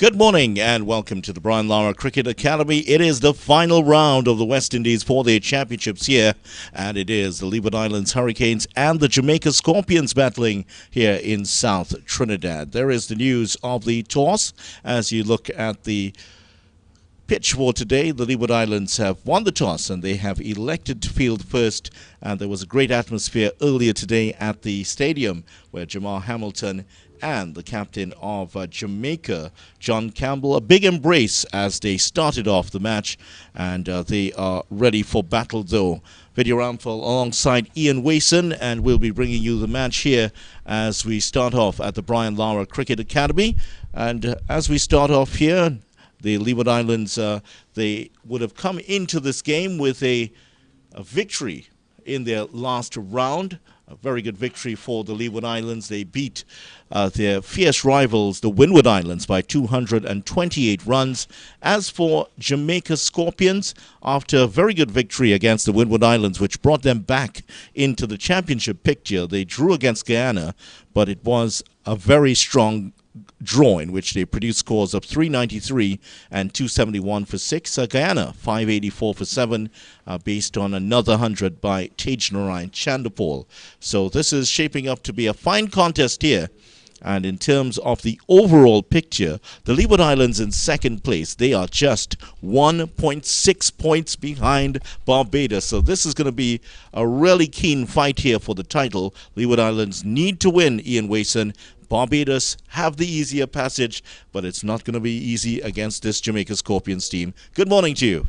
Good morning and welcome to the Brian Lara Cricket Academy. It is the final round of the West Indies for their championships here, and it is the Leeward Islands Hurricanes and the Jamaica Scorpions battling here in South Trinidad. There is the news of the toss as you look at the pitch for today. The Leeward Islands have won the toss and they have elected to field first, and there was a great atmosphere earlier today at the stadium where Jamal Hamilton and the captain of Jamaica, John Campbell, a big embrace as they started off the match, and they are ready for battle though. Video Ramful alongside Ian Wason, and we'll be bringing you the match here as we start off at the Brian Lara Cricket Academy. And as we start off here, the Leeward Islands, they would have come into this game with a victory in their last round. A very good victory for the Leeward Islands. They beat their fierce rivals, the Windward Islands, by 228 runs. As for Jamaica Scorpions, after a very good victory against the Windward Islands, which brought them back into the championship picture, they drew against Guyana, but it was a very strong draw in which they produced scores of 393 and 271 for 6. Guyana 584 for 7, based on another 100 by Tejnarayan Chandapal. So this is shaping up to be a fine contest here. And in terms of the overall picture, the Leeward Islands in second place. They are just 1.6 points behind Barbados. So this is going to be a really keen fight here for the title. Leeward Islands need to win, Ian Wason. Barbados have the easier passage, but it's not going to be easy against this Jamaica Scorpions team. Good morning to you.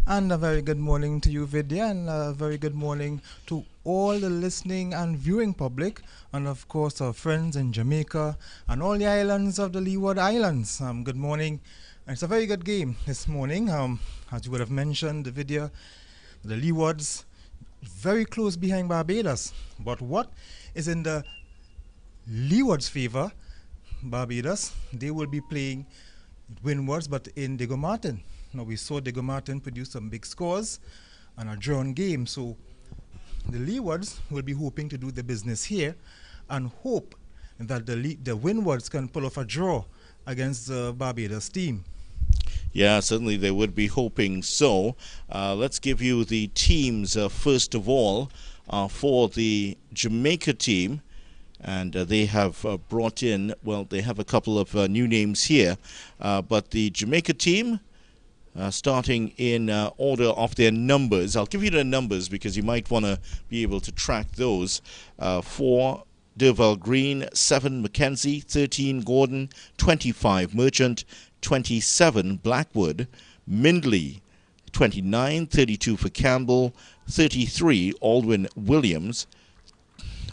And a very good morning to you, Vidya, and a very good morning to all the listening and viewing public, and of course our friends in Jamaica and all the islands of the Leeward Islands. Good morning. It's a very good game this morning. As you would have mentioned, the video, the Leewards very close behind Barbados. But what is in the Leeward's favor, Barbados, they will be playing Windwards, but in Diego Martin. Now we saw Diego Martin produce some big scores and a drawn game, so the Leewards will be hoping to do the business here and hope that the Windwards can pull off a draw against the Barbados team. Yeah, certainly they would be hoping so. Let's give you the teams first of all for the Jamaica team. And they have brought in, well, they have a couple of new names here. But the Jamaica team, starting in order of their numbers. I'll give you the numbers because you might want to be able to track those. 4, Derval Green, 7, Mackenzie, 13, Gordon, 25, Merchant, 27, Blackwood, Mindley, 29, 32 for Campbell, 33, Aldwin Williams,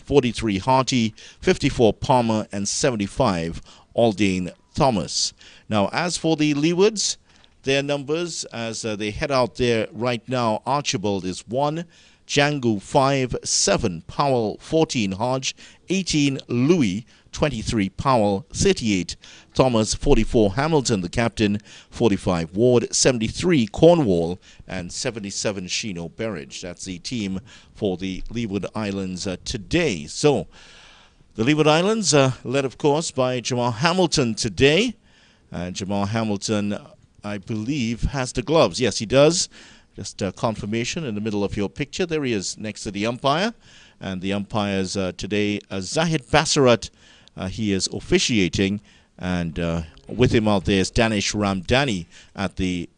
43 Harty, 54 Palmer, and 75 Aldane Thomas. Now, as for the Leewards, their numbers as they head out there right now, Archibald is 1, Django 5, 7 Powell, 14 Hodge, 18 Louis, 23 Powell, 38 Thomas, 44 Hamilton, the captain, 45 Ward, 73 Cornwall, and 77 Shino Berridge. That's the team for the Leeward Islands today. So the Leeward Islands led, of course, by Jamal Hamilton today. Jamal Hamilton, I believe, has the gloves. Yes, he does. Just confirmation in the middle of your picture. There he is next to the umpire. And the umpires today, Zahid Bassarat, he is officiating, and with him out there is Danish Ramdani at the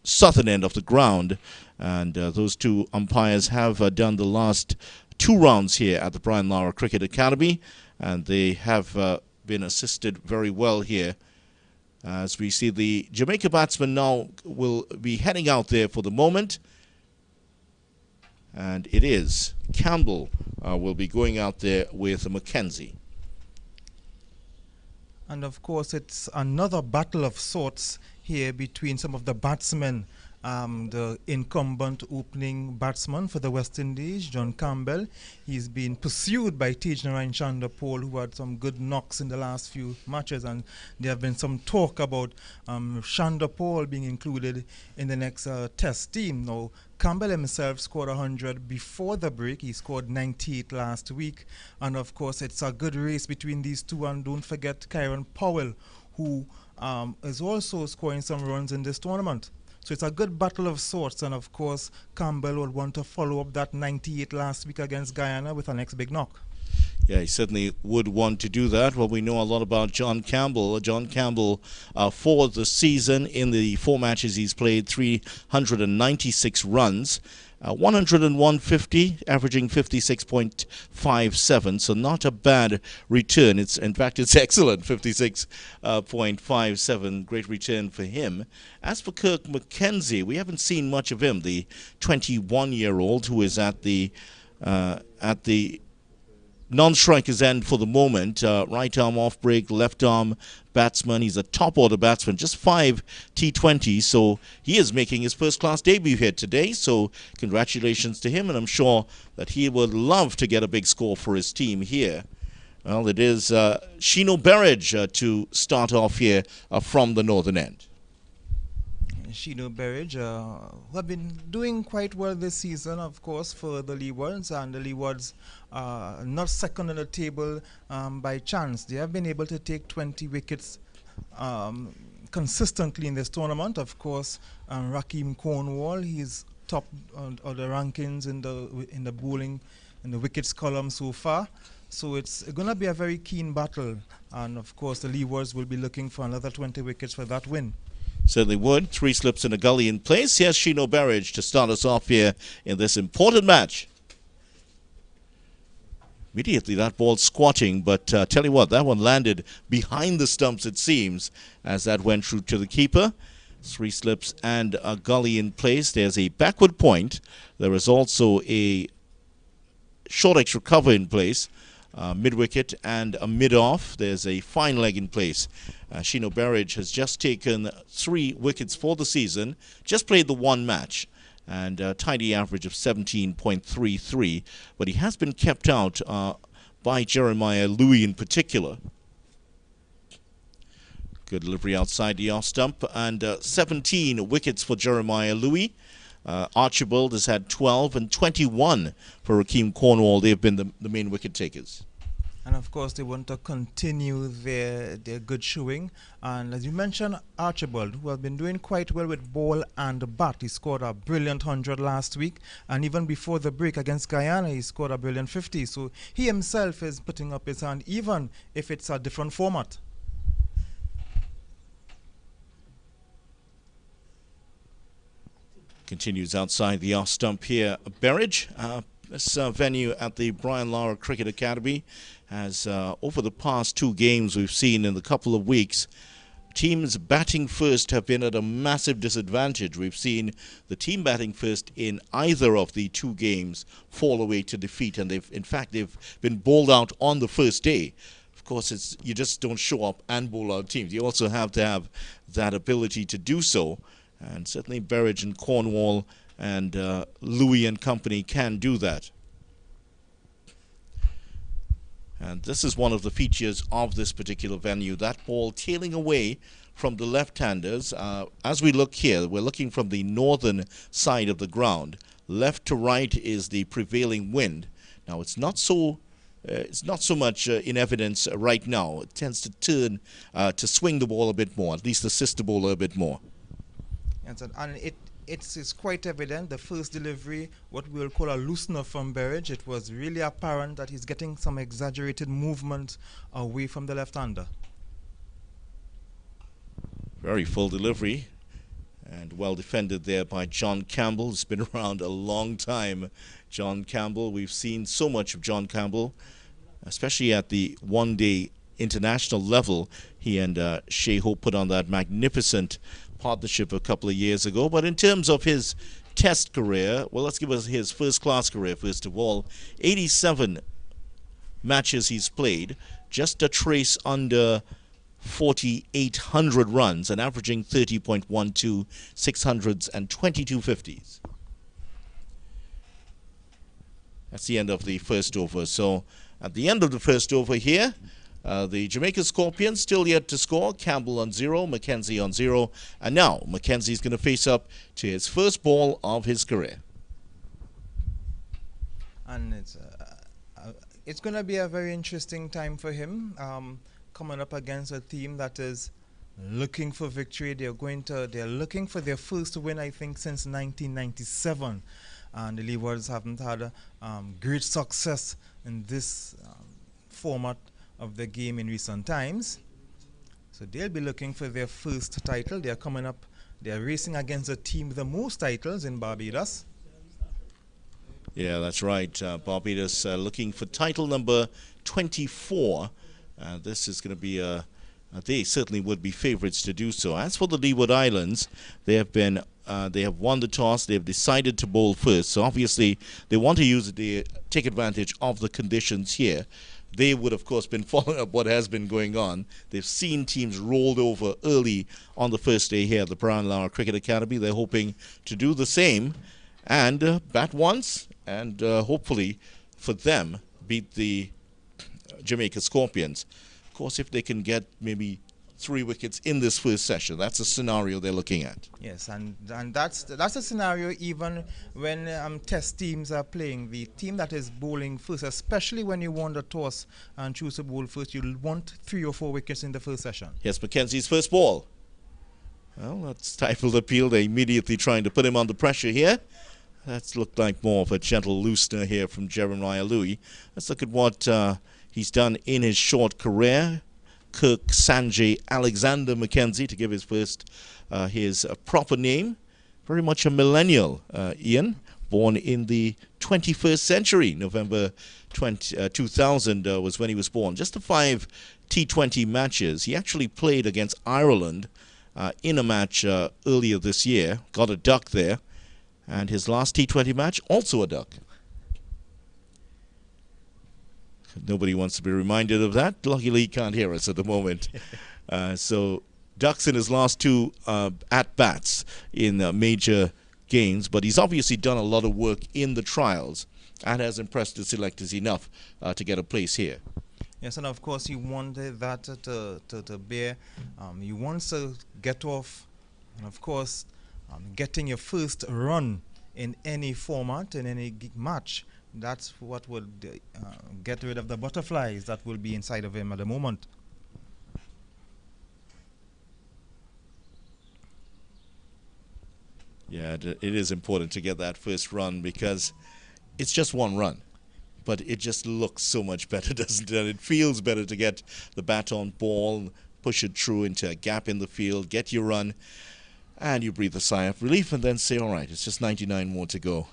southern end of the ground. And those two umpires have done the last 2 rounds here at the Brian Lara Cricket Academy, and they have been assisted very well here. As we see the Jamaica batsman now will be heading out there for the moment. And it is Campbell will be going out there with Mackenzie. And of course, it's another battle of sorts here between some of the batsmen. The incumbent opening batsman for the West Indies, John Campbell, he's been pursued by Tejnarayan Chandapal, who had some good knocks in the last few matches, and there have been some talk about Chandapal being included in the next test team. Now, Campbell himself scored 100 before the break. He scored 98 last week, and of course it's a good race between these two. And don't forget Kyron Powell, who is also scoring some runs in this tournament. So it's a good battle of sorts, and of course, Campbell would want to follow up that 98 last week against Guyana with a next big knock. Yeah, he certainly would want to do that. Well, we know a lot about John Campbell. John Campbell, for the season, in the 4 matches he's played, 396 runs. 101.50, averaging 56.57, so not a bad return. In fact, it's excellent, 56.57, great return for him. As for Kirk McKenzie, we haven't seen much of him, the 21-year-old who is at the non-striker's end for the moment. Right arm off break, left arm batsman. He's a top order batsman, just 5 T20s, so he is making his first class debut here today. So congratulations to him, and I'm sure that he would love to get a big score for his team here. Well, it is Shino Berridge to start off here from the northern end. Shino Berridge, who have been doing quite well this season, of course, for the Leewards, and the Leewards not second on the table by chance. They have been able to take 20 wickets consistently in this tournament. Of course, Rakeem Cornwall, he's top of the rankings in the bowling, in the wickets column so far. So it's going to be a very keen battle, and of course the Leewards will be looking for another 20 wickets for that win. Certainly would. 3 slips and a gully in place. Here's Shino Berridge to start us off here in this important match. Immediately that ball squatting, but tell you what, that one landed behind the stumps, it seems, as that went through to the keeper. 3 slips and a gully in place. There's a backward point. There is also a short extra cover in place. Mid-wicket and a mid-off. There's a fine leg in place. Shino Berridge has just taken 3 wickets for the season, just played the 1 match, and a tidy average of 17.33. But he has been kept out by Jeremiah Louis in particular. Good delivery outside the off stump, and 17 wickets for Jeremiah Louis. Archibald has had 12 and 21 for Rakeem Cornwall. They've been the main wicket takers. And of course, they want to continue their good showing. And as you mentioned, Archibald, who has been doing quite well with ball and bat. He scored a brilliant 100 last week. And even before the break against Guyana, he scored a brilliant 50. So he himself is putting up his hand, even if it's a different format. Continues outside the off stump here. Berridge, this venue at the Brian Lara Cricket Academy has, over the past 2 games we've seen in the couple of weeks, teams batting first have been at a massive disadvantage. We've seen the team batting first in either of the 2 games fall away to defeat, and they've been bowled out on the first day. Of course, you just don't show up and bowl out teams. You also have to have that ability to do so. And certainly Berridge and Cornwall and Louis and company can do that. And this is one of the features of this particular venue, that ball tailing away from the left-handers. As we look here, we're looking from the northern side of the ground. Left to right is the prevailing wind. Now, it's not so much in evidence right now. It tends to turn to swing the ball a bit more, at least assist the bowler a bit more. And it's quite evident, the first delivery, what we'll call a loosener from Berridge, it was really apparent that he's getting some exaggerated movement away from the left-hander. Very full delivery, and well defended there by John Campbell. He's been around a long time, John Campbell. We've seen so much of John Campbell, especially at the one-day international level. He and Shea Hope put on that magnificent partnership a couple of years ago. But in terms of his test career, well, let's give us his first class career first of all. 87 matches he's played, just a trace under 4,800 runs and averaging 30.12, 600s and 22 50s. That's the end of the first over. So at the end of the first over here, the Jamaica Scorpions still yet to score. Campbell on 0, McKenzie on 0. And now McKenzie's going to face up to his first ball of his career. And it's going to be a very interesting time for him, coming up against a team that is looking for victory. They're looking for their first win, I think, since 1997. And the Leewards haven't had great success in this format of the game in recent times. So they'll be looking for their first title. They're coming up. They're racing against the team with the most titles in Barbados. Yeah, that's right. Barbados looking for title number 24. This is going to be they certainly would be favorites to do so. As for the Leeward Islands, they have won the toss. They have decided to bowl first. So obviously they want to take advantage of the conditions here. They would, of course, been following up what has been going on. They've seen teams rolled over early on the first day here at the Brian Lara Cricket Academy. They're hoping to do the same and bat once and hopefully for them beat the Jamaica Scorpions. Of course, if they can get maybe 3 wickets in this first session, that's a scenario they're looking at. Yes, and that's a scenario even when test teams are playing. The team that is bowling first, especially when you won the toss and choose to bowl first, you'll want 3 or 4 wickets in the first session. Here's Mackenzie's first ball. Well, that's stifled appeal. They're immediately trying to put him under pressure here. That's looked like more of a gentle loosener here from Jeremiah Louis. Let's look at what he's done in his short career. Kirk Sanjay Alexander Mackenzie, to give his first his proper name. Very much a millennial, Ian. Born in the 21st century. November 2000 was when he was born. Just the 5 T20 matches. He actually played against Ireland in a match earlier this year. Got a duck there. And his last T20 match, also a duck. Nobody wants to be reminded of that. Luckily, he can't hear us at the moment. So, ducks in his last 2 at-bats in major games. But he's obviously done a lot of work in the trials and has impressed the selectors enough to get a place here. Yes, and of course, he wanted that to bear. He wants to get off, and of course, getting your first run in any format, in any match, that's what would get rid of the butterflies that will be inside of him at the moment. Yeah, it is important to get that first run because it's just 1 run. But it just looks so much better, doesn't it? It feels better to get the bat on ball, push it through into a gap in the field, get your run, and you breathe a sigh of relief and then say, all right, it's just 99 more to go.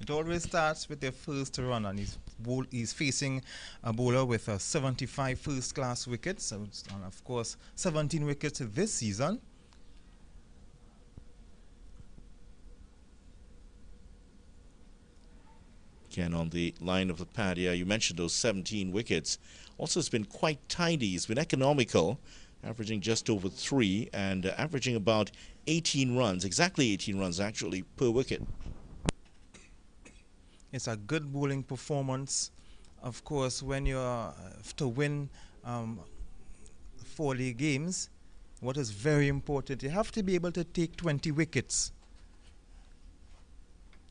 It always starts with their first run, and he's facing a bowler with 75 first-class wickets, and of course 17 wickets this season. Again, on the line of the pad, yeah, you mentioned those 17 wickets. Also, it's been quite tidy. It's been economical, averaging just over 3 and averaging about 18 runs, exactly 18 runs actually per wicket. It's a good bowling performance. Of course, when you have to win 4-day games, what is very important, you have to be able to take 20 wickets.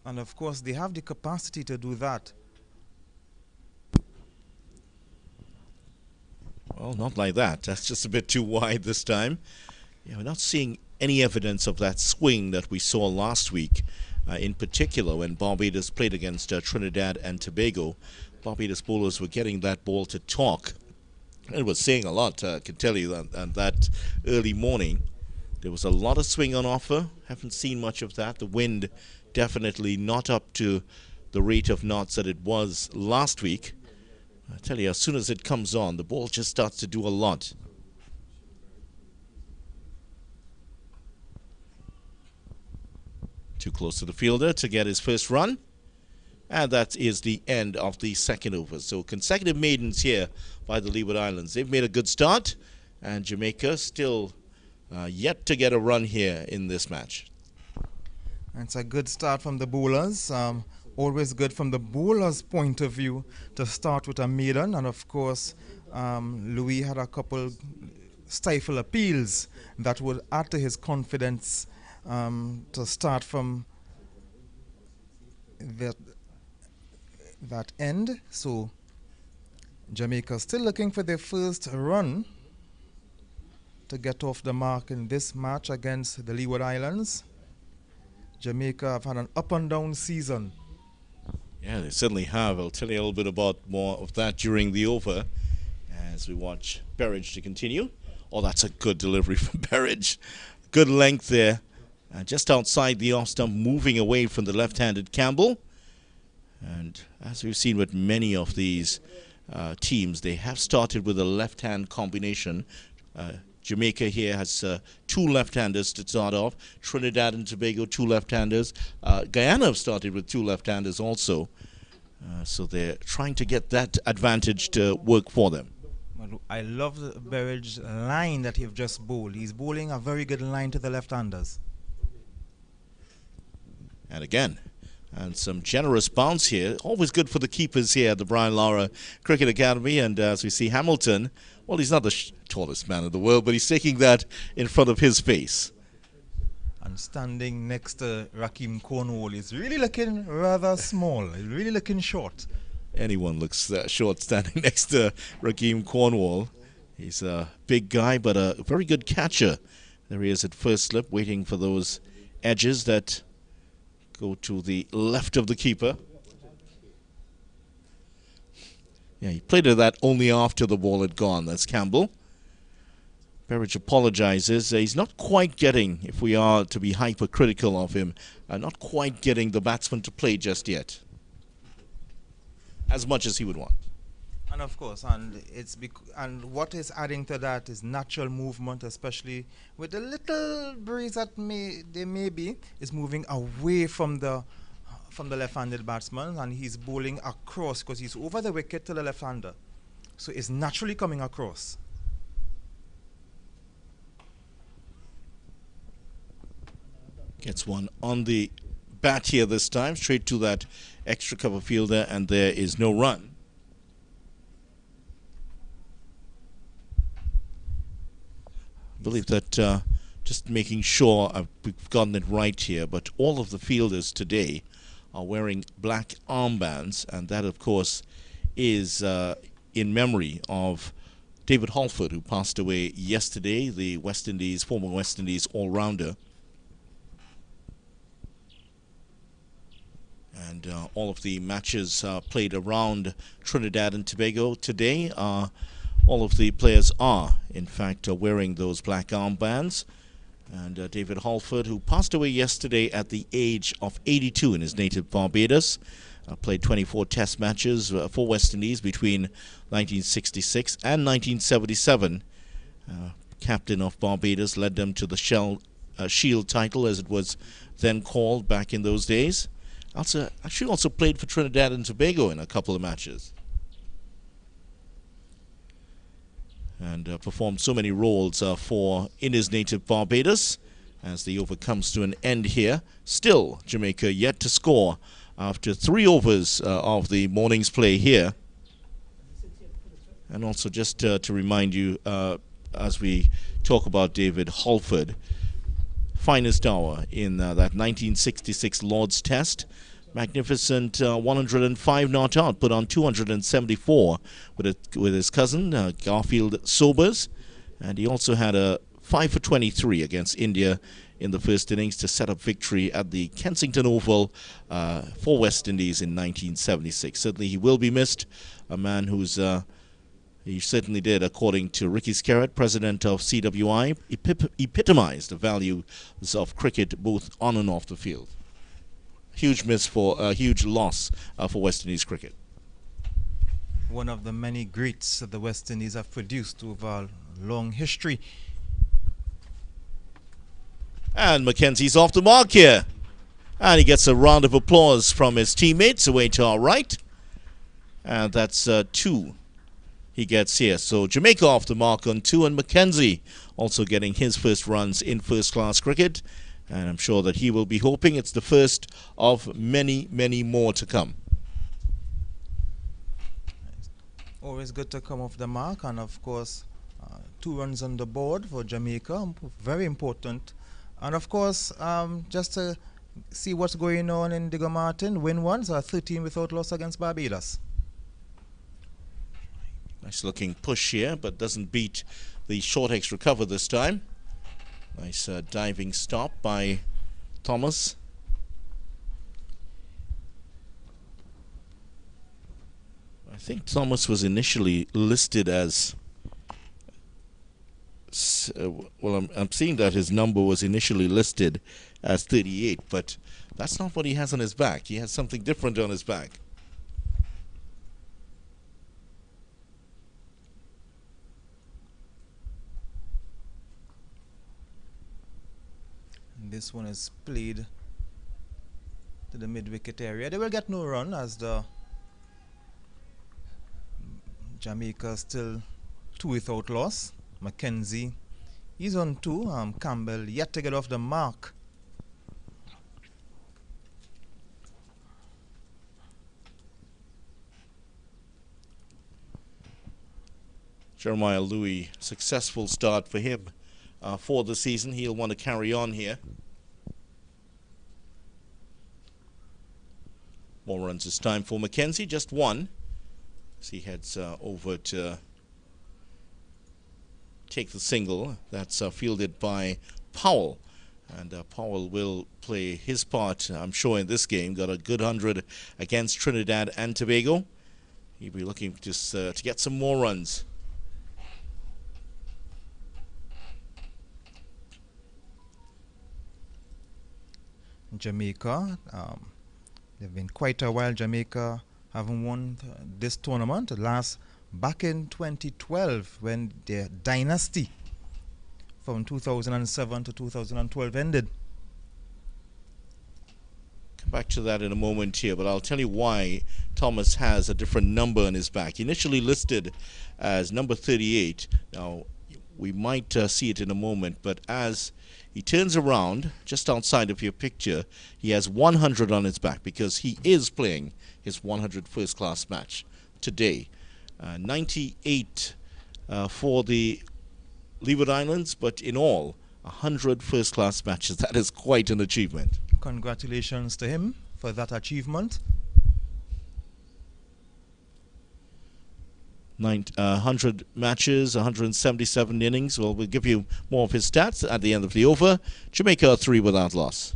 And of course, they have the capacity to do that. Well, not like that. That's just a bit too wide this time. Yeah, we're not seeing any evidence of that swing that we saw last week, in particular when Barbados played against Trinidad and Tobago. Barbados bowlers were getting that ball to talk. It was saying a lot, I can tell you, that early morning. There was a lot of swing on offer. Haven't seen much of that. The wind definitely not up to the rate of knots that it was last week. I tell you, as soon as it comes on, the ball just starts to do a lot. Too close to the fielder to get his first run. And that is the end of the second over. So consecutive maidens here by the Leeward Islands. They've made a good start. And Jamaica still yet to get a run here in this match. It's a good start from the bowlers. Always good from the bowler's point of view to start with a maiden. And of course, Louis had a couple stifle appeals that would add to his confidence to start from that end. So Jamaica still looking for their first run to get off the mark in this match against the Leeward Islands. Jamaica have had an up and down season. Yeah, they certainly have. I'll tell you a little bit about more of that during the over as we watch Berridge to continue. Oh, that's a good delivery from Berridge. Good length there. Just outside the off stump, moving away from the left-handed Campbell. And as we've seen with many of these teams, they have started with a left-hand combination. Jamaica here has two left-handers to start off. Trinidad and Tobago, two left-handers. Guyana have started with two left-handers also. So they're trying to get that advantage to work for them. I love the Berridge line that he've just bowled. He's bowling a very good line to the left-handers. And again, and some generous bounce here. Always good for the keepers here at the Brian Lara Cricket Academy. And as we see Hamilton, well, he's not the tallest man in the world, but he's taking that in front of his face. And standing next to Rakeem Cornwall, he's really looking rather small. He's really looking short. Anyone looks short standing next to Rakeem Cornwall. He's a big guy, but a very good catcher. There he is at first slip, waiting for those edges that go to the left of the keeper. Yeah, he played that only after the ball had gone. That's Campbell. Berridge apologizes. He's not quite getting, if we are to be hypercritical of him, not quite getting the batsman to play just yet as much as he would want. And of course, and what is adding to that is natural movement, especially with the little breeze that there may be, is moving away from the left-handed batsman, and he's bowling across because he's over the wicket to the left-hander. So it's naturally coming across. Gets one on the bat here this time, straight to that extra cover fielder, and there is no run. I believe that just making sure we've gotten it right here, but all of the fielders today are wearing black armbands, and that, of course, is in memory of David Halford, who passed away yesterday, the former West Indies all-rounder. And all of the matches played around Trinidad and Tobago today, all of the players are, in fact, wearing those black armbands. And David Halford, who passed away yesterday at the age of 82 in his native Barbados, played 24 test matches for West Indies between 1966 and 1977. Captain of Barbados, led them to the Shield title, as it was then called back in those days. Actually also played for Trinidad and Tobago in a couple of matches. And performed so many roles in his native Barbados as the over comes to an end here. Still, Jamaica yet to score after 3 overs of the morning's play here. And also just to remind you, as we talk about David Halford, finest hour in that 1966 Lord's Test. Magnificent 105 not out, put on 274 with his cousin Garfield Sobers, and he also had a 5 for 23 against India in the first innings to set up victory at the Kensington Oval for West Indies in 1976. Certainly he will be missed, a man who's he certainly did, according to Ricky Skerritt, president of CWI, epitomized the values of cricket both on and off the field. Huge loss for West Indies cricket. One of the many greats that the West Indies have produced over a long history. And Mackenzie's off the mark here. And he gets a round of applause from his teammates away to our right. And that's 2 he gets here. So Jamaica off the mark on 2, and Mackenzie also getting his first runs in first-class cricket. And I'm sure that he will be hoping it's the first of many, many more to come. Always good to come off the mark, and of course 2 runs on the board for Jamaica, very important. And of course, just to see what's going on in Digger Martin, win 1, so 13 without loss against Barbados. Nice looking push here, but doesn't beat the short extra cover this time. Nice diving stop by Thomas. I think Thomas was initially listed as well, I'm seeing that his number was initially listed as 38, but that's not what he has on his back. He has something different on his back. And this one is played to the mid-wicket area. They will get no run as the Jamaica still 2 without loss. Mackenzie, he's on 2. Campbell yet to get off the mark. Jeremiah Louis, successful start for him for the season. He'll want to carry on here. More runs this time for Mackenzie, just 1. As he heads over to take the single. That's fielded by Powell. And Powell will play his part, I'm sure, in this game. Got a good 100 against Trinidad and Tobago. He'll be looking just to get some more runs. Jamaica, they've been quite a while. Jamaica haven't won this tournament. Last back in 2012 when their dynasty from 2007 to 2012 ended. Come back to that in a moment here, but I'll tell you why Thomas has a different number on his back. Initially listed as number 38. Now, we might see it in a moment, but as he turns around, just outside of your picture, he has 100 on his back because he is playing his 100 first-class match today. 98 for the Leeward Islands, but in all, 100 first-class matches. That is quite an achievement. Congratulations to him for that achievement. 100 matches, 177 innings. Well, we'll give you more of his stats at the end of the over. Jamaica 3 without loss.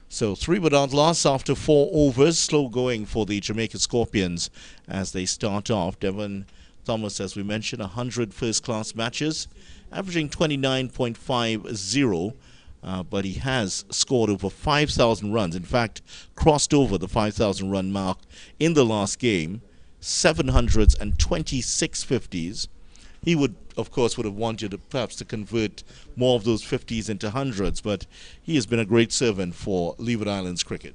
So 3 without loss after 4 overs. Slow going for the Jamaica Scorpions as they start off. Devon Thomas, as we mentioned, 100 first-class matches, averaging 29.50. But he has scored over 5,000 runs. In fact, crossed over the 5,000 run mark in the last game. 700s and 26 50s. He would, of course, would have wanted perhaps to convert more of those 50s into hundreds, but he has been a great servant for Leeward Islands cricket.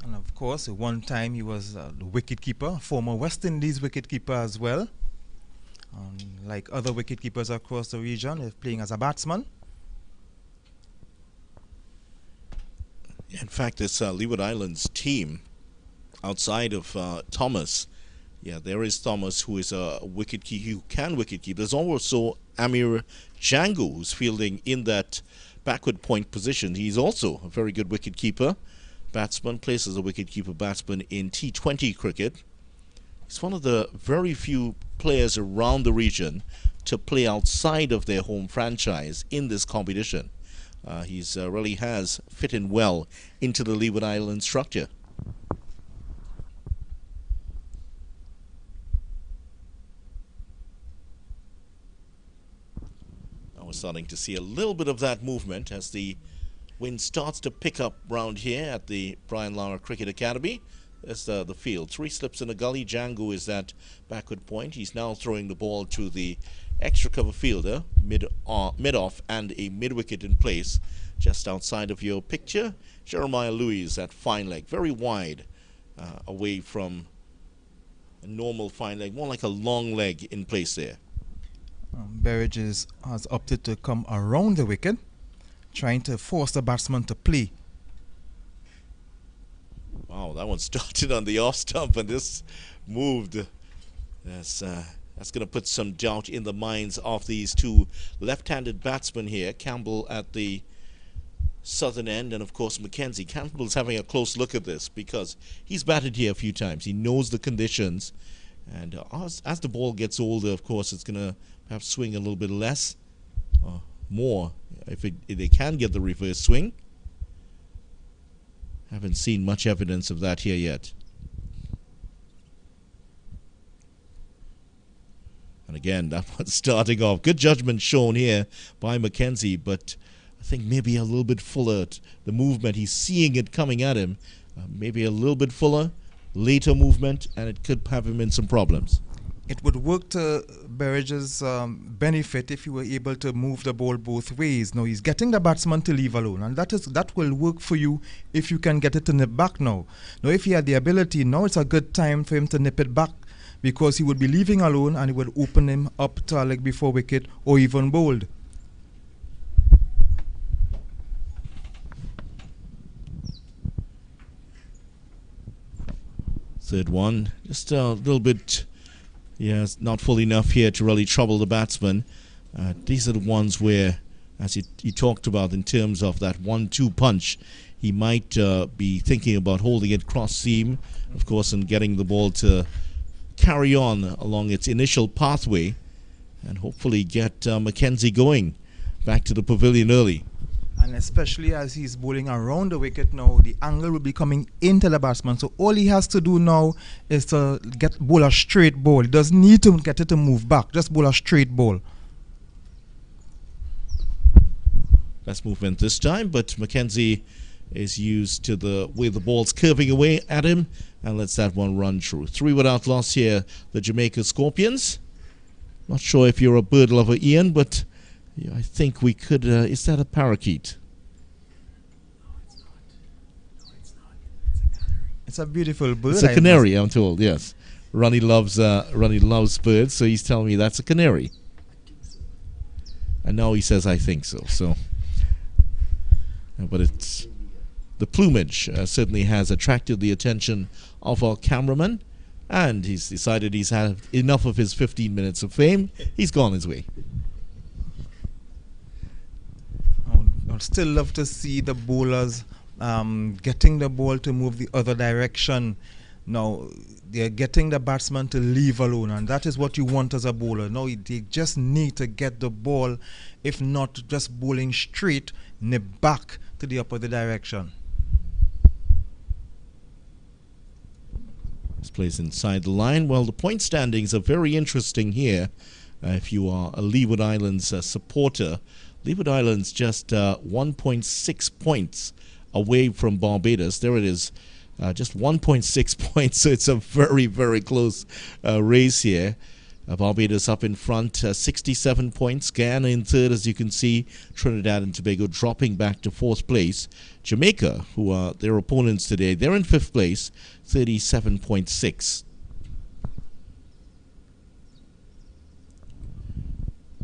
And of course, at one time he was the wicket keeper, former West Indies wicket keeper as well. Like other wicket keepers across the region, he's playing as a batsman. In fact, this Leeward Islands team, outside of Thomas, yeah, there is Thomas, who is a wicket keeper, who can wicket keep. There's also Amir Django, who's fielding in that backward point position. He's also a very good wicket keeper batsman, plays as a wicket keeper batsman in T20 cricket. He's one of the very few players around the region to play outside of their home franchise in this competition. He's really has fit in well into the Leeward Island structure. We're starting to see a little bit of that movement as the wind starts to pick up round here at the Brian Lara Cricket Academy. There's the field. 3 slips in a gully. Django is that backward point. He's now throwing the ball to the extra cover fielder, mid-off and a mid-wicket in place. Just outside of your picture, Jeremiah Louis at fine leg. Very wide away from a normal fine leg. More like a long leg in place there. Has opted to come around the wicket, trying to force the batsman to play. Wow, that one started on the off stump and this moved. That's going to put some doubt in the minds of these two left-handed batsmen here. Campbell at the southern end and, of course, Mackenzie. Campbell's having a close look at this because he's batted here a few times. He knows the conditions. And as the ball gets older, of course, it's going to perhaps swing a little bit less or more if they can get the reverse swing. Haven't seen much evidence of that here yet. And again, that one's starting off. Good judgment shown here by Mackenzie, but I think maybe a little bit fuller. The movement, he's seeing it coming at him. Maybe a little bit fuller, later movement, and it could have him in some problems. It would work to Berridge's benefit if he were able to move the ball both ways. Now he's getting the batsman to leave alone, and that will work for you if you can get it to nip back now. Now if he had the ability, now it's a good time for him to nip it back, because he would be leaving alone and it would open him up to a leg before wicket or even bowled. Third one, just a little bit, it's not full enough here to really trouble the batsman. These are the ones where, as he talked about in terms of that 1-2 punch, he might be thinking about holding it cross seam, of course, and getting the ball to carry on along its initial pathway and hopefully get Mackenzie going back to the pavilion early. And especially as he's bowling around the wicket now, the angle will be coming into the batsman. So all he has to do now is to bowl a straight ball. He doesn't need to get it to move back. Just bowl a straight ball. Best movement this time, but Mackenzie is used to the way the ball's curving away at him and lets that one run through. 3 without loss here, the Jamaica Scorpions. Not sure if you're a bird lover, Ian, but I think we could. Is that a parakeet? It's a beautiful bird. It's a canary, I'm told. Yes, Ronnie loves birds, so he's telling me that's a canary. And now he says I think so. But it's the plumage certainly has attracted the attention of our cameraman, and he's decided he's had enough of his 15 minutes of fame. He's gone his way. I'd still love to see the bowlers getting the ball to move the other direction. Now, they're getting the batsman to leave alone, and that is what you want as a bowler. Now, they just need to get the ball, if not just bowling straight, nip back to the opposite direction. This plays inside the line. Well, the point standings are very interesting here. If you are a Leeward Islands supporter, Leeward Islands just 1.6 points away from Barbados. There it is, just 1.6 points. So it's a very, very close race here. Barbados up in front, 67 points. Guyana in third, as you can see. Trinidad and Tobago dropping back to fourth place. Jamaica, who are their opponents today, they're in fifth place, 37.6.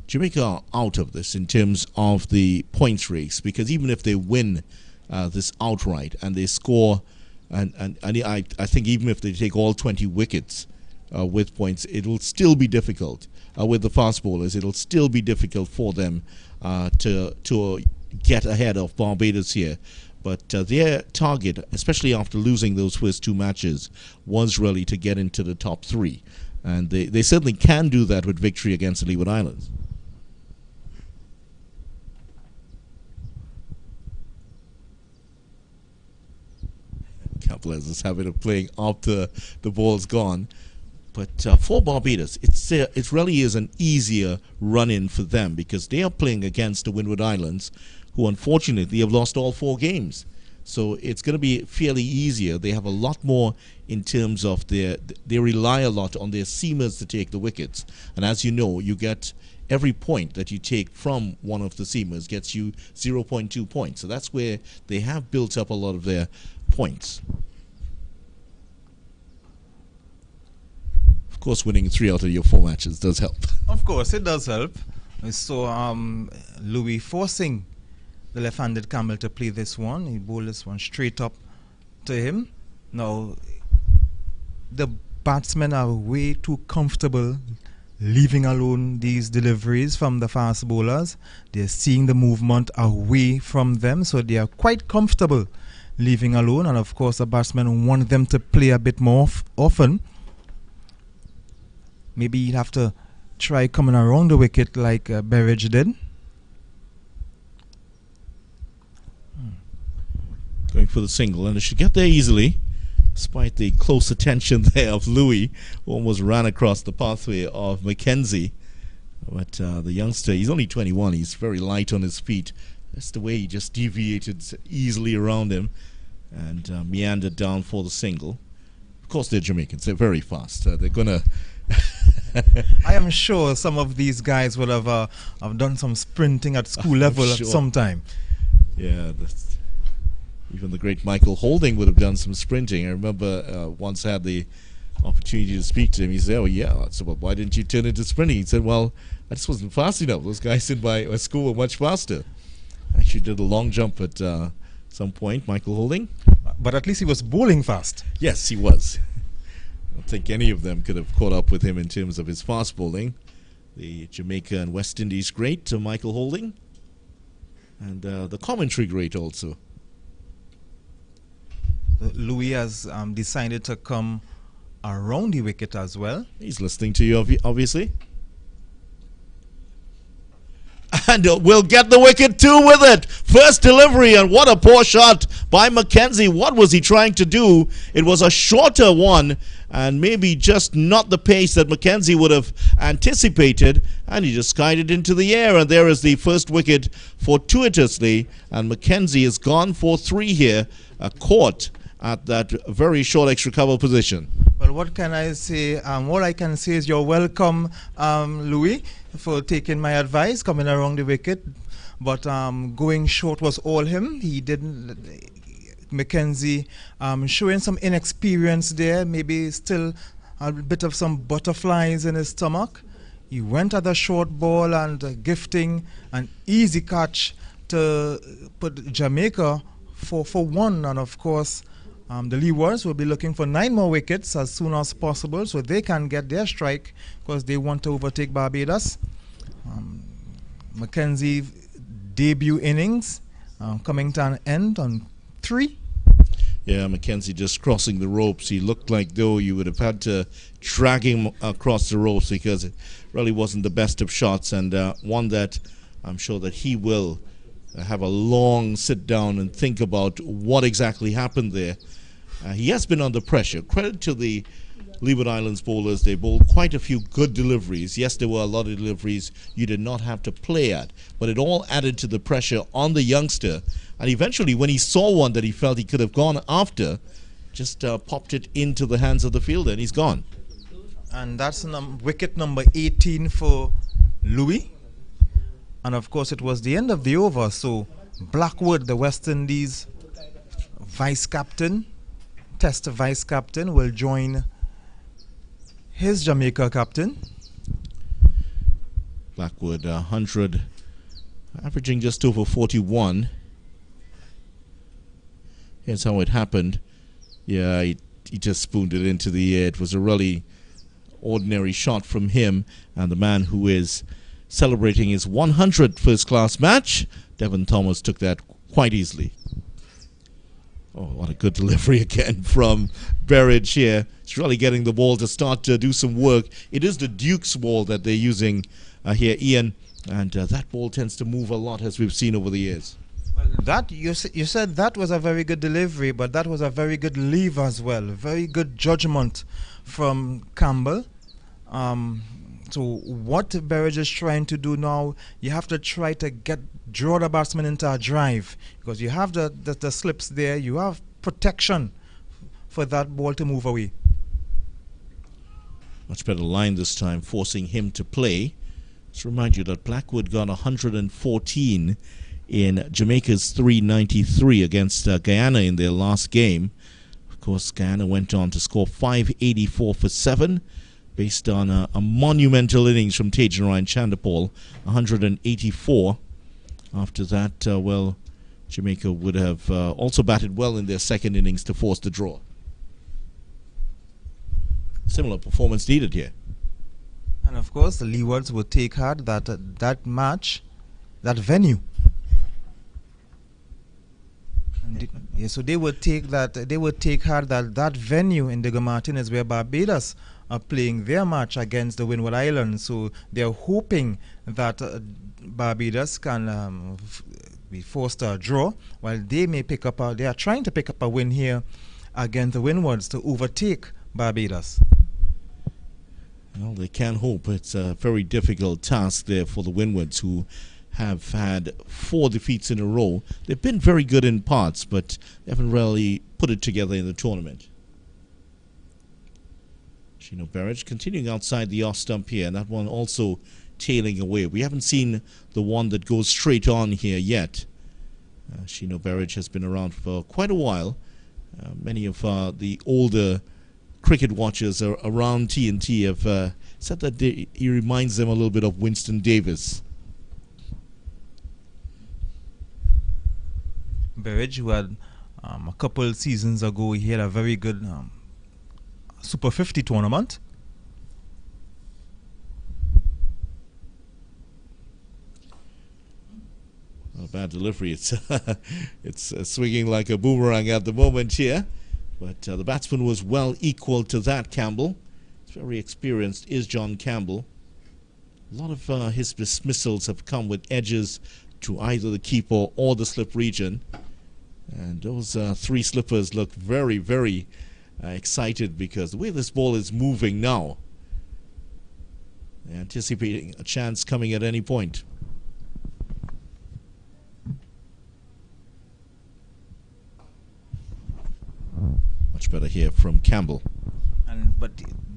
Jamaica are out of this in terms of the points race, because even if they win this outright and they score, and I think even if they take all 20 wickets with points, it will still be difficult with the fast bowlers. It'll still be difficult for them to get ahead of Barbados here. But their target, especially after losing those first 2 matches, was really to get into the top 3. And they certainly can do that with victory against the Leeward Islands. Campbell has this habit of playing after the ball's gone. But for Barbados, it really is an easier run-in for them, because they are playing against the Windward Islands, who unfortunately have lost all 4 games. So it's going to be fairly easier. They have a lot more in terms of they rely a lot on their seamers to take the wickets. And as you know, you get every point that you take from one of the seamers gets you 0.2 points. So that's where they have built up a lot of their points. Of course, winning 3 out of your 4 matches does help. Of course, it does help. So Louis forcing the left-handed Campbell to play this one. He bowled this one straight up to him. Now, the batsmen are way too comfortable leaving alone these deliveries from the fast bowlers. They're seeing the movement away from them, so they are quite comfortable leaving alone. And of course, the batsmen want them to play a bit more often. Maybe you'd have to try coming around the wicket like Berridge did. Going for the single, and it should get there easily, despite the close attention there of Louis, who almost ran across the pathway of Mackenzie. But the youngster, he's only 21, he's very light on his feet. That's the way he just deviated easily around him and meandered down for the single. Of course, they're Jamaicans, they're very fast. They're going to... I am sure some of these guys would have done some sprinting at school level at some time. Yeah, even the great Michael Holding would have done some sprinting. I remember once had the opportunity to speak to him. He said, "Oh yeah." I said, "Well, why didn't you turn into sprinting?" He said, "Well, I just wasn't fast enough. Those guys in my school were much faster." Actually did a long jump at some point, Michael Holding. But at least he was bowling fast. Yes, he was. I don't think any of them could have caught up with him in terms of his fast bowling. The Jamaica and West Indies great, Michael Holding. And the commentary great also. Louis has decided to come around the wicket as well. He's listening to you, obviously. And we'll get the wicket too with it. First delivery, and what a poor shot by Mackenzie. What was he trying to do? It was a shorter one, and maybe just not the pace that Mackenzie would have anticipated, and he just guided into the air, and there is the first wicket fortuitously, and Mackenzie is gone for 3 here, caught at that very short extra cover position. Well, what can I say? All I can say is you're welcome, Louis, for taking my advice, coming around the wicket. But going short was all him. He didn't... Mackenzie showing some inexperience there, maybe still a bit of some butterflies in his stomach. He went at the short ball and gifting an easy catch to put Jamaica for 1. And of course, the Leewards will be looking for 9 more wickets as soon as possible so they can get their strike because they want to overtake Barbados. Mackenzie debut innings coming to an end on 3. Yeah, Mackenzie just crossing the ropes. He looked like though you would have had to drag him across the ropes because it really wasn't the best of shots, and one that I'm sure that he will have a long sit down and think about what exactly happened there. He has been under pressure. Credit to the Leeward Islands bowlers. They bowled quite a few good deliveries. Yes, there were a lot of deliveries you did not have to play at, but it all added to the pressure on the youngster. And eventually, when he saw one that he felt he could have gone after, just popped it into the hands of the fielder, and he's gone. And that's wicket number 18 for Louis. And of course, it was the end of the over. So Blackwood, the West Indies vice-captain, Test vice-captain, will join his Jamaica captain. Blackwood, 100, averaging just over 41. Here's how it happened. Yeah, he just spooned it into the air. It was a really ordinary shot from him. And the man who is celebrating his 100th first-class match, Devon Thomas, took that quite easily. Oh, what a good delivery again from Berridge here. It's really getting the ball to start to do some work. It is the Duke's ball that they're using here, Ian. And that ball tends to move a lot, as we've seen over the years. That you said that was a very good delivery, but that was a very good leave as well. Very good judgment from Campbell. So what Berridge is trying to do now, you have to try to draw the batsman into a drive because you have the slips there. You have protection for that ball to move away. Much better line this time, forcing him to play. Let's remind you that Blackwood got 114 in Jamaica's 393 against Guyana in their last game. Of course, Guyana went on to score 584 for 7. based on a monumental innings from Tejan Chandapal, 184. After that, well, Jamaica would have also batted well in their second innings to force the draw. Similar performance needed here. And of course, the Leewards would take hard that match, that venue. Yeah, so they would take that. They would take hard that venue in Diego Martinez, where Barbados are playing their match against the Windward Islands. So they are hoping that Barbados can be forced to a draw, while they may pick up. They are trying to pick up a win here against the Windwards to overtake Barbados. Well, they can hope. It's a very difficult task there for the Windwards, who have had 4 defeats in a row. They've been very good in parts, but they haven't really put it together in the tournament. Shino Berridge continuing outside the off stump here, and that one also tailing away. We haven't seen the one that goes straight on here yet. Shino Berridge has been around for quite a while. Many of the older cricket watchers around TNT have said that he reminds them a little bit of Winston Davis. Berridge, who had a couple seasons ago, he had a very good Super 50 tournament. Not a bad delivery. It's swinging like a boomerang at the moment here, but the batsman was well equal to that. Campbell, he's very experienced, is John Campbell. A lot of his dismissals have come with edges to either the keeper or the slip region. And those 3 slippers look very, very excited because the way this ball is moving now, they're anticipating a chance coming at any point. Much better here from Campbell. But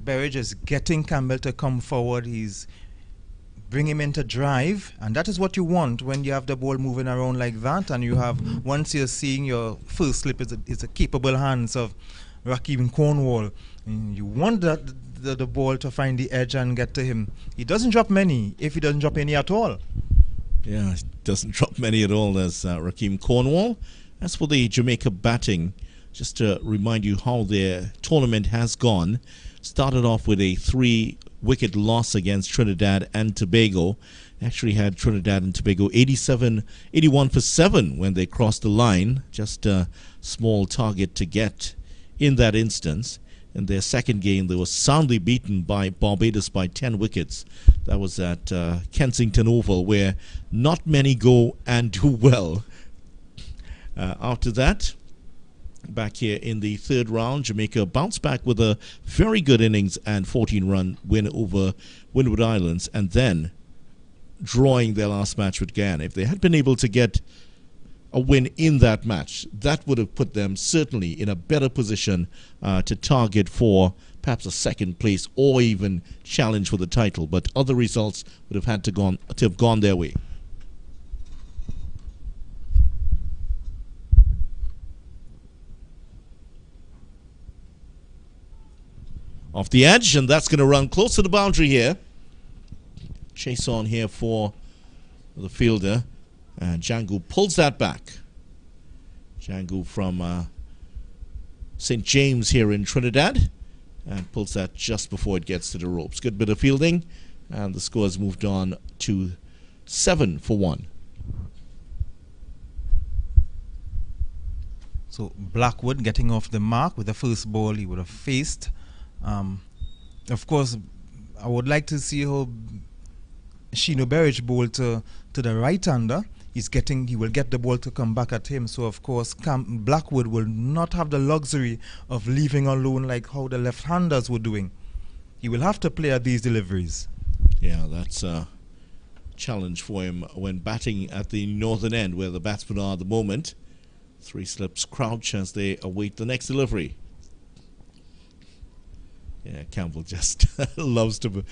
Berridge is getting Campbell to come forward. He's bring him into drive, and that is what you want when you have the ball moving around like that, and you have, once you're seeing your first slip is a capable hands of Rakeem Cornwall, and you want the ball to find the edge and get to him. He doesn't drop many, if he doesn't drop any at all. Yeah, he doesn't drop many at all, as Rakeem Cornwall. As for the Jamaica batting, just to remind you how their tournament has gone, started off with a 3-wicket loss against Trinidad and Tobago. Actually had Trinidad and Tobago 81 for 7 when they crossed the line. Just a small target to get in that instance. In their second game, they were soundly beaten by Barbados by 10 wickets. That was at Kensington Oval, where not many go and do well. After that, back here in the third round, Jamaica bounced back with a very good innings and 14-run win over Windward Islands, and then drawing their last match with Guyana. If they had been able to get a win in that match, that would have put them certainly in a better position to target for perhaps a second place or even challenge for the title. But other results would have had to have gone their way. Off the edge, and that's going to run close to the boundary here. Chase on here for the fielder, and Django pulls that back. Django from St. James here in Trinidad, and pulls that just before it gets to the ropes. Good bit of fielding, and the score has moved on to 7 for 1. So Blackwood getting off the mark with the first ball he would have faced. Of course, I would like to see how Shino Berridge bowled to the right-hander. He will get the ball to come back at him. So, of course, Blackwood will not have the luxury of leaving alone like how the left-handers were doing. He will have to play at these deliveries. Yeah, that's a challenge for him when batting at the northern end, where the batsmen are at the moment. 3 slips crouch as they await the next delivery. Yeah, Campbell just loves to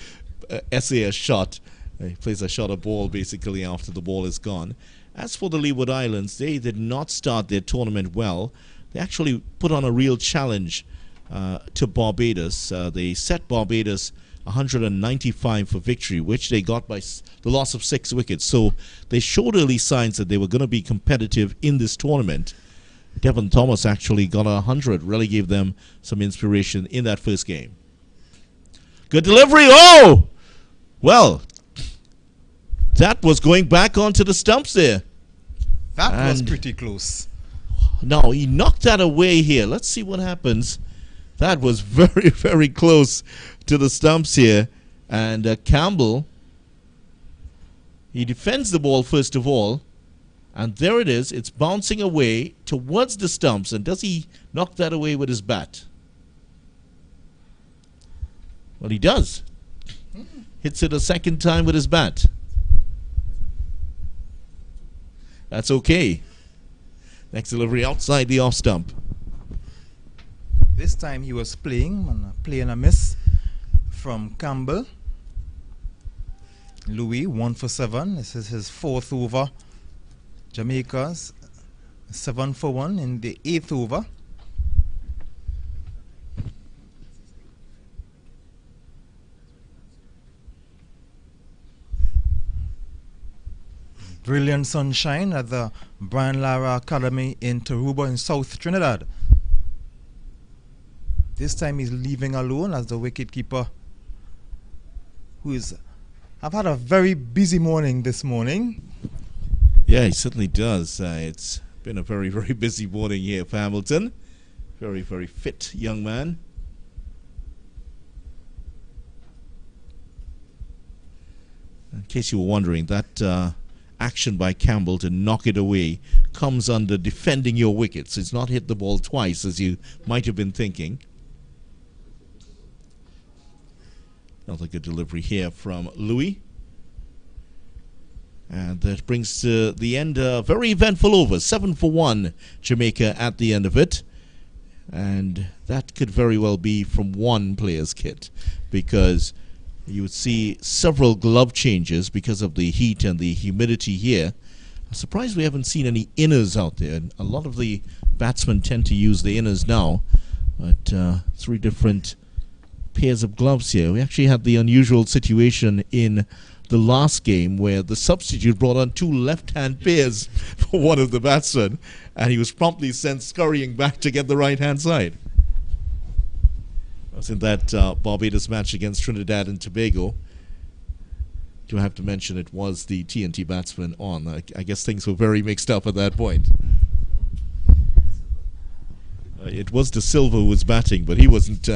essay a shot. He plays a shot of ball basically after the ball is gone. As for the Leeward Islands, they did not start their tournament well. They actually put on a real challenge to Barbados. They set Barbados 195 for victory, which they got by the loss of 6 wickets. So they showed early signs that they were going to be competitive in this tournament. Devon Thomas actually got 100, really gave them some inspiration in that first game. Good delivery. Oh! Well, that was going back onto the stumps there. That was pretty close. No, he knocked that away here. Let's see what happens. That was very, very close to the stumps here. And Campbell, he defends the ball first of all. And there it is. It's bouncing away towards the stumps. And does he knock that away with his bat? Well, he does. Hits it a second time with his bat. That's okay. Next delivery outside the off stump. This time he was playing a miss from Campbell. Louis 1 for 7. This is his 4th over. Jamaica's 7 for 1 in the 8th over. Brilliant sunshine at the Brian Lara Academy in Tarouba in South Trinidad. This time he's leaving alone as the wicketkeeper, I've had a very busy morning this morning. Yeah, he certainly does. It's been a very, very busy morning here for Hamilton. Very, very fit young man. In case you were wondering, that action by Campbell to knock it away comes under defending your wickets. It's not hit the ball twice as you might have been thinking. Another good delivery here from Louis. And that brings to the end a very eventful over. 7 for 1 Jamaica at the end of it. And that could very well be from one player's kit, because you would see several glove changes because of the heat and the humidity here. I'm surprised we haven't seen any inners out there. A lot of the batsmen tend to use the inners now, but 3 different pairs of gloves here. We actually had the unusual situation in the last game where the substitute brought on 2 left-hand pairs for one of the batsmen, and he was promptly sent scurrying back to get the right-hand side. I was in that Barbados match against Trinidad and Tobago. Do I have to mention it was the TNT batsman on? I guess things were very mixed up at that point. It was De Silva who was batting, but he wasn't.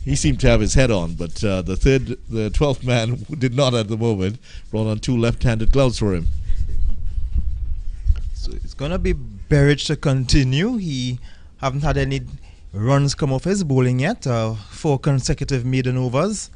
He seemed to have his head on, but the 12th man did not at the moment. Brought on 2 left-handed gloves for him. So it's gonna be Berridge to continue. He haven't had any runs come off his bowling yet. 4 consecutive maiden overs.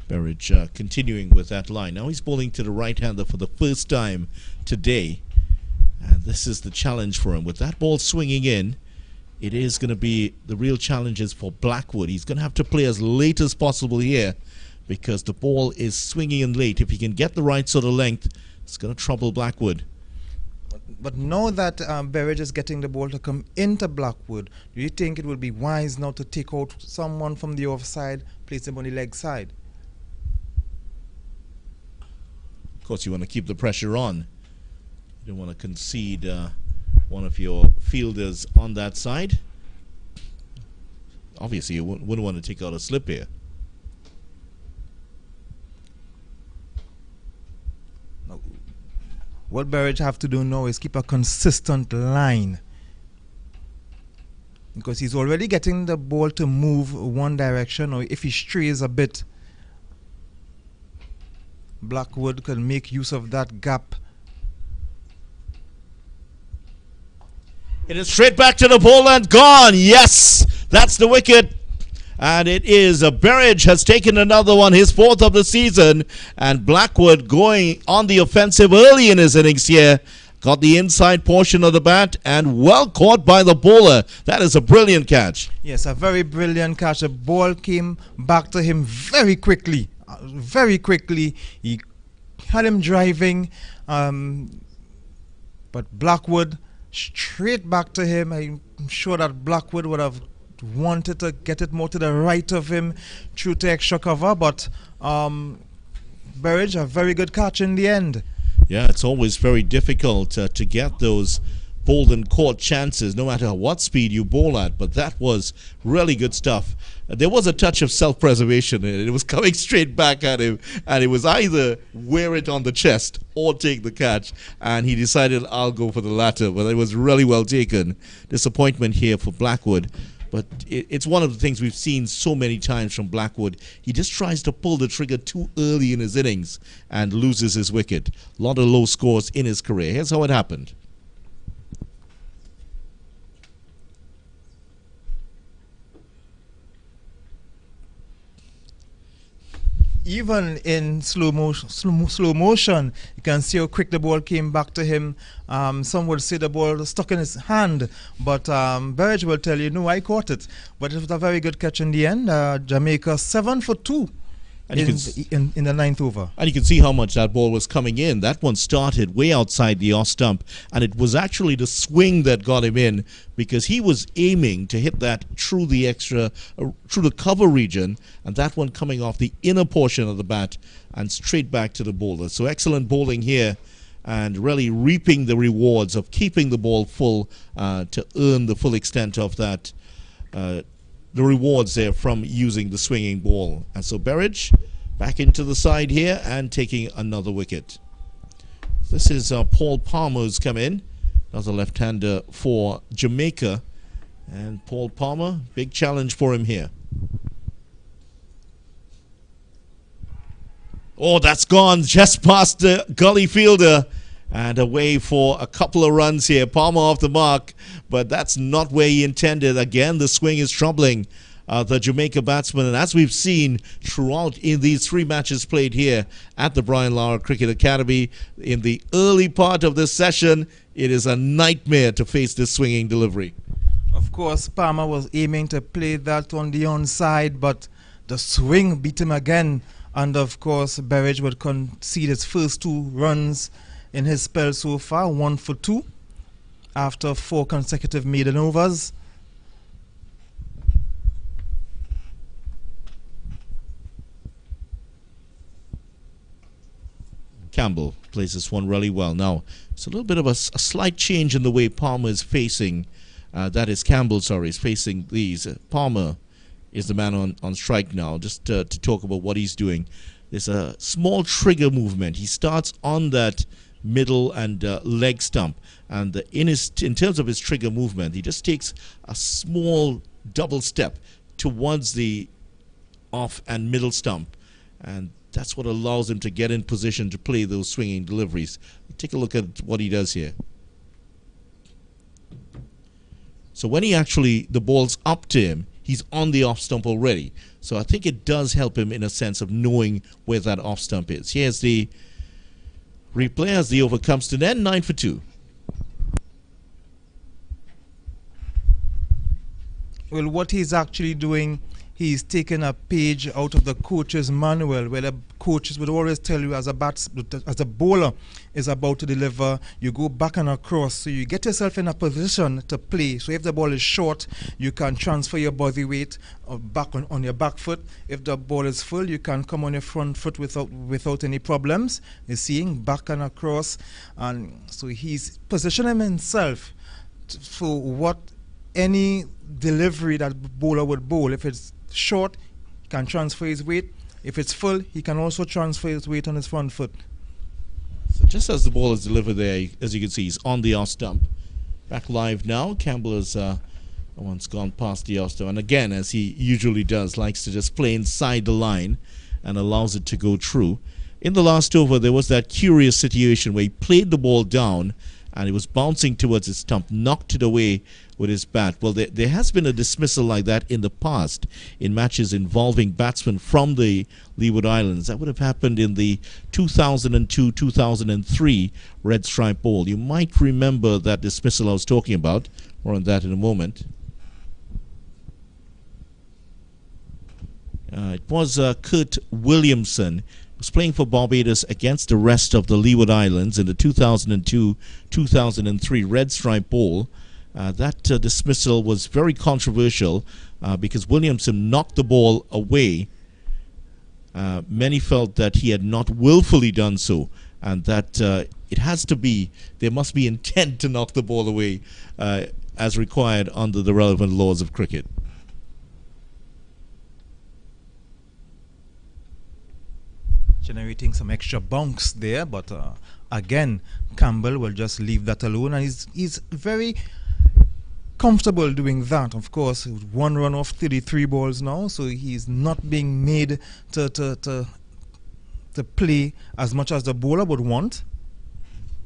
Berridge continuing with that line. Now he's bowling to the right-hander for the first time today. And this is the challenge for him. With that ball swinging in, it is going to be the real challenges for Blackwood. He's going to have to play as late as possible here because the ball is swinging in late. If he can get the right sort of length, it's going to trouble Blackwood. But now that Berridge is getting the ball to come into Blackwood, do you think it would be wise now to take out someone from the offside, place him on the leg side? Of course, you want to keep the pressure on. You don't want to concede one of your fielders on that side. Obviously, you wouldn't want to take out a slip here. Now, what Berridge have to do now is keep a consistent line, because he's already getting the ball to move one direction, or if he strays a bit, Blackwood can make use of that gap. It is straight back to the ball and gone. Yes, that's the wicket. And it is Berridge has taken another one, his 4th of the season. And Blackwood going on the offensive early in his innings here. Got the inside portion of the bat and well caught by the bowler. That is a brilliant catch. Yes, a very brilliant catch. The ball came back to him very quickly. very quickly. He had him driving, but Blackwood straight back to him. I'm sure that Blackwood would have wanted to get it more to the right of him through to extra cover, but Burridge, a very good catch in the end. Yeah, it's always very difficult to get those bowled and caught chances, no matter what speed you bowl at, but that was really good stuff. There was a touch of self-preservation in it. It was coming straight back at him, and it was either wear it on the chest or take the catch, and he decided, I'll go for the latter, but it was really well taken. Disappointment here for Blackwood, but it's one of the things we've seen so many times from Blackwood. He just tries to pull the trigger too early in his innings and loses his wicket. A lot of low scores in his career. Here's how it happened. Even in slow motion, you can see how quick the ball came back to him. Some would say the ball stuck in his hand, but Burridge will tell you, no, I caught it. But it was a very good catch in the end. Jamaica 7 for 2 in the ninth over. And you can see how much that ball was coming in. That one started way outside the off stump, and it was actually the swing that got him in, because he was aiming to hit that through the through the cover region, and that one coming off the inner portion of the bat and straight back to the bowler. So excellent bowling here, and really reaping the rewards of keeping the ball full to earn the full extent of that the rewards there from using the swinging ball. And so Burridge back into the side here and taking another wicket. This is Paul Palmer who's come in, another left-hander for Jamaica, and Paul Palmer, big challenge for him here. Oh, that's gone just past the gully fielder, and away for a couple of runs here. Palmer off the mark, but that's not where he intended. Again, the swing is troubling the Jamaica batsman, and as we've seen throughout in these 3 matches played here at the Brian Lara Cricket Academy, in the early part of this session, it is a nightmare to face this swinging delivery. Of course, Palmer was aiming to play that on the onside, but the swing beat him again, and of course, Burridge would concede his first 2 runs in his spell so far, 1 for 2 after 4 consecutive maiden overs. Campbell plays this one really well. Now, it's a little bit of a slight change in the way Palmer is facing. That is Campbell, sorry, is facing these. Palmer is the man on strike now. Just to talk about what he's doing. There's a small trigger movement. He starts on that middle and leg stump, and in terms of his trigger movement, he just takes a small double step towards the off and middle stump, and that's what allows him to get in position to play those swinging deliveries. Take a look at what he does here. So when the ball's up to him, he's on the off stump already. So I think it does help him in a sense of knowing where that off stump is. Here's the replay as the over comes to an end, 9 for 2. Well, what he's actually doing, he's taking a page out of the coach's manual, where the coaches would always tell you, as a bowler is about to deliver, you go back and across, so you get yourself in a position to play. So if the ball is short, you can transfer your body weight back on your back foot. If the ball is full, you can come on your front foot without any problems. You're seeing back and across, and so he's positioning himself for what any delivery that bowler would bowl. If it's short, he can transfer his weight. If it's full, he can also transfer his weight on his front foot. So just as the ball is delivered there, as you can see, he's on the off stump. Back live now. Campbell has once gone past the off stump, and again, as he usually does, likes to just play inside the line and allows it to go through. In the last over, there was that curious situation where he played the ball down and it was bouncing towards his stump, knocked it away with his bat. Well, there has been a dismissal like that in the past in matches involving batsmen from the Leeward Islands. That would have happened in the 2002-2003 Red Stripe Bowl. You might remember that dismissal I was talking about. More on that in a moment. It was Kurt Williamson, who was playing for Barbados against the rest of the Leeward Islands in the 2002-2003 Red Stripe Bowl. That dismissal was very controversial because Williamson knocked the ball away. Many felt that he had not willfully done so, and that there must be intent to knock the ball away as required under the relevant laws of cricket. Generating some extra bounce there, but again, Campbell will just leave that alone, and he's very comfortable doing that. Of course, 1 run off 33 balls now, so he's not being made to play as much as the bowler would want.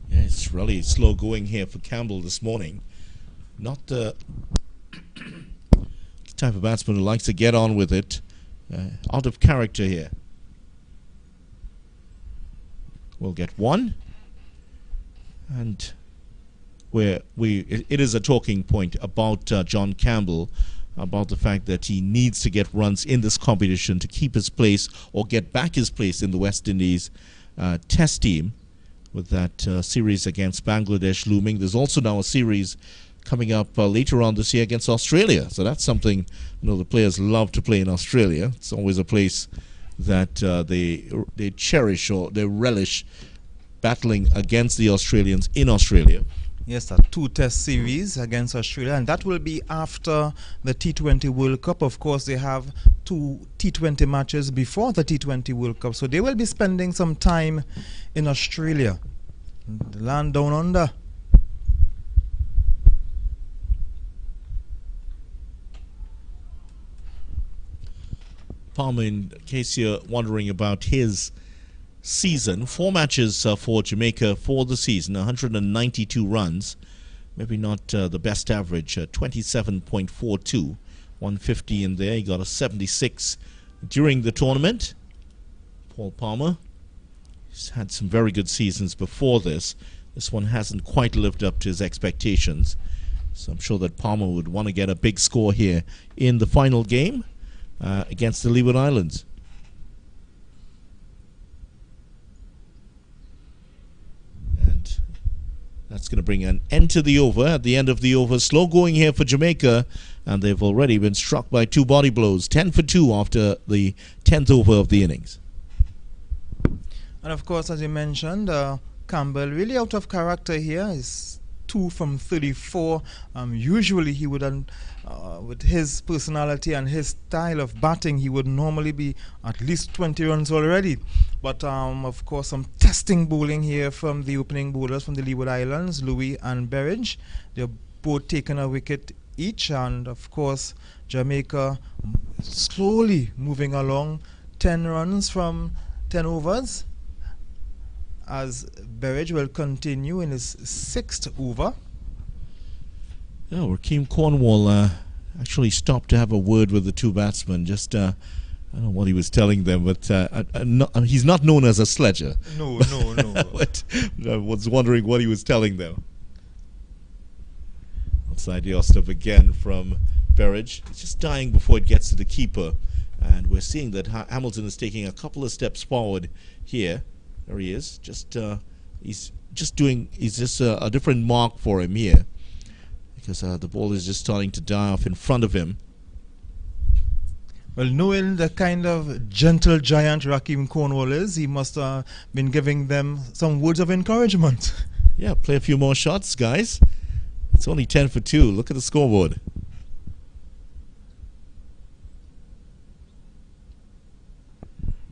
Yeah, it's really slow going here for Campbell this morning. Not the type of batsman who likes to get on with it. Out of character here. We'll get one, and it is a talking point about John Campbell, about the fact that he needs to get runs in this competition to keep his place or get back his place in the West Indies Test team, with that series against Bangladesh looming. There's also now a series coming up later on this year against Australia, so that's something the players love to play in Australia. It's always a place that they cherish or they relish, battling against the Australians in Australia. Yes, a 2-test series against Australia, and that will be after the T20 World Cup. Of course, they have 2 T20 matches before the T20 World Cup, so they will be spending some time in Australia, the land down under. Palmer, in case you're wondering about his season, 4 matches for Jamaica for the season, 192 runs, maybe not the best average, 27.42, 150 in there. He got a 76 during the tournament. Paul Palmer, he's had some very good seasons before this. This one hasn't quite lived up to his expectations, so I'm sure that Palmer would want to get a big score here in the final game against the Leeward Islands. And that's going to bring an end to the over. At the end of the over, slow going here for Jamaica, and they've already been struck by 2 body blows, 10 for 2 after the 10th over of the innings. And of course, as you mentioned, Campbell really out of character here. Is 2 from 34. Usually he would, with his personality and his style of batting, he would normally be at least 20 runs already. But of course, some testing bowling here from the opening bowlers from the Leeward Islands, Louis and Berridge. They're both taking a wicket each, and of course, Jamaica slowly moving along, 10 runs from 10 overs, as Berridge will continue in his 6th over. Yeah, Rakeem Cornwall actually stopped to have a word with the 2 batsmen. Just, I don't know what he was telling them, but he's not known as a sledger. No. But I was wondering what he was telling them. Outside the stuff again from Berridge. It's just dying before it gets to the keeper. And we're seeing that Hamilton is taking a couple of steps forward here. There he is. He's just a different mark for him here, because the ball is just starting to die off in front of him. Well, knowing the kind of gentle giant Rakeem Cornwall is, he must have been giving them some words of encouragement. Yeah, play a few more shots, guys. It's only 10 for 2. Look at the scoreboard.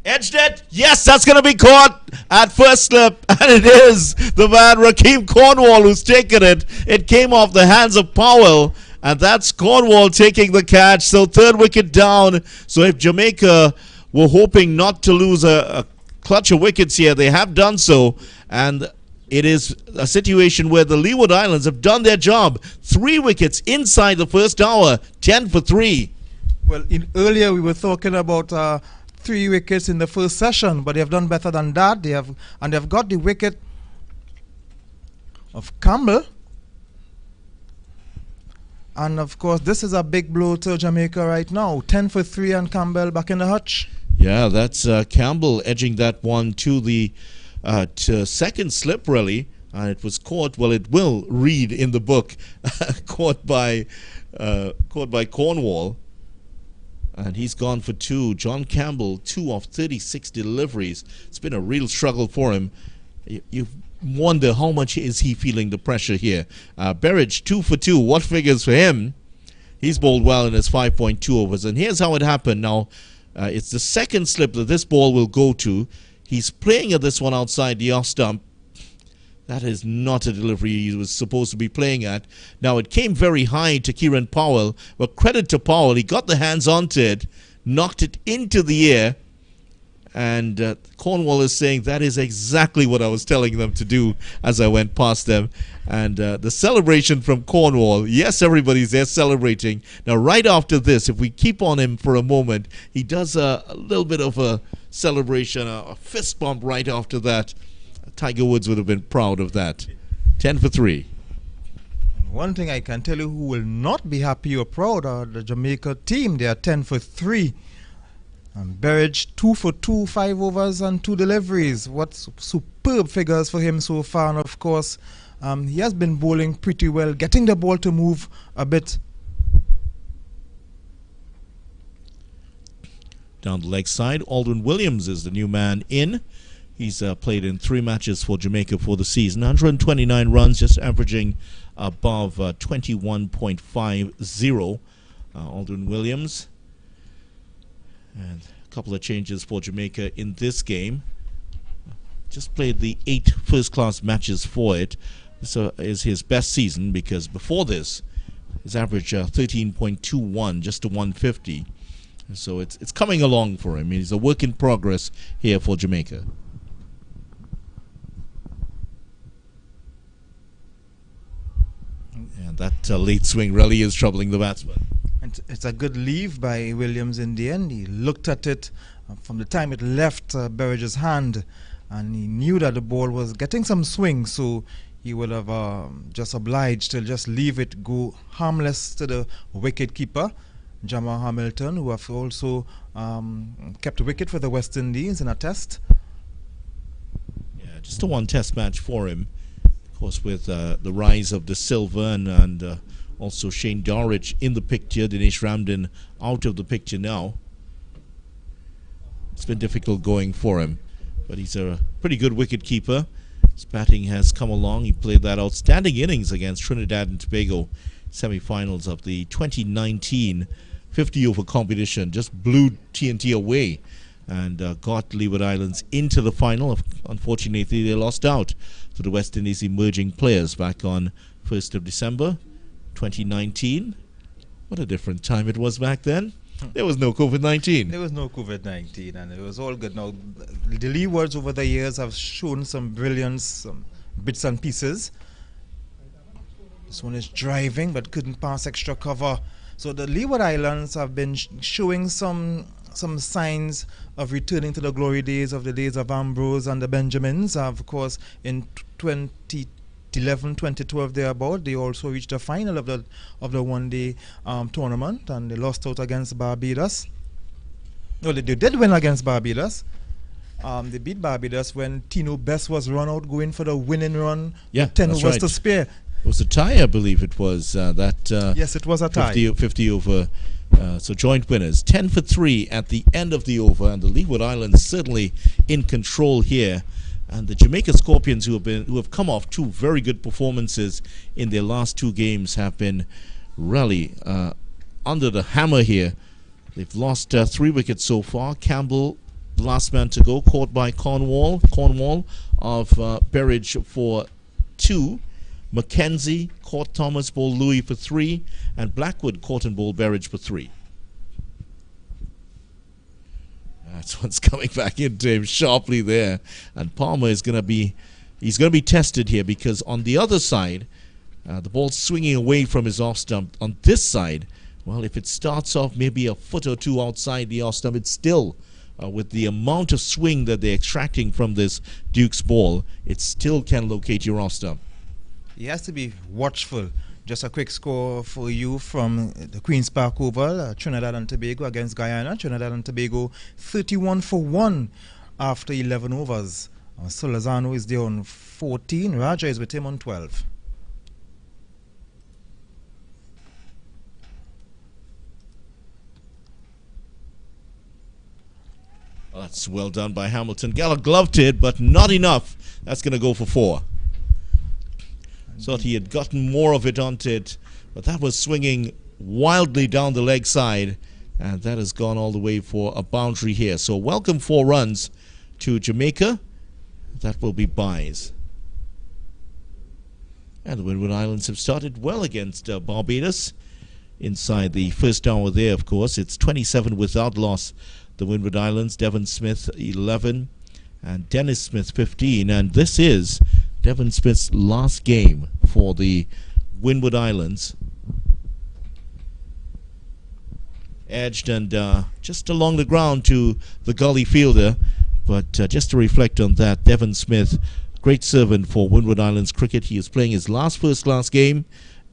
Edged it. Yes, that's going to be caught at first slip. And it is the man, Rakeem Cornwall, who's taken it. It came off the hands of Powell. And that's Cornwall taking the catch. So 3rd wicket down. So if Jamaica were hoping not to lose a clutch of wickets here, they have done so. And it is a situation where the Leeward Islands have done their job. 3 wickets inside the first hour. 10 for 3. Well, earlier we were talking about 3 wickets in the first session, but they have done better than that. They have got the wicket of Campbell, And of course, this is a big blow to Jamaica right now. 10 for 3 and Campbell back in the hutch. Yeah, that's Campbell edging that one to the second slip, really. And it was caught, well, it will read in the book, caught by Cornwall. And he's gone for 2. John Campbell, 2 of 36 deliveries. It's been a real struggle for him. You wonder how much is he feeling the pressure here. Berridge, 2 for 2. What figures for him? He's bowled well in his 5.2 overs. And here's how it happened. Now, it's the second slip that this ball will go to. He's playing at this one outside the off stump. That is not a delivery he was supposed to be playing at. Now, it came very high to Kieran Powell, but credit to Powell. He got the hands onto it, knocked it into the air, and Cornwall is saying that is exactly what I was telling them to do as I went past them. And the celebration from Cornwall, yes, everybody's there celebrating. Now, right after this, if we keep on him for a moment, he does a little bit of a celebration, a fist bump right after that. Tiger Woods would have been proud of that. 10 for 3. One thing I can tell you who will not be happy or proud are the Jamaica team. They are 10 for 3. And Berridge, 2 for 2, 5 overs and 2 deliveries. What superb figures for him so far. And of course, he has been bowling pretty well, getting the ball to move a bit. Down the leg side, Aldrin Williams is the new man in. He's played in 3 matches for Jamaica for the season. 129 runs, just averaging above 21.50. Aldrin Williams. And a couple of changes for Jamaica in this game. Just played the 8 first-class matches for it. This is his best season because before this, his average 13.21, just to 150. So it's coming along for him. He's a work in progress here for Jamaica. And that late swing really is troubling the batsman. And it's a good leave by Williams in the end. He looked at it from the time it left Berridge's hand, and he knew that the ball was getting some swing, so he would have just obliged to just leave it go harmless to the wicket keeper, Jamal Hamilton, who have also kept a wicket for the West Indies in a test. Yeah, just a 1 test match for him. Of course, with the rise of De Silva and also Shane Dorridge in the picture, Dinesh Ramdin out of the picture now. It's been difficult going for him, but he's a pretty good wicket keeper. His batting has come along. He played that outstanding innings against Trinidad and Tobago, semi-finals of the 2019 50-over competition. Just blew TNT away and got Leeward Islands into the final. Unfortunately, they lost out to the West Indies emerging players back on 1st of December 2019. What a different time it was back then. There was no COVID-19. There was no COVID-19, and it was all good. Now, the Leewards over the years have shown some brilliance, some bits and pieces. This one is driving, but couldn't pass extra cover. So the Leeward Islands have been showing some signs of returning to the glory days of the days of Ambrose and the Benjamins. Of course, in 2011, 2012 thereabout, they also reached the final of the one-day tournament, and they lost out against Barbados. No, they did win against Barbados. They beat Barbados when Tino Best was run out going for the winning run. Yeah, 10 that's overs right. to spare. It was a tie, I believe it was. Yes, it was a tie. 50 over. So joint winners. 10 for 3 at the end of the over, and the Leeward Islands certainly in control here. And the Jamaica Scorpions, who have come off 2 very good performances in their last 2 games, have been really under the hammer here. They've lost 3 wickets so far. Campbell, the last man to go, caught by Cornwall of Berridge for 2. Mackenzie caught Thomas, bowled Louis for 3, and Blackwood caught and bowled Berridge for 3. That's what's coming back into him sharply there, and Palmer is going to be tested here, because on the other side, the ball's swinging away from his off stump. On this side, well, if it starts off maybe a foot or 2 outside the off stump, it's still with the amount of swing that they're extracting from this Duke's ball, it still can locate your off stump. He has to be watchful. Just a quick score for you from the Queen's Park Oval, Trinidad and Tobago against Guyana. Trinidad and Tobago 31 for 1 after 11 overs. Solazano is there on 14. Raja is with him on 12. Well, that's well done by Hamilton. Gallagher gloved it, but not enough. That's going to go for 4. Thought he had gotten more of it onto it, but that was swinging wildly down the leg side, and that has gone all the way for a boundary here. So welcome 4 runs to Jamaica. That will be byes. And the Windward Islands have started well against Barbados. Inside the first hour there, of course, it's 27 without loss. The Windward Islands, Devon Smith 11 and Dennis Smith 15, and this is Devon Smith's last game for the Windward Islands. Edged and just along the ground to the gully fielder. But just to reflect on that, Devon Smith, great servant for Windward Islands cricket. He is playing his last first-class game.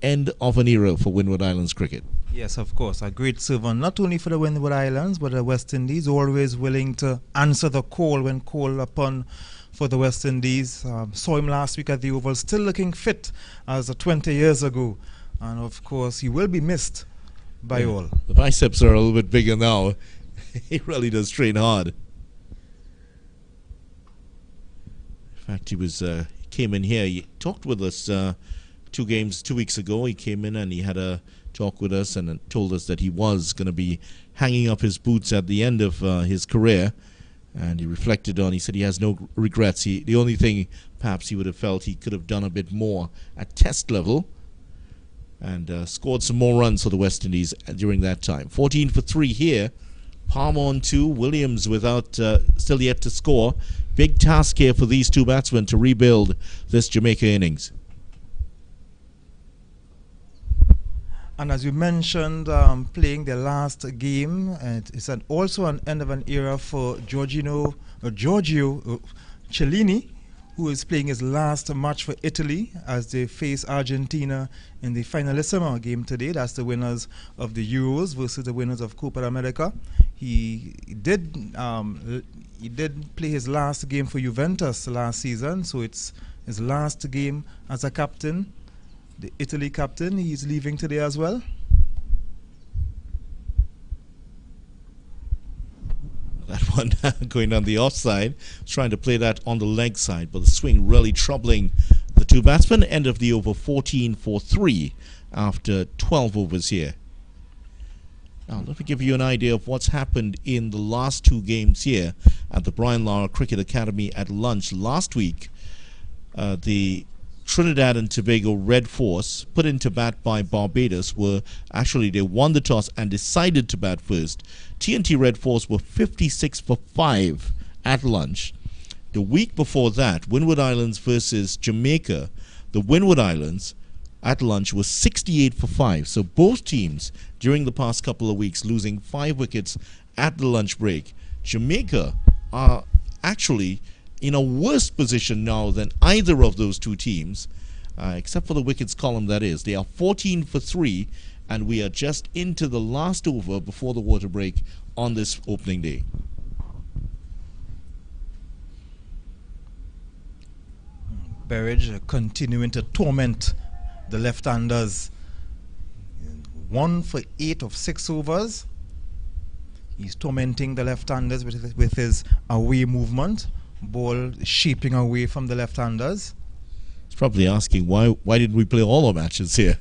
End of an era for Windward Islands cricket. Yes, of course. A great servant, not only for the Windward Islands, but the West Indies, always willing to answer the call when called upon for the West Indies. Saw him last week at the Oval, still looking fit as 20 years ago. And of course, he will be missed by all. The biceps are a little bit bigger now. He really does train hard. In fact, he came in here. He talked with us 2 weeks ago. He came in and he had a talk with us and told us that he was going to be hanging up his boots at the end of his career. And he reflected on, he said he has no regrets. The only thing perhaps he would have felt he could have done a bit more at test level, and scored some more runs for the West Indies during that time. 14 for 3 here. Palmer on 2. Williams without still yet to score. Big task here for these 2 batsmen to rebuild this Jamaica innings. And as you mentioned, playing their last game, and it's also an end of an era for Giorgio Cellini, who is playing his last match for Italy as they face Argentina in the finalissima game today. That's the winners of the Euros versus the winners of Copa America. He did play his last game for Juventus last season, so it's his last game as a captain. The Italy captain, he's leaving today as well. That one going on the offside, trying to play that on the leg side, but the swing really troubling the 2 batsmen. End of the over 14 for 3 after 12 overs here. Now let me give you an idea of what's happened in the last 2 games here at the Brian Lara Cricket Academy at lunch last week. The Trinidad and Tobago Red Force, put into bat by Barbados, they won the toss and decided to bat first. TNT Red Force were 56 for 5 at lunch. The week before that, Windward Islands versus Jamaica, the Windward Islands at lunch was 68 for 5. So both teams during the past couple of weeks losing 5 wickets at the lunch break. Jamaica are actually in a worse position now than either of those 2 teams, except for the wickets column, that is. They are 14 for 3, and we are just into the last over before the water break on this opening day. Berridge continuing to torment the left-handers. 1 for 8 of 6 overs. He's tormenting the left-handers with his away movement. Ball shaping away from the left-handers. He's probably asking why didn't we play all our matches here?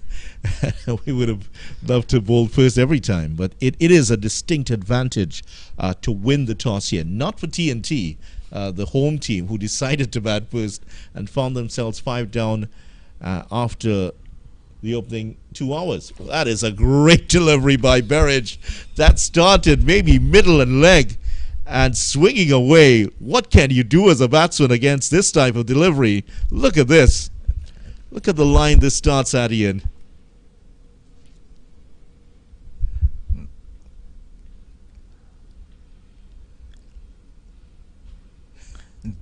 We would have loved to bowl first every time, but it is a distinct advantage to win the toss here. Not for TNT, the home team, who decided to bat first and found themselves 5 down after the opening 2 hours. Well, that is a great delivery by Berridge. That started maybe middle and leg, and swinging away. What can you do as a batsman against this type of delivery? Look at this. Look at the line this starts at, Ian.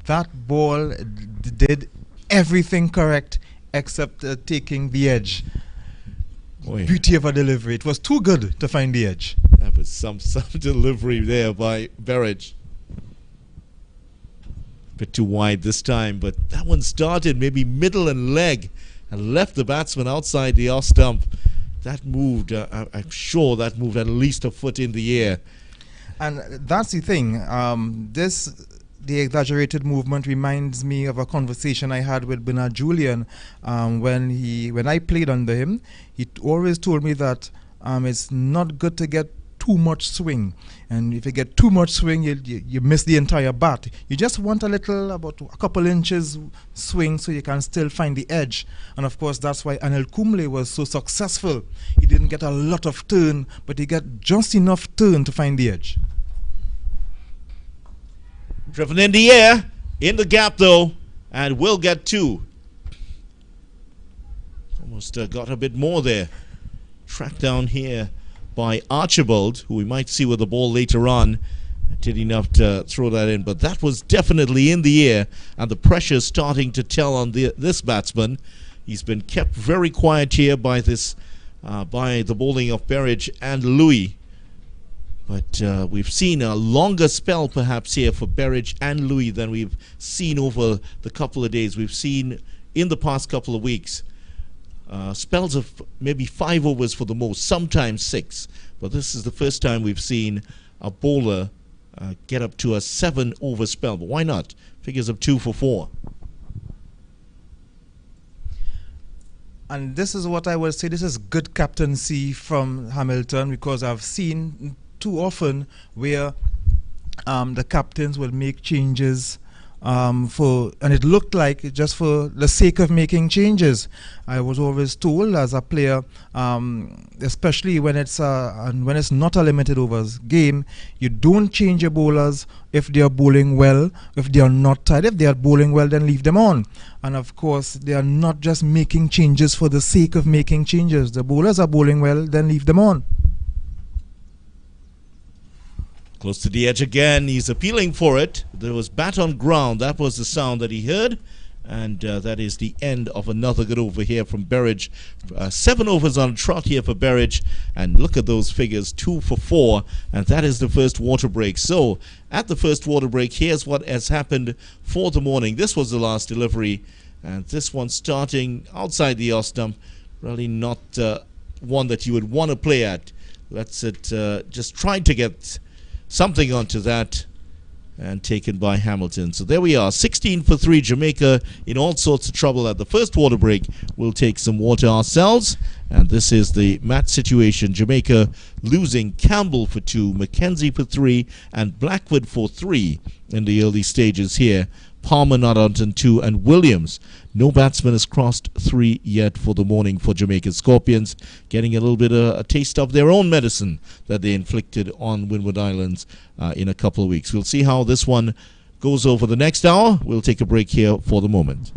That ball did everything correct except taking the edge. Boy, beauty of a delivery. It was too good to find the edge. that was some delivery there by Berridge. Bit too wide this time, but that one started maybe middle and leg and left the batsman outside the off stump. That moved, I'm sure that moved at least a foot in the air. And that's the thing. The exaggerated movement reminds me of a conversation I had with Bernard Julian when I played under him. He always told me that it's not good to get too much swing, and if you get too much swing, you miss the entire bat. You just want a little, about a couple inches swing, so you can still find the edge. And of course, that's why Anil Kumble was so successful. He didn't get a lot of turn, but he got just enough turn to find the edge. Driven in the air, in the gap though, and will get two. Almost got a bit more there. Tracked down here by Archibald, who we might see with the ball later on. Did enough to throw that in, but that was definitely in the air, and the pressure starting to tell on this batsman. He's been kept very quiet here by the bowling of Berridge and Louis. But we've seen a longer spell perhaps here for Berridge and Louis than we've seen over the couple of days. We've seen in the past couple of weeks spells of maybe 5 overs for the most, sometimes 6. But this is the first time we've seen a bowler get up to a 7 over spell. But why not? Figures of 2 for 4. And this is what I would say, this is good captaincy from Hamilton, because I've seen too often where the captains will make changes and it looked like just for the sake of making changes. I was always told as a player, especially when it's not a limited overs game, you don't change your bowlers if they are bowling well. If they are not tired, if they are bowling well, then leave them on. And of course, they are not just making changes for the sake of making changes. The bowlers are bowling well, then leave them on. Close to the edge again. He's appealing for it. There was bat on ground. That was the sound that he heard. And that is the end of another good over here from Berridge. 7 overs on trot here for Berridge. And look at those figures, 2 for 4. And that is the first water break. So at the first water break, here's what has happened for the morning. This was the last delivery. And this one starting outside the off stump. Really not one that you would want to play at. That's it. Just trying to get something onto that, and taken by Hamilton. So there we are, 16 for 3, Jamaica in all sorts of trouble at the first water break. We'll take some water ourselves, and this is the match situation. Jamaica losing Campbell for 2, Mackenzie for 3, and Blackwood for 3 in the early stages here. Palmer not on 2, and Williams. No batsman has crossed 3 yet for the morning for Jamaican Scorpions, getting a little bit of a taste of their own medicine that they inflicted on Windward Islands in a couple of weeks. We'll see how this one goes over the next hour. We'll take a break here for the moment.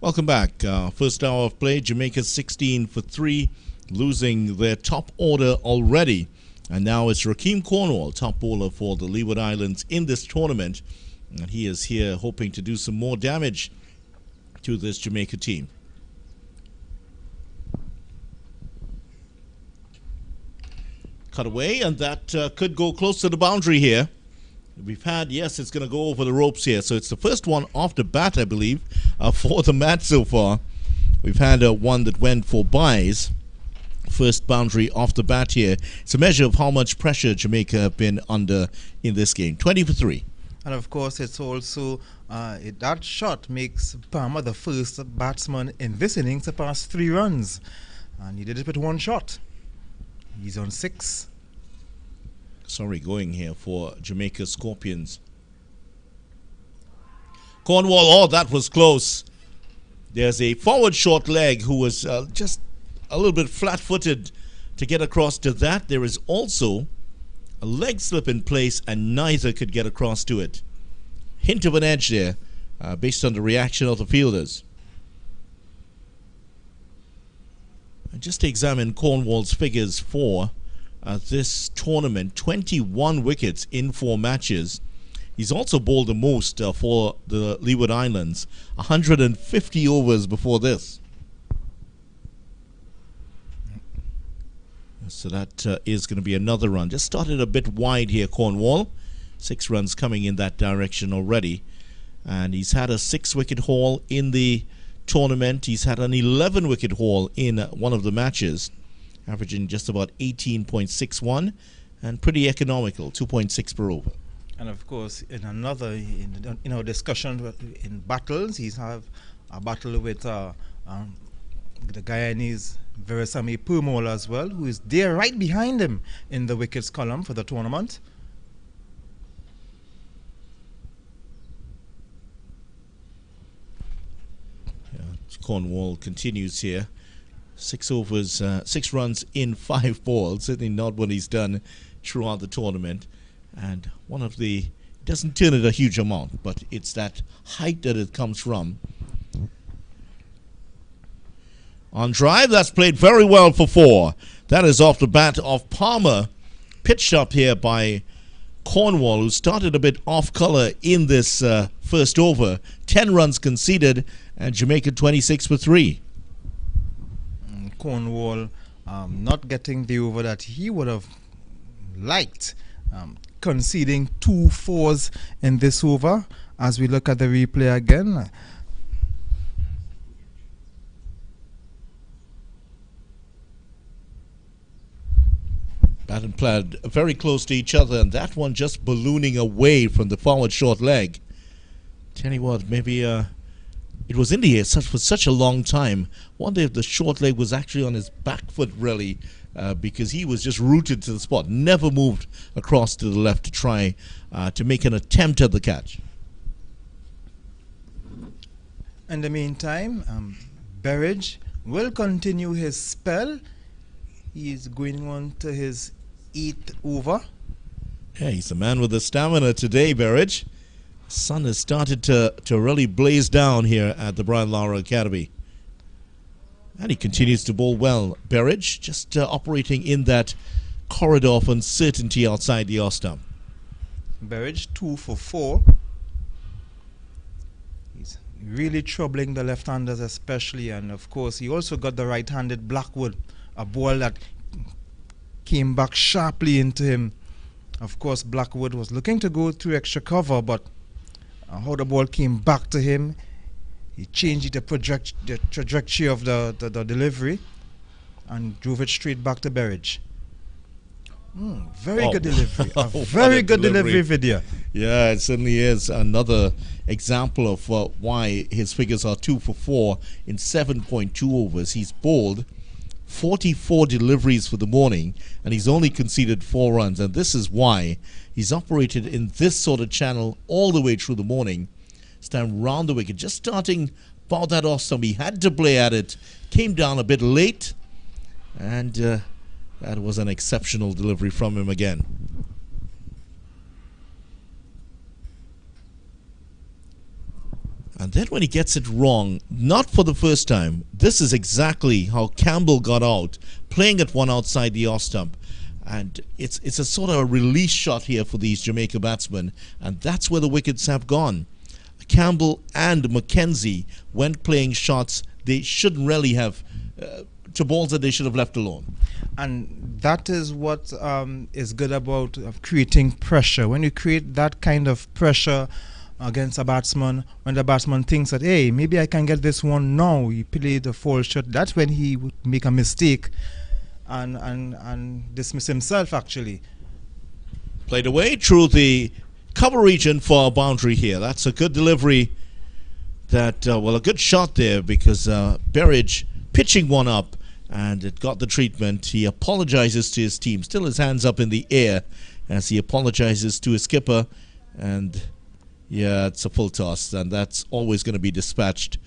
Welcome back. First hour of play, Jamaica 16 for 3, losing their top order already. And now it's Rakeem Cornwall, top bowler for the Leeward Islands in this tournament. And he is here hoping to do some more damage to this Jamaica team. Cut away, and that could go close to the boundary here. We've had, yes, it's going to go over the ropes here. So it's the first one off the bat, I believe, for the mat so far. We've had one that went for byes. First boundary off the bat here. It's a measure of how much pressure Jamaica have been under in this game. 20 for 3. And of course, it's also that shot makes Palmer the first batsman in this innings to pass 3 runs. And he did it with 1 shot. He's on 6. Sorry, going here for Jamaica Scorpions. Cornwall, oh, that was close. There's a forward short leg who was just a little bit flat-footed to get across to that. There is also a leg slip in place, and neither could get across to it. Hint of an edge there, based on the reaction of the fielders. And just to examine Cornwall's figures for this tournament, 21 wickets in 4 matches. He's also bowled the most for the Leeward Islands, 150 overs before this. So that is going to be another run. Just started a bit wide here, Cornwall. 6 runs coming in that direction already. And he's had a 6-wicket haul in the tournament. He's had an 11-wicket haul in one of the matches, averaging just about 18.61 and pretty economical, 2.6 per over. And of course, in another discussion in battles, he's have a battle with the Guyanese Veresami Purmola as well, who is there right behind him in the wickets column for the tournament. Cornwall continues here. 6 overs, 6 runs in 5 balls. Certainly not what he's done throughout the tournament. And one of the, doesn't turn it a huge amount, but it's that height that it comes from. On drive, that's played very well for 4. That is off the bat of Palmer. Pitched up here by Cornwall, who started a bit off color in this first over. 10 runs conceded, and Jamaica 26 for 3. Cornwall not getting the over that he would have liked, conceding 2 fours in this over. As we look at the replay again, bat and pad very close to each other, and that one just ballooning away from the forward short leg. Tell you what, maybe it was in the air for such a long time. Wonder if the short leg was actually on his back foot, really, because he was just rooted to the spot, never moved across to the left to try to make an attempt at the catch. In the meantime, Berridge will continue his spell. He's going on to his 8th over. Yeah, he's the man with the stamina today, Berridge. Sun has started to really blaze down here at the Brian Lara Academy. And he continues to bowl well. Berridge just operating in that corridor of uncertainty outside the off stump. Berridge 2 for 4. He's really troubling the left-handers especially, and of course he also got the right-handed Blackwood, a ball that came back sharply into him. Of course, Blackwood was looking to go through extra cover, but how the ball came back to him, he changed the trajectory of the delivery and drove it straight back to Berridge. Very good delivery. A very good delivery video. Yeah, it certainly is another example of why his figures are 2 for 4 in 7.2 overs. He's bowled 44 deliveries for the morning, and he's only conceded 4 runs, and this is why he's operated in this sort of channel all the way through the morning. This time round the wicket, just starting about that off stump. He had to play at it, came down a bit late, and that was an exceptional delivery from him again. And then when he gets it wrong, not for the first time, this is exactly how Campbell got out, playing at one outside the off stump. And it's a sort of a release shot here for these Jamaica batsmen, and that's where the wickets have gone. Campbell and McKenzie went playing shots they shouldn't really have, to balls that they should have left alone. And that is what is good about creating pressure. When you create that kind of pressure against a batsman, when the batsman thinks that, hey, maybe I can get this one now, he played the false shot, that's when he would make a mistake and dismiss himself, actually. Played away through the cover region for a boundary here. That's a good delivery. That well, a good shot there, because Berridge pitching one up, and it got the treatment. He apologizes to his team, still his hands up in the air as he apologizes to his skipper, and yeah, it's a full toss, and that's always going to be dispatched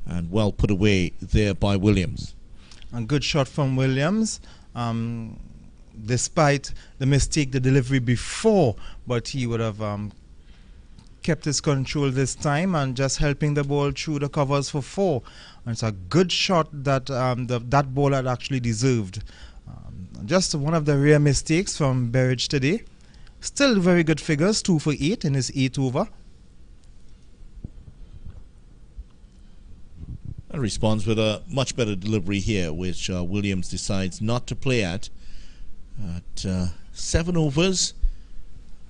and well put away there by Williams. A good shot from Williams, despite the mistake, the delivery before, but he would have kept his control this time and just helping the ball through the covers for 4. And it's a good shot that that ball had actually deserved. Just one of the rare mistakes from Berridge today. Still very good figures, 2 for 8 in his 8th over. And responds with a much better delivery here, which Williams decides not to play at 7 overs.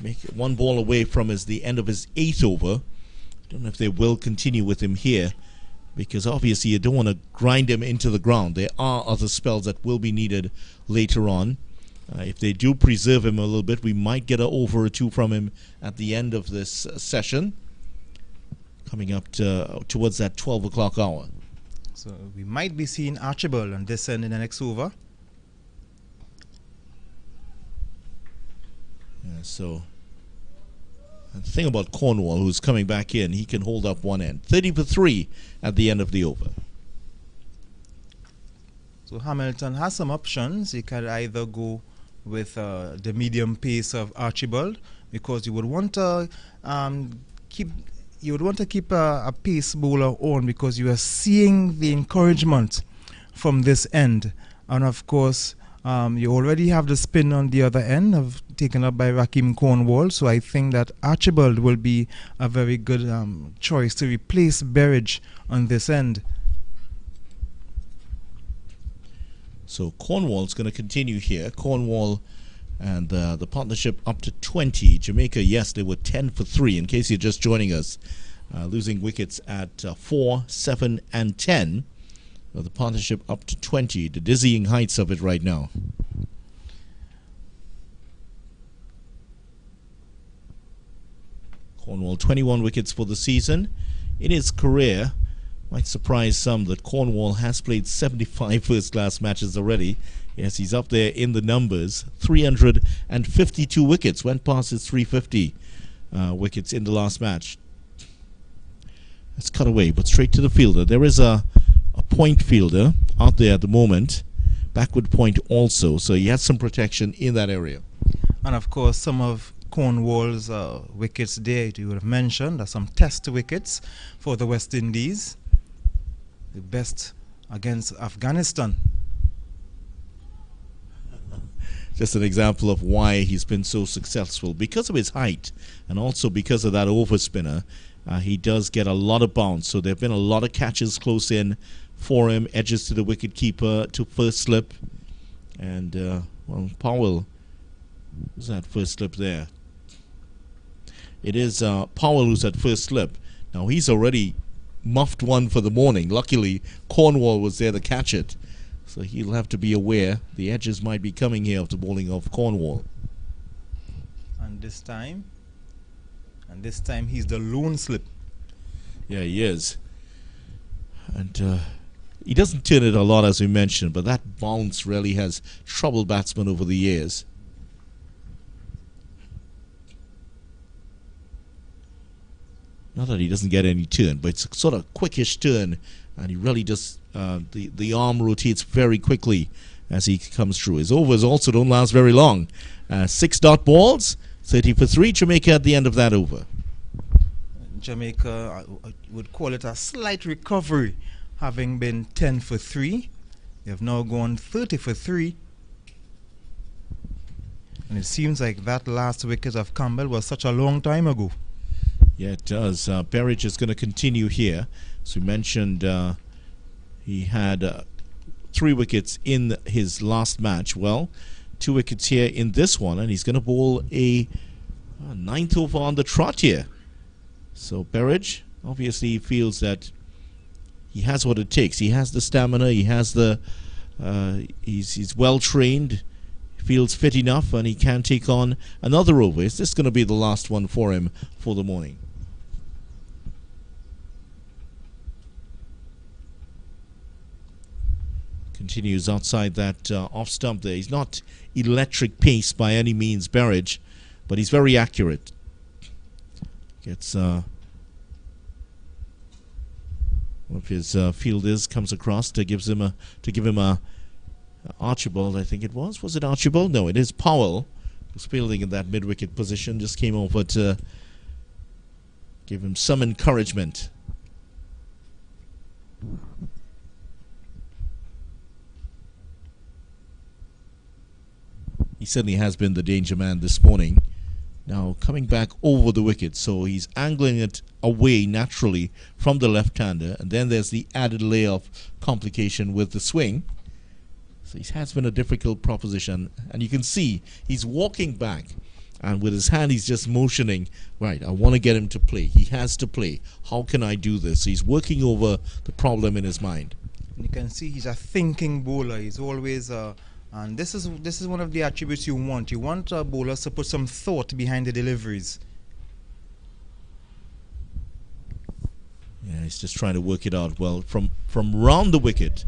Make it 1 ball away from the end of his 8th over. I don't know if they will continue with him here, because obviously you don't want to grind him into the ground. There are other spells that will be needed later on. If they do preserve him a little bit, we might get an over or 2 from him at the end of this session, coming up towards that 12 o'clock hour. So we might be seeing Archibald on this end in the next over. Yeah, so the thing about Cornwall, who's coming back in, he can hold up one end. 30 for 3 at the end of the over. So Hamilton has some options. He could either go with the medium pace of Archibald, because you would want to keep a pace bowler on, because you are seeing the encouragement from this end. And of course, you already have the spin on the other end of taken up by Rakeem Cornwall, so I think that Archibald will be a very good choice to replace Berridge on this end. So Cornwall's going to continue here. Cornwall and the partnership up to 20. Jamaica, yes, they were 10 for 3, in case you're just joining us. Losing wickets at 4, 7 and 10. The partnership up to 20, the dizzying heights of it right now. Cornwall 21 wickets for the season. In his career, might surprise some that Cornwall has played 75 first-class matches already. Yes, he's up there in the numbers. 352 wickets, went past his 350 wickets in the last match. Let's cut away, but straight to the fielder. There is a point fielder out there at the moment, backward point also, so he has some protection in that area. And of course, some of Cornwall's wickets there, you would have mentioned, are some test wickets for the West Indies. The best against Afghanistan. Just an example of why he's been so successful. Because of his height, and also because of that overspinner, he does get a lot of bounce. So there have been a lot of catches close in for him, edges to the wicket keeper to first slip. And, well, Powell, who's that first slip there? It is Powell who's at first slip. Now, he's already muffed one for the morning. Luckily, Cornwall was there to catch it. So he'll have to be aware the edges might be coming here of the bowling of Cornwall. And this time he's the lone slip. Yeah, he is. And he doesn't turn it a lot, as we mentioned, but that bounce really has troubled batsmen over the years. Not that he doesn't get any turn, but it's a sort of quickish turn, and he really just the arm rotates very quickly as he comes through. His overs also don't last very long. 6 dot balls, 30 for 3, Jamaica at the end of that over. Jamaica would call it a slight recovery, having been 10 for 3. They have now gone 30 for 3. And it seems like that last wicket of Campbell was such a long time ago. Yeah, it does. Berridge is going to continue here. As we mentioned, he had 3 wickets in his last match. Well, 2 wickets here in this one, and he's going to bowl a 9th over on the trot here. So Berridge obviously feels that he has what it takes. He has the stamina. He has the. He's well trained. Feels fit enough, and he can take on another over. Is this going to be the last one for him for the morning? Continues outside that off stump there. He's not electric pace by any means, Berridge, but he's very accurate. Gets one of his fielders comes across to give him a Archibald, I think it was. Was it Archibald? No, it is Powell, who's fielding in that mid-wicket position. Just came over to give him some encouragement. He certainly has been the danger man this morning. Now coming back over the wicket, so he's angling it away naturally from the left-hander, and then there's the added layer of complication with the swing. So it has been a difficult proposition, and you can see he's walking back, and with his hand he's just motioning, right, I want to get him to play. He has to play. How can I do this? He's working over the problem in his mind. And you can see he's a thinking bowler. He's always and this is one of the attributes you want. You want bowlers to put some thought behind the deliveries. Yeah, he's just trying to work it out. Well, from round the wicket,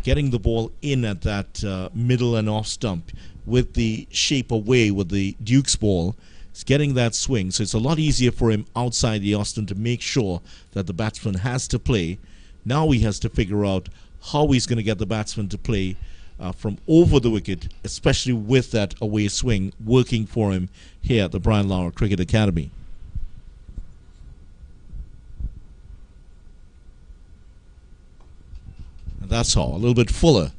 getting the ball in at that middle and off stump with the shape away with the Duke's ball, it's getting that swing. So it's a lot easier for him outside the Austin to make sure that the batsman has to play. Now he has to figure out how he's going to get the batsman to play from over the wicket, especially with that away swing working for him here at the Brian Lara Cricket Academy. And that's all. A little bit fuller.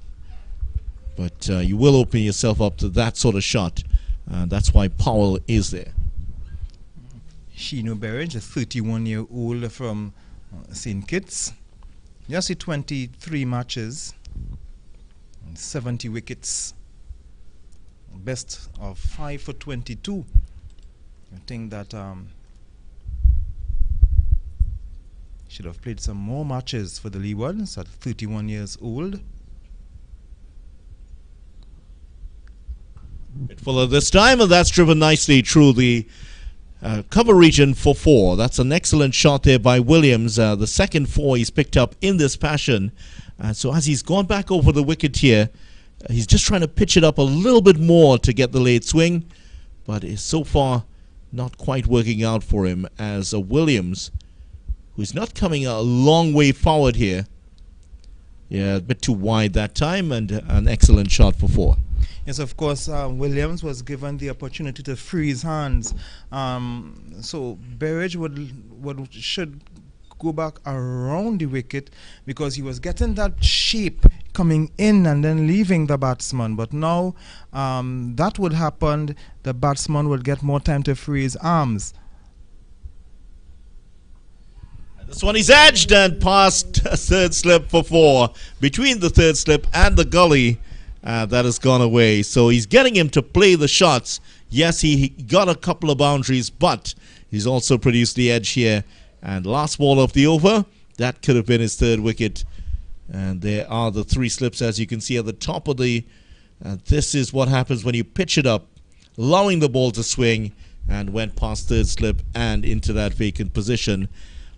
But you will open yourself up to that sort of shot. That's why Powell is there. Sheeno Berridge, a 31-year-old from St. Kitts. Just 23 matches. 70 wickets, best of 5 for 22. I think that should have played some more matches for the Leewards at 31 years old. Bit fuller this time, and that's driven nicely through the cover region for 4. That's an excellent shot there by Williams. The second 4 he's picked up in this fashion. So as he's gone back over the wicket here, he's just trying to pitch it up a little bit more to get the late swing. But it's so far not quite working out for him as Williams, who's not coming a long way forward here. Yeah, a bit too wide that time, and an excellent shot for 4. Yes, of course, Williams was given the opportunity to free his hands. So Berridge should go back around the wicket because he was getting that shape coming in and then leaving the batsman. But now that would happen, the batsman would get more time to free his arms. This one is edged and past third slip for 4. Between the third slip and the gully, that has gone away. So he's getting him to play the shots. Yes, he got a couple of boundaries, but he's also produced the edge here. And last ball of the over, that could have been his 3rd wicket. And there are the 3 slips, as you can see at the top of the... this is what happens when you pitch it up, allowing the ball to swing, and went past 3rd slip and into that vacant position.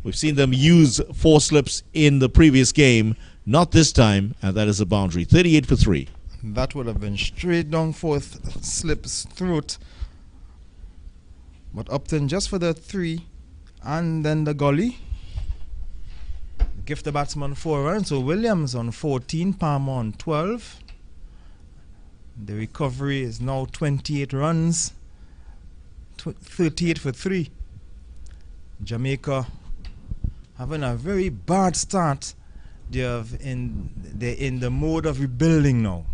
We've seen them use 4 slips in the previous game, not this time, and that is a boundary. 38 for 3. That would have been straight down 4th slip's throat. But Upton just for the 3. And then the gully. Give the batsman 4 runs. So Williams on 14, Palmer on 12. The recovery is now 28 runs. 38 for 3. Jamaica having a very bad start. They're in the mode of rebuilding now.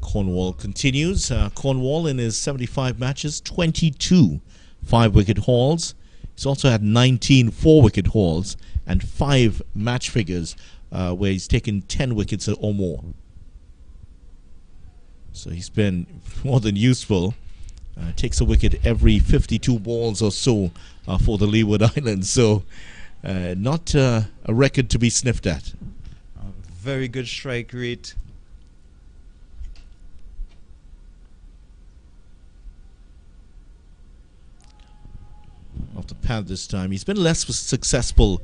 Cornwall continues. Cornwall in his 75 matches, 22 5-wicket hauls. He's also had 19 4-wicket hauls and 5 match figures where he's taken 10 wickets or more. So he's been more than useful. Takes a wicket every 52 balls or so for the Leeward Islands. So not a record to be sniffed at. Very good strike rate. Off the pad this time. He's been less successful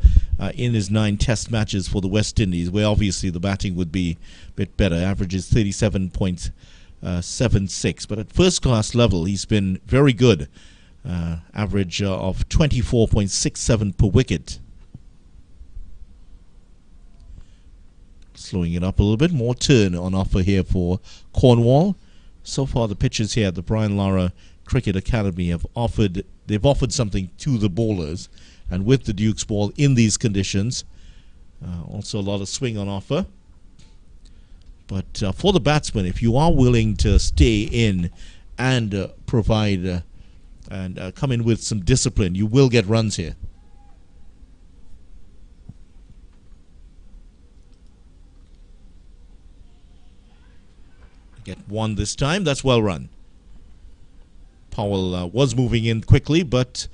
in his 9 test matches for the West Indies, where obviously the batting would be a bit better. Averages 37.76. But at first class level, he's been very good. Average of 24.67 per wicket. Slowing it up a little bit. More turn on offer here for Cornwall. So far, the pitchers here at the Brian Lara Cricket Academy have offered something to the bowlers, and with the Duke's ball in these conditions, also a lot of swing on offer. But for the batsman, if you are willing to stay in and provide and come in with some discipline, you will get runs here. Get one this time. That's well run. Powell was moving in quickly, but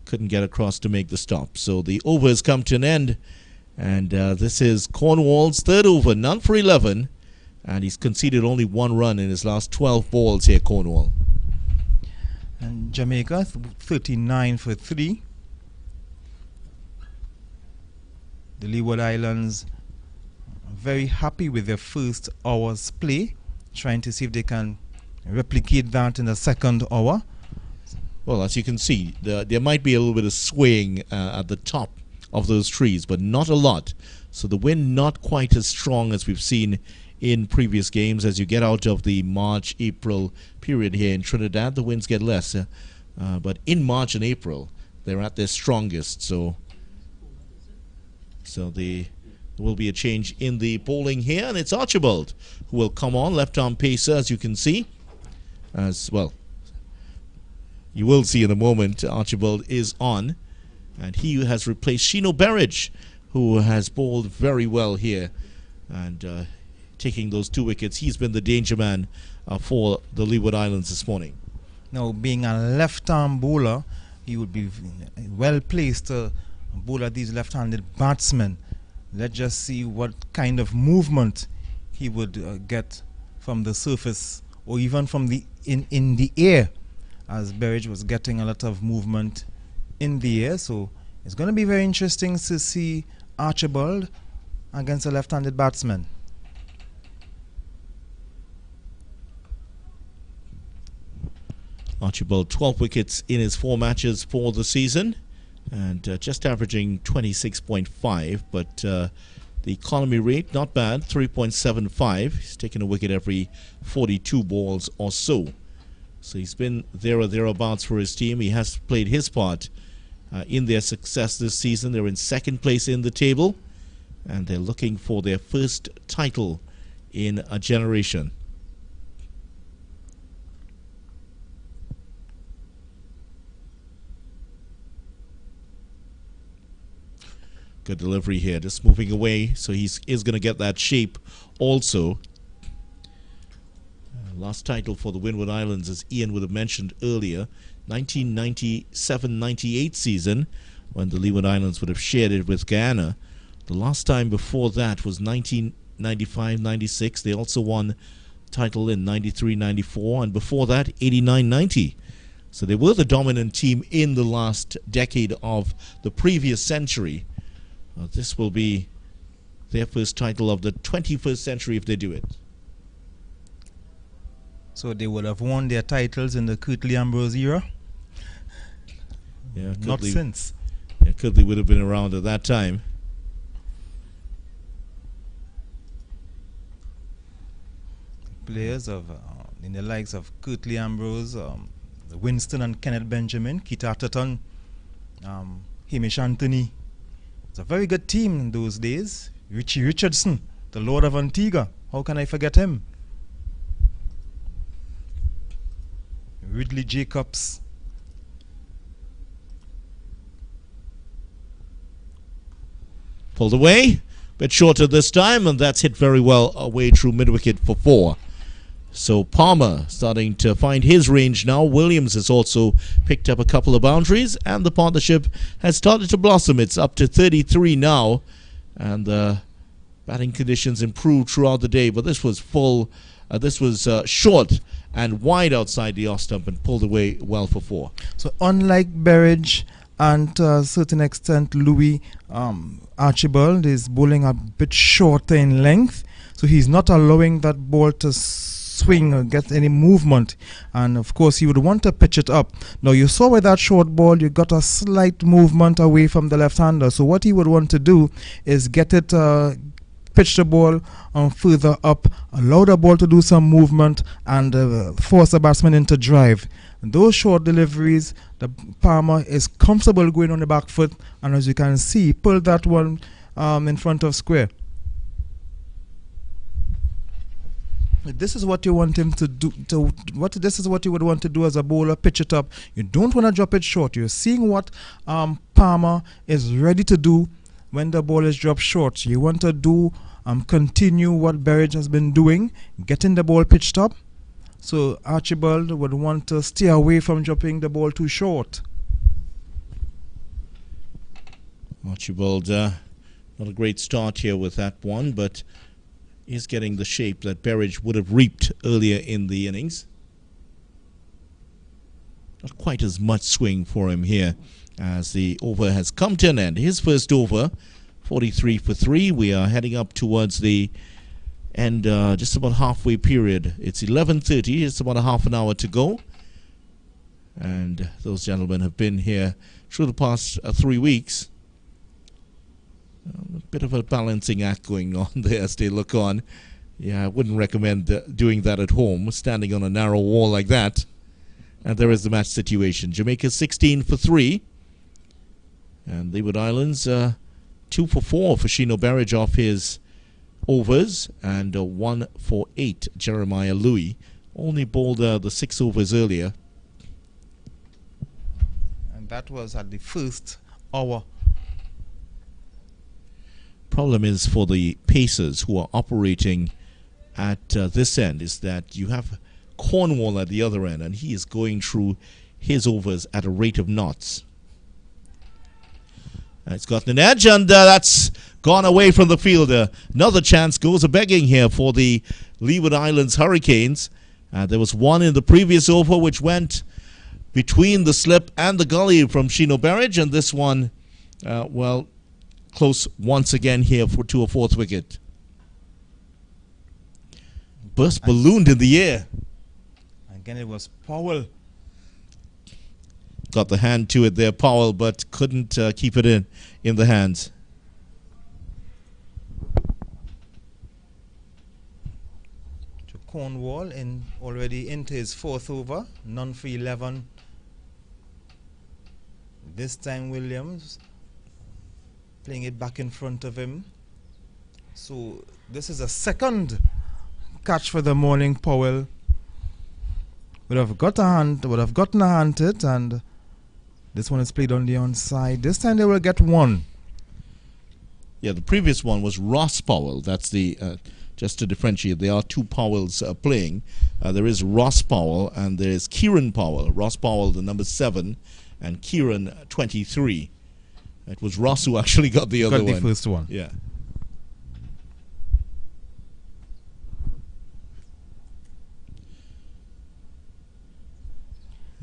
couldn't get across to make the stop. So the over has come to an end, and this is Cornwall's third over, none for 11, and he's conceded only 1 run in his last 12 balls here, Cornwall. And Jamaica, 39 for 3. The Leeward Islands very happy with their first hour's play, trying to see if they can replicate that in the second hour. Well, as you can see, there might be a little bit of swaying at the top of those trees, but not a lot. So the wind not quite as strong as we've seen in previous games. As you get out of the March-April period here in Trinidad, the winds get less. But in March and April, they're at their strongest. So there will be a change in the bowling here, and it's Archibald who will come on, left-arm pacer, as you can see. As well, you will see in a moment, Archibald is on, and he has replaced Shino Berridge, who has bowled very well here, and taking those 2 wickets. He's been the danger man for the Leeward Islands this morning. Now, being a left-arm bowler, he would be well placed to bowl at these left-handed batsmen. Let's just see what kind of movement he would get from the surface, or even from the in the air, as Berridge was getting a lot of movement in the air. So it's going to be very interesting to see Archibald against a left-handed batsman. Archibald, 12 wickets in his 4 matches for the season, and just averaging 26.5, but the economy rate, not bad, 3.75. He's taken a wicket every 42 balls or so. So he's been there or thereabouts for his team. He has played his part in their success this season. They're in second place in the table, and they're looking for their first title in a generation. Good delivery here, just moving away, so he is going to get that shape also. Last title for the Windward Islands, as Ian would have mentioned earlier, 1997-98 season, when the Leeward Islands would have shared it with Guyana. The last time before that was 1995-96. They also won title in 93-94, and before that, 89-90. So they were the dominant team in the last decade of the previous century. This will be their first title of the 21st century if they do it. So they would have won their titles in the Curtly Ambrose era? Yeah, not since. Yeah, Curtly would have been around at that time. Players of in the likes of Curtly Ambrose, Winston and Kenneth Benjamin, Keith Atherton, Hamish Anthony. It's a very good team in those days. Richie Richardson, the Lord of Antigua. How can I forget him? Ridley Jacobs. Pulled away, bit shorter this time, and that's hit very well away through mid-wicket for 4. So Palmer starting to find his range now. Williams has also picked up a couple of boundaries, and the partnership has started to blossom. It's up to 33 now, and the batting conditions improved throughout the day, but this was short and wide outside the off stump and pulled away well for 4. So unlike Berridge and to a certain extent Louis, Archibald is bowling a bit shorter in length, so he's not allowing that ball to swing or get any movement, and of course you would want to pitch it up. Now you saw with that short ball you got a slight movement away from the left-hander, so what he would want to do is get it pitch the ball further up, allow the ball to do some movement, and force the batsman into drive. And those short deliveries, the Palmer is comfortable going on the back foot, and as you can see, pulled that one in front of square. This is what you want him to do. This is what you would want to do as a bowler: pitch it up. You don't want to drop it short. You're seeing what Palmer is ready to do when the ball is dropped short. You want to do continue what Berridge has been doing, getting the ball pitched up. So Archibald would want to stay away from dropping the ball too short. Archibald, not a great start here with that one, but is getting the shape that Berridge would have reaped earlier in the innings. Not quite as much swing for him here as the over has come to an end. His first over, 43 for 3. We are heading up towards the end, just about halfway period. It's 11:30. It's about a half an hour to go. And those gentlemen have been here through the past 3 weeks. A bit of a balancing act going on there as they look on. Yeah, I wouldn't recommend doing that at home, standing on a narrow wall like that. And there is the match situation. Jamaica 16 for 3. And Leeward Islands 2 for 4 for Shino Berridge off his overs. And 1 for 8, Jeremiah Louis. Only bowled the 6 overs earlier. And that was at the first hour. Problem is for the pacers who are operating at this end is that you have Cornwall at the other end, and he is going through his overs at a rate of knots. It's gotten an edge, and that's gone away from the fielder. Another chance goes a-begging here for the Leeward Islands Hurricanes. There was one in the previous over which went between the slip and the gully from Shino Berridge, and this one, well, close once again here to a 4th wicket. Burst ballooned in the air. Again, it was Powell. Got the hand to it there, Powell, but couldn't keep it in the hands. To Cornwall already into his 4th over, none for 11. This time Williams playing it back in front of him. So this is a second catch for the morning. Powell would have gotten a hand hit, and this one is played on the onside. This time they will get one. Yeah, the previous one was Ross Powell. That's the just to differentiate. There are 2 Powells playing. There is Ross Powell and there is Kieran Powell. Ross Powell, the number 7, and Kieran 23. It was Ross who actually got the other one. Got the first one. Yeah.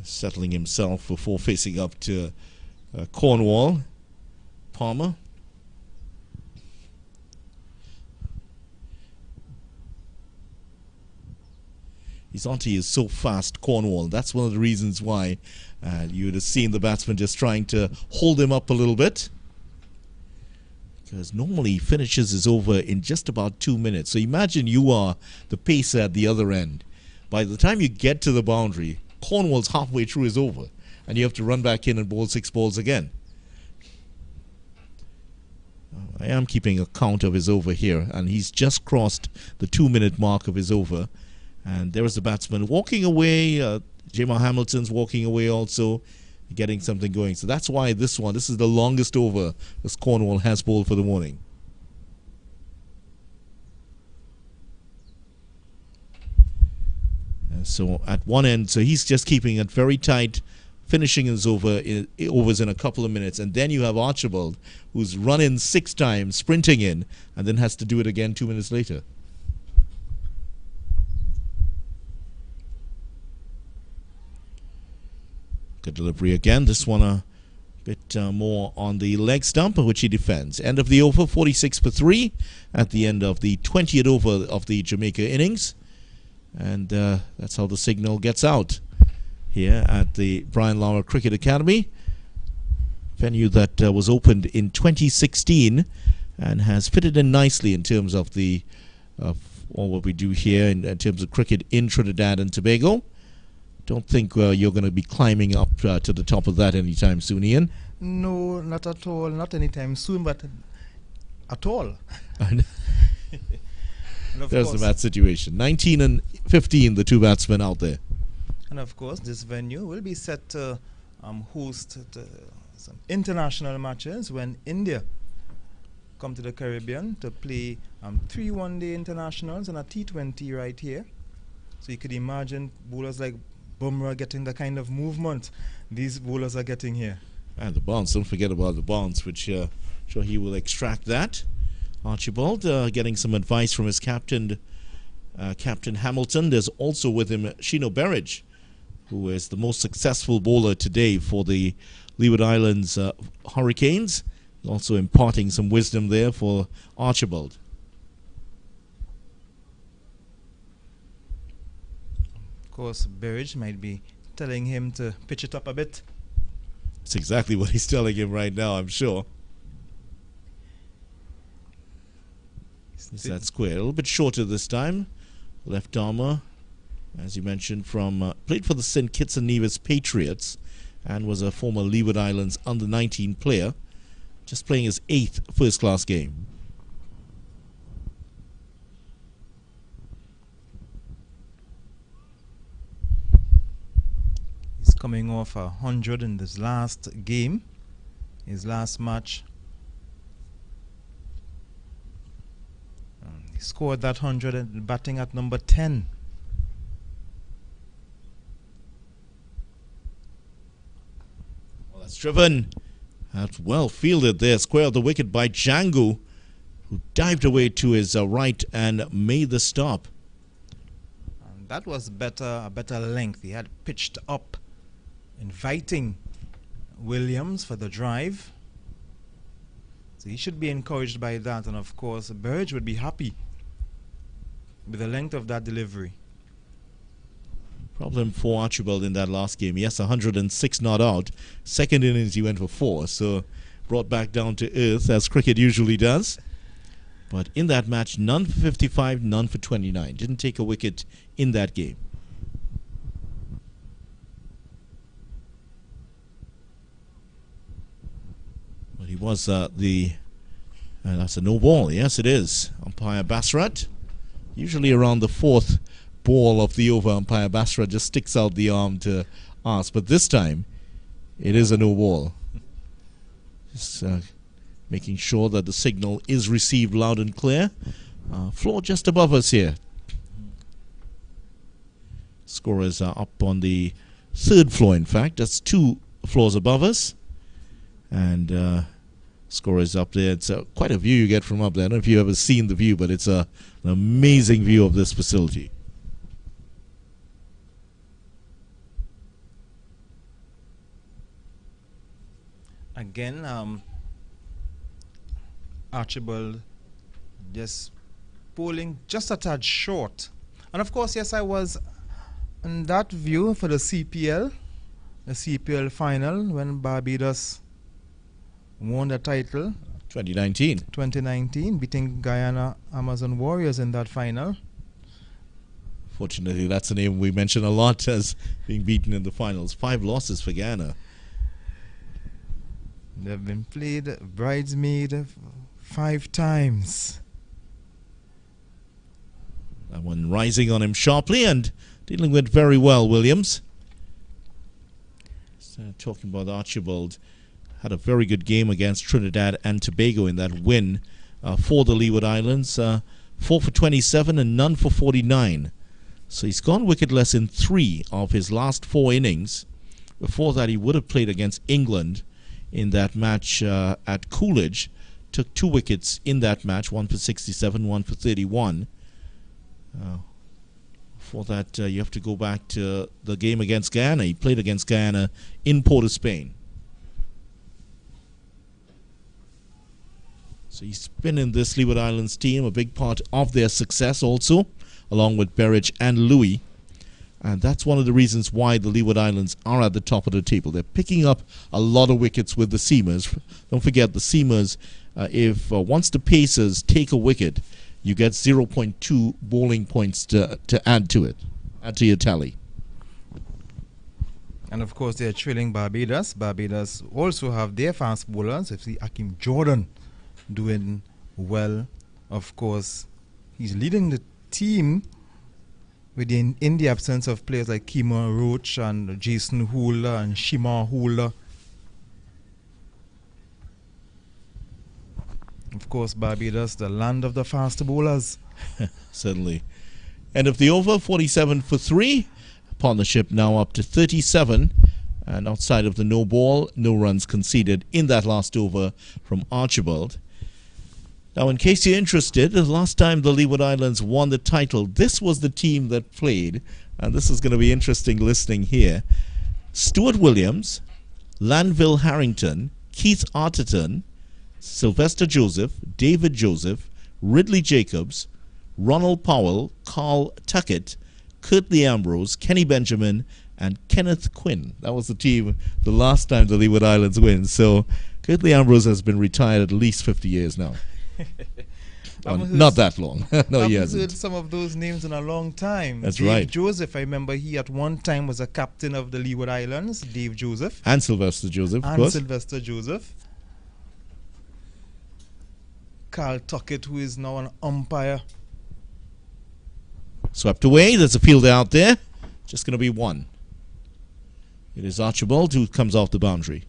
Settling himself before facing up to Cornwall. Palmer. His auntie is so fast, Cornwall. That's one of the reasons why you would have seen the batsman just trying to hold him up a little bit. Because normally he finishes his over in just about 2 minutes. So imagine you are the pacer at the other end. By the time you get to the boundary, Cornwall's halfway through his over, and you have to run back in and bowl 6 balls again. I am keeping a count of his over here, and he's just crossed the 2-minute mark of his over. And there is the batsman walking away. Jamar Hamilton's walking away also, getting something going. So that's why this is the longest over as Cornwall has bowled for the morning. So at one end, so he's just keeping it very tight, finishing his overs in a couple of minutes. And then you have Archibald, who's run in 6 times, sprinting in, and then has to do it again 2 minutes later. Good delivery again. This one a bit more on the leg stump, which he defends. End of the over, 46 for 3 at the end of the 20th over of the Jamaica innings. And that's how the signal gets out here at the Brian Lara Cricket Academy, venue that was opened in 2016 and has fitted in nicely in terms of all what we do here in terms of cricket in Trinidad and Tobago. Don't think you're going to be climbing up to the top of that anytime soon, Ian. No, not at all. Not anytime soon, but at all. There's the bad situation. 19 and 15, the 2 batsmen out there. And of course, this venue will be set to host some international matches when India come to the Caribbean to play 3 one-day internationals and a T20 right here. So you could imagine bowlers like Bumrah getting the kind of movement these bowlers are getting here. And the bounce, don't forget about the bounce, which sure he will extract that. Archibald getting some advice from his captain, Captain Hamilton. There's also with him Shino Berridge, who is the most successful bowler today for the Leeward Islands Hurricanes. Also imparting some wisdom there for Archibald. Of course, Berridge might be telling him to pitch it up a bit. That's exactly what he's telling him right now, I'm sure. That square, a little bit shorter this time. Left armour, as you mentioned, from played for the St. Kitts and Nevis Patriots and was a former Leeward Islands under-19 player, just playing his 8th first-class game. He's coming off 100 in this last game, his last match. He scored that 100 and batting at number 10. Well, that's driven. That's well fielded there. Square of the wicket by Django, who dived away to his right and made the stop. And that was a better length. He had pitched up, inviting Williams for the drive. So he should be encouraged by that, and of course Burge would be happy with the length of that delivery. Problem for Archibald in that last game. Yes, 106 not out. Second innings he went for 4, so brought back down to earth as cricket usually does. But in that match, none for 55, none for 29. Didn't take a wicket in that game. But he was that's a no ball. Yes, it is. Umpire Basrat. Usually around the 4th ball of the over, umpire Basrat just sticks out the arm to ask. But this time, it is a no ball. Just making sure that the signal is received loud and clear. Floor just above us here. Scorers are up on the 3rd floor, in fact. That's 2 floors above us. And scorers up there. It's quite a view you get from up there. I don't know if you've ever seen the view, but it's an amazing view of this facility. Again, Archibald just bowling just a tad short. And of course, yes, I was in that view for the CPL final when Barbados won the title 2019, beating Guyana Amazon Warriors in that final. Fortunately, that's a name we mention a lot as being beaten in the finals. 5 losses for Ghana. They've been played bridesmaid 5 times. That one rising on him sharply and dealing with very well, Williams. Talking about Archibald, had a very good game against Trinidad and Tobago in that win for the Leeward Islands. 4 for 27 and none for 49. So he's gone wicketless in 3 of his last 4 innings. Before that, he would have played against England in that match at Coolidge. Took 2 wickets in that match, 1 for 67, 1 for 31. For that, you have to go back to the game against Guyana. He played against Guyana in Port of Spain. So he's been in this Leeward Islands team, a big part of their success also, along with Berridge and Louis. And that's one of the reasons why the Leeward Islands are at the top of the table. They're picking up a lot of wickets with the seamers. Don't forget the seamers, once the pacers take a wicket, you get 0.2 bowling points to add to it, add to your tally. And of course, they're trailing Barbados. Barbados also have their fast bowlers. You see Akim Jordan doing well. Of course, he's leading the team in the absence of players like Kima Roach and Jason Hooler and Shima Hooler. Of course, Barbados, the land of the fast bowlers. Certainly. End of the over, 47 for 3. Partnership now up to 37. And outside of the no ball, no runs conceded in that last over from Archibald. Now, in case you're interested, the last time the Leeward Islands won the title, this was the team that played. And this is going to be interesting listening here. Stuart Williams, Lanville Harrington, Keith Arterton, Sylvester Joseph, David Joseph, Ridley Jacobs, Ronald Powell, Carl Tuckett, Curtly Ambrose, Kenny Benjamin, and Kenneth Quinn. That was the team the last time the Leeward Islands win. So Curtly Ambrose has been retired at least 50 years now. Not that long. No, he hasn't. I've heard some of those names in a long time. That's Dave right. Joseph, I remember he at one time was a captain of the Leeward Islands. Dave Joseph. And Sylvester Joseph, of course. Sylvester Joseph. Carl Tuckett, who is now an umpire. Swept away. There's a fielder out there. Just going to be 1. It is Archibald who comes off the boundary.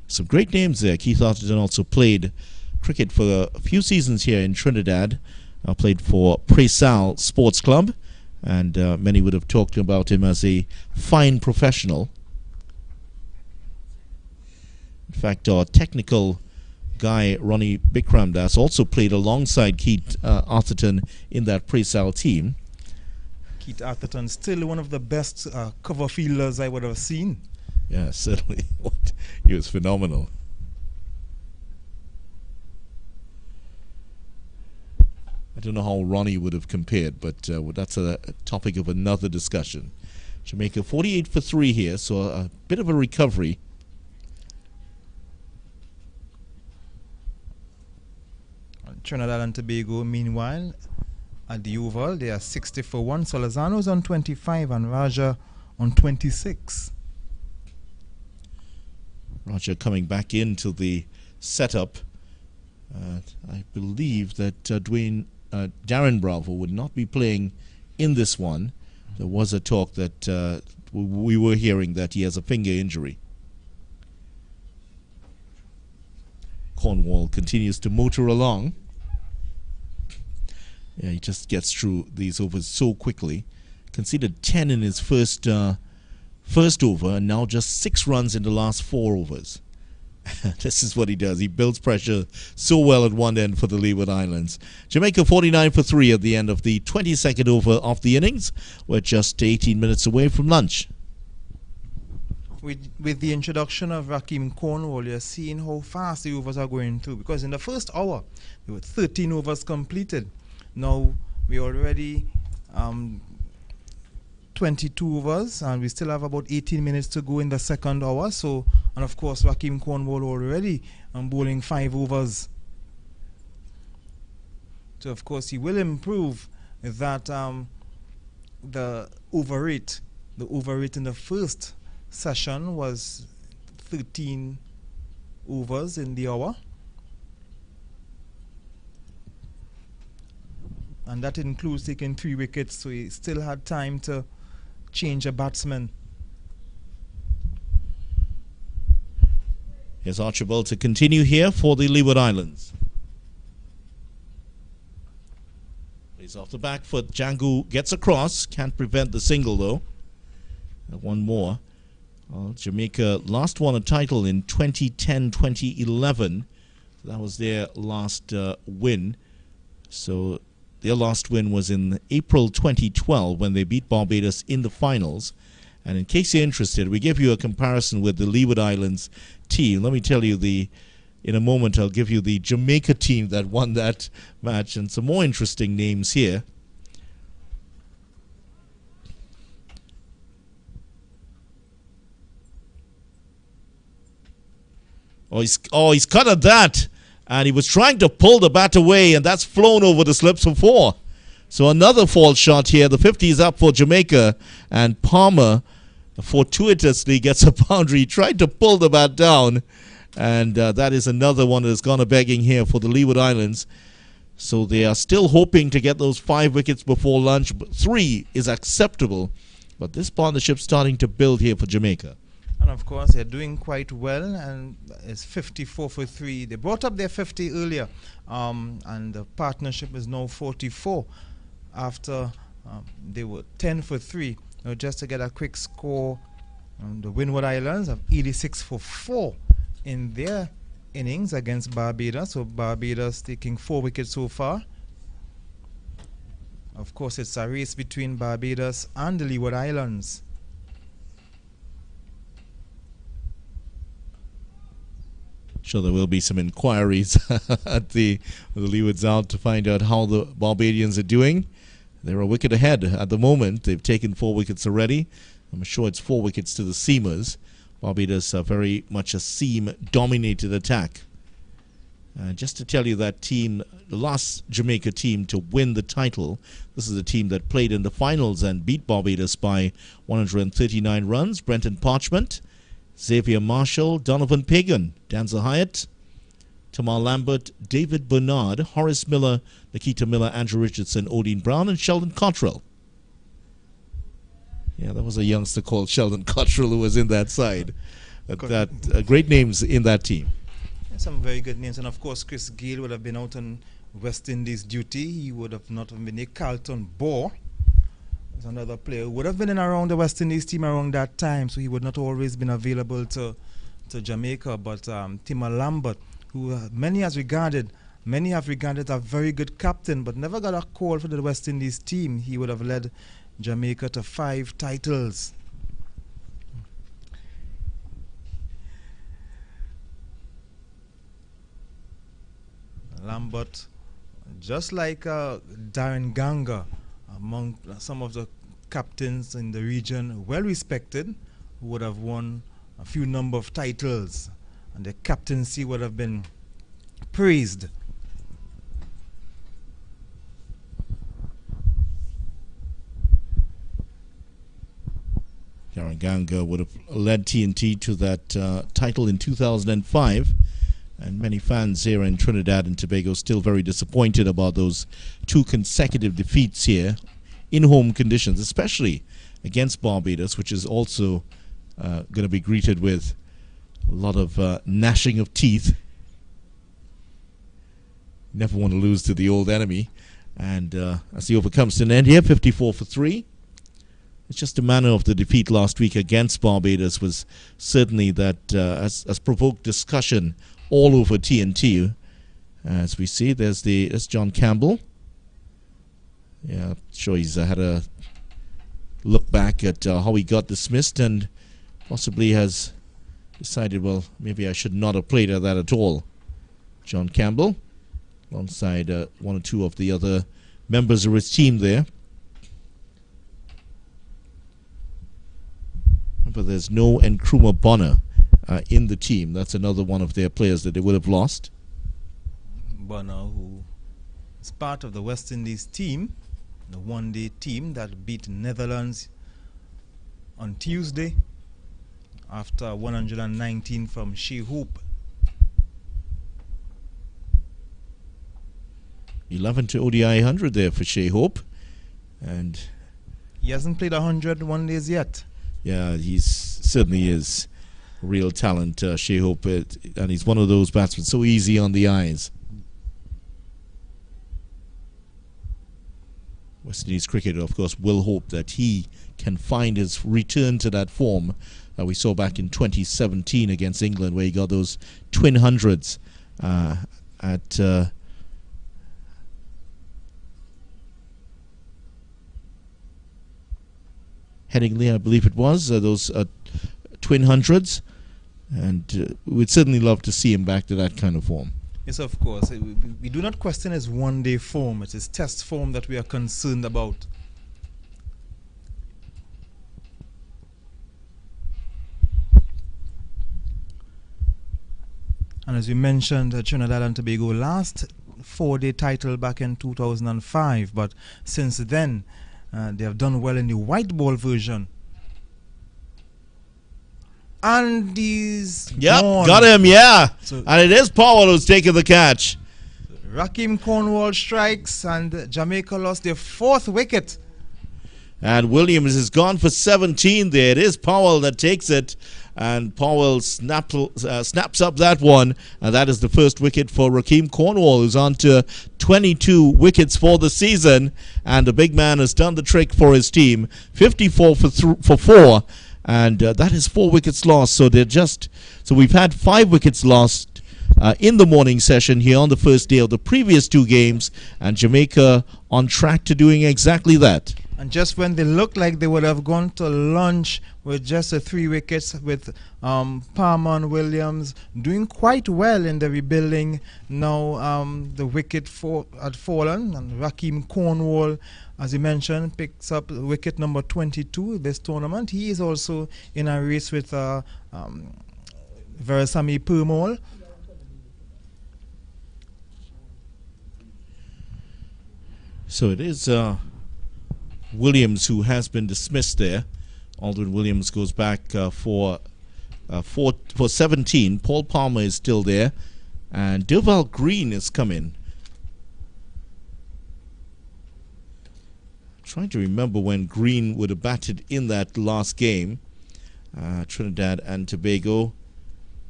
Some great names there. Keith Arterton also played cricket for a few seasons here in Trinidad. Played for Presal Sports Club. And many would have talked about him as a fine professional. In fact, our technical guy, Ronnie Bikramdas, also played alongside Keith Arterton in that Presal team. Keith Arterton, still one of the best cover fielders I would have seen. Yeah, certainly. He was phenomenal. I don't know how Ronnie would have compared, but that's a topic of another discussion. Jamaica 48 for 3 here, so a bit of a recovery. Trinidad and Tobago, meanwhile, at the Oval, they are 60 for 1. Solazano's on 25 and Raja on 26. Raja coming back into the setup. I believe that Darren Bravo would not be playing in this one. There was a talk that we were hearing that he has a finger injury. Cornwall continues to motor along. Yeah, he just gets through these overs so quickly. Conceded 10 in his first over, and now just 6 runs in the last 4 overs. This is what he does. He builds pressure so well at one end for the Leeward Islands. Jamaica 49 for 3 at the end of the 22nd over of the innings. We're just 18 minutes away from lunch. With the introduction of Rakeem Cornwall, you're seeing how fast the overs are going through. Because in the first hour, there were 13 overs completed. Now, we already 22 overs, and we still have about 18 minutes to go in the second hour. So, and of course, Rakeem Cornwall already bowling 5 overs. So, of course, he will improve that the over rate, in the first session was 13 overs in the hour, and that includes taking 3 wickets, so he still had time to change a batsman. Here's Archibald to continue here for the Leeward Islands. He's off the back foot. Jangu gets across. Can't prevent the single, though. One more. Well, Jamaica last won a title in 2010-2011. That was their last win. So their last win was in April 2012 when they beat Barbados in the finals. And in case you're interested, we give you a comparison with the Leeward Islands team. Let me tell you, in a moment I'll give you the Jamaica team that won that match and some more interesting names here. He's cut at that, and he was trying to pull the bat away, and that's flown over the slips for 4. So another false shot here. The 50 is up for Jamaica, and Palmer fortuitously gets a boundary. He tried to pull the bat down, and that is another one that has gone a-begging here for the Leeward Islands. So they are still hoping to get those 5 wickets before lunch. But 3 is acceptable, but this partnership starting to build here for Jamaica. And of course, they're doing quite well, and it's 54 for 3. They brought up their 50 earlier, and the partnership is now 44 after they were 10 for 3. Now, just to get a quick score, the Windward Islands have 86 for 4 in their innings against Barbados. So Barbados taking 4 wickets so far. Of course, it's a race between Barbados and the Leeward Islands. Sure, there will be some inquiries at the Leewards out to find out how the Barbadians are doing. They're a wicket ahead at the moment. They've taken 4 wickets already. I'm sure it's 4 wickets to the seamers. Barbados are very much a seam-dominated attack. Just to tell you that team, the last Jamaica team to win the title, this is a team that played in the finals and beat Barbados by 139 runs. Brenton Parchment, Xavier Marshall, Donovan Pagan, Danza Hyatt, Tamar Lambert, David Bernard, Horace Miller, Nikita Miller, Andrew Richardson, Odin Brown, and Sheldon Cottrell. Yeah, there was a youngster called Sheldon Cottrell who was in that side. Great names in that team. Some very good names. And of course, Chris Gale would have been out on West Indies duty. He would have not been a Carlton Bohr. There's another player who would have been in around the West Indies team around that time, so he would not always been available to Jamaica. But Timor Lambert, who many have regarded a very good captain, but never got a call for the West Indies team. He would have led Jamaica to 5 titles. Lambert, just like Darren Ganga, among some of the captains in the region, well respected, who would have won a few number of titles, and the captaincy would have been praised. Darren Ganga would have led TNT to that title in 2005. And many fans here in Trinidad and Tobago still very disappointed about those 2 consecutive defeats here in home conditions, especially against Barbados, which is also going to be greeted with a lot of gnashing of teeth. Never want to lose to the old enemy. And as the over comes to an end here, 54 for 3. It's just the manner of the defeat last week against Barbados was certainly that has provoked discussion all over TNT. As we see, there's John Campbell. Yeah, I'm sure he's had a look back at how he got dismissed and possibly has decided, well, maybe I should not have played at that at all. John Campbell, alongside 1 or 2 of the other members of his team there. But there's no Nkrumah Bonner in the team. That's another one of their players that they would have lost. Bonner, who is part of the West Indies team, the one-day team that beat Netherlands on Tuesday after 119 from Shea Hope. 11 to ODI 100 there for Shea Hope. And he hasn't played 100 one days yet. Yeah, he certainly is real talent, Shea Hope, and he's one of those batsmen so easy on the eyes. West Indies cricketer, of course, will hope that he can find his return to that form that we saw back in 2017 against England, where he got those twin hundreds at Headingley, I believe it was, those twin hundreds, and we'd certainly love to see him back to that kind of form. Yes, of course. We do not question his one-day form. It is test form that we are concerned about. And as we mentioned, Trinidad and Tobago last 4-day title back in 2005, but since then they have done well in the white ball version. And he's gone. Got him, yeah. So, and it is Powell who's taking the catch. Rakeem Cornwall strikes, and Jamaica lost their 4th wicket. And Williams is gone for 17 there. It is Powell that takes it, and Powell snaps up that one, and that is the first wicket for Rakeem Cornwall, who's on to 22 wickets for the season, and the big man has done the trick for his team. 54 for 4, and that is 4 wickets lost. So we've had 5 wickets lost in the morning session here on the first day of the previous 2 games, and Jamaica on track to doing exactly that. And just when they looked like they would have gone to lunch with just the 3 wickets, with Palmer and Williams doing quite well in the rebuilding, now the wicket had fallen, and Rakeem Cornwall, as you mentioned, picks up wicket number 22 this tournament. He is also in a race with Veerasamy Permaul. So it is Williams who has been dismissed there. Aldrin Williams goes back for 17. Paul Palmer is still there, and Durval Green is coming. Trying to remember when Green would have batted in that last game. Trinidad and Tobago.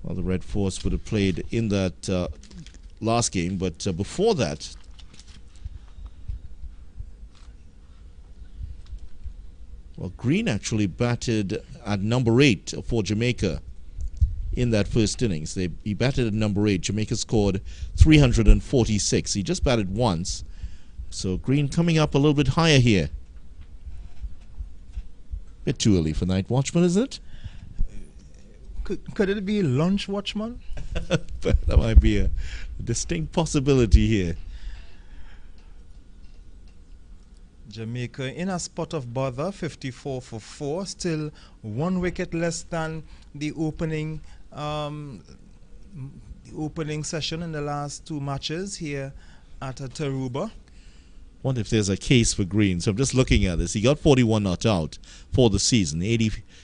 Well, the Red Force would have played in that last game, but before that, well, Green actually batted at number 8 for Jamaica in that first innings. He batted at number 8. Jamaica scored 346. He just batted once. So Green coming up a little bit higher here. Bit too early for night watchman, isn't it? Could it be lunch watchman? That might be a distinct possibility here. Jamaica in a spot of bother, 54 for 4, still 1 wicket less than the opening session in the last 2 matches here at Taruba. Wonder if there's a case for Green. So I'm just looking at this. He got 41 not out for the season,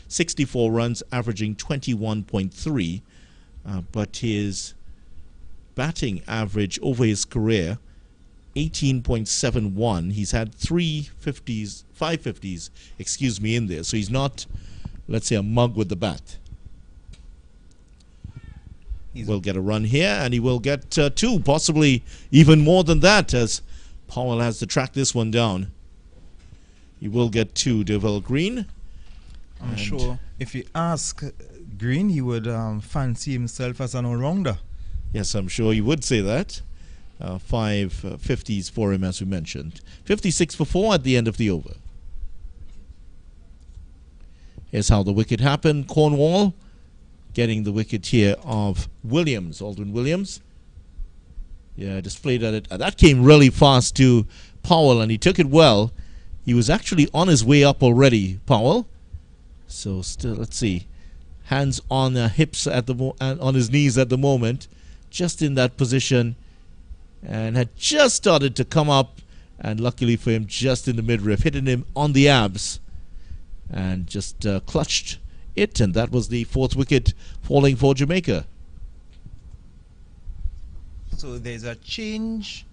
64 runs, averaging 21.3, but his batting average over his career, 18.71. He's had 5 50s, excuse me, in there. So he's not, let's say, a mug with the bat. We'll get a run here, and he will get 2, possibly even more than that, as Powell has to track this one down. He will get 2, Durval Green. I'm sure if you ask Green, he would fancy himself as an all-rounder. Yes, I'm sure he would say that. 5 50s for him, as we mentioned. 56 for 4 at the end of the over. Here's how the wicket happened. Cornwall getting the wicket here of Williams, Aldrin Williams. Yeah, displayed at it. That came really fast to Powell, and he took it well. He was actually on his way up already, Powell. So still, let's see. Hands on hips at the on his knees at the moment, just in that position, and had just started to come up and luckily for him, just in the midriff, hitting him on the abs, and just clutched it, and that was the 4th wicket falling for Jamaica. So there's a change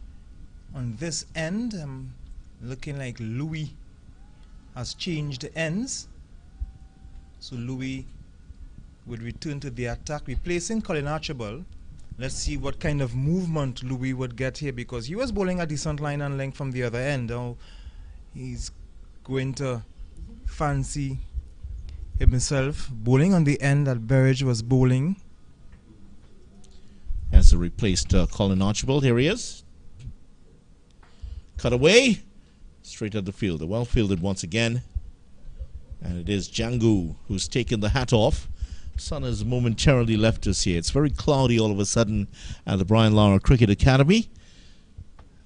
on this end. Looking like Louis has changed the ends. So Louis would return to the attack, replacing Colin Archibald. Let's see what kind of movement Louis would get here, because he was bowling a decent line and length from the other end. Now he's going to fancy himself bowling on the end that Burridge was bowling. As a replaced Colin Archibald, here he is. Cut away, straight at the fielder. Well fielded once again. And it is Django who's taken the hat off. Sun has momentarily left us here. It's very cloudy all of a sudden at the Brian Lara Cricket Academy.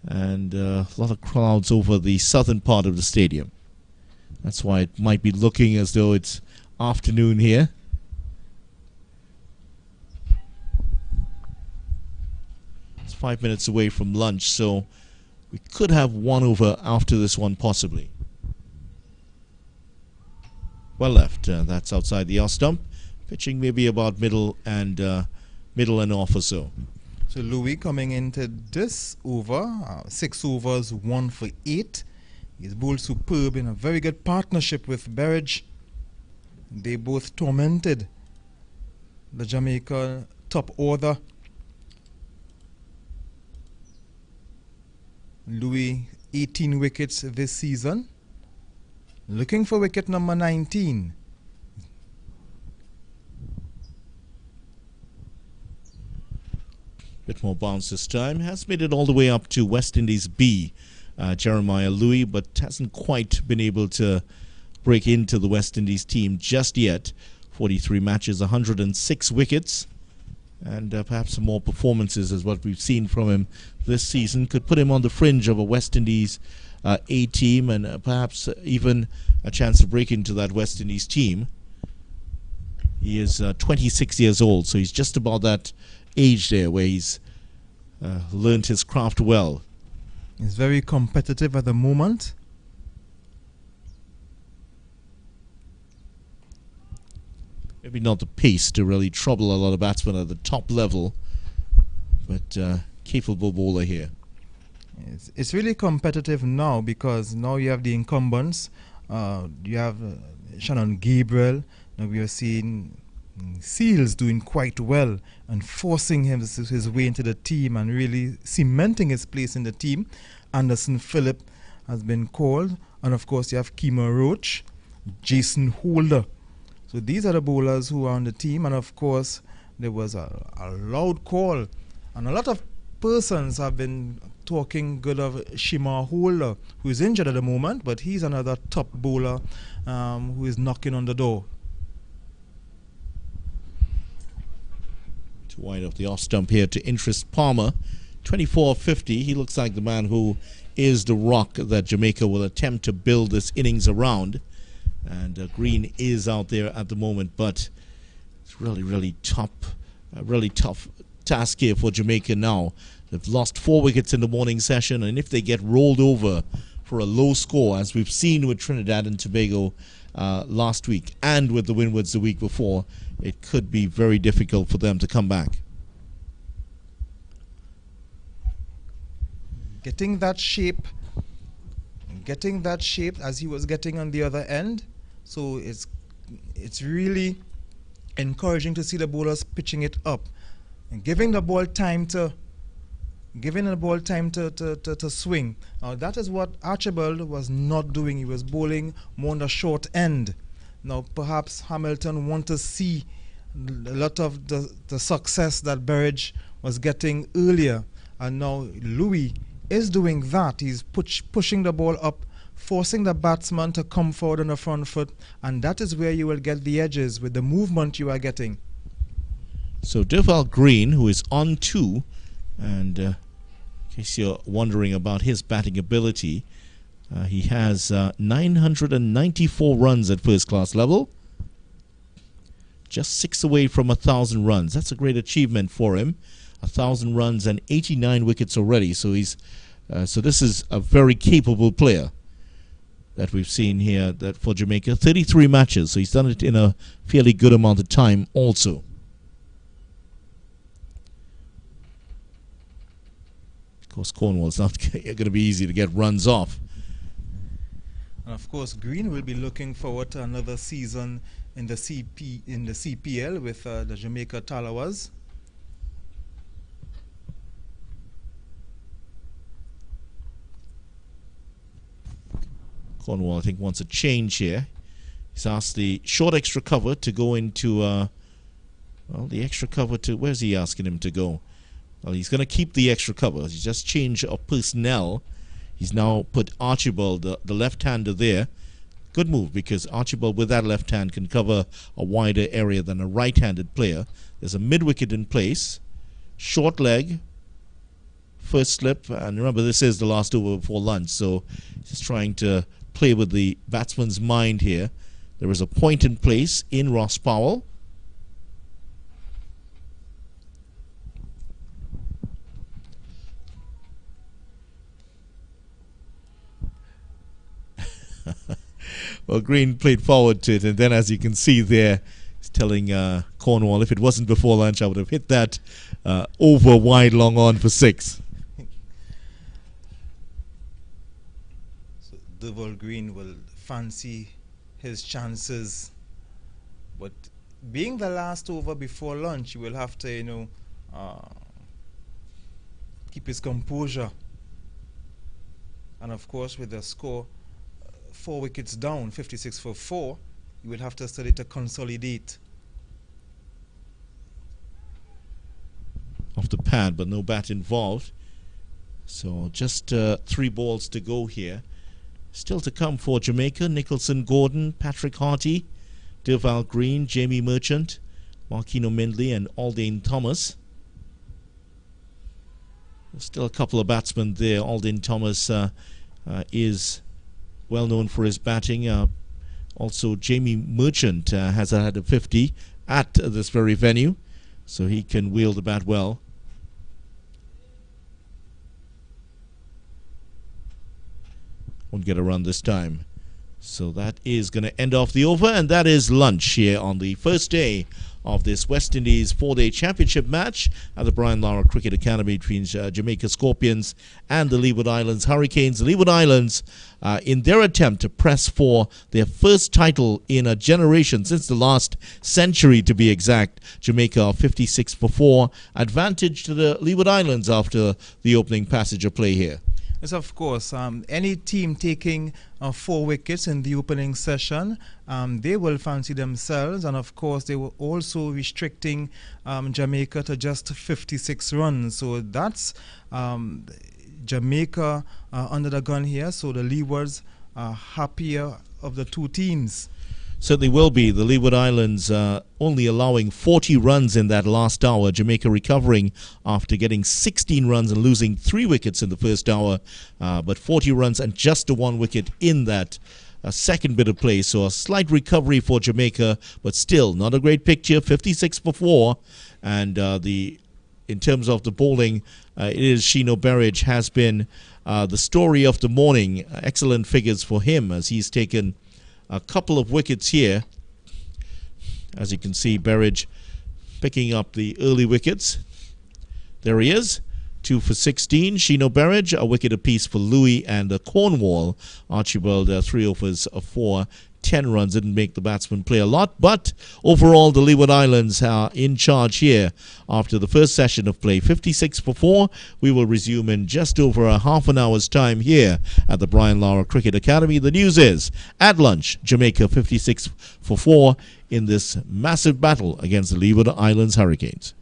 And a lot of clouds over the southern part of the stadium. That's why it might be looking as though it's afternoon here. It's 5 minutes away from lunch, so we could have one over after this one possibly. Well left, that's outside the off stump. Pitching maybe about middle and off or so. So Louis coming into this over, 6 overs, 1 for 8. He's bowled superb in a very good partnership with Burridge. They both tormented the Jamaica top order. Louis 18 wickets this season. Looking for wicket number 19. Bit more bounce this time. Has made it all the way up to West Indies B, Jeremiah Louis, but hasn't quite been able to break into the West Indies team just yet. 43 matches, 106 wickets, and perhaps some more performances is what we've seen from him this season. Could put him on the fringe of a West Indies A team, and perhaps even a chance to break into that West Indies team. He is 26 years old, so he's just about that age there where he's learned his craft well. He's very competitive at the moment. Maybe not the pace to really trouble a lot of batsmen at the top level, but capable bowler here. It's really competitive now, because now you have the incumbents. You have Shannon Gabriel. Now we are seeing Seals doing quite well and forcing his way into the team and really cementing his place in the team. Anderson Phillip has been called, and of course you have Kemar Roach, Jason Holder. So these are the bowlers who are on the team, and of course there was a loud call, and a lot of persons have been talking good of Shimar Holder, who is injured at the moment, but he's another top bowler who is knocking on the door. To wide off the off stump here to Interest Palmer, 24-50. He looks like the man who is the rock that Jamaica will attempt to build this innings around. And Green is out there at the moment, but it's really tough task here for Jamaica now. They've lost 4 wickets in the morning session, and if they get rolled over for a low score, as we've seen with Trinidad and Tobago last week and with the Windies the week before, it could be very difficult for them to come back. Getting that shape as he was getting on the other end. So it's really encouraging to see the bowlers pitching it up and giving the ball time to swing. Now that is what Archibald was not doing. He was bowling more on the short end. Now perhaps Hamilton want to see a lot of the success that Burridge was getting earlier, and now Louis is doing that. He's pushing the ball up, forcing the batsman to come forward on the front foot, and that is where you will get the edges with the movement you are getting. So Durval Green, who is on 2, and in case you're wondering about his batting ability, he has 994 runs at first class level, just 6 away from 1,000 runs. That's a great achievement for him. 1,000 runs and 89 wickets already, so he's So this is a very capable player that we've seen here that for Jamaica. 33 matches, so he's done it in a fairly good amount of time also. Of course, Cornwall's not going to be easy to get runs off. And of course, Green will be looking forward to another season in the CPL with the Jamaica Talawas. Cornwall, I think, wants a change here. He's asked the short extra cover to go into, well, the extra cover to, where's he asking him to go? Well, he's going to keep the extra cover. He's just changed of personnel. He's now put Archibald, the left-hander there. Good move, because Archibald with that left hand can cover a wider area than a right-handed player. There's a mid-wicket in place. Short leg. First slip. And remember, this is the last over before lunch, so he's trying to play with the batsman's mind here. There is a point in place in Ross Powell. Well, Green played forward to it, and then as you can see there, he's telling Cornwall, if it wasn't before lunch, I would have hit that over wide long on for 6. So Devil Green will fancy his chances, but being the last over before lunch, he will have to, keep his composure. And of course, with the score 4 wickets down, 56 for 4, you will have to study to consolidate. Off the pad, but no bat involved. So just 3 balls to go here. Still to come for Jamaica: Nicholson Gordon, Patrick Harty, Durval Green, Jamie Merchant, Marquino Mindley, and Aldane Thomas. There's still a couple of batsmen there. Aldane Thomas is well known for his batting. Also, Jamie Merchant has had a 50 at this very venue, so he can wield the bat well. Won't get a run this time. So that is going to end off the over, and that is lunch here on the first day of this West Indies 4-day championship match at the Brian Lara Cricket Academy between Jamaica Scorpions and the Leeward Islands Hurricanes. The Leeward Islands, in their attempt to press for their first title in a generation, since the last century to be exact, Jamaica 56 for 4, advantage to the Leeward Islands after the opening passage of play here. Yes, of course. Any team taking 4 wickets in the opening session, they will fancy themselves, and of course they were also restricting Jamaica to just 56 runs. So that's Jamaica under the gun here. So the Leewards are happier of the 2 teams. Certainly will be. The Leeward Islands only allowing 40 runs in that last hour. Jamaica recovering after getting 16 runs and losing 3 wickets in the first hour. But 40 runs and just a 1 wicket in that second bit of play. So a slight recovery for Jamaica, but still not a great picture. 56 for 4. And in terms of the bowling, it is Shino Berridge has been the story of the morning. Excellent figures for him as he's taken a couple of wickets here. As you can see, Berridge picking up the early wickets. There he is, 2 for 16. Shino Berridge, a wicket apiece for Louis and Cornwall. Archibald, 3 overs for 10 runs. Didn't make the batsman play a lot, but overall the Leeward Islands are in charge here after the first session of play. 56 for 4. We will resume in just over a half an hour's time here at the Brian Lara Cricket Academy. The news is, at lunch, Jamaica 56 for 4 in this massive battle against the Leeward Islands Hurricanes.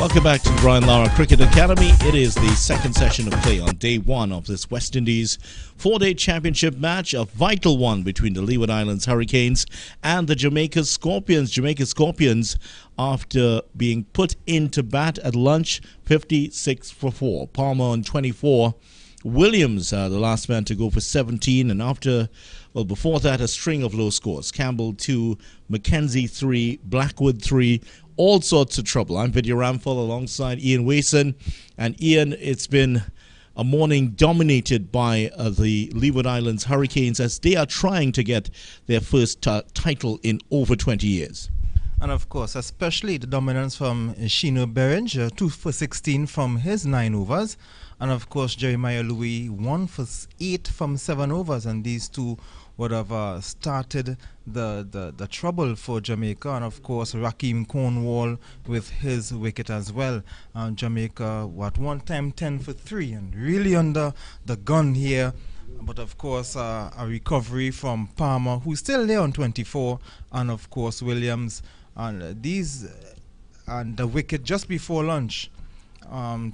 Welcome back to the Brian Lara Cricket Academy. It is the second session of play on day one of this West Indies four-day championship match, a vital one between the Leeward Islands Hurricanes and the Jamaica Scorpions. Jamaica Scorpions, after being put into bat at lunch, 56 for 4. Palmer on 24. Williams, the last man to go for 17, and before that, a string of low scores. Campbell 2, Mackenzie 3, Blackwood 3, all sorts of trouble. I'm Vidya Ramphal alongside Ian Wason. And Ian, it's been a morning dominated by the Leeward Islands Hurricanes as they are trying to get their first title in over 20 years. And of course, especially the dominance from Shino Berridge, 2 for 16 from his 9 overs. And of course, Jeremiah Louis, 1 for 8 from 7 overs. And these two would have started the trouble for Jamaica. And of course, Rakeem Cornwall with his wicket as well. Jamaica, one time 10 for 3 and really under the gun here. But of course, a recovery from Palmer, who's still there on 24. And of course, Williams. And the wicket just before lunch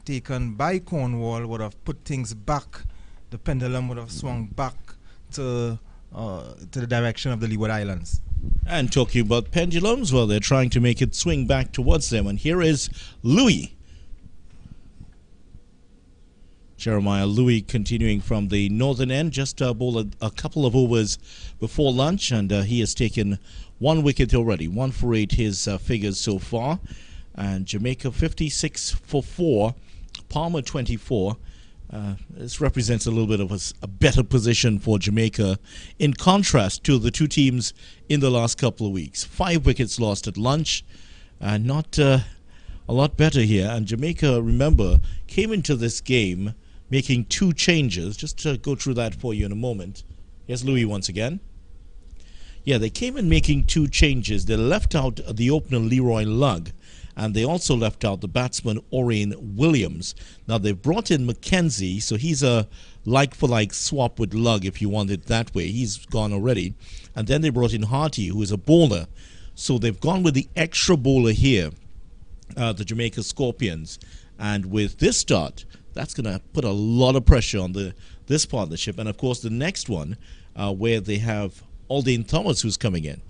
taken by Cornwall would have put things back. The pendulum would have swung back to the direction of the Leeward Islands. And talking about pendulums, well, they're trying to make it swing back towards them. And here is Louis. Jeremiah Louis continuing from the northern end, just bowled a couple of overs before lunch, and he has taken 1 wicket already. 1 for 8 his figures so far. And Jamaica 56 for 4, Palmer 24. This represents a little bit of a better position for Jamaica in contrast to the two teams in the last couple of weeks. 5 wickets lost at lunch, not a lot better here. And Jamaica, remember, came into this game making 2 changes. Just to go through that for you in a moment. Here's Louis once again. Yeah, they came in making 2 changes. They left out the opener Leroy Lugg, and they also left out the batsman Orane Williams. Now they've brought in Mackenzie, so he's a like-for-like swap with Lugg if you want it that way. He's gone already. And then they brought in Harty, who is a bowler. So they've gone with the extra bowler here, the Jamaica Scorpions. And with this start, that's going to put a lot of pressure on this partnership. And of course the next one, where they have Aldane Thomas who's coming in.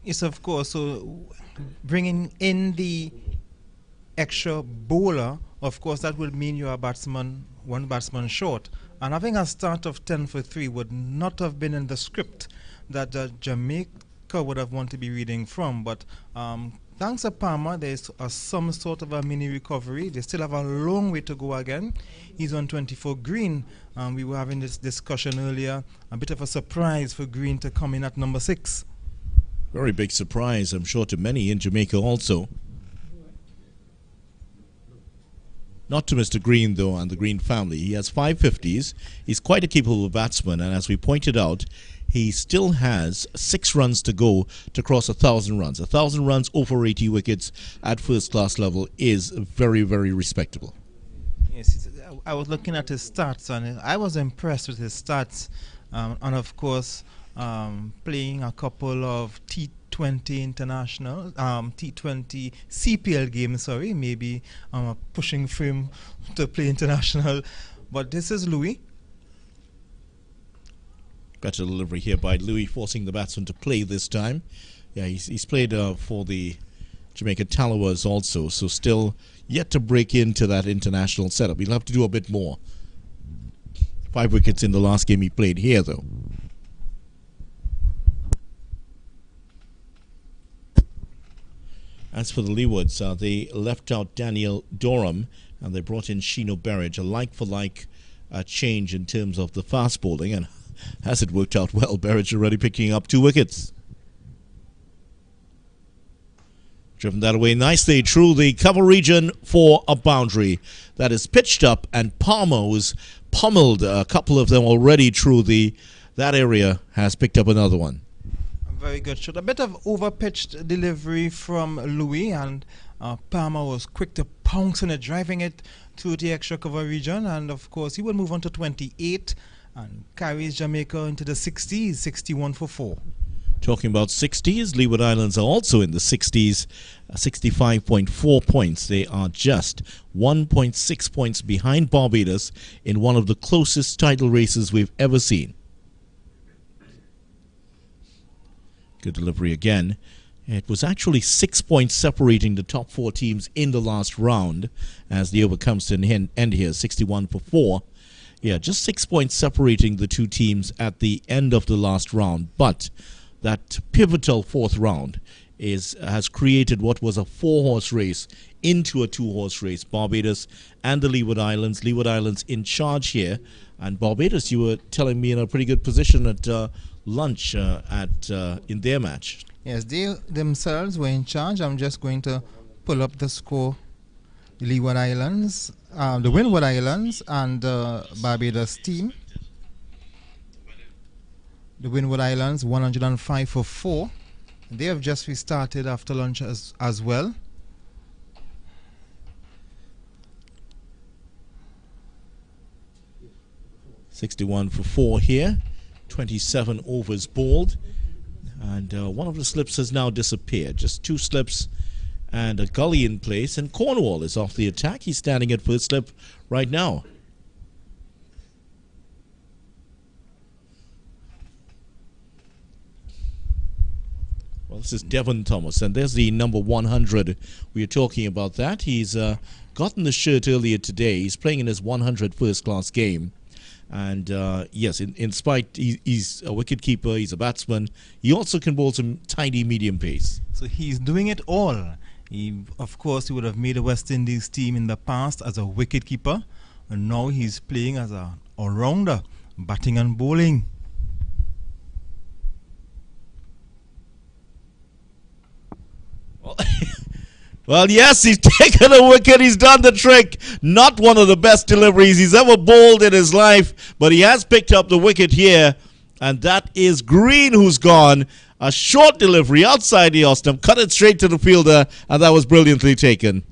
Yes, of course. So bringing in the extra bowler, of course, that would mean you're one batsman short. And having a start of 10 for 3 would not have been in the script that Jamaica would have wanted to be reading from. But thanks to Palmer, there's some sort of a mini recovery. They still have a long way to go again. He's on 24. Green, we were having this discussion earlier. A bit of a surprise for Green to come in at number 6. Very big surprise, I'm sure, to many in Jamaica also. Not to Mr. Green, though, and the Green family. He has 5 50s. He's quite a capable batsman, and as we pointed out, he still has 6 runs to go to cross 1,000 runs. 1,000 runs over 80 wickets at first-class level is very, very respectable. Yes, I was looking at his stats, and I was impressed with his stats. And of course, playing a couple of T20 international, T20 CPL games, maybe pushing for him to play international. But this is Louis. Better delivery here by Louis, forcing the batsman to play this time. Yeah, he's played for the Jamaica Tallowas also, so still yet to break into that international setup. He'll have to do a bit more. 5 wickets in the last game he played here, though. As for the Leewards, they left out Daniel Dorham and they brought in Shino Berridge, a like-for-like change in terms of the fast bowling, and has it worked out well? Berridge already picking up 2 wickets. Driven that away nicely through the cover region for a boundary. That is pitched up, and Palmer's pummeled a couple of them already through that area, has picked up another one. Very good shot. A bit of over-pitched delivery from Louis, and Palmer was quick to pounce on it, driving it through the extra cover region. And of course, he will move on to 28 and carries Jamaica into the 60s, 61 for 4. Talking about 60s, Leeward Islands are also in the 60s, 65.4 points. They are just 1.6 points behind Barbados in one of the closest title races we've ever seen. Good delivery again. It was actually 6 points separating the top 4 teams in the last round as the over comes to an end here, 61 for 4. Yeah, just 6 points separating the two teams at the end of the last round. But that pivotal fourth round has created what was a 4-horse race into a 2-horse race. Barbados and the Leeward Islands. Leeward Islands in charge here. And Barbados, you were telling me, in a pretty good position at lunch in their match. Yes, they themselves were in charge. I'm just going to pull up the score. The Leeward Islands, the Windward Islands and Barbados team. The Windward Islands 105 for 4. They have just restarted after lunch as well. $61 for 4 here. 27 overs bowled. And one of the slips has now disappeared. Just 2 slips and a gully in place. And Cornwall is off the attack. He's standing at first slip right now. Well, this is Devon Thomas. And there's the number 100. We are talking about that. He's gotten the shirt earlier today. He's playing in his 100 first-class game. And yes, in spite, he's a wicket keeper, he's a batsman. He also can bowl some tiny medium pace. So he's doing it all. Of course, he would have made a West Indies team in the past as a wicket keeper. And now he's playing as an all-rounder, batting and bowling. Well, yes, he's taken a wicket. He's done the trick. Not one of the best deliveries he's ever bowled in his life, but he has picked up the wicket here, and that is Green who's gone. A short delivery outside the off-stump, cut it straight to the fielder, and that was brilliantly taken.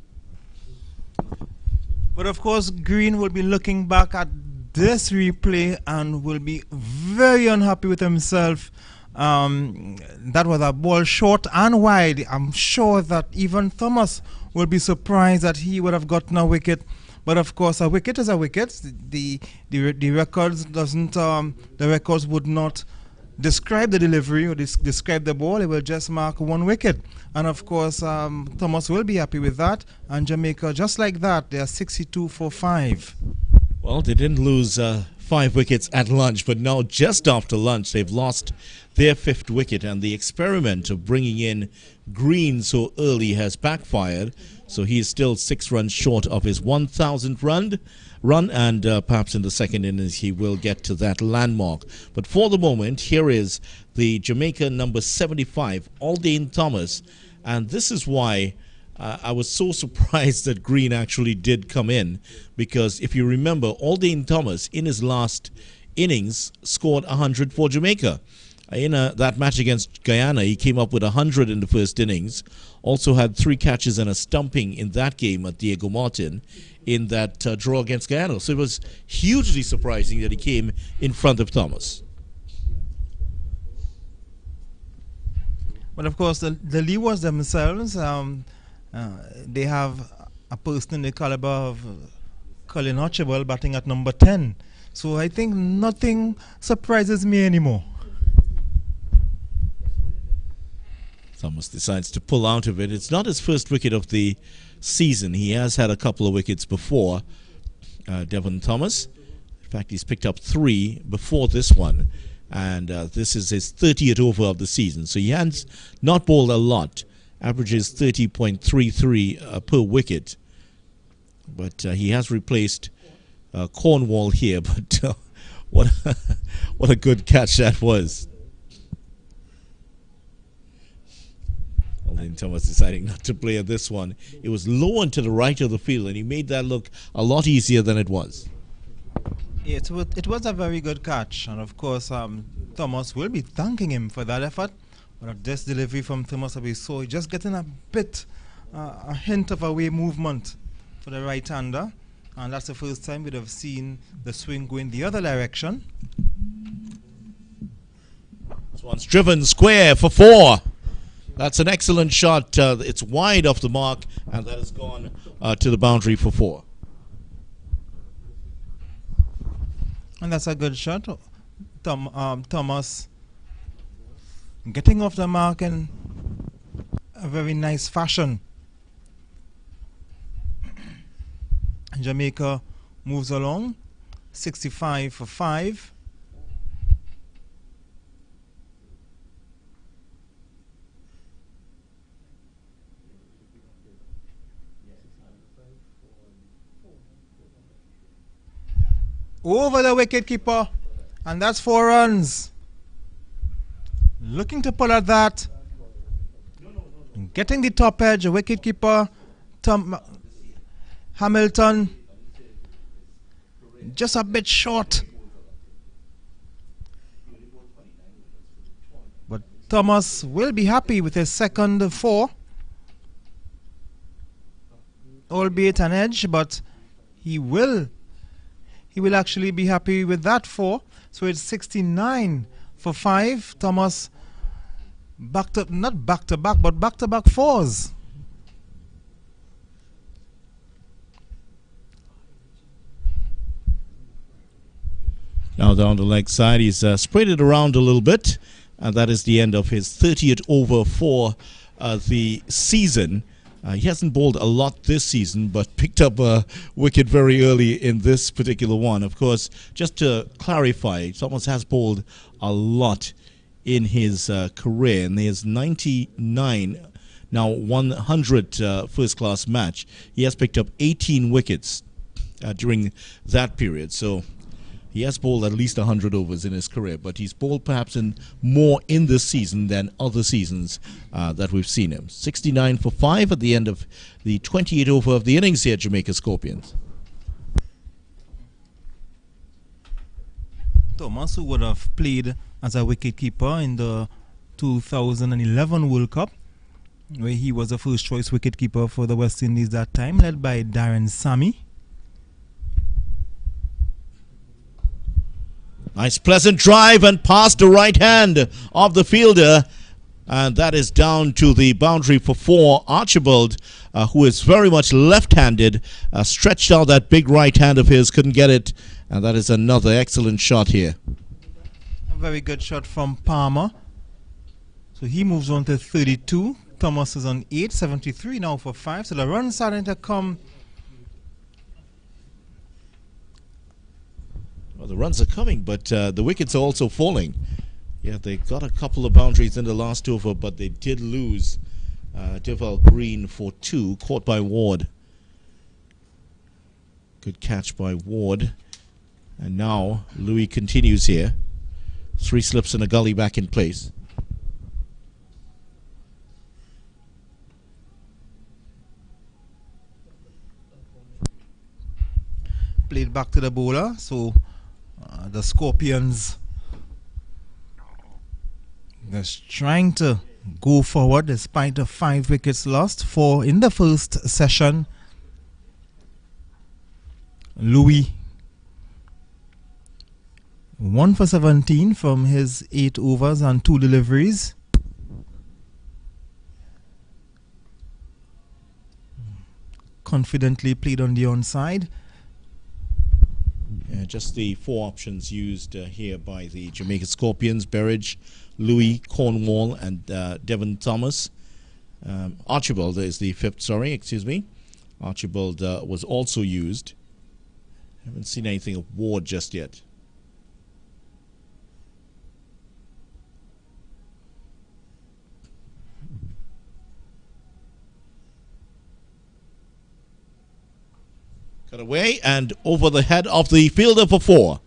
But of course, Green will be looking back at this replay and will be very unhappy with himself. That was a ball short and wide. I'm sure that even Thomas will be surprised that he would have gotten a wicket. But of course, a wicket is a wicket. The records doesn't the records would not describe the delivery or describe the ball. It will just mark 1 wicket. And of course, Thomas will be happy with that. And Jamaica, just like that, they are 62 for 5. Well, they didn't lose 5 wickets at lunch, but now just after lunch, they've lost their 5th wicket, and the experiment of bringing in Green so early has backfired. So he is still 6 runs short of his 1,000th run, and perhaps in the second innings he will get to that landmark. But for the moment, here is the Jamaica number 75, Aldain Thomas, and this is why I was so surprised that Green actually did come in, because if you remember, Aldain Thomas in his last innings scored 100 for Jamaica. In that match against Guyana, he came up with 100 in the first innings. Also had 3 catches and a stumping in that game at Diego Martin in that draw against Guyana. So it was hugely surprising that he came in front of Thomas. But of course, the Leewards themselves, they have a person in the caliber of Colin Archibald batting at number 10. So I think nothing surprises me anymore. Thomas decides to pull out of it. It's not his first wicket of the season. He has had a couple of wickets before, Devon Thomas. In fact, he's picked up 3 before this one. And this is his 30th over of the season. So he has not bowled a lot. Averages 30.33 per wicket. But he has replaced Cornwall here. But what a good catch that was. Aldain Thomas deciding not to play at this one. It was low and to the right of the field, and he made that look a lot easier than it was. It was a very good catch, and of course Thomas will be thanking him for that effort. But this delivery from Thomas, we saw just getting a bit, a hint of away movement for the right-hander, and that's the first time we'd have seen the swing going the other direction. This one's driven square for 4. That's an excellent shot. It's wide off the mark, and that has gone to the boundary for 4. And that's a good shot. Thomas getting off the mark in a very nice fashion. Jamaica moves along 65 for 5. Over the wicket-keeper, and that's 4 runs. Looking to pull at that. Getting the top edge, wicket-keeper Hamilton just a bit short. But Thomas will be happy with his second 4. Albeit an edge, but he will actually be happy with that 4. So it's 69 for 5. Thomas not back to back, but back to back 4s. Now down the leg side, he's spread it around a little bit, and that is the end of his 30th over for the season. He hasn't bowled a lot this season, but picked up a wicket very early in this particular one. Of course, just to clarify, Thomas has bowled a lot in his career, and his 99, now 100 first-class match. He has picked up 18 wickets during that period, so he has bowled at least 100 overs in his career, but he's bowled perhaps more in this season than other seasons that we've seen him. 69 for 5 at the end of the 28 over of the innings here at Jamaica Scorpions. Thomas, who would have played as a wicketkeeper in the 2011 World Cup, where he was the first choice wicketkeeper for the West Indies that time, led by Darren Sammy. Nice pleasant drive and past the right hand of the fielder, and that is down to the boundary for 4. Archibald, who is very much left-handed, stretched out that big right hand of his, couldn't get it, and that is another excellent shot here. A very good shot from Palmer. So he moves on to 32. Thomas is on 8, 73 now for 5. So the runs starting to come. Well, the runs are coming, but the wickets are also falling. Yeah, they got a couple of boundaries in the last over, but they did lose Deval Green for 2, caught by Ward. Good catch by Ward. And now Louis continues here. 3 slips and a gully back in place. Played back to the bowler, so the Scorpions just trying to go forward despite the 5 wickets lost, 4 in the first session. Louis 1 for 17 from his 8 overs and 2 deliveries. Confidently played on the onside. Just the 4 options used here by the Jamaica Scorpions: Berridge, Louis, Cornwall, and Devon Thomas. Archibald is the 5th, sorry, excuse me. Archibald was also used. Haven't seen anything of Ward just yet. Cut away and over the head of the fielder for 4.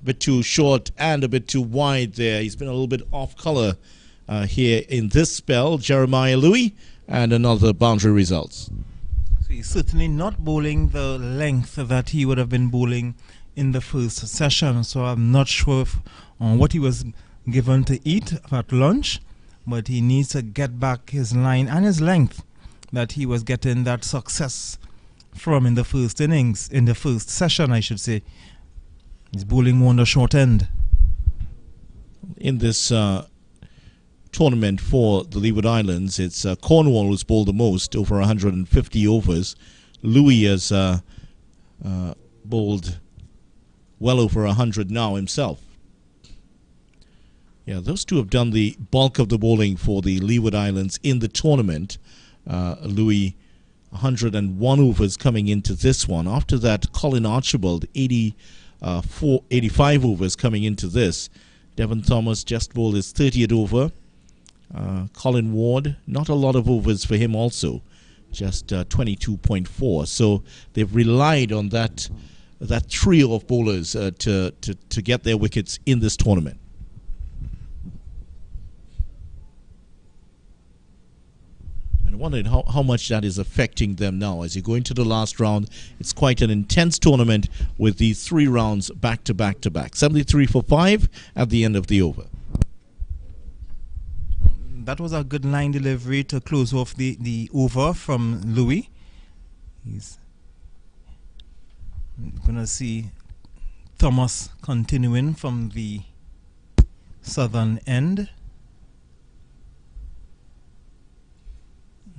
A bit too short and a bit too wide there. He's been a little bit off color here in this spell. Jeremiah Louis, and another boundary results. So he's certainly not bowling the length that he would have been bowling in the first session. So I'm not sure on what he was given to eat at lunch, but he needs to get back his line and his length that he was getting that success from in the first innings, in the first session, I should say. He's bowling more on the short end. in this tournament for the Leeward Islands. It's Cornwall who's bowled the most, over 150 overs. Louis has bowled well over 100 now himself. Yeah, those two have done the bulk of the bowling for the Leeward Islands in the tournament. Louis, 101 overs coming into this one. After that, Colin Archibald, 85 overs coming into this. Devon Thomas just bowled his 30th over. Colin Ward, not a lot of overs for him also, just 22.4. So they've relied on that trio of bowlers to get their wickets in this tournament. And I wondered how much that is affecting them now. As you go into the last round, it's quite an intense tournament with these 3 rounds back to back to back. 73 for 5 at the end of the over. That was a good line delivery to close off the over from Louis. He's going to see Thomas continuing from the southern end.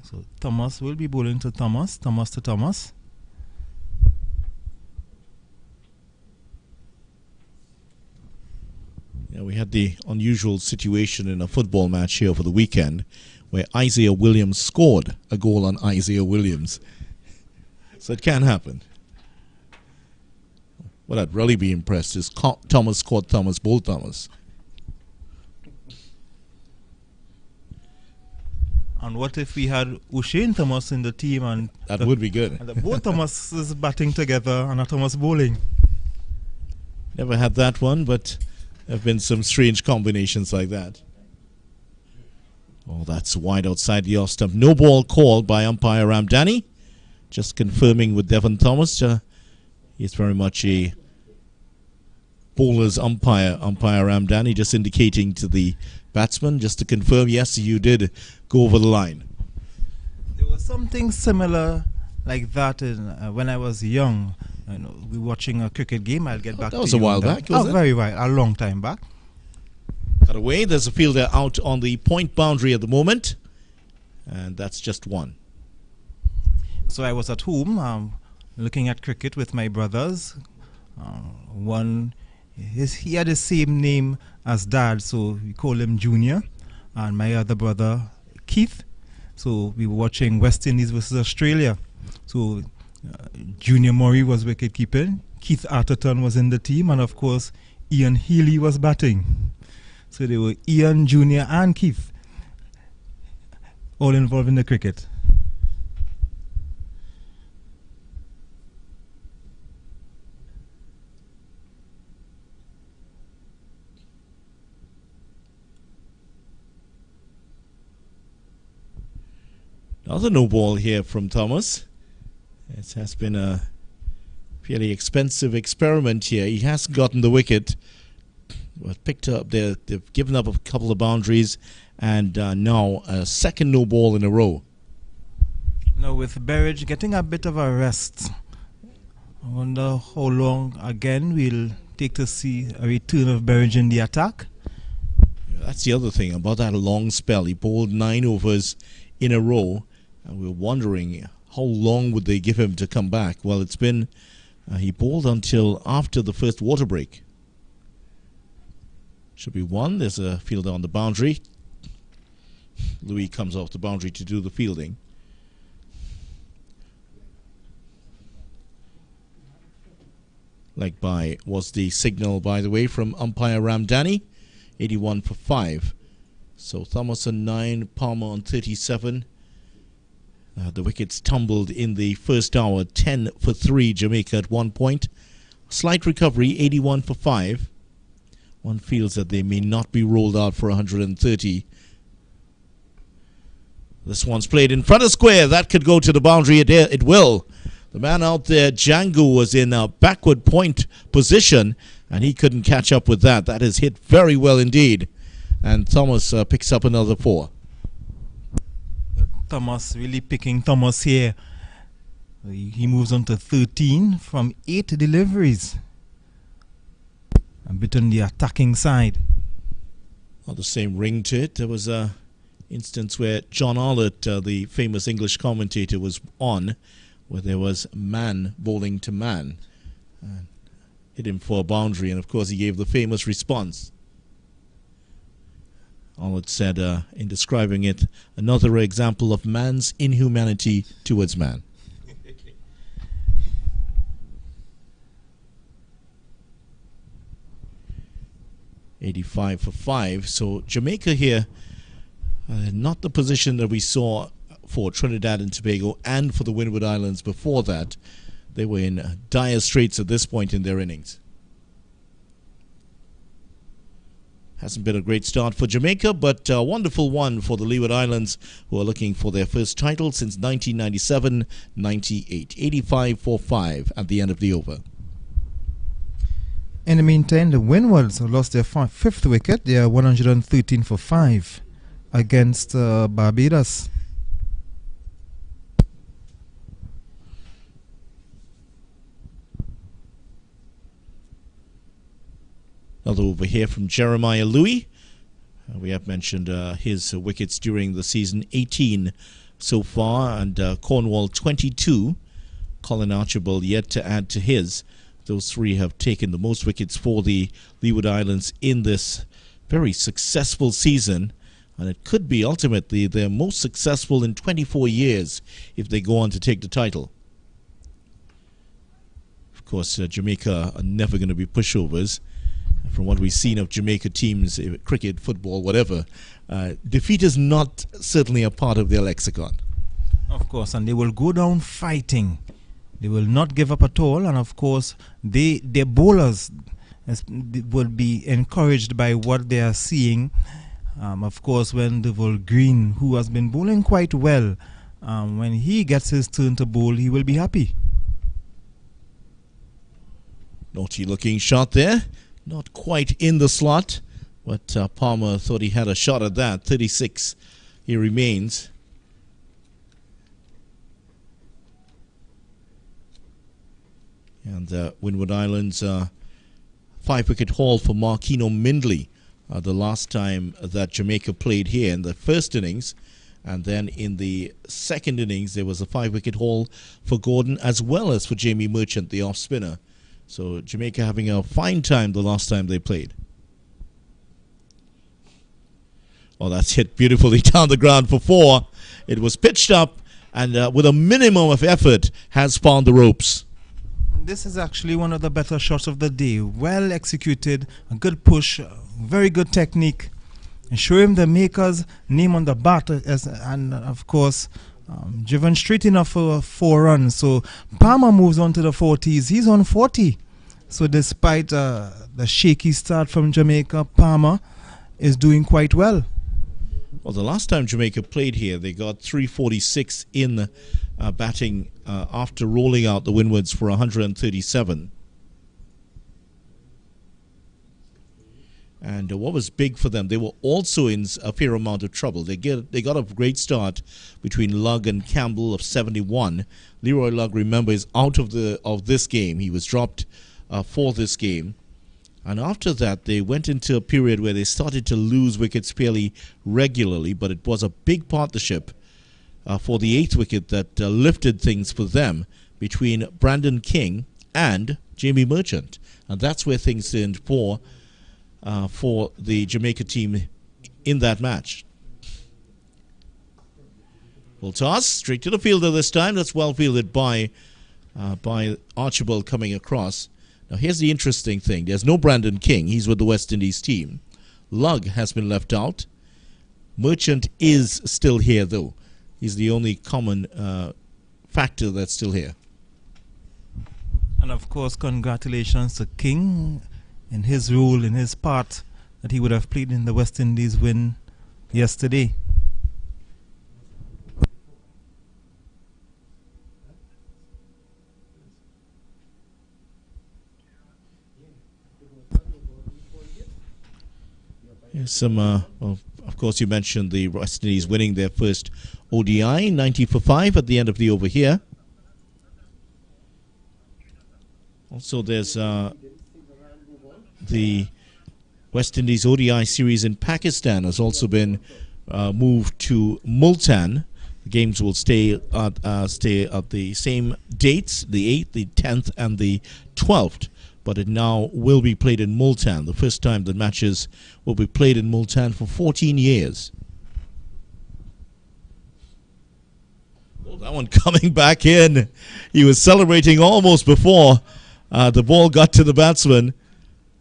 So Thomas will be bowling to Thomas. Thomas to Thomas. Yeah, we had the unusual situation in a football match here for the weekend where Isaiah Williams scored a goal on Isaiah Williams. So it can happen. What I'd really be impressed is Thomas scored Thomas, bowled Thomas. And what if we had Usain Thomas in the team and that would be good. And both Thomases batting together and a Thomas bowling. Never had that one, but there have been some strange combinations like that. Oh, that's wide outside the off stump. No ball called by umpire Ramdani. Just confirming with Devon Thomas. He's very much a bowler's umpire Ramdani, just indicating to the batsman, just to confirm, yes, you did go over the line. There was something similar like that when I was young. We were watching a cricket game. I'll get back to you. That was a while back, was it? Very while, a long time back. Cut away. There's a fielder out on the point boundary at the moment, and that's just one. So I was at home looking at cricket with my brothers. He had the same name as Dad, so we call him Junior, and my other brother Keith. So we were watching West Indies versus Australia. So Junior Murray was wicket keeping, Keith Atherton was in the team, and of course Ian Healy was batting. So they were Ian, Junior and Keith all involved in the cricket. Another no ball here from Thomas. It has been a fairly expensive experiment here. He has gotten the wicket, but picked up there. They've given up a couple of boundaries, and now a second no ball in a row. Now with Berridge getting a bit of a rest, I wonder how long again we'll take to see a return of Berridge in the attack. Yeah, that's the other thing about that long spell. He bowled 9 overs in a row, and we're wondering how long would they give him to come back. Well, it's been he bowled until after the first water break. Should be one. There's a fielder on the boundary. Louis comes off the boundary to do the fielding. Leg by was the signal, by the way, from umpire Ramdani. 81 for 5. So Thomas on 9, Palmer on 37. The wickets tumbled in the first hour. 10 for 3 Jamaica at 1 point. Slight recovery, 81 for 5. One feels that they may not be rolled out for 130. This one's played in front of square. That could go to the boundary. It will. The man out there, Django, was in a backward point position, and he couldn't catch up with that. That is hit very well indeed. And Thomas picks up another 4. Thomas really picking Thomas here. He moves on to 13 from 8 deliveries. A bit on the attacking side. Not the same ring to it. There was a instance where John Arlott, the famous English commentator, was on, where there was man bowling to man. Hit him for a boundary, and of course he gave the famous response. Arlott said, in describing it, another example of man's inhumanity towards man. .85 for 5. So Jamaica here, not the position that we saw for Trinidad and Tobago and for the Windward Islands before that. They were in dire straits at this point in their innings. Hasn't been a great start for Jamaica, but a wonderful one for the Leeward Islands, who are looking for their first title since 1997-98. 85 for 5 at the end of the over. In the meantime, the Windwards lost their fifth wicket. They are 113 for 5 against Barbados. Another over here from Jeremiah Louis. We have mentioned his wickets during the season, 18 so far, and Cornwall 22. Colin Archibald yet to add to his. Those three have taken the most wickets for the Leeward Islands in this very successful season, and it could be ultimately their most successful in 24 years if they go on to take the title. Of course, Jamaica are never going to be pushovers. From what we've seen of Jamaica teams, cricket, football, whatever, defeat is not certainly a part of their lexicon. Of course, and they will go down fighting. They will not give up at all, and of course, their bowlers will be encouraged by what they are seeing. Of course, when Devil Green, who has been bowling quite well, when he gets his turn to bowl, he will be happy. Naughty looking shot there. Not quite in the slot, but Palmer thought he had a shot at that. 36 he remains. And Windward Islands 5-wicket haul for Marquino Mindley. The last time that Jamaica played here in the first innings. And then in the second innings there was a 5-wicket haul for Gordon as well as for Jamie Merchant, the off-spinner. So Jamaica having a fine time the last time they played. Oh, that's hit beautifully down the ground for 4. It was pitched up and with a minimum of effort has found the ropes. This is actually one of the better shots of the day. Well executed, a good push, very good technique. And show him the maker's name on the bat, and of course, driven straight enough for 4 runs. So Palmer moves on to the 40s. He's on 40. So despite the shaky start from Jamaica, Palmer is doing quite well. Well, the last time Jamaica played here, they got 346 in batting after rolling out the Windwards for 137. And what was big for them, they were also in a fair amount of trouble. They got a great start between Lugg and Campbell of 71. Leroy Lugg, remember, is out of this game. He was dropped for this game. And after that, they went into a period where they started to lose wickets fairly regularly, but it was a big partnership for the 8th wicket that lifted things for them between Brandon King and Jamie Merchant. And that's where things turned for the Jamaica team in that match. Full toss, straight to the fielder this time. That's well fielded by Archibald coming across. Now here's the interesting thing. There's no Brandon King. He's with the West Indies team. Lugg has been left out. Merchant is still here though. He's the only common factor that's still here. And of course, congratulations to King in his role, in his part that he would have played in the West Indies win yesterday. Here's some, well, of course you mentioned the West Indies winning their first ODI, 90 for 5 at the end of the over here. Also there's the West Indies ODI series in Pakistan has also been moved to Multan. The games will stay at the same dates, the 8th, the 10th, and the 12th. But it now will be played in Multan. The first time that matches will be played in Multan for 14 years. Oh, that one coming back in. He was celebrating almost before the ball got to the batsman.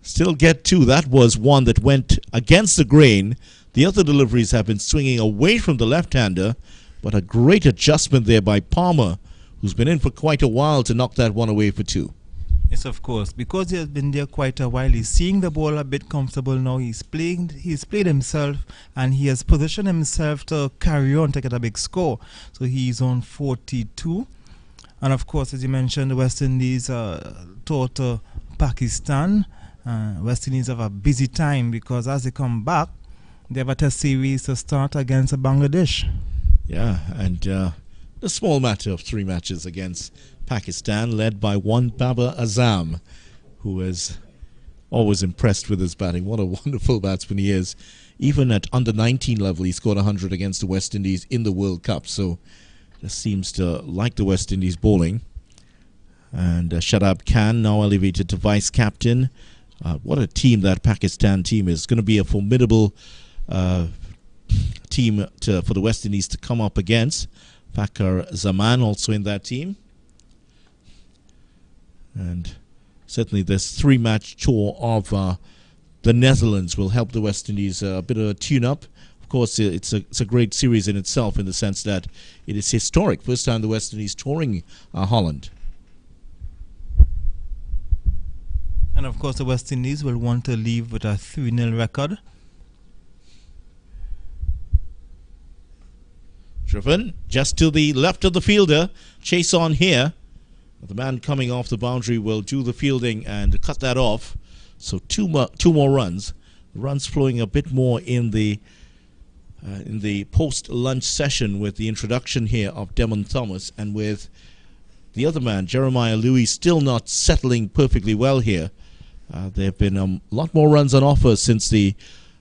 Still get two. That was one that went against the grain. The other deliveries have been swinging away from the left-hander, but a great adjustment there by Palmer, who's been in for quite a while to knock that one away for two. Yes, of course. Because he has been there quite a while, he's seeing the ball a bit comfortable now. He's played himself, and he has positioned himself to carry on to get a big score. So he's on 42. And of course, as you mentioned, the West Indies taught Pakistan. West Indies have a busy time because as they come back, they have a test series to start against Bangladesh. Yeah, and a small matter of 3 matches against Pakistan, led by one Babar Azam, who is always impressed with his batting. What a wonderful batsman he is. Even at under 19 level, he scored 100 against the West Indies in the World Cup. So just seems to like the West Indies bowling. And Shadab Khan now elevated to vice captain. What a team that Pakistan team is. It's going to be a formidable team for the West Indies to come up against. Fakhar Zaman also in that team. And certainly this 3-match tour of the Netherlands will help the West Indies a bit of a tune-up. Of course, it's a great series in itself in the sense that it is historic. First time the West Indies touring Holland. And of course, the West Indies will want to leave with a 3-0 record. Driven just to the left of the fielder. Chase on here. The man coming off the boundary will do the fielding and cut that off. So two more runs. The runs flowing a bit more in the post-lunch session with the introduction here of Demon Thomas, and with the other man, Jeremiah Louis, still not settling perfectly well here. There have been a lot more runs on offer since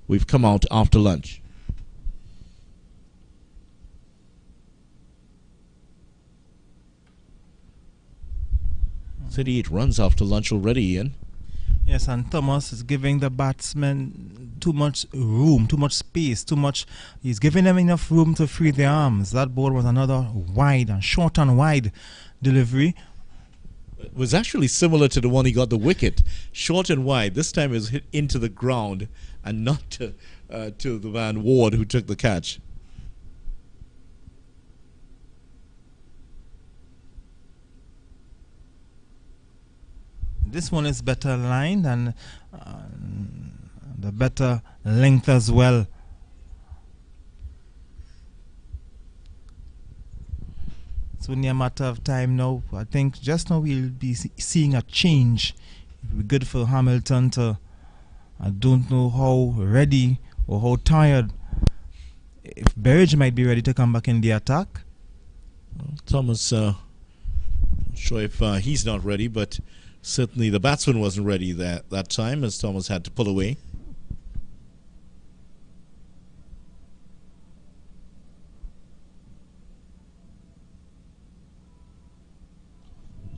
we've come out after lunch. 38 runs after lunch already, Ian. Yes, and Thomas is giving the batsmen too much room, too much space, he's giving them enough room to free their arms. That ball was another wide and short and wide delivery. It was actually similar to the one he got the wicket. Short and wide. This time it was hit into the ground and not to the man Ward who took the catch. This one is better lined and the better length as well. It's only a matter of time now. I think just now we'll be seeing a change. It would be good for Hamilton to, I don't know how ready or how tired. If Berridge might be ready to come back in the attack. Well, Thomas, not sure if he's not ready, but certainly the batsman wasn't ready that time, as Thomas had to pull away.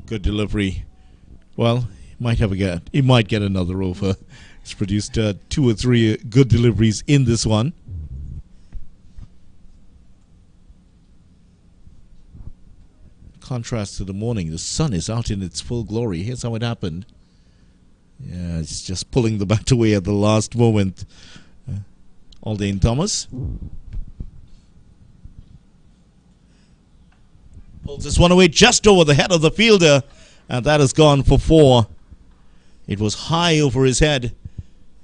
Good delivery. Well, he might get another over. He's produced 2 or 3 good deliveries in this one. Contrast to the morning, the sun is out in its full glory. Here's how it happened. Yeah, it's just pulling the bat away at the last moment. Aldane Thomas pulls this one away just over the head of the fielder, and that has gone for 4. It was high over his head,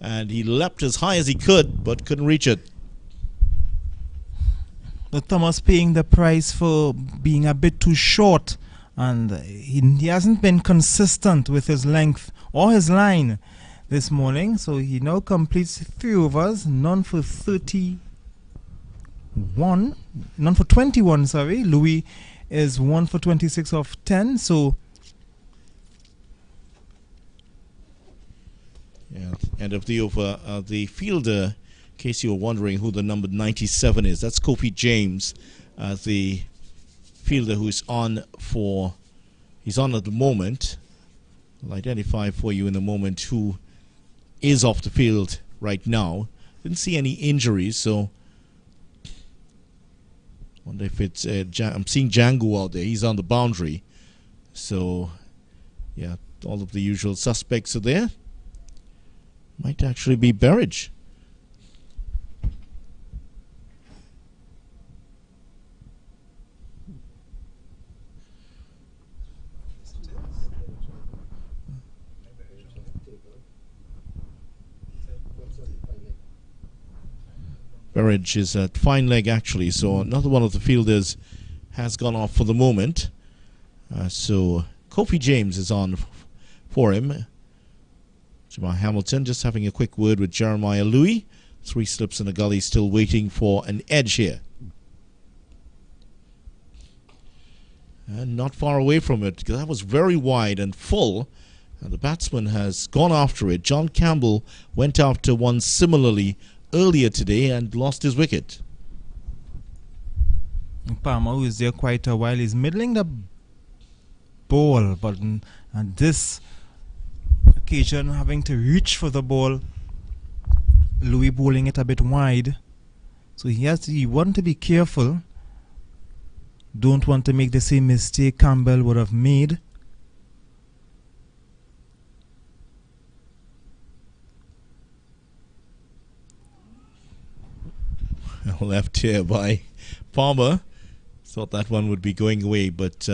and he leapt as high as he could, but couldn't reach it. But Thomas paying the price for being a bit too short, and he hasn't been consistent with his length or his line this morning. So he now completes 3 overs, none for 21, sorry. Louis is 1 for 26 of 10, so yeah, End of the over. The fielder, in case you were wondering who the number 97 is, that's Kofi James, the fielder who's on for, he's on at the moment. I'll identify for you in a moment who is off the field right now. Didn't see any injuries, so wonder if it's I'm seeing Django out there. He's on the boundary, so yeah, all of the usual suspects are there. Might actually be Berridge. Berridge is at fine leg actually, so another one of the fielders has gone off for the moment. So Kofi James is on for him. Jamal Hamilton just having a quick word with Jeremiah Louis. 3 slips in a gully, still waiting for an edge here. And not far away from it, because that was very wide and full. And the batsman has gone after it. John Campbell went after one similarly earlier today and lost his wicket. Palmer, who is there quite a while, is middling the ball, but on this occasion having to reach for the ball, Louis bowling it a bit wide, so he want to be careful, don't want to make the same mistake Campbell would have made. Left here by Palmer. Thought that one would be going away, but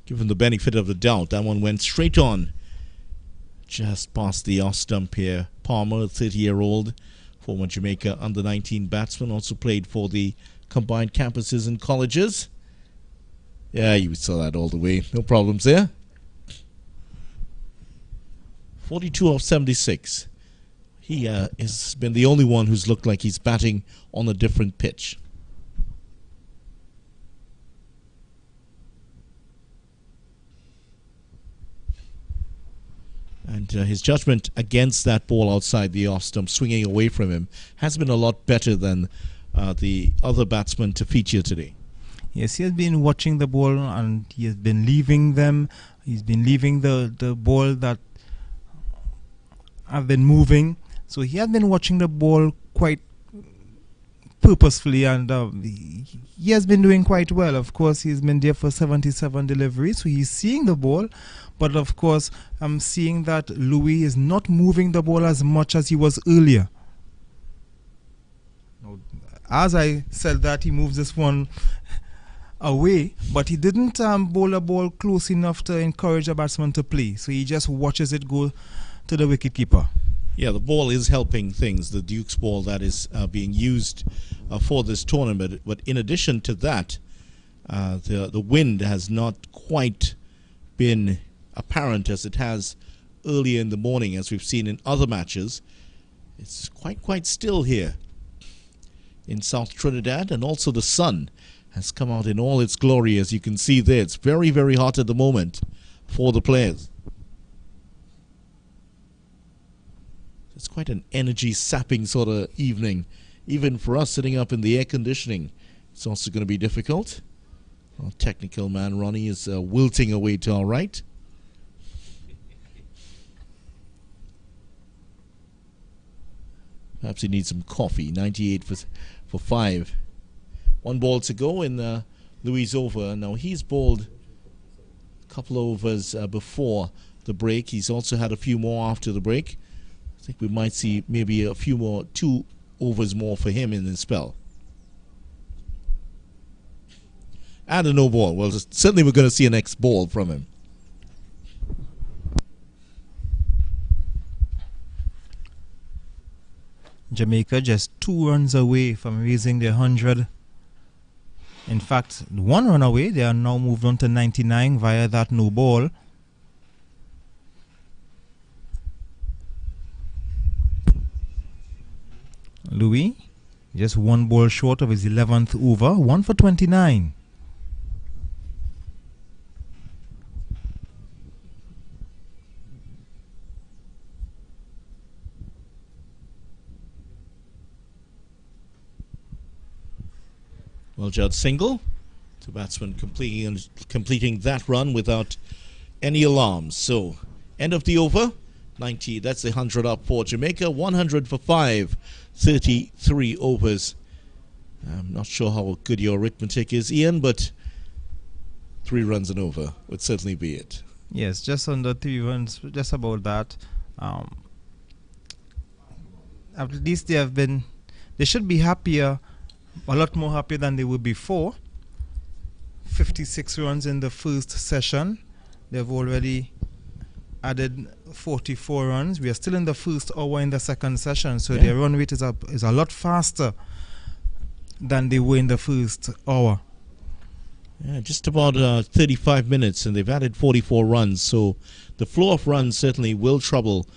given the benefit of the doubt, that one went straight on, just past the off stump here. Palmer, a 30-year-old, former Jamaica under-19 batsman, also played for the combined campuses and colleges. Yeah, you saw that all the way. No problems there. 42 of 76. He has been the only one who's looked like he's batting on a different pitch. And his judgment against that ball outside the off stump, swinging away from him, has been a lot better than the other batsmen to feature today. Yes, he has been watching the ball and he has been leaving them. He's been leaving the ball that have been moving. So he has been watching the ball quite purposefully, and he has been doing quite well. Of course, he's been there for 77 deliveries, so he's seeing the ball. But of course, I'm seeing that Louis is not moving the ball as much as he was earlier. As I said that, he moves this one away, but he didn't bowl a ball close enough to encourage a batsman to play. So he just watches it go to the wicketkeeper. Yeah, the ball is helping things, the Duke's ball that is being used for this tournament. But in addition to that, the wind has not quite been apparent as it has earlier in the morning, as we've seen in other matches. It's quite still here in South Trinidad, and also the sun has come out in all its glory, as you can see there. It's very, very hot at the moment for the players. It's quite an energy-sapping sort of evening. Even for us sitting up in the air conditioning, it's also going to be difficult. Our technical man, Ronnie, is wilting away to our right. Perhaps he needs some coffee. 98 for 5. 1 ball to go in Louis' over. Now, he's bowled a couple overs before the break. He's also had a few more after the break. I think we might see maybe a few more, 2 overs more for him in this spell. And a no ball. Well, certainly we're going to see a next ball from him. Jamaica just 2 runs away from raising their 100. In fact, 1 run away. They are now moved on to 99 via that no ball. Louis, just 1 ball short of his 11th over, 1 for 29. Well judged single. The batsman completing that run without any alarms. So, end of the over. 90, that's the 100 up for Jamaica. 100 for 5. 33 overs. I'm not sure how good your arithmetic is, Ian, but 3 runs and over would certainly be it. Yes, just under 3 runs, just about that. At least they should be happier, a lot more happier than they were before. 56 runs in the first session. They've already added 44 runs. We are still in the first hour in the second session, so their run rate is a lot faster than they were in the first hour. Yeah, just about 35 minutes, and they've added 44 runs. So the flow of runs certainly will trouble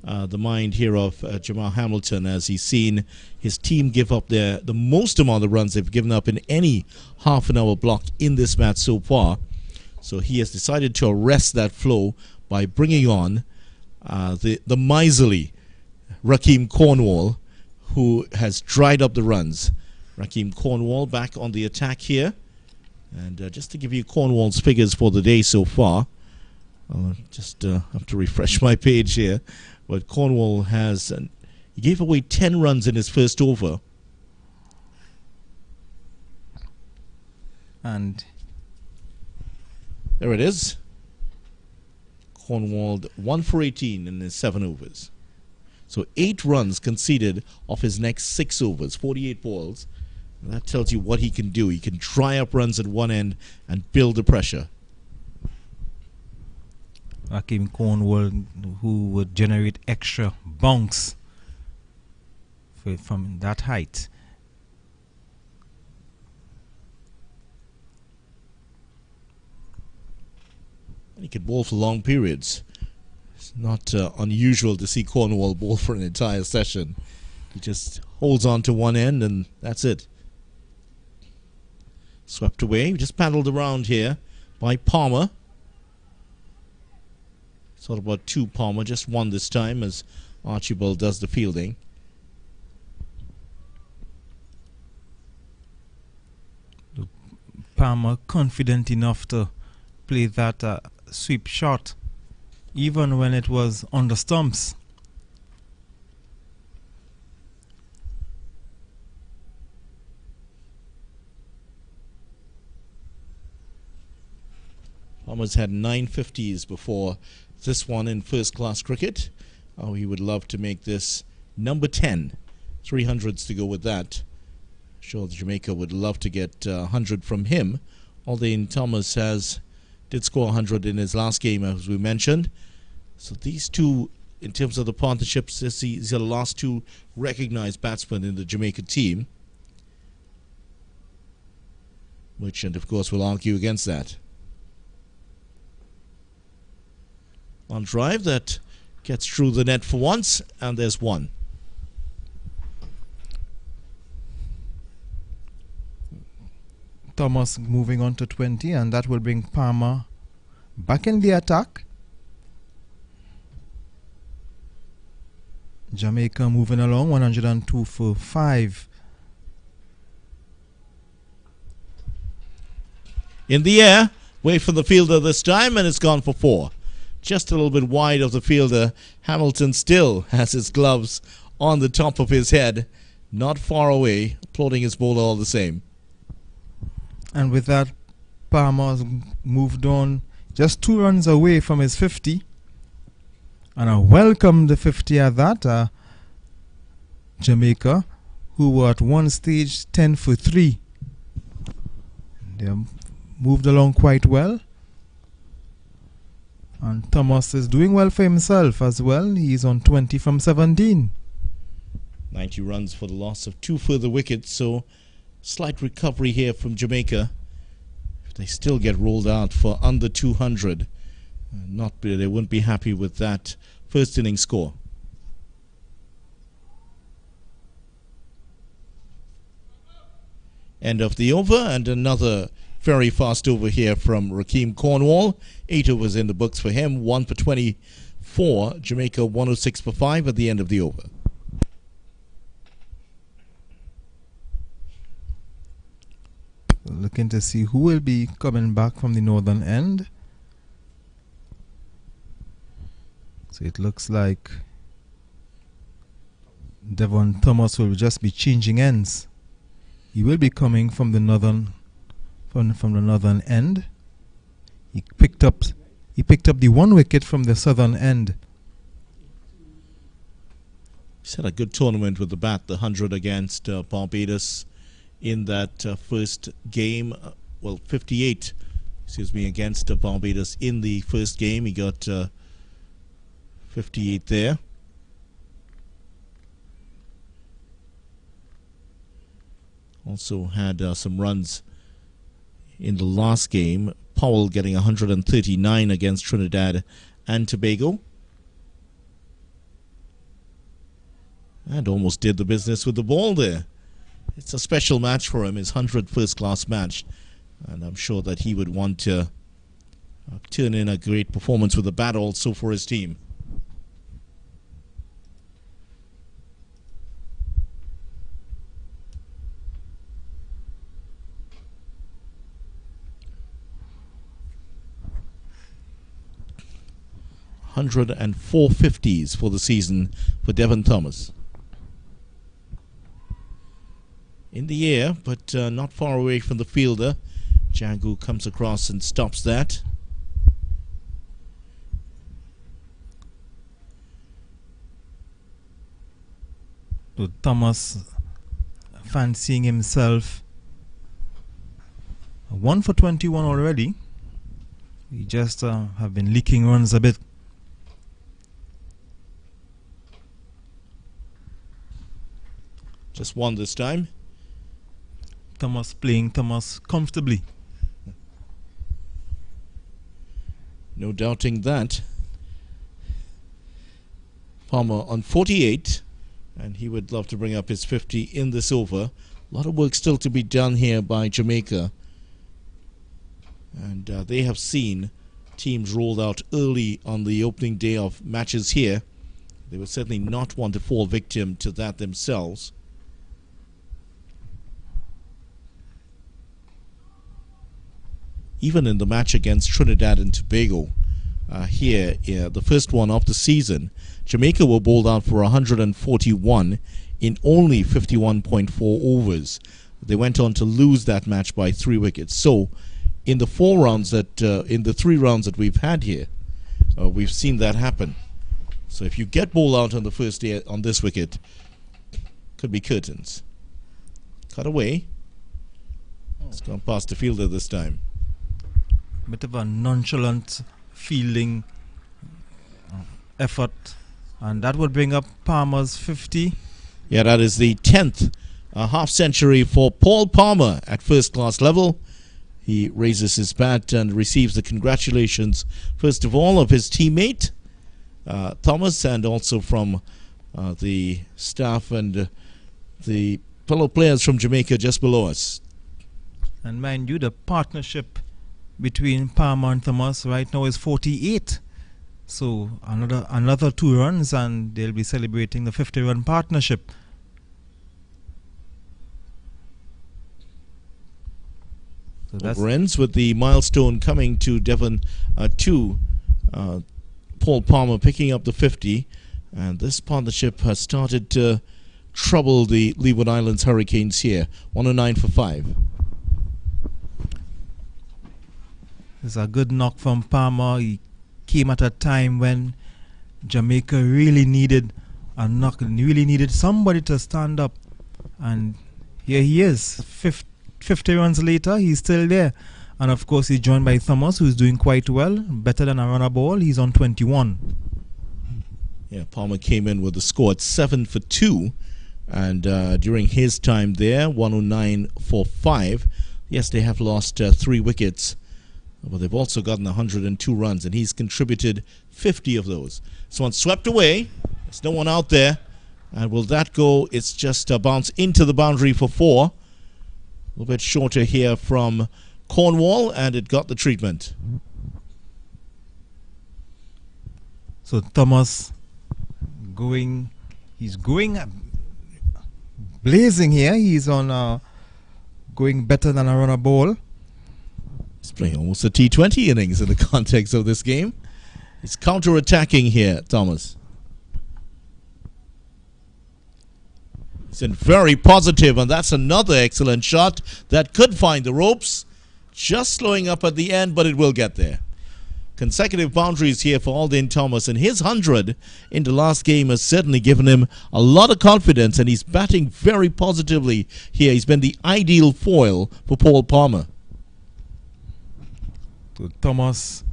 the mind here of Jamal Hamilton, as he's seen his team give up the most amount of runs they've given up in any half-an-hour block in this match so far. So he has decided to arrest that flow by bringing on the miserly Rakeem Cornwall, who has dried up the runs. Rakeem Cornwall back on the attack here. And just to give you Cornwall's figures for the day so far, I'll just have to refresh my page here. But Cornwall he gave away 10 runs in his first over. And there it is. Cornwall 1 for 18 in his 7 overs. So 8 runs conceded off his next 6 overs, 48 balls. And that tells you what he can do. He can dry up runs at one end and build the pressure. Rakeem Cornwall, who would generate extra bounce from that height. He can bowl for long periods. It's not unusual to see Cornwall bowl for an entire session. He just holds on to one end and that's it. Swept away, just paddled around here by Palmer. Thought about 2 Palmer, just 1 this time as Archibald does the fielding. Palmer confident enough to play that sweep shot, even when it was on the stumps. Palmer's had 9 50s before this one in first-class cricket. Oh, he would love to make this number 10. 300s to go with that. Sure, Jamaica would love to get 100 from him. Aldain Thomas did score 100 in his last game, as we mentioned. So these two, in terms of the partnerships, these are the last 2 recognized batsmen in the Jamaica team. Which, and of course, will argue against that. On drive that gets through the net for once, and there's 1. Thomas moving on to 20, and that will bring Palmer back in the attack. Jamaica moving along, 102 for 5. In the air, away from the fielder this time, and it's gone for 4. Just a little bit wide of the fielder. Hamilton still has his gloves on the top of his head, not far away, applauding his bowler all the same. And with that, Palmer's moved on just 2 runs away from his 50. And I welcome the 50 at that. Jamaica, who were at one stage 10 for 3. They moved along quite well. And Thomas is doing well for himself as well. He's on 20 from 17. 90 runs for the loss of 2 further wickets, so slight recovery here from Jamaica. If they still get rolled out for under 200, they wouldn't be happy with that first inning score. End of the over, and another very fast over here from Rakeem Cornwall. 8 overs in the books for him, 1 for 24. Jamaica 106 for 5 at the end of the over. looking to see who will be coming back from the northern end. So it looks like Devon Thomas will just be changing ends. He will be coming from the northern from the northern end. He picked up the 1 wicket from the southern end. He's had a good tournament with the bat, the 100 against Barbados in that first game. 58, against Barbados in the first game. He got 58 there. Also had some runs in the last game. Powell getting 139 against Trinidad and Tobago. And almost did the business with the ball there. It's a special match for him, his 100th first-class match. And I'm sure that he would want to turn in a great performance with the bat also for his team. .104 50s for the season for Devon Thomas. In the air, but not far away from the fielder. Jangu comes across and stops that. So Thomas fancying himself 1 for 21 already. He just have been leaking runs a bit. Just one this time. Thomas playing Thomas comfortably. No doubting that. Palmer on 48, and he would love to bring up his 50 in this over. A lot of work still to be done here by Jamaica. And they have seen teams rolled out early on the opening day of matches here. They would certainly not want to fall victim to that themselves. Even in the match against Trinidad and Tobago, the first one of the season, Jamaica were bowled out for 141 in only 51.4 overs. They went on to lose that match by 3 wickets. So, in the 3 rounds that we've had here, we've seen that happen. So, if you get bowled out on the first day on this wicket, could be curtains. Cut away. It's gone past the fielder this time. Bit of a nonchalant fielding effort, and that would bring up Palmer's 50. Yeah, that is the 10th half century for Paul Palmer at first class level. He raises his bat and receives the congratulations, first of all, of his teammate Thomas, and also from the staff and the fellow players from Jamaica just below us. And mind you, the partnership between Palmer and Thomas right now is 48. So another 2 runs and they'll be celebrating the 50-run partnership. So that's over ends with the milestone coming to Devon 2. Paul Palmer picking up the 50, and this partnership has started to trouble the Leeward Islands Hurricanes here. 109 for 5. It's a good knock from Palmer. He came at a time when Jamaica really needed a knock, really needed somebody to stand up. And here he is. 50 runs later, he's still there. And of course, he's joined by Thomas, who's doing quite well. Better than a runner ball. He's on 21. Yeah, Palmer came in with a score at 7 for 2. And during his time there, 109 for 5. Yes, they have lost 3 wickets. But they've also gotten 102 runs, and he's contributed 50 of those. This one's swept away. There's no one out there. And will that go? It's just a bounce into the boundary for 4. A little bit shorter here from Cornwall, and it got the treatment. So Thomas he's going blazing here. He's on going better than a runner ball. He's playing almost a T20 innings in the context of this game. He's counter-attacking here, Thomas. He's been very positive, and that's another excellent shot that could find the ropes. Just slowing up at the end, but it will get there. Consecutive boundaries here for Alden Thomas, and his 100 in the last game has certainly given him a lot of confidence, and he's batting very positively here. He's been the ideal foil for Paul Palmer. So Thomas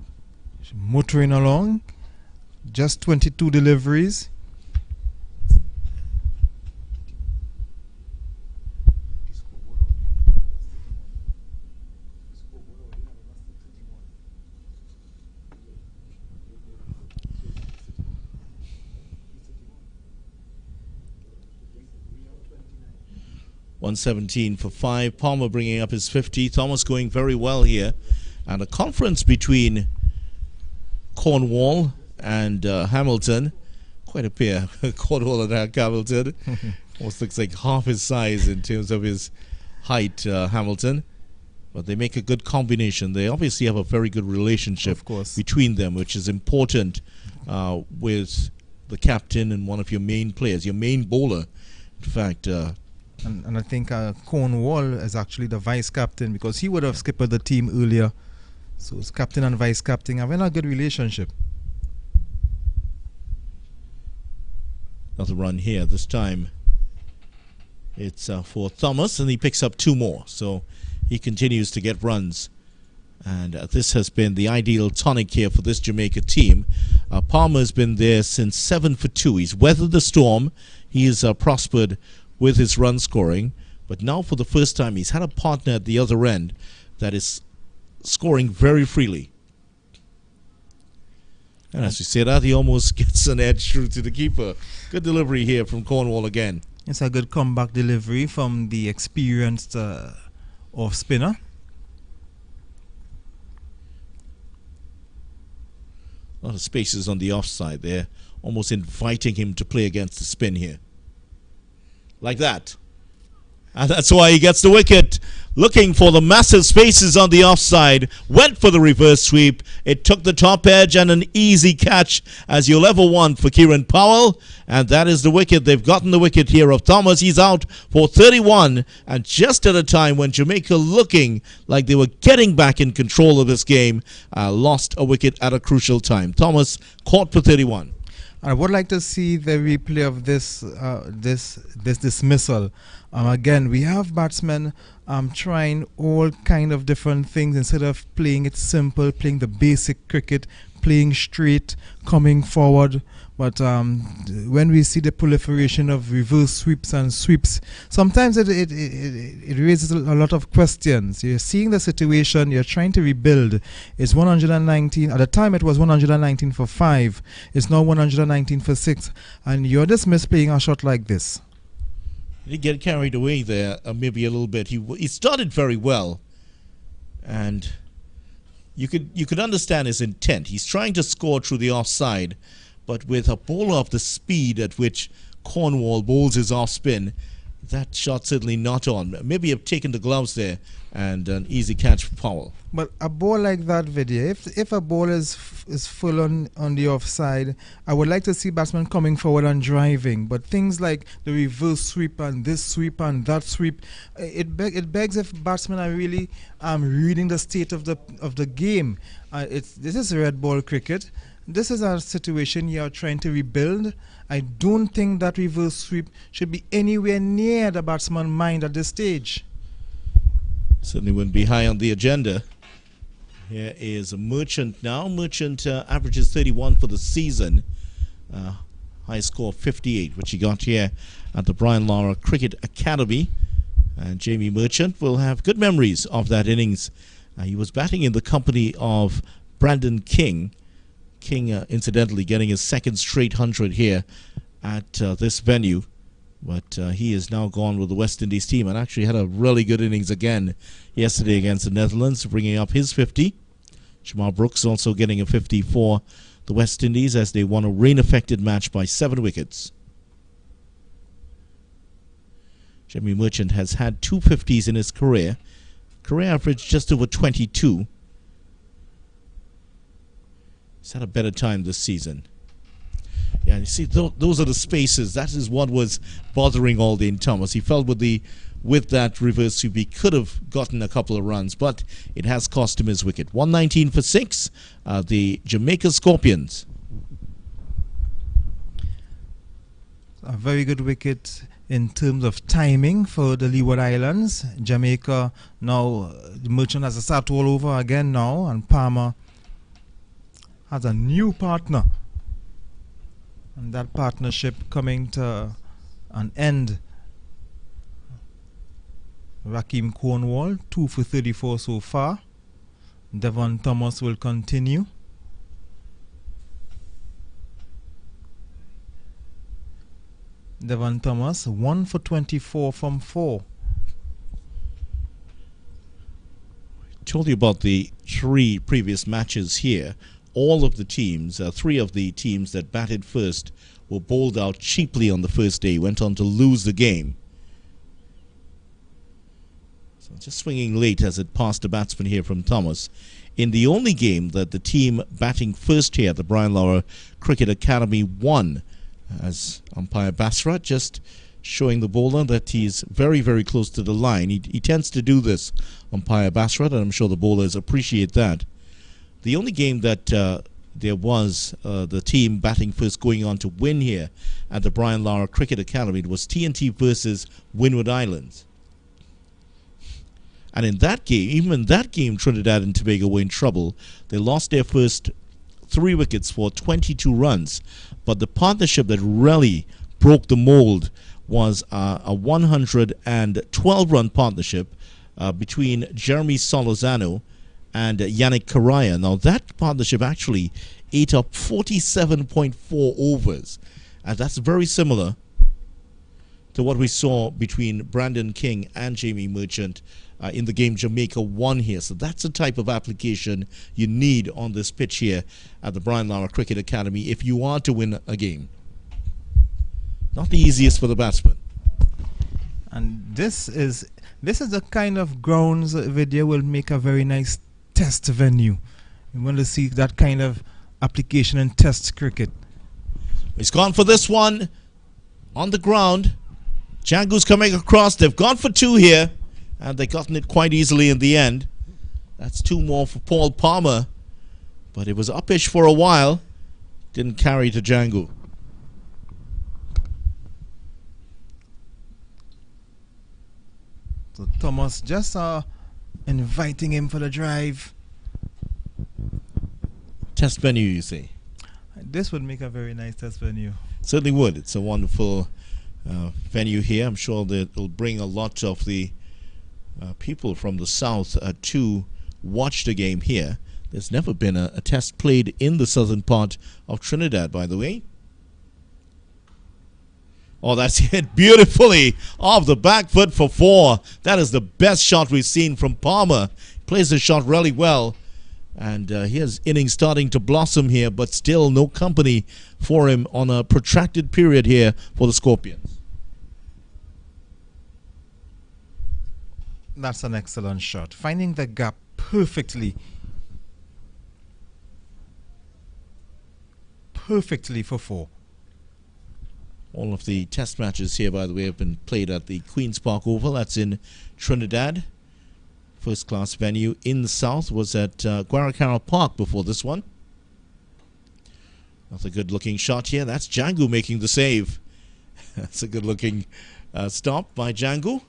motoring along, just 22 deliveries. .117 for 5. Palmer bringing up his 50. Thomas going very well here. And a conference between Cornwall and Hamilton. Quite a pair. Cornwall and Hamilton. Almost looks like half his size in terms of his height, Hamilton. But they make a good combination. They obviously have a very good relationship between them, which is important with the captain and one of your main players, your main bowler. In fact, and I think Cornwall is actually the vice captain, because he would have skipped the team earlier. So it's captain and vice captain having a good relationship. Another run here. This time it's for Thomas, and he picks up 2 more. So he continues to get runs. And this has been the ideal tonic here for this Jamaica team. Palmer's been there since 7 for 2. He's weathered the storm. He's prospered with his run scoring. But now for the first time, he's had a partner at the other end that is scoring very freely. And as we say that, he almost gets an edge through to the keeper. Good delivery here from Cornwall again. It's a good comeback delivery from the experienced off spinner. A lot of spaces on the offside there, almost inviting him to play against the spin here. Like that. And that's why he gets the wicket. Looking for the massive spaces on the offside. Went for the reverse sweep. It took the top edge, and an easy catch as you'll ever want for Kieran Powell. And that is the wicket. They've gotten the wicket here of Thomas. He's out for 31. And just at a time when Jamaica, looking like they were getting back in control of this game, lost a wicket at a crucial time. Thomas caught for 31. I would like to see the replay of this dismissal. Again, we have batsmen trying all kind of different things instead of playing it simple, playing the basic cricket, playing straight, coming forward. But when we see the proliferation of reverse sweeps and sweeps, sometimes it raises a lot of questions. You're seeing the situation, you're trying to rebuild. It's 119, at the time it was 119 for 5. It's now 119 for 6. And you're dismissed playing a shot like this. He get carried away there, maybe a little bit. He started very well, and you could understand his intent. He's trying to score through the offside, but with a bowler of the speed at which Cornwall bowls his off spin, that shot certainly not on. Maybe have taken the gloves there, and an easy catch for Powell. But a ball like that, Vidya, if a ball is full on the offside, I would like to see batsmen coming forward and driving. But things like the reverse sweep and this sweep and that sweep, it begs if batsmen are really reading the state of the game. This is red ball cricket. This is a situation you are trying to rebuild. I don't think that reverse sweep should be anywhere near the batsman's mind at this stage. Certainly wouldn't be high on the agenda. Here is Merchant now. Merchant averages 31 for the season. High score 58, which he got here at the Brian Lara Cricket Academy. And Jamie Merchant will have good memories of that innings. He was batting in the company of Brandon King. King, incidentally, getting his second straight 100 here at this venue. But he is now gone with the West Indies team and actually had a really good innings again yesterday against the Netherlands, bringing up his 50. Jamal Brooks also getting a 50 for the West Indies as they won a rain-affected match by 7 wickets. Jamie Merchant has had 250s in his career. Career average just over 22. He's had a better time this season. Yeah, you see, those are the spaces. That is what was bothering Alden Thomas. He felt with that reverse sweep, he could have gotten a couple of runs, but it has cost him his wicket. 119 for 6, the Jamaica Scorpions. A very good wicket in terms of timing for the Leeward Islands. Jamaica now, the Merchant has to start all over again now, and Palmer has a new partner. And that partnership coming to an end. Raheem Cornwall, 2 for 34 so far. Devon Thomas will continue. Devon Thomas, 1 for 24 from 4. I told you about the 3 previous matches here. All of the teams, 3 of the teams that batted first were bowled out cheaply on the first day, went on to lose the game. So just swinging late as it passed the batsman here from Thomas. In the only game that the team batting first here at the Brian Lara Cricket Academy won, as umpire Basra just showing the bowler that he's very, very close to the line. He tends to do this, umpire Basra, and I'm sure the bowlers appreciate that. The only game that there was the team batting first going on to win here at the Brian Lara Cricket Academy was TNT versus Windward Islands. And in that game, even in that game, Trinidad and Tobago were in trouble. They lost their first 3 wickets for 22 runs. But the partnership that really broke the mold was a 112-run partnership between Jeremy Solozano and Yannick Karaya. Now, that partnership actually ate up 47.4 overs. And that's very similar to what we saw between Brandon King and Jamie Merchant in the game Jamaica won here. So that's the type of application you need on this pitch here at the Brian Lara Cricket Academy if you are to win a game. Not the easiest for the batsman. And this is the kind of grounds video will make a very nice test venue. You want to see that kind of application in test cricket. He's gone for this one on the ground. Django's coming across. They've gone for 2 here, and they've gotten it quite easily in the end. That's 2 more for Paul Palmer, but it was uppish for a while. Didn't carry to Django. So Thomas just inviting him for the drive. Test venue, you say? This would make a very nice test venue. Certainly would. It's a wonderful venue here. I'm sure that it'll bring a lot of the people from the south to watch the game here. There's never been a test played in the southern part of Trinidad, by the way. Oh, that's hit beautifully off the back foot for 4. That is the best shot we've seen from Palmer. Plays the shot really well. And his innings starting to blossom here, but still no company for him on a protracted period here for the Scorpions. That's an excellent shot. Finding the gap perfectly. Perfectly for 4. All of the test matches here, by the way, have been played at the Queen's Park Oval. That's in Trinidad. First class venue in the south was at Guaracara Park before this one. That's a good looking shot here. That's Django making the save. That's a good looking stop by Django,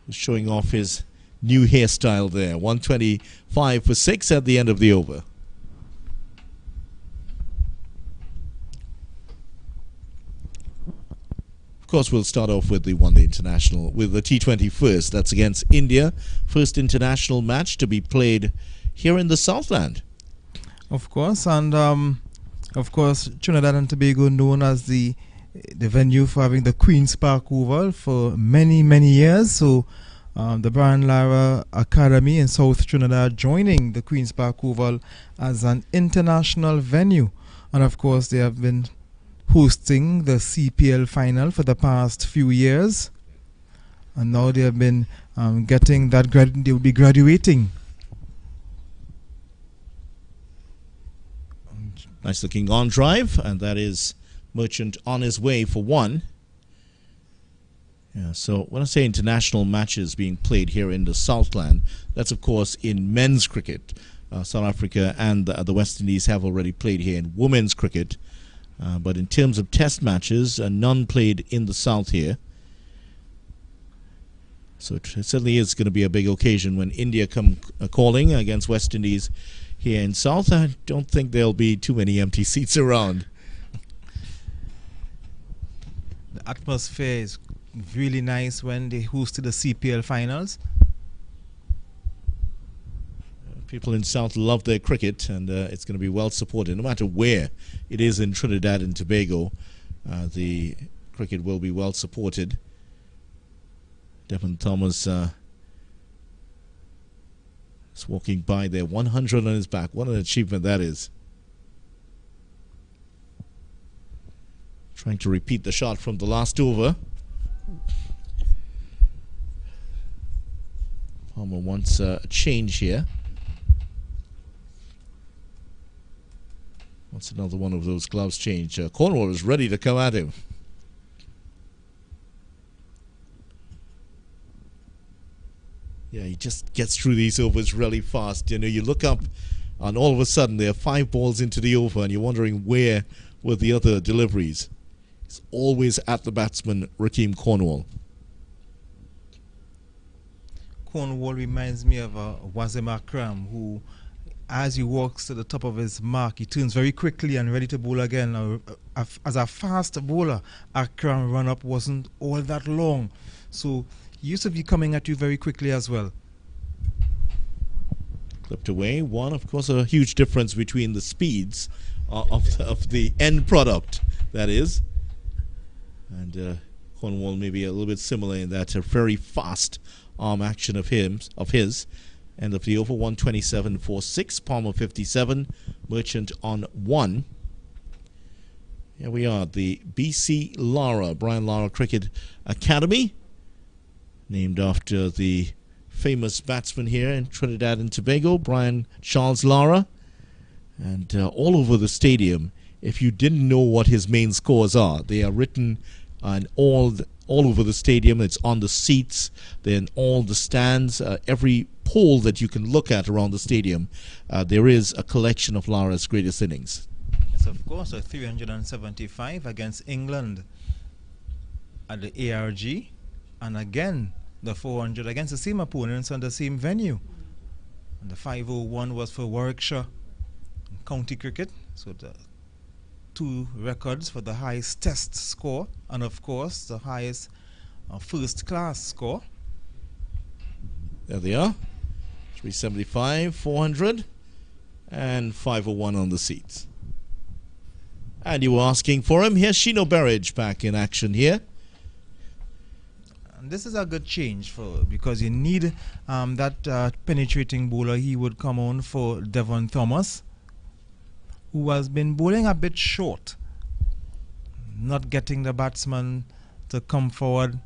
showing off his new hairstyle there. 125 for 6 at the end of the over. Of course, we'll start off with the one-day international, with the T20 first. That's against India. First international match to be played here in the Southland. Of course, and of course, Trinidad and Tobago known as the venue for having the Queen's Park Oval for many, many years. So the Brian Lara Academy in South Trinidad joining the Queen's Park Oval as an international venue. And of course, they have been hosting the CPL final for the past few years. And now they have been getting that they will be graduating. Nice looking on drive, and that is Merchant on his way for one. Yeah, so when I say international matches being played here in the Southland, that's of course in men's cricket. South Africa and the West Indies have already played here in women's cricket. But in terms of test matches, none played in the South here. So it certainly is going to be a big occasion when India come calling against West Indies here in South. I don't think there'll be too many empty seats around. The atmosphere is really nice when they hosted the CPL finals. People in South love their cricket, and it's going to be well supported. No matter where it is in Trinidad and Tobago, the cricket will be well supported. Devon Thomas is walking by there, 100 on his back. What an achievement that is. Trying to repeat the shot from the last over. Palmer wants a change here. Wants another one of those gloves change. Cornwall is ready to come at him. Yeah, he just gets through these overs really fast. You know, you look up and all of a sudden there are 5 balls into the over and you're wondering where were the other deliveries. He's always at the batsman, Rakeem Cornwall. Cornwall reminds me of Wasim Akram, who, as he walks to the top of his mark, he turns very quickly and ready to bowl again. As a fast bowler, Akram run-up wasn't all that long. So he used to be coming at you very quickly as well. Clipped away. One, of course, a huge difference between the speeds of the end product, that is. And Cornwall may be a little bit similar in that a very fast arm action of his. End of the over, 127 for 6. Palmer 57. Merchant on 1. Here we are, the BC Lara, Brian Lara Cricket Academy, named after the famous batsman here in Trinidad and Tobago, Brian Charles Lara. And all over the stadium, if you didn't know what his main scores are, they are written on all over the stadium. It's on the seats, they're in all the stands, every pole that you can look at around the stadium. There is a collection of Lara's greatest innings. Yes, of course, a 375 against England at the ARG, and again the 400 against the same opponents on the same venue. And the 501 was for Warwickshire County Cricket. So the 2 records for the highest test score and of course the highest first class score. There they are, 375, 400 and 501 on the seats. And you were asking for him. Here's Shino Berridge back in action here. And this is a good change because you need that penetrating bowler. He would come on for Devon Thomas, who has been bowling a bit short, not getting the batsman to come forward.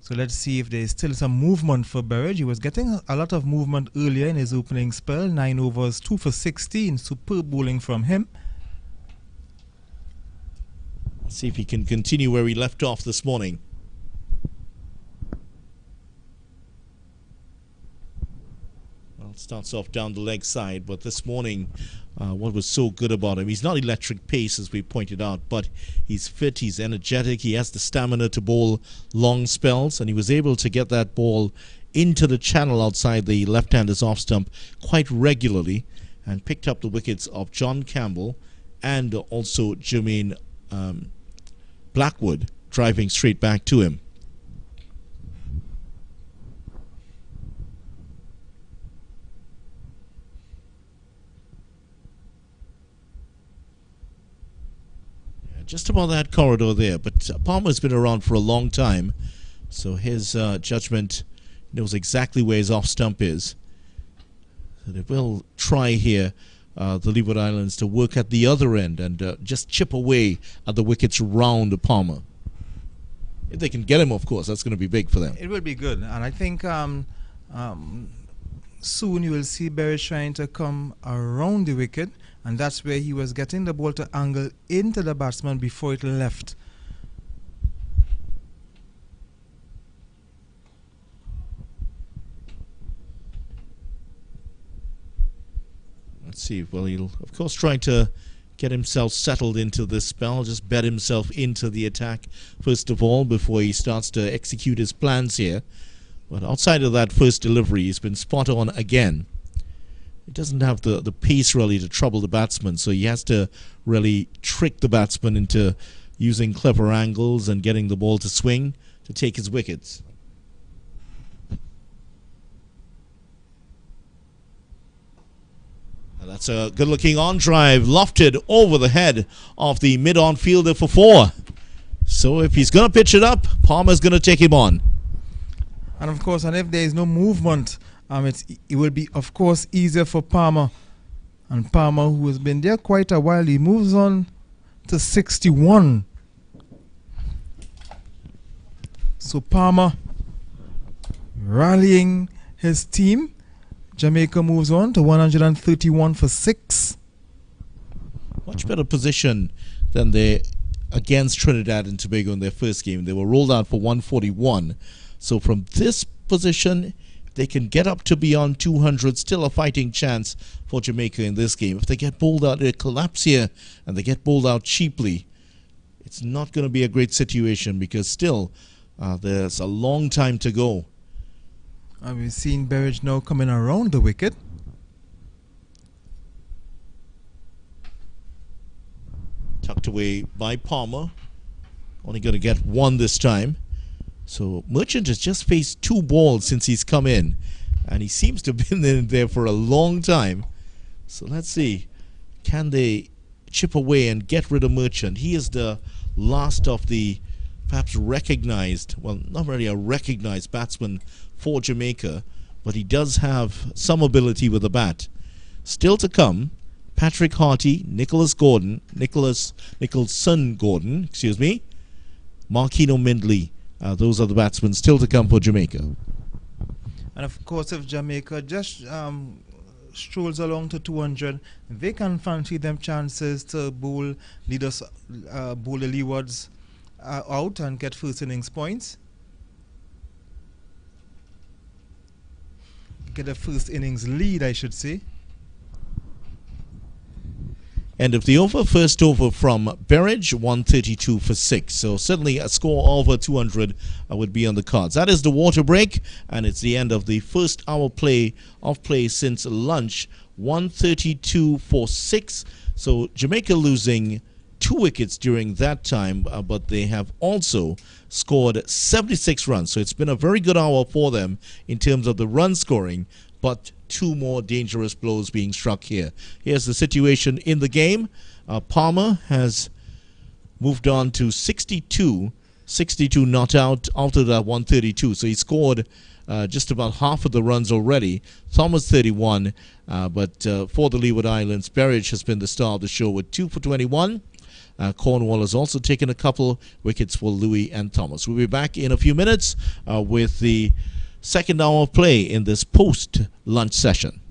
So let's see if there is still some movement for Berridge. He was getting a lot of movement earlier in his opening spell. 9 overs, 2 for 16. Superb bowling from him. Let's see if he can continue where he left off this morning. Well, it starts off down the leg side, but this morning, what was so good about him, he's not electric pace as we pointed out, but he's fit, he's energetic, he has the stamina to bowl long spells, and he was able to get that ball into the channel outside the left-hander's off stump quite regularly and picked up the wickets of John Campbell and also Jermaine Blackwood driving straight back to him. Just about that corridor there, but Palmer's been around for a long time, so his judgment knows exactly where his off stump is. So they will try here, the Leeward Islands, to work at the other end and just chip away at the wickets round Palmer. If they can get him, of course, that's going to be big for them. It will be good, and I think soon you will see Berry trying to come around the wicket, and that's where he was getting the ball to angle into the batsman before it left. Let's see. Well, he'll, of course, try to get himself settled into this spell, just bet himself into the attack, first of all, before he starts to execute his plans here. But outside of that first delivery, he's been spot on again. He doesn't have the pace really to trouble the batsman, so he has to really trick the batsman into using clever angles and getting the ball to swing to take his wickets. And that's a good-looking on-drive, lofted over the head of the mid-on fielder for 4. So if he's going to pitch it up, Palmer's going to take him on. And of course, and if there is no movement, it will be, of course, easier for Palmer. And Palmer, who has been there quite a while, he moves on to 61. So Palmer rallying his team. Jamaica moves on to 131 for 6. Much better position than they against Trinidad and Tobago in their first game. They were rolled out for 141. So from this position, they can get up to beyond 200. Still a fighting chance for Jamaica in this game. If they get bowled out, they collapse here, and they get bowled out cheaply, it's not going to be a great situation, because still there's a long time to go. And we've seen Berridge now coming around the wicket. Tucked away by Palmer. Only going to get 1 this time. So Merchant has just faced 2 balls since he's come in, and he seems to have been in there for a long time. So let's see, can they chip away and get rid of Merchant? He is the last of the perhaps recognized, well, not really a recognized batsman for Jamaica, but he does have some ability with the bat. Still to come, Patrick Harty, Nicholson Gordon, Marquino Mindley. Those are the batsmen still to come for Jamaica. And of course, if Jamaica just strolls along to 200, they can fancy them chances to bowl the Leewards out and get first innings points. Get a first innings lead, I should say. End of the over. First over from Berridge, 132 for 6. So certainly a score over 200 would be on the cards. That is the water break, and it's the end of the first hour of play since lunch. 132 for 6. So Jamaica losing 2 wickets during that time, but they have also scored 76 runs. So it's been a very good hour for them in terms of the run scoring, but 2 more dangerous blows being struck here. Here's the situation in the game. Palmer has moved on to 62 not out after that 132. So he scored just about half of the runs already. Thomas 31, but for the Leeward Islands, Berridge has been the star of the show with 2 for 21. Cornwall has also taken a couple wickets for Louis and Thomas. We'll be back in a few minutes with the second hour of play in this post-lunch session.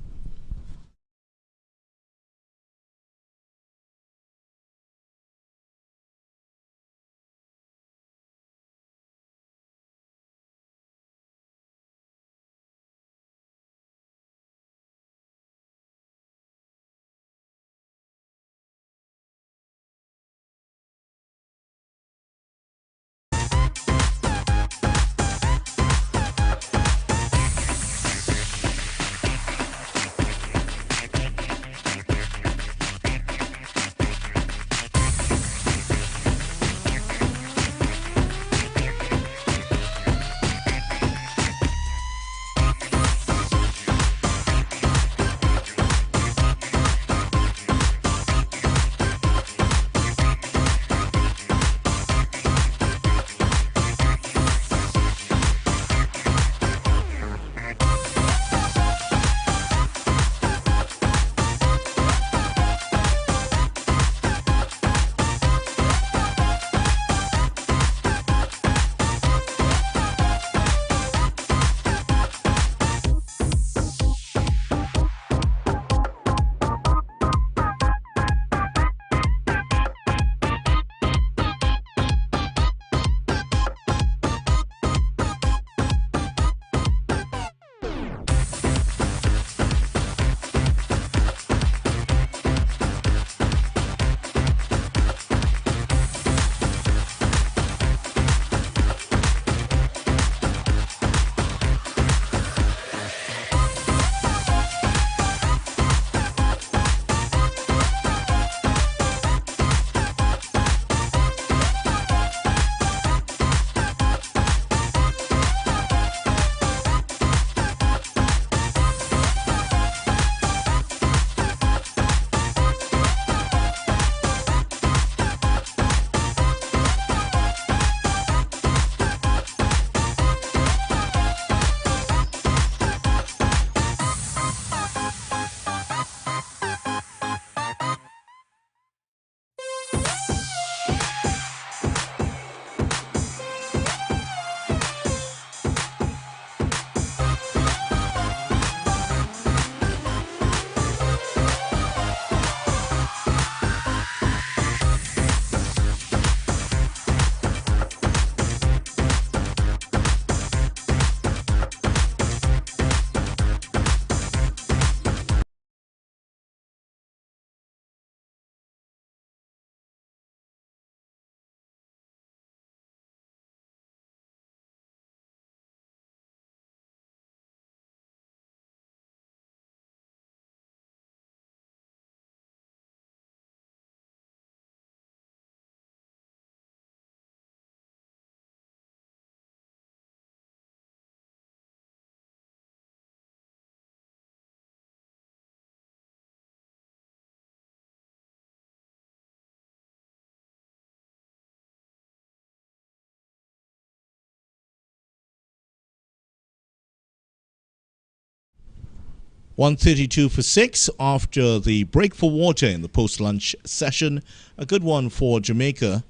132 for 6 after the break for water in the post-lunch session. A good one for Jamaica.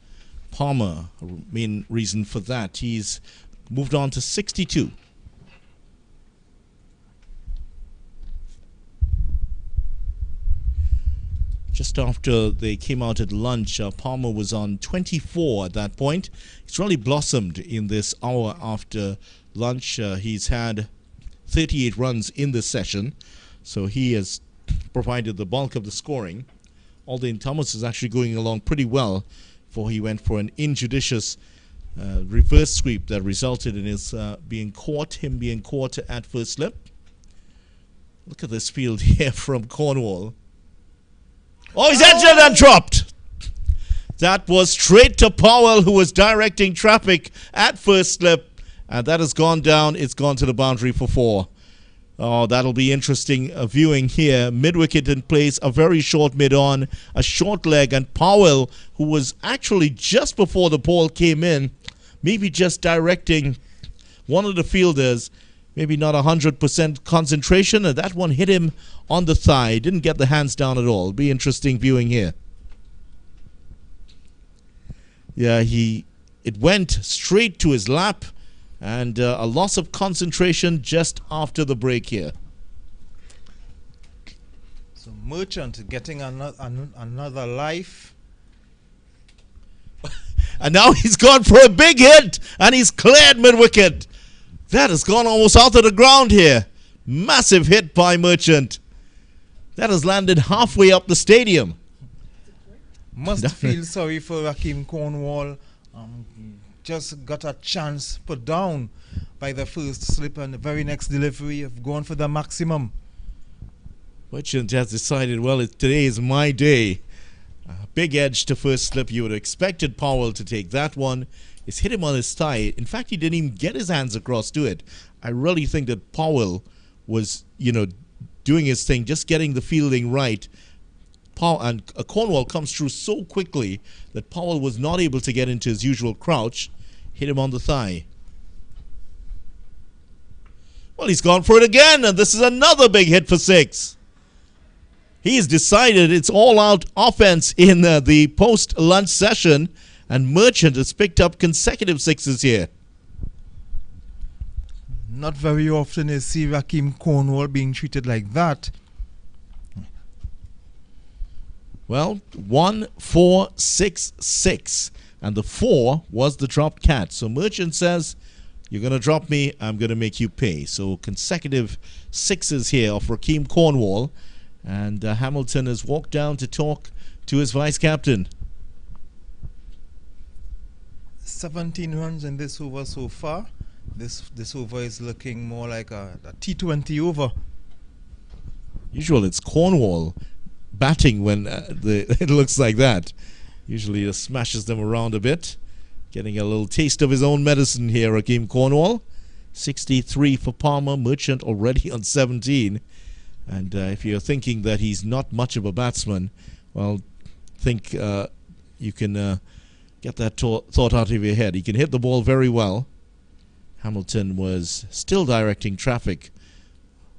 Palmer, main reason for that. He's moved on to 62. Just after they came out at lunch, Palmer was on 24 at that point. He's really blossomed in this hour after lunch. He's had 38 runs in this session, so he has provided the bulk of the scoring. Alden Thomas is actually going along pretty well before he went for an injudicious reverse sweep that resulted in his being caught at first slip. Look at this field here from Cornwall. Oh, he's edged and dropped. That was straight to Powell, who was directing traffic at first slip. And that has gone down. It's gone to the boundary for 4. Oh, that'll be interesting viewing here. Mid-wicket in place, a very short mid-on, a short leg. And Powell, who was actually just before the ball came in, maybe just directing one of the fielders, maybe not 100% concentration. And that one hit him on the thigh. Didn't get the hands down at all. It'll be interesting viewing here. Yeah, it went straight to his lap. And a loss of concentration just after the break here. So Merchant getting another life. And now he's gone for a big hit. And he's cleared mid-wicket. That has gone almost out of the ground here. Massive hit by Merchant. That has landed halfway up the stadium. Must feel sorry for Rakeem Cornwall. Just got a chance put down by the first slip, and the very next delivery of going for the maximum. Merchant has decided, well, today is my day. Big edge to first slip. You would have expected Powell to take that one. It's hit him on his thigh. In fact, he didn't even get his hands across to it. I really think that Powell was, doing his thing, just getting the fielding right. And Cornwall comes through so quickly that Powell was not able to get into his usual crouch. Hit him on the thigh. Well, he's gone for it again, and this is another big hit for 6. He's decided it's all-out offense in the post-lunch session, and Merchant has picked up consecutive 6s here. Not very often you see Rakeem Cornwall being treated like that. Well, 1, 4, 6, 6. And the 4 was the dropped cat. So Merchant says, you're going to drop me, I'm going to make you pay. So consecutive 6s here of Rakeem Cornwall. And Hamilton has walked down to talk to his vice-captain. 17 runs in this over so far. This over is looking more like a T20 over. Usually it's Cornwall batting when it looks like that. Usually he smashes them around a bit. Getting a little taste of his own medicine here, Rakeem Cornwall. 63 for Palmer. Merchant already on 17. And if you're thinking that he's not much of a batsman, well, think you can get that thought out of your head. He can hit the ball very well. Hamilton was still directing traffic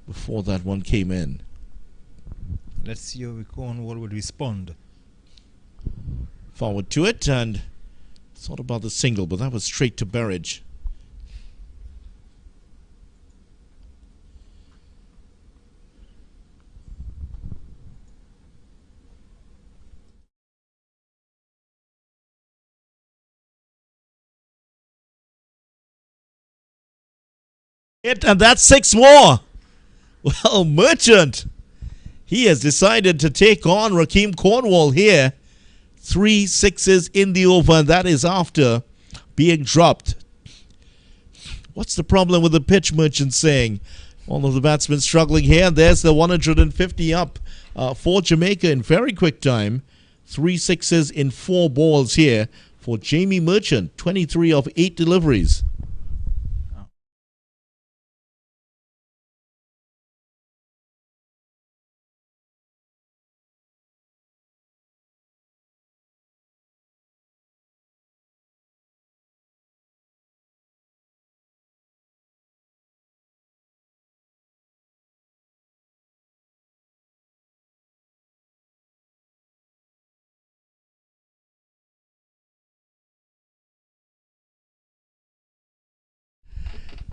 before that one came in. Let's see how Cornwall would respond. Forward to it, and thought about the single, but that was straight to Berridge. And that's 6 more. Well, Merchant, he has decided to take on Rakeem Cornwall here. 3 6s in the over, and that is after being dropped. What's the problem with the pitch, Merchant saying? All of the batsmen struggling here, and there's the 150 up for Jamaica in very quick time. 3 6s in 4 balls here for Jamie Merchant, 23 of 8 deliveries.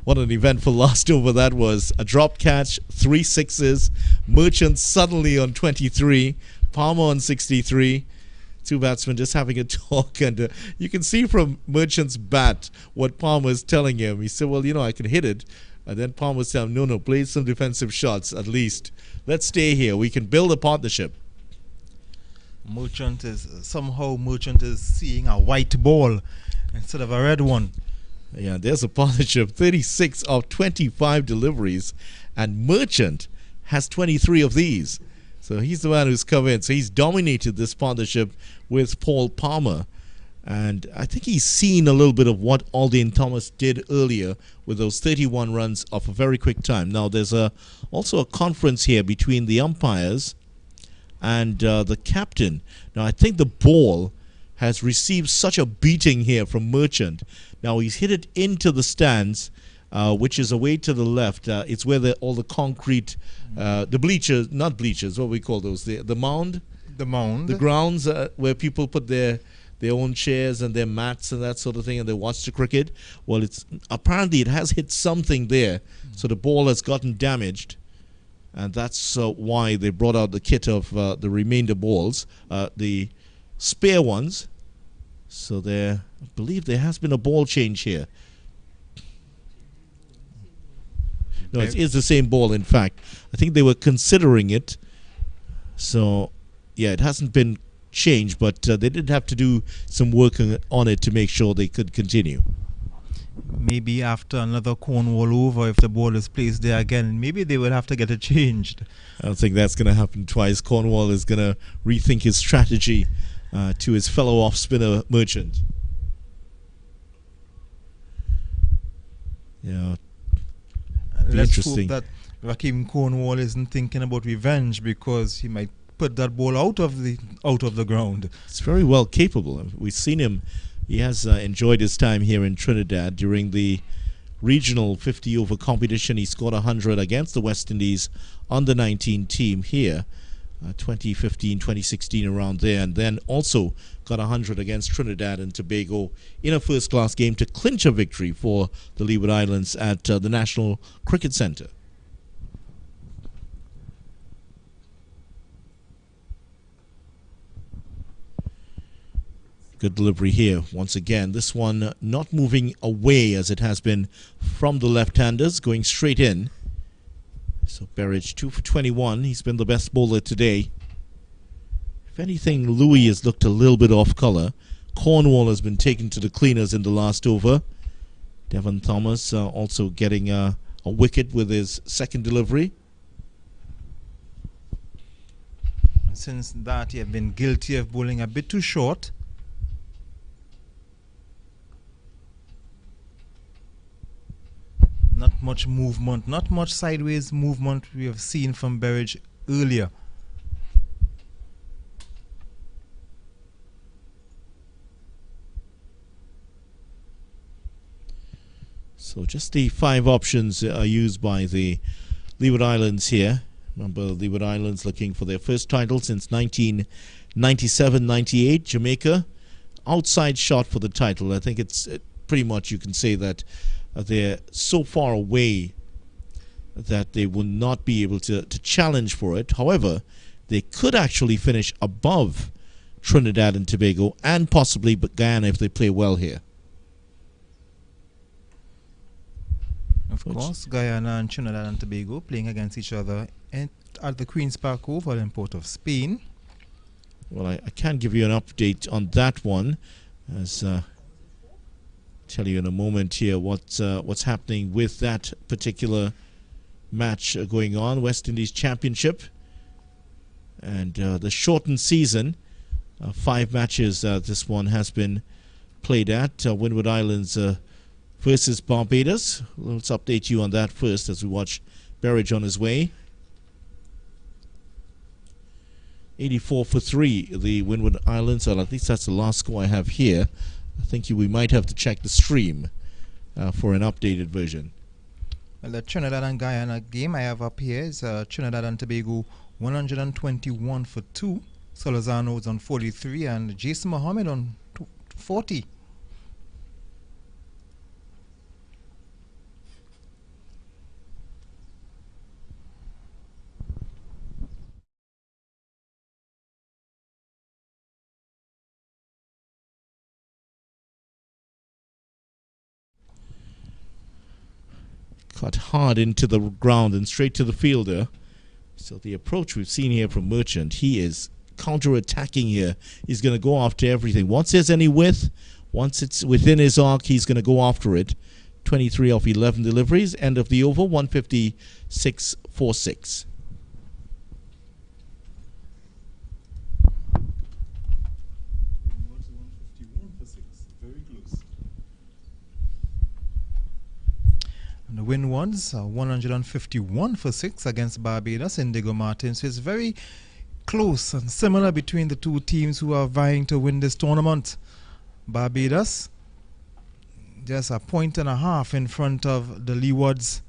What an eventful last over that was. A drop catch, 3 sixes, Merchant suddenly on 23, Palmer on 63. Two batsmen just having a talk, and you can see from Merchant's bat what Palmer is telling him. He said, well, you know, I can hit it. And then Palmer was telling him, no, play some defensive shots at least. Let's stay here. We can build a partnership. Merchant is seeing a white ball instead of a red one. Yeah, there's a partnership. 36 of 25 deliveries, and Merchant has 23 of these. So he's the man who's come in. So he's dominated this partnership with Paul Palmer. And I think he's seen a little bit of what Aldean Thomas did earlier with those 31 runs off a very quick time. Now, there's also a conference here between the umpires and the captain. Now, I think the ball has received such a beating here from Merchant. Now, he's hit it into the stands, which is away to the left. It's where all the concrete, the bleachers, not bleachers, what we call those, the mound? The mound. The grounds where people put their own chairs and their mats and that sort of thing, and they watch the cricket. Well, apparently it has hit something there, so the ball has gotten damaged, and that's why they brought out the kit of the remainder balls, the spare ones. So I believe there has been a ball change here. No, it is the same ball, in fact. I think they were considering it. So, yeah, it hasn't been changed, but they did have to do some work on it to make sure they could continue. Maybe after another Cornwall over, if the ball is placed there again, maybe they will have to get it changed. I don't think that's going to happen twice. Cornwall is going to rethink his strategy to his fellow off-spinner Merchant. Yeah, let's hope that Raheem Cornwall isn't thinking about revenge, because he might put that ball out of the ground. It's very well capable. We've seen him. He has enjoyed his time here in Trinidad during the regional 50-over competition. He scored 100 against the West Indies under-19 team here, 2015, 2016, around there, and then also got 100 against Trinidad and Tobago in a first-class game to clinch a victory for the Leeward Islands at the National Cricket Centre. Good delivery here. Once again, this one not moving away as it has been from the left-handers, going straight in. So Berridge 2 for 21. He's been the best bowler today. If anything, Louis has looked a little bit off colour. Cornwall has been taken to the cleaners in the last over. Devon Thomas also getting a wicket with his second delivery. Since that, he has been guilty of bowling a bit too short. Not much movement, not much sideways movement we have seen from Berridge earlier. So just the 5 options are used by the Leeward Islands here. Remember, Leeward Islands looking for their first title since 1997-98. Jamaica, outside shot for the title. I think it's pretty much, you can say that they're so far away that they will not be able to challenge for it. However, they could actually finish above Trinidad and Tobago and possibly Guyana if they play well here. Of course, Guyana and Trinidad and Tobago playing against each other at the Queen's Park Oval in Port of Spain. Well, I can't give you an update on that one, as tell you in a moment here what's happening with that particular match going on. West Indies Championship and the shortened season, 5 matches this one has been played at. Windward Islands versus Barbados. Let's update you on that first as we watch Berridge on his way. 84 for 3, the Windward Islands, or at least that's the last score I have here. I think we might have to check the stream for an updated version. Well, the Trinidad and Guyana game I have up here is Trinidad and Tobago 121 for 2. Solozano's on 43 and Jason Mohammed on 40. Cut hard into the ground and straight to the fielder. So the approach we've seen here from Merchant, he is counter-attacking here. He's going to go after everything. Once there's any width, once it's within his arc, he's going to go after it. 23 off 11 deliveries. End of the over, 156.46. And the Windies 151 for 6 against Barbados. Indigo Martins. So it's very close and similar between the two teams who are vying to win this tournament. Barbados just a point and a half in front of the Leewards,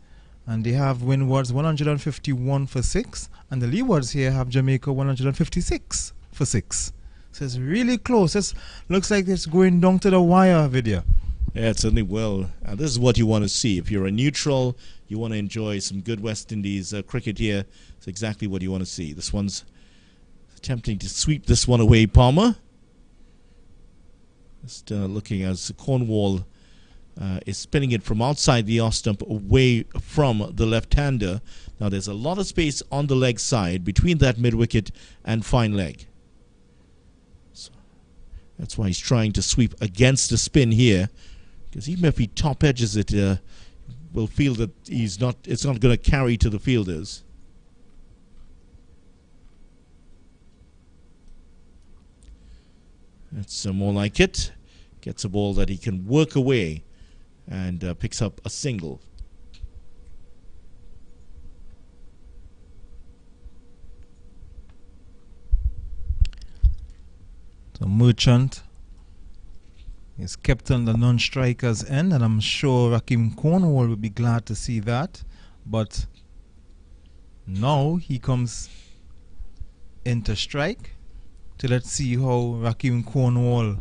and they have Windies 151 for 6, and the Leewards here have Jamaica 156 for 6. So it's really close. It looks like it's going down to the wire, Vidya. Yeah, it certainly will. This is what you want to see. If you're a neutral, you want to enjoy some good West Indies cricket here. It's exactly what you want to see. This one's attempting to sweep this one away, Palmer. Just looking as Cornwall is spinning it from outside the off stump away from the left-hander. Now there's a lot of space on the leg side between that mid-wicket and fine leg. So that's why he's trying to sweep against the spin here, because even if he top edges it, will feel that it's not going to carry to the fielders. That's more like it. Gets a ball that he can work away and picks up a single. So Merchant is kept on the non-striker's end, and I'm sure Rakim Cornwall will be glad to see that. But now he comes into strike. So let's see how Rakim Cornwall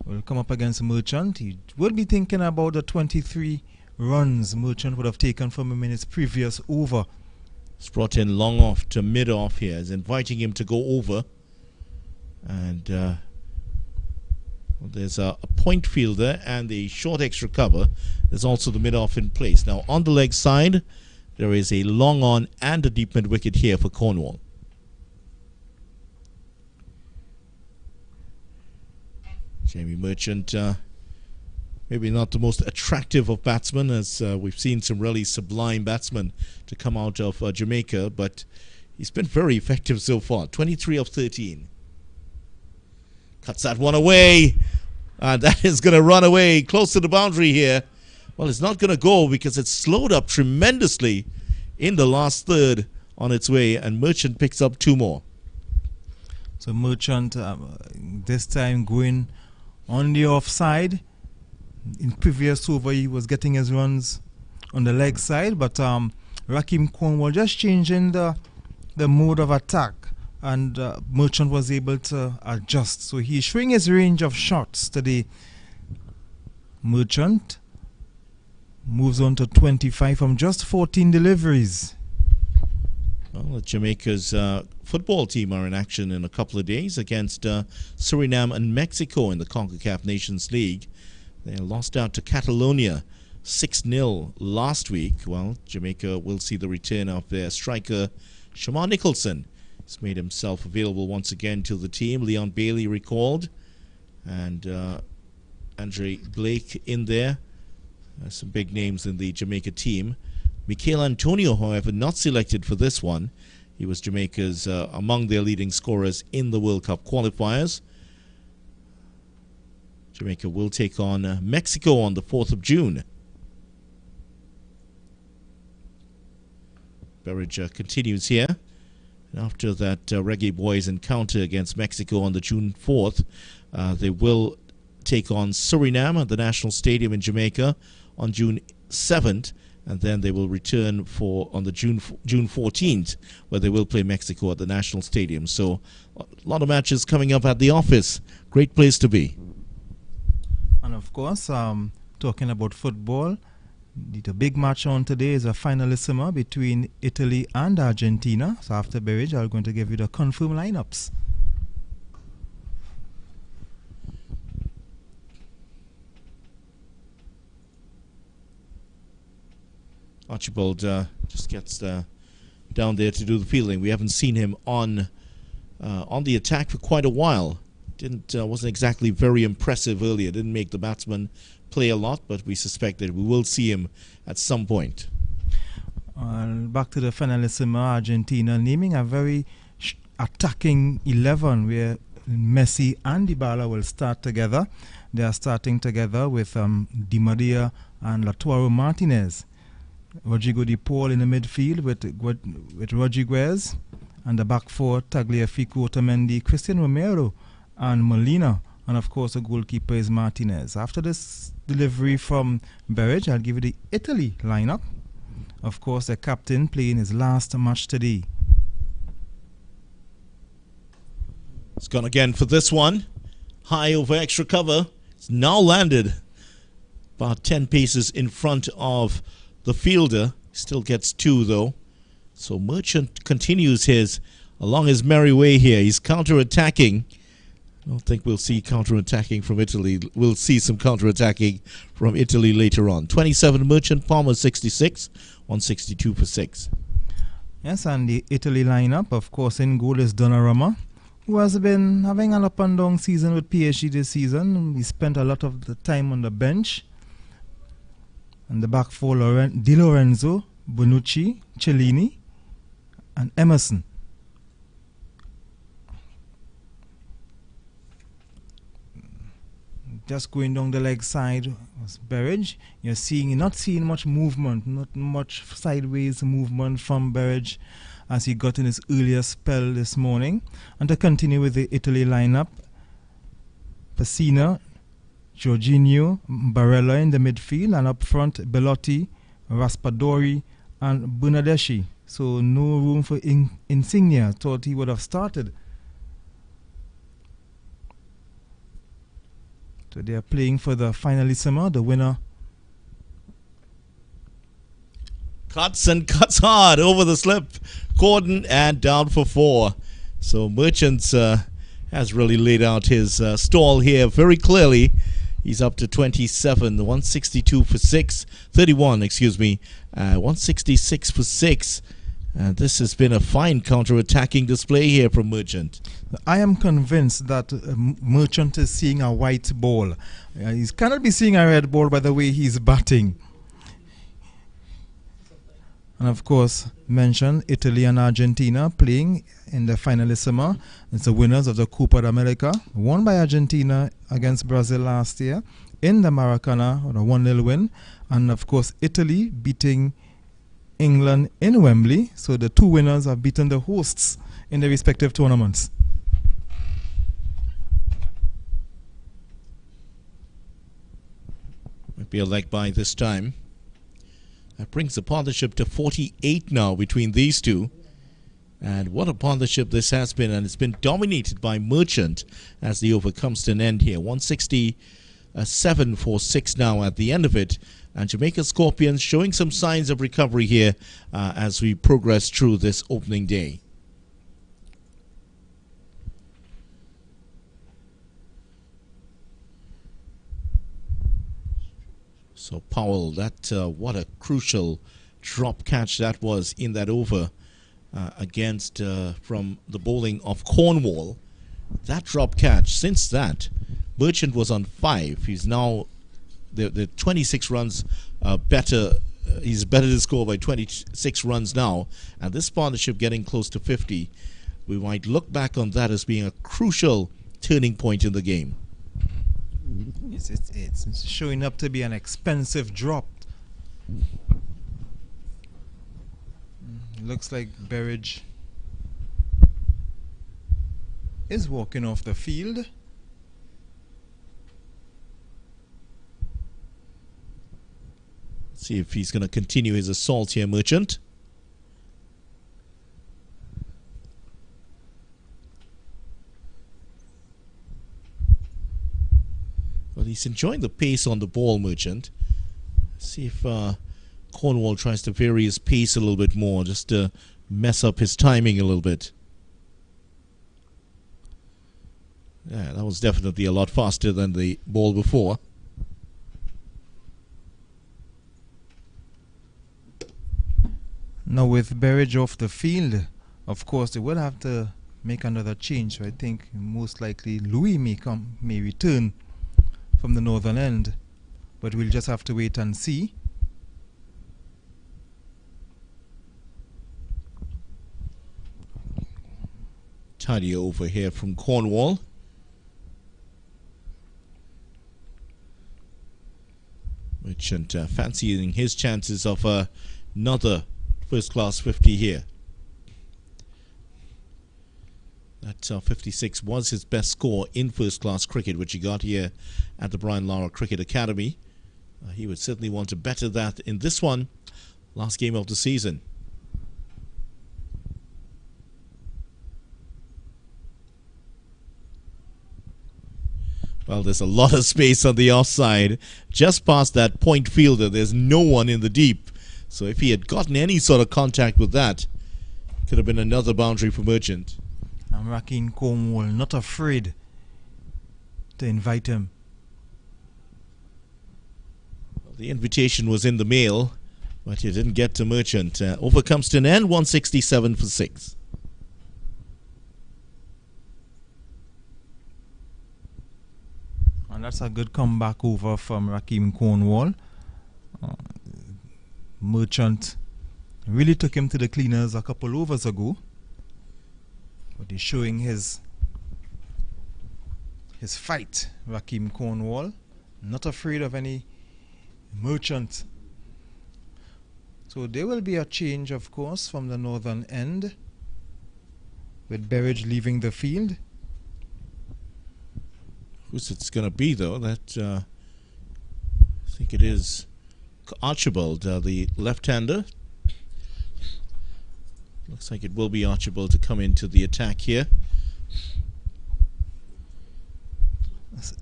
will come up against Merchant. He will be thinking about the 23 runs Merchant would have taken from him in his previous over. It's brought in long off to mid off here. Is inviting him to go over. And well, there's a point fielder and a short extra cover. There's also the mid off in place. Now on the leg side, there is a long on and a deep mid wicket here for Cornwall. Jamie Merchant, maybe not the most attractive of batsmen, as we've seen some really sublime batsmen to come out of Jamaica, but he's been very effective so far. 23 of 13. Cuts that one away. That is going to run away close to the boundary here. Well, it's not going to go because it's slowed up tremendously in the last third on its way, and Merchant picks up 2 more. So Merchant this time going on the offside. In previous over he was getting his runs on the leg side, but Rakim Cornwall just changing the mode of attack, and Merchant was able to adjust. So he's showing his range of shots today. Merchant moves on to 25 from just 14 deliveries. Well, Jamaica's football team are in action in a couple of days against Suriname and Mexico in the CONCACAF Nations League. They lost out to Catalonia 6-0 last week. Well, Jamaica will see the return of their striker, Shamar Nicholson. He's made himself available once again to the team. Leon Bailey recalled, and Andre Blake in there. Some big names in the Jamaica team. Mikel Antonio, however, not selected for this one. He was Jamaica's among their leading scorers in the World Cup qualifiers. Jamaica will take on Mexico on the 4th of June. Beveridge continues here. And after that Reggae Boys encounter against Mexico on the June 4th, they will take on Suriname at the National Stadium in Jamaica on June 7th. And then they will return on the June 14th, where they will play Mexico at the National Stadium. So a lot of matches coming up at the office. Great place to be. And of course, talking about football, the big match on today is a finalissima between Italy and Argentina. So after Beveridge, I'm going to give you the confirmed lineups. Archibald just gets down there to do the fielding. We haven't seen him on the attack for quite a while. Wasn't exactly very impressive earlier. Didn't make the batsman play a lot, but we suspect that we will see him at some point. Back to the finalissima, Argentina naming a very attacking 11 where Messi and Dybala will start together. They are starting together with Di Maria and Lautaro Martinez. Rodrigo de Paul in the midfield with Rodriguez, and the back four, Tagliafico, Otamendi, Cristian Romero and Molina, and of course the goalkeeper is Martinez. After this delivery from Berridge, I'll give you the Italy lineup. Of course, the captain playing his last match today. It's gone again for this one. High over extra cover. It's now landed about 10 paces in front of the fielder. Still gets 2 though. So Merchant continues along his merry way here. He's counter-attacking. I don't think we'll see counter-attacking from Italy. We'll see some counter-attacking from Italy later on. 27 Merchant, Palmer 66, 162 for 6. Yes, and the Italy lineup, of course, in goal is Donnarumma, who has been having an up and down season with PSG this season. He spent a lot of the time on the bench. And the back four, Di Lorenzo, Bonucci, Cellini, and Emerson. Just going down the leg side was Berridge. You're not seeing much movement, not much sideways movement from Berridge as he got in his earlier spell this morning. And to continue with the Italy lineup, Pessina, Jorginho, Barella in the midfield, and up front Belotti, Raspadori and Bernardeschi. So no room for Insigne. Thought he would have started. So they are playing for the finalissima, the winner. Cuts and cuts hard over the slip. Corden and down for 4. So Merchants has really laid out his stall here very clearly. He's up to 27, 162 for 6, 31, 166 for 6. This has been a fine counter-attacking display here from Merchant. I am convinced that Merchant is seeing a white ball. He cannot be seeing a red ball by the way he's batting. And of course, mentioned Italy and Argentina playing in the finalissima. It's the winners of the Copa de America, won by Argentina against Brazil last year in the Maracana, on a 1-0 win. And of course, Italy beating England in Wembley. So the two winners have beaten the hosts in their respective tournaments. Might be a leg by this time. That brings the partnership to 48 now between these two. And what a partnership this has been. And it's been dominated by Merchant as the over comes to an end here. 167 for 6 now at the end of it. And Jamaica Scorpions showing some signs of recovery here as we progress through this opening day. So Powell, what a crucial drop catch that was in that over against from the bowling of Cornwall. That drop catch, since that, Merchant was on 5. He's now the 26 runs better. He's better to score by 26 runs now, and this partnership getting close to 50. We might look back on that as being a crucial turning point in the game. It's showing up to be an expensive drop. Looks like Berridge is walking off the field. See if he's going to continue his assault here, Merchant. But he's enjoying the pace on the ball, Merchant. See if Cornwall tries to vary his pace a little bit more, just to mess up his timing a little bit. Yeah, that was definitely a lot faster than the ball before. Now with Berridge off the field, of course they will have to make another change. So I think most likely Louis may return from the northern end, but we'll just have to wait and see. Tidy over here from Cornwall. Merchant fancying his chances of another first-class 50 here. That 56 was his best score in first-class cricket, which he got here at the Brian Lara Cricket Academy. He would certainly want to better that in this one, last game of the season. Well, there's a lot of space on the offside. Just past that point fielder, there's no one in the deep. So if he had gotten any sort of contact with that, could have been another boundary for Merchant. And Rakeem Cornwall not afraid to invite him. Well, the invitation was in the mail, but he didn't get to Merchant. Over comes to an end, 167 for 6. And that's a good comeback over from Rakeem Cornwall. Merchant really took him to the cleaners a couple overs ago. But he's showing his fight, Rakeem Cornwall. Not afraid of any Merchant. So there will be a change, of course, from the northern end, with Berridge leaving the field. Who's it's going to be, though? That I think it is Archibald, the left-hander. Looks like it will be Archibald to come into the attack here.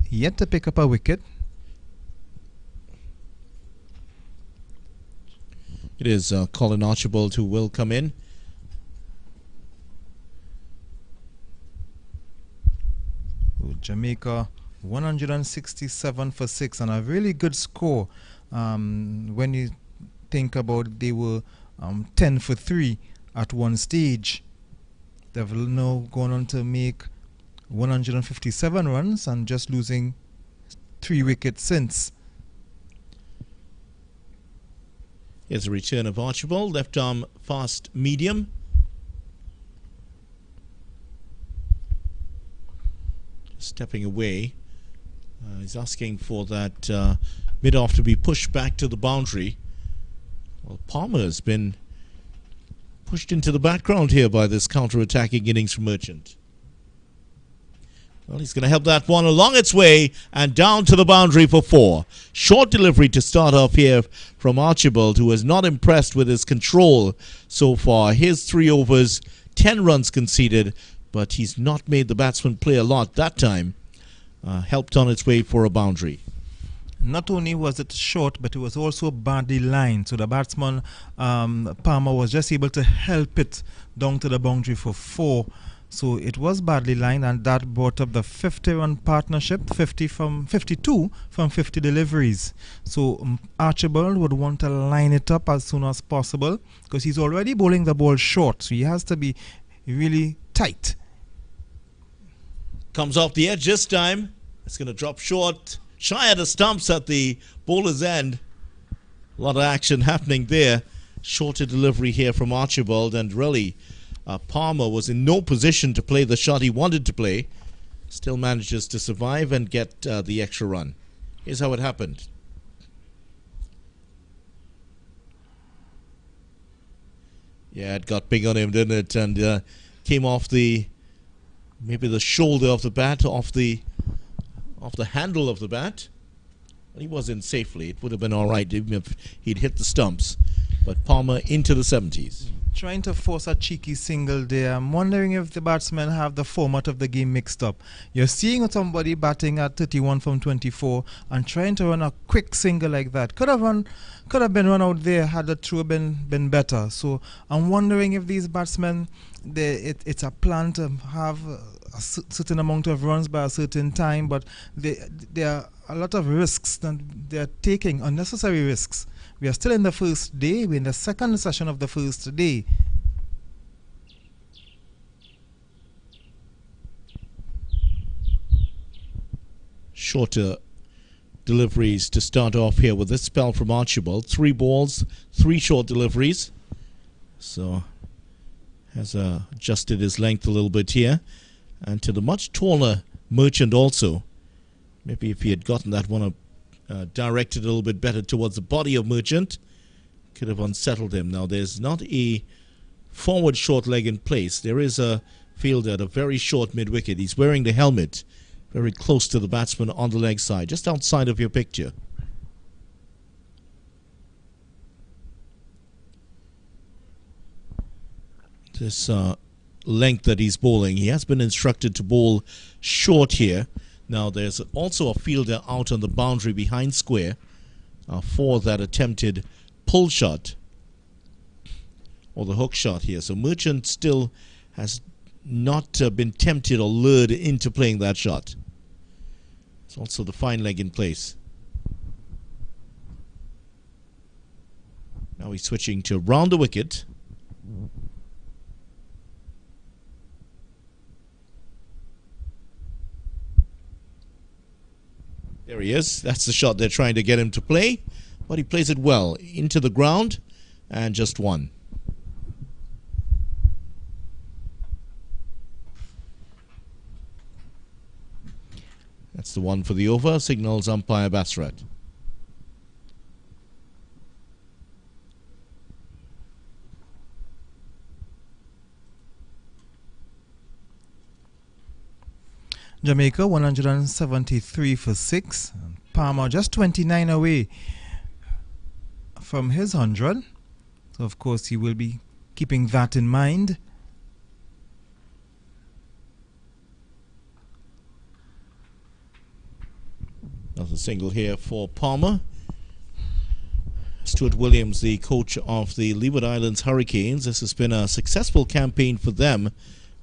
Yet to pick up a wicket. It is Colin Archibald who will come in. Jamaica 167 for 6, and a really good score when you think about they were 10 for 3 at one stage. They've now gone on to make 157 runs and just losing 3 wickets since. Here's a return of Archibald, left arm fast medium. Stepping away. He's asking for that mid-off to be pushed back to the boundary. Well, Palmer has been pushed into the background here by this counter-attacking innings from Merchant. Well, he's going to help that one along its way and down to the boundary for 4. Short delivery to start off here from Archibald, who has not impressed with his control so far. His 3 overs, 10 runs conceded, but he's not made the batsman play a lot that time. Helped on its way for a boundary. Not only was it short, but it was also badly lined. So the batsman, Palmer, was just able to help it down to the boundary for 4. So it was badly lined, and that brought up the 50-run partnership, 52 from 50 deliveries. So Archibald would want to line it up as soon as possible, because he's already bowling the ball short. So he has to be really tight. Comes off the edge this time. It's going to drop short. Shy of the stumps at the bowler's end. A lot of action happening there. Shorter delivery here from Archibald, and really Palmer was in no position to play the shot he wanted to play. Still manages to survive and get the extra run. Here's how it happened. Yeah, it got big on him, didn't it? And came off maybe the shoulder of the bat, off the handle of the bat. He was in safely. It would have been all right even if he'd hit the stumps. But Palmer into the 70s. Trying to force a cheeky single there. I'm wondering if the batsmen have the format of the game mixed up. You're seeing somebody batting at 31 from 24 and trying to run a quick single like that. Could have been run out there had the throw been better. So I'm wondering if these batsmen, it's a plan to have a certain amount of runs by a certain time, but there are a lot of risks that they're taking, unnecessary risks, We are still in the first day. We're in the second session of the first day. Shorter deliveries to start off here with this spell from Archibald. 3 balls, 3 short deliveries. So has adjusted his length a little bit here. And to the much taller Merchant also. Maybe if he had gotten that one directed a little bit better towards the body of Merchant, could have unsettled him. Now there's not a forward short leg in place. There is a fielder at a very short mid-wicket. He's wearing the helmet very close to the batsman on the leg side, just outside of your picture. This length that he's bowling, he has been instructed to bowl short here. Now there's also a fielder out on the boundary behind square for that attempted pull shot or the hook shot here. So Merchant still has not been tempted or lured into playing that shot. It's also the fine leg in place. Now he's switching to round the wicket. There he is. That's the shot they're trying to get him to play. But he plays it well into the ground and just one. That's the one for the over, signals umpire Basrat. Jamaica 173 for 6. Palmer just 29 away from his 100. So of course he will be keeping that in mind. Another single here for Palmer. Stuart Williams, the coach of the Leeward Islands Hurricanes. This has been a successful campaign for them.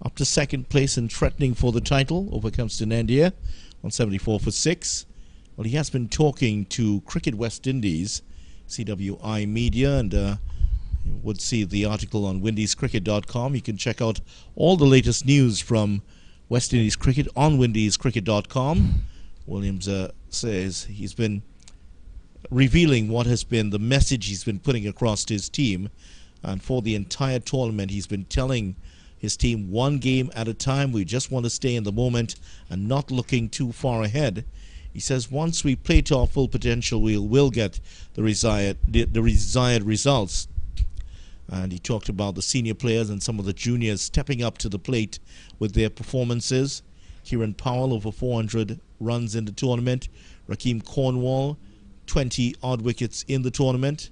Up to second place and threatening for the title. Over comes to Nandia on 74 for 6. Well, he has been talking to Cricket West Indies, CWI Media, and you would see the article on windiescricket.com. You can check out all the latest news from West Indies cricket on windiescricket.com. Williams says he's been revealing what has been the message he's been putting across to his team. And for the entire tournament, he's been telling his team one game at a time. We just want to stay in the moment and not looking too far ahead. He says once we play to our full potential, we will get the desired results. And he talked about the senior players and some of the juniors stepping up to the plate with their performances. Kieran Powell over 400 runs in the tournament. Rakeem Cornwall 20 odd wickets in the tournament.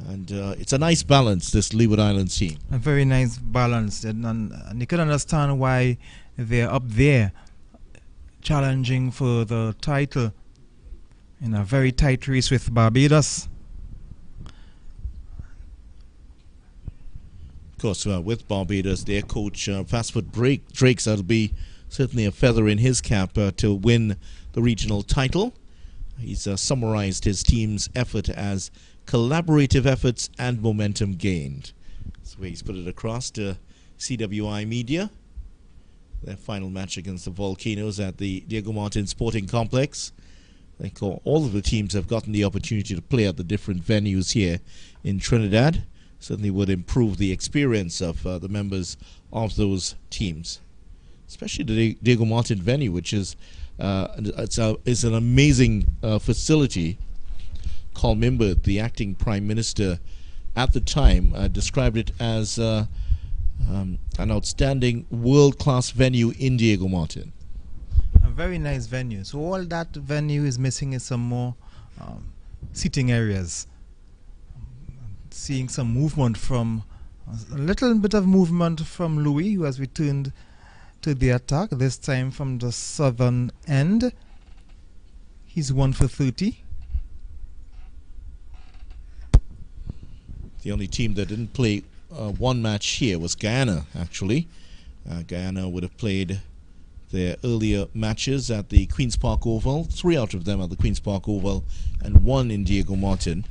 And it's a nice balance, this Leeward Islands team. A very nice balance. And you can understand why they're up there challenging for the title in a very tight race with Barbados. Of course, with Barbados, their coach, Fastfoot Drakes, that'll be certainly a feather in his cap to win the regional title. He's summarized his team's effort as collaborative efforts and momentum gained. That's the way he's put it across to CWI Media. Their final match against the Volcanoes at the Diego Martin Sporting Complex. I think all of the teams have gotten the opportunity to play at the different venues here in Trinidad. Certainly would improve the experience of the members of those teams. Especially the Diego Martin venue, which is an amazing facility. Carl Mimbert, the acting Prime Minister at the time, described it as an outstanding world-class venue in Diego Martin. A very nice venue. So all that venue is missing is some more seating areas. Seeing some movement from, a little bit of movement from Louis, who has returned to the attack, this time from the southern end. He's 1 for 30. The only team that didn't play one match here was Guyana, actually. Guyana would have played their earlier matches at the Queen's Park Oval, 3 out of them at the Queen's Park Oval, and 1 in Diego Martin.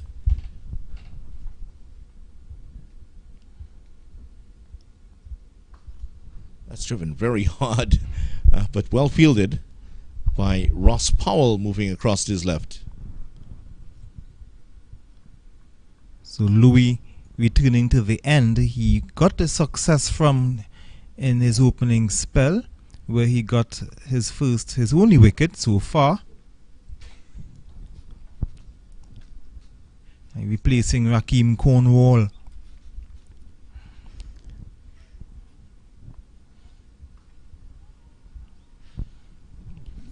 That's driven very hard, but well fielded by Ross Powell, moving across to his left. So Louis returning to the end. He got the success from in his opening spell, where he got his only wicket so far, replacing Rakeem Cornwall.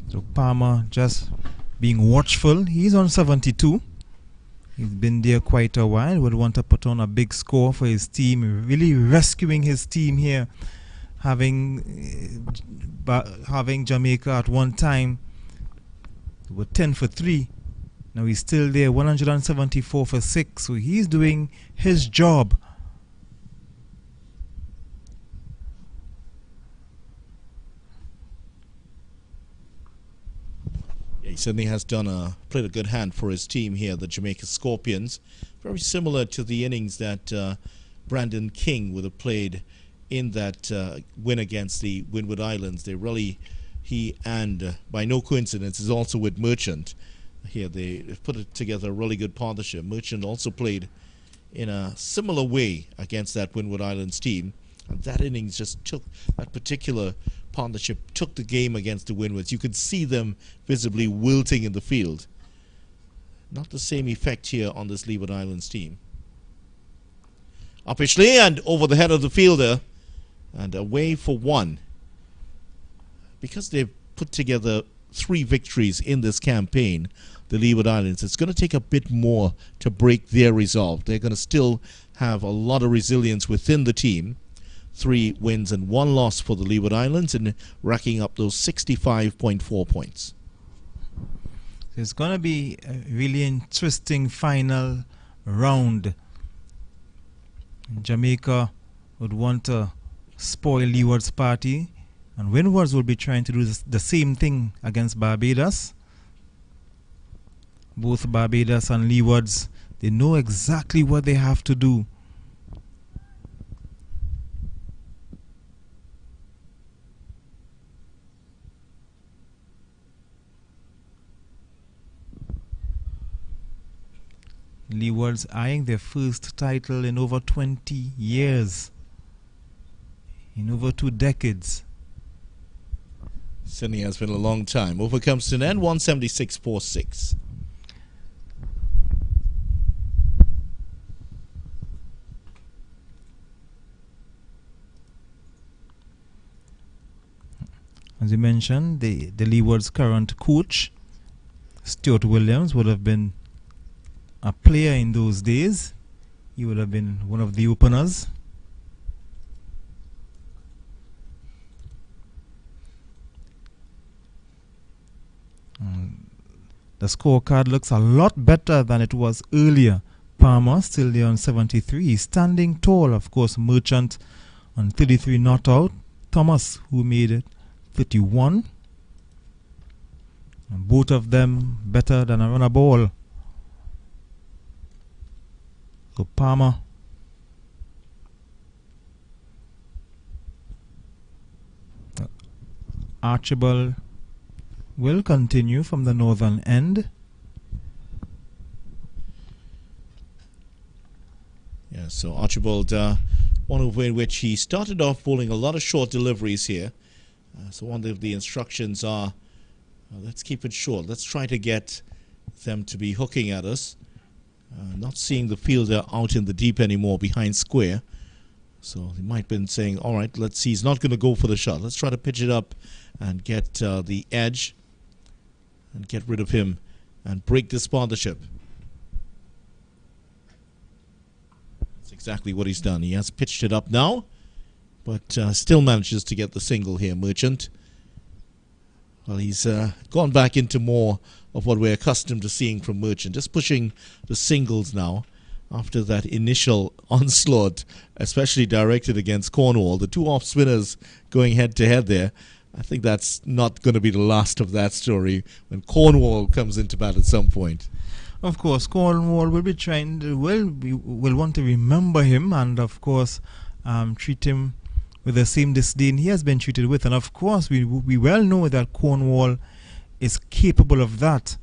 So Palmer just being watchful. He's on 72. He's been there quite a while. Would want to put on a big score for his team. Really rescuing his team here. Having Jamaica at one time were 10 for 3. Now he's still there, 174 for 6. So he's doing his job. He certainly has played a good hand for his team here, the Jamaica Scorpions. Very similar to the innings that Brandon King would have played in that win against the Windward Islands. He and by no coincidence is also with Merchant. Here they've put together a really good partnership. Merchant also played in a similar way against that Windward Islands team. And that innings just took, that particular partnership took the game against the Windwards. You could see them visibly wilting in the field. Not the same effect here on this Leeward Islands team. Uppishly and over the head of the fielder and away for 1. Because they've put together 3 victories in this campaign, the Leeward Islands, it's going to take a bit more to break their resolve. They're going to still have a lot of resilience within the team. 3 wins and 1 loss for the Leeward Islands, and racking up those 65.4 points. It's going to be a really interesting final round. Jamaica would want to spoil Leeward's party, and Windwards will be trying to do the same thing against Barbados. Both Barbados and Leewards, they know exactly what they have to do. Leewards eyeing their first title in over 20 years. In over 2 decades. Certainly has been a long time. Over comes to an end, 176.46. As you mentioned, the Leeward's current coach, Stuart Williams, would have been a player in those days. He would have been one of the openers. The scorecard looks a lot better than it was earlier. Palmer still there on 73. He's standing tall. Of course, Merchant on 33 not out. Thomas, who made it, 31. And both of them better than a runner ball. So Palmer Archibald will continue from the northern end. Yeah, so Archibald, one over in which he started off bowling a lot of short deliveries here. So one of the instructions are, let's keep it short. Let's try to get them to be hooking at us. Not seeing the fielder out in the deep anymore behind square. So he might have been saying, all right, let's see. He's not going to go for the shot. Let's try to pitch it up and get the edge and get rid of him and break this partnership. That's exactly what he's done. He has pitched it up now, but still manages to get the single here, Merchant. Well, he's gone back into more of what we're accustomed to seeing from Merchant, just pushing the singles now after that initial onslaught, especially directed against Cornwall. The 2 off spinners going head to head there. I think that's not going to be the last of that story when Cornwall comes into bat at some point. Of course, Cornwall will be trying to, will want to remember him and, of course, treat him with the same disdain he has been treated with. And of course, we well know that Cornwall is capable of that.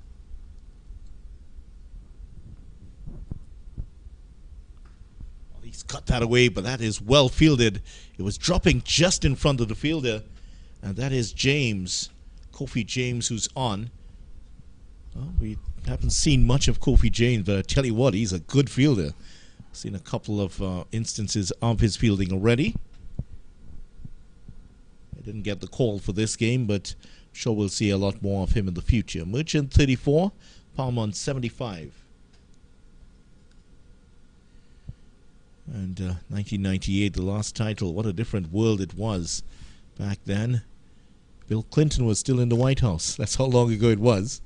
Well, he's cut that away, but that is well fielded. It was dropping just in front of the fielder, and that is James, Kofi James, who's on. Well, we haven't seen much of Kofi James, but I tell you what, he's a good fielder. Seen a couple of instances of his fielding already. I didn't get the call for this game, but I'm sure we'll see a lot more of him in the future. Merchant 34, Palmer on 75. And 1998, the last title. What a different world it was back then. Bill Clinton was still in the White House. That's how long ago it was.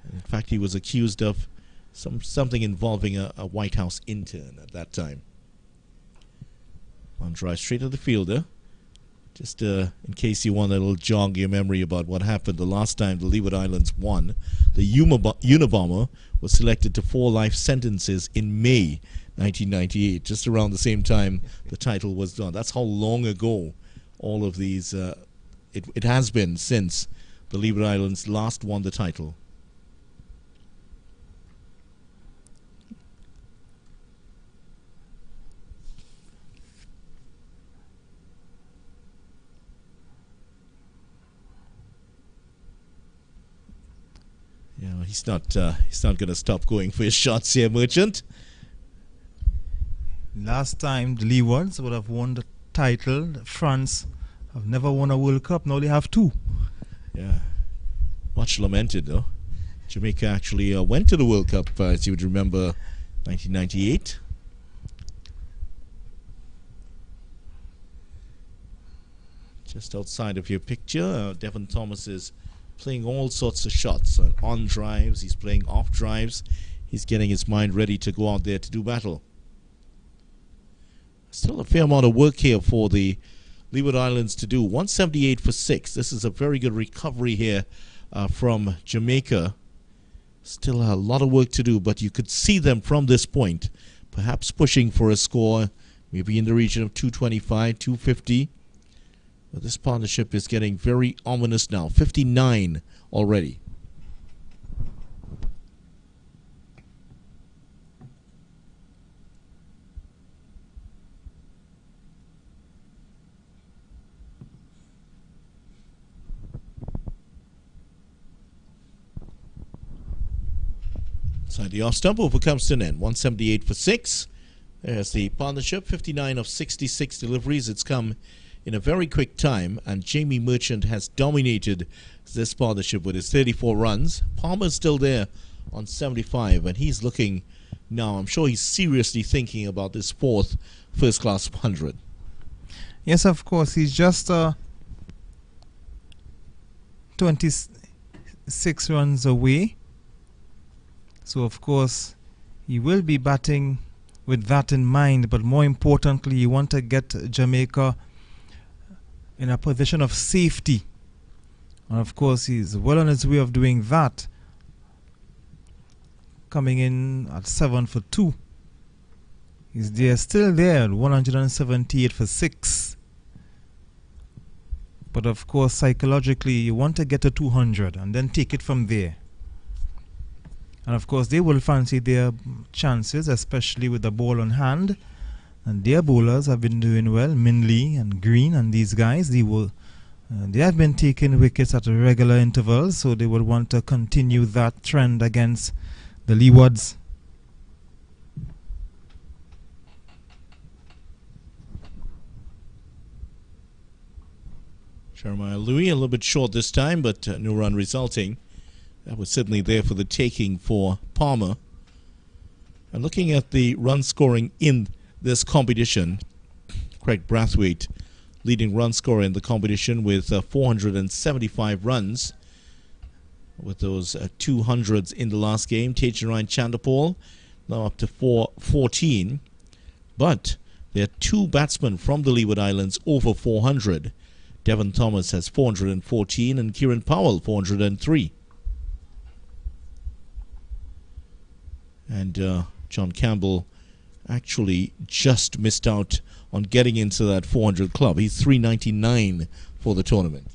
And in fact, he was accused of something involving a White House intern at that time. One drive straight at the fielder. Just in case you want a little jog your memory about what happened the last time the Leeward Islands won, the Unabomber was selected to 4 life sentences in May 1998, just around the same time the title was done. That's how long ago all of these, it has been since the Leeward Islands last won the title. You know, he's not going to stop going for his shots here, Merchant. Last time the Leewards would have won the title. France have never won a World Cup. Now they have 2. Yeah, much lamented though. Jamaica actually went to the World Cup, as you would remember, 1998. Just outside of your picture, Devon Thomas is playing all sorts of shots on drives. He's playing off drives. He's getting his mind ready to go out there to do battle. Still a fair amount of work here for the Leeward Islands to do. 178 for 6. This is a very good recovery here from Jamaica. Still a lot of work to do, but you could see them from this point perhaps pushing for a score maybe in the region of 225, 250. But this partnership is getting very ominous now. 59 already. Inside the off stump, over comes to an end. 178 for 6. There's the partnership. 59 of 66 deliveries. It's come in a very quick time, and Jamie Merchant has dominated this partnership with his 34 runs. Palmer's still there on 75, and he's looking now. I'm sure he's seriously thinking about this 4th first-class 100. Yes, of course. He's just 26 runs away. So, of course, he will be batting with that in mind. But more importantly, you want to get Jamaica in a position of safety. And, of course, he's well on his way of doing that. Coming in at 7 for 2. They're still there at 178 for 6. But, of course, psychologically, you want to get to 200 and then take it from there. And of course, they will fancy their chances, especially with the ball on hand. And their bowlers have been doing well. Minley and Green and these guys, they have been taking wickets at regular intervals, so they will want to continue that trend against the Leewards. Jeremiah Louis a little bit short this time, but no run resulting. That was certainly there for the taking for Palmer. And looking at the run scoring in this competition, Craig Brathwaite leading run scorer in the competition with 475 runs, with those 200s in the last game. Tejan Chandapal now up to 414. But there are 2 batsmen from the Leeward Islands over 400. Devon Thomas has 414 and Kieran Powell 403. And John Campbell actually just missed out on getting into that 400 club. He's 399 for the tournament.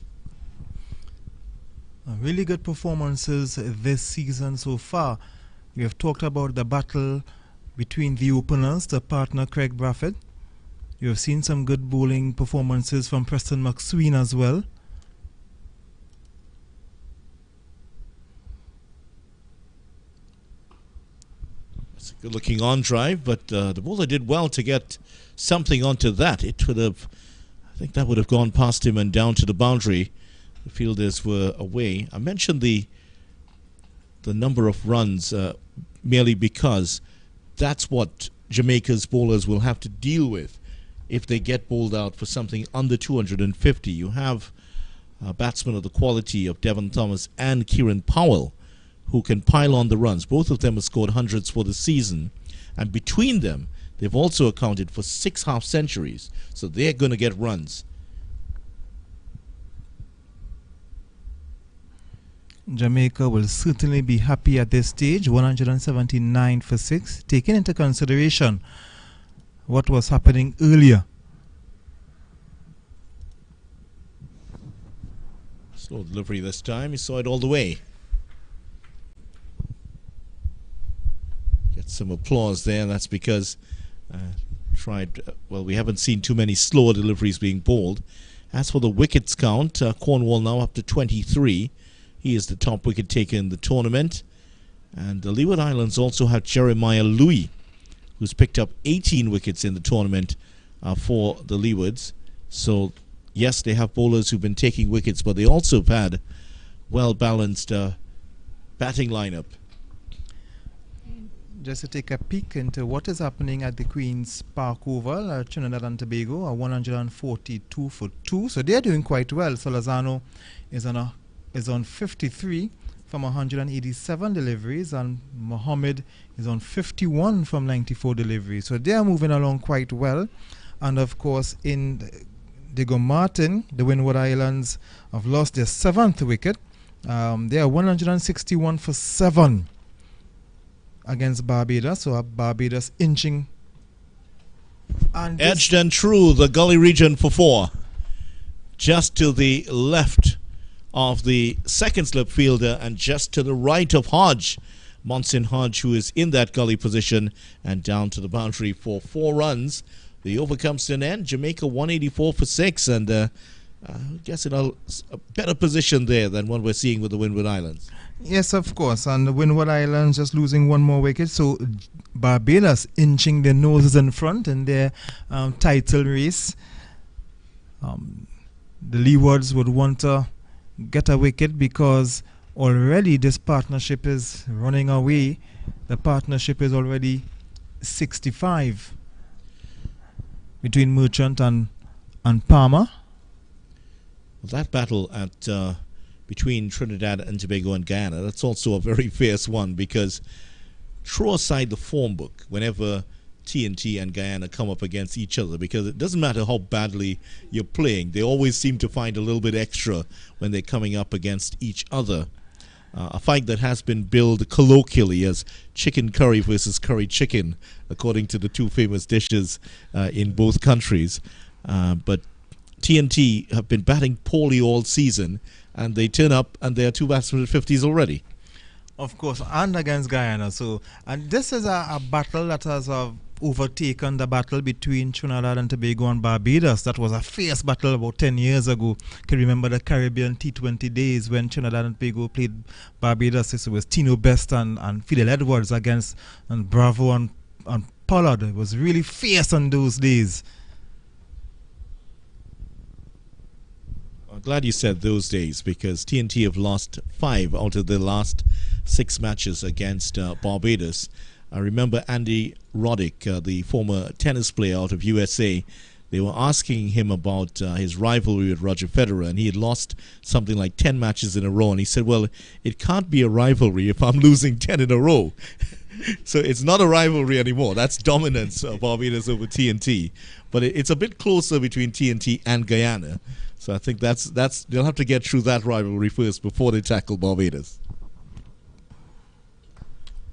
Really good performances this season so far. We have talked about the battle between the openers, the partner Craig Braffett. You have seen some good bowling performances from Preston McSween as well. It's a good looking on drive, but the bowler did well to get something onto that. It would have, I think that would have gone past him and down to the boundary. The fielders were away. I mentioned the number of runs merely because that's what Jamaica's bowlers will have to deal with if they get bowled out for something under 250. You have batsmen of the quality of Devon Thomas and Kieran Powell who can pile on the runs. Both of them have scored hundreds for the season, and between them they've also accounted for 6 half-centuries, so they're going to get runs. Jamaica will certainly be happy at this stage. 179 for 6, taking into consideration what was happening earlier. Slow delivery this time. He saw it all the way. Get some applause there. That's because we haven't seen too many slower deliveries being bowled. As for the wickets count, Cornwall now up to 23. He is the top wicket taker in the tournament. And the Leeward Islands also have Jeremiah Louis, who's picked up 18 wickets in the tournament for the Leewards. So, yes, they have bowlers who've been taking wickets, but they also have had well-balanced batting lineup. Just to take a peek into what is happening at the Queen's Park Oval, Trinidad and Tobago are 142 for 2. So they're doing quite well. Solazano is on 53 from 187 deliveries, and Mohammed is on 51 from 94 deliveries. So they are moving along quite well. And of course, in Diego Martin, the Windward Islands have lost their 7th wicket. They are 161 for 7 against Barbados. So Barbados inching. And edged and true, the gully region for 4. Just to the left of the second slip fielder and just to the right of Hodge, Monson Hodge, who is in that gully position, and down to the boundary for 4 runs. The over comes to an end. Jamaica 184 for 6, and I guess in a better position there than what we're seeing with the Windward Islands. Yes, of course, and the Windward Islands just losing 1 more wicket, so Barbados inching their noses in front in their title race. The Leewards would want to get a wicket because already this partnership is running away. The partnership is already 65 between Merchant and Palmer. That battle at between Trinidad and Tobago and Guyana, that's also a very fierce one, because throw aside the form book whenever TNT and Guyana come up against each other, because it doesn't matter how badly you're playing, they always seem to find a little bit extra when they're coming up against each other. A fight that has been billed colloquially as chicken curry versus curry chicken, according to the 2 famous dishes in both countries. But TNT have been batting poorly all season, and they turn up and there are 2 batsmen at 50s already. Of course, and against Guyana. So, and this is a battle that has overtaken the battle between Trinidad and Tobago and Barbados. That was a fierce battle about 10 years ago. Can you remember the Caribbean T20 days when Trinidad and Tobago played Barbados? It was Tino Best and Fidel Edwards against and Bravo and Pollard. It was really fierce on those days. I'm glad you said those days, because TNT have lost 5 out of their last 6 matches against Barbados. I remember Andy Roddick, the former tennis player out of USA. They were asking him about his rivalry with Roger Federer, and he had lost something like 10 matches in a row. And he said, well, it can't be a rivalry if I'm losing 10 in a row. So it's not a rivalry anymore. That's dominance of Barbados over TNT. But it's a bit closer between TNT and Guyana. So I think that's they'll have to get through that rivalry first before they tackle Barbados.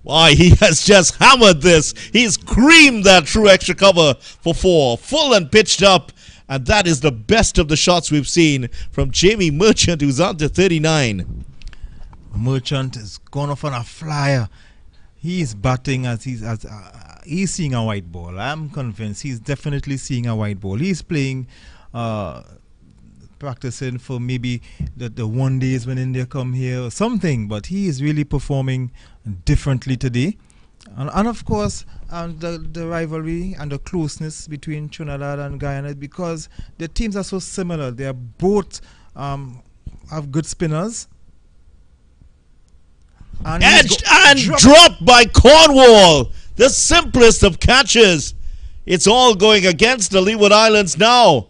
Why, he has just hammered this. He's creamed that through extra cover for 4. Full and pitched up. And that is the best of the shots we've seen from Jamie Merchant, who's on to 39. Merchant is gone off on a flyer. He's batting as he's seeing a white ball. I'm convinced he's definitely seeing a white ball. He's playing, practicing for maybe the Windies when India come here or something. But he is really performing differently today. And of course, the rivalry and the closeness between Trinidad and Guyana, because the teams are so similar. They are both have good spinners. And Edged and dropped by Cornwall. The simplest of catches. It's all going against the Leeward Islands now.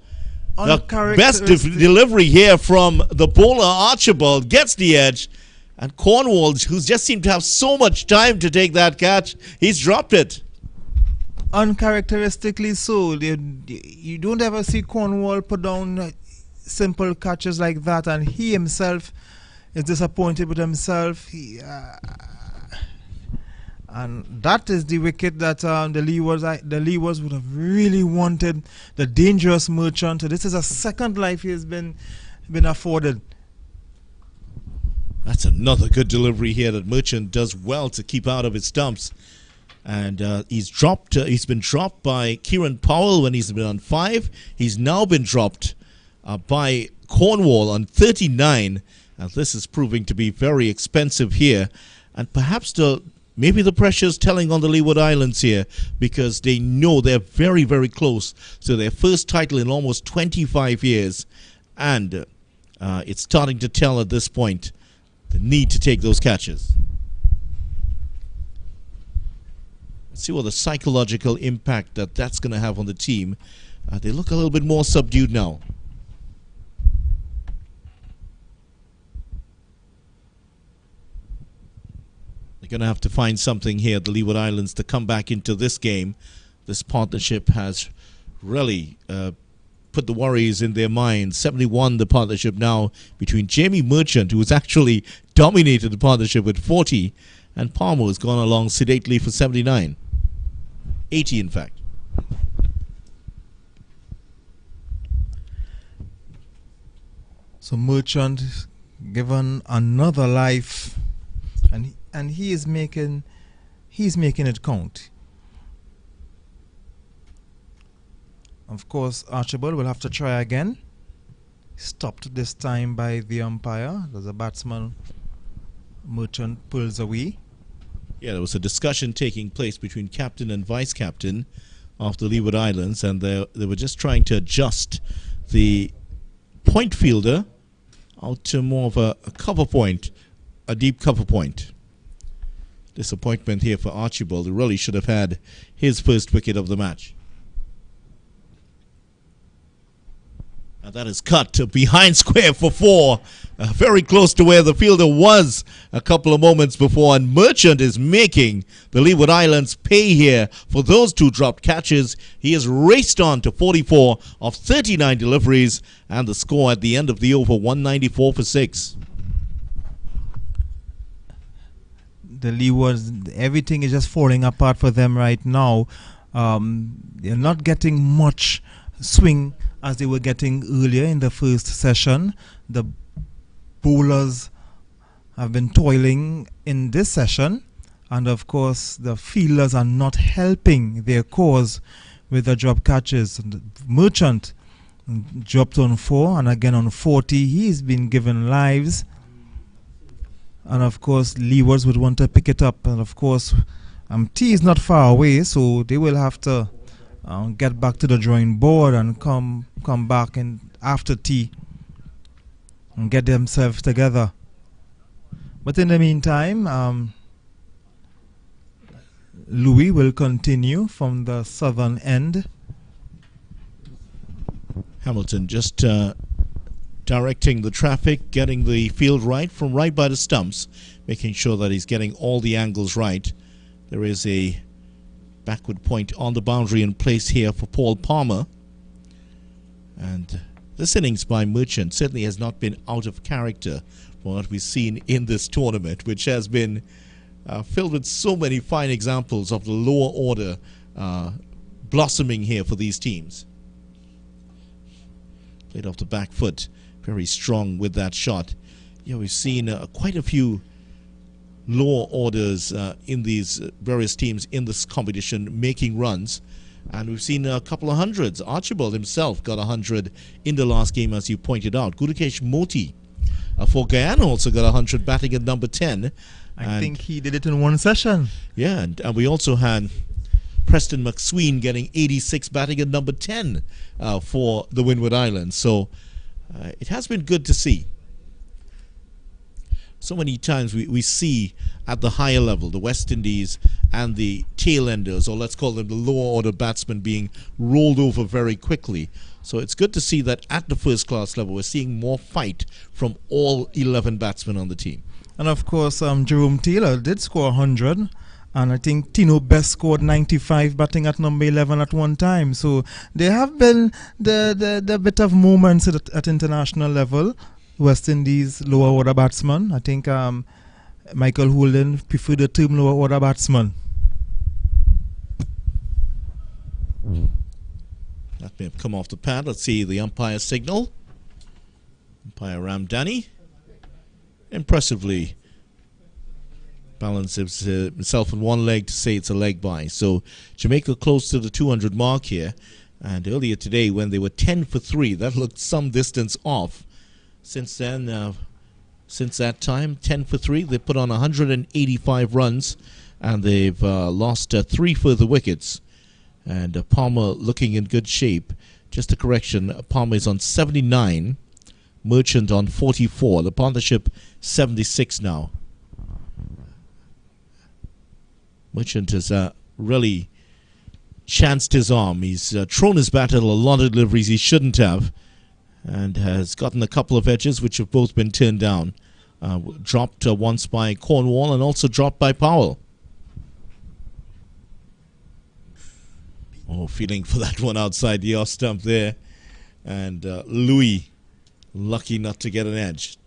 The best delivery here from the bowler Archibald gets the edge. And Cornwall, who just seemed to have so much time to take that catch, he's dropped it. Uncharacteristically so. You don't ever see Cornwall put down simple catches like that, and he himself is disappointed with himself. And that is the wicket that the Leewards would have really wanted. The dangerous Merchant. This is a second life he has been afforded. That's another good delivery here that Merchant does well to keep out of his stumps. And he's been dropped by Kieran Powell when he's been on 5. He's now been dropped by Cornwall on 39. And this is proving to be very expensive here. And perhaps maybe the pressure is telling on the Leeward Islands here, because they know they're very, very close to their first title in almost 25 years. And it's starting to tell at this point the need to take those catches. Let's see what the psychological impact that's going to have on the team. They look a little bit more subdued now. They're going to have to find something here, the Leeward Islands, to come back into this game. This partnership has really put the worries in their minds. 71 the partnership now between Jamie Merchant, who has actually dominated the partnership with 40, and Palmer has gone along sedately for 79. 80 in fact. So Merchant given another life, and he's making it count. Of course, Archibald will have to try again. Stopped this time by the umpire. There's a batsman. Merchant pulls away. Yeah, there was a discussion taking place between captain and vice captain of the Leeward Islands, and they were just trying to adjust the point fielder out to more of a cover point, a deep cover point. Disappointment here for Archibald, who really should have had his first wicket of the match. And that is cut to behind square for 4. Very close to where the fielder was a couple of moments before. And Merchant is making the Leeward Islands pay here for those 2 dropped catches. He has raced on to 44 of 39 deliveries. And the score at the end of the over, 194 for 6. The Leewards, everything is just falling apart for them right now. They're not getting much swing as they were getting earlier in the first session. The bowlers have been toiling in this session, and of course the fielders are not helping their cause with the drop catches. Merchant dropped on 4 and again on 40. He's been given lives, and of course Leewards would want to pick it up, and of course tea is not far away, so they will have to get back to the drawing board and come back and after tea and get themselves together. But in the meantime, Louis will continue from the southern end. Hamilton just directing the traffic, getting the field right from right by the stumps, making sure that he's getting all the angles right. There is a backward point on the boundary in place here for Paul Palmer. And this innings by Merchant certainly has not been out of character from what we've seen in this tournament, which has been filled with so many fine examples of the lower order blossoming here for these teams. Played off the back foot, very strong with that shot. Yeah, we've seen quite a few lower orders in these various teams in this competition making runs, and we've seen a couple of hundreds. Archibald himself got 100 in the last game, as you pointed out. Gurukesh Moti for Guyana also got 100 batting at number 10. I think he did it in one session. Yeah, and we also had Preston McSween getting 86 batting at number 10 for the Windward Islands. So it has been good to see. So many times we see at the higher level the West Indies and the tail enders, or let's call them the lower order batsmen, being rolled over very quickly. So it's good to see that at the first class level we're seeing more fight from all 11 batsmen on the team. And of course, Jerome Taylor did score 100. And I think Tino Best scored 95 batting at number 11 at one time. So there have been the bit of moments at international level. West Indies lower order batsman. I think Michael Holden preferred the term lower order batsman. That may have come off the pad. Let's see the umpire signal. Umpire Ramdani impressively balances himself on one leg to say it's a leg by. So Jamaica close to the 200 mark here. And earlier today when they were 10 for 3, that looked some distance off. Since then, since that time, 10 for 3, they put on 185 runs and they've lost 3 further wickets. And Palmer looking in good shape. Just a correction, Palmer is on 79, Merchant on 44. The partnership 76 now. Merchant has really chanced his arm. He's thrown his bat at a lot of deliveries he shouldn't have, and has gotten a couple of edges which have both been turned down. Dropped once by Cornwall and also dropped by Powell. Oh, feeling for that one outside the off stump there. And Louis lucky not to get an edge.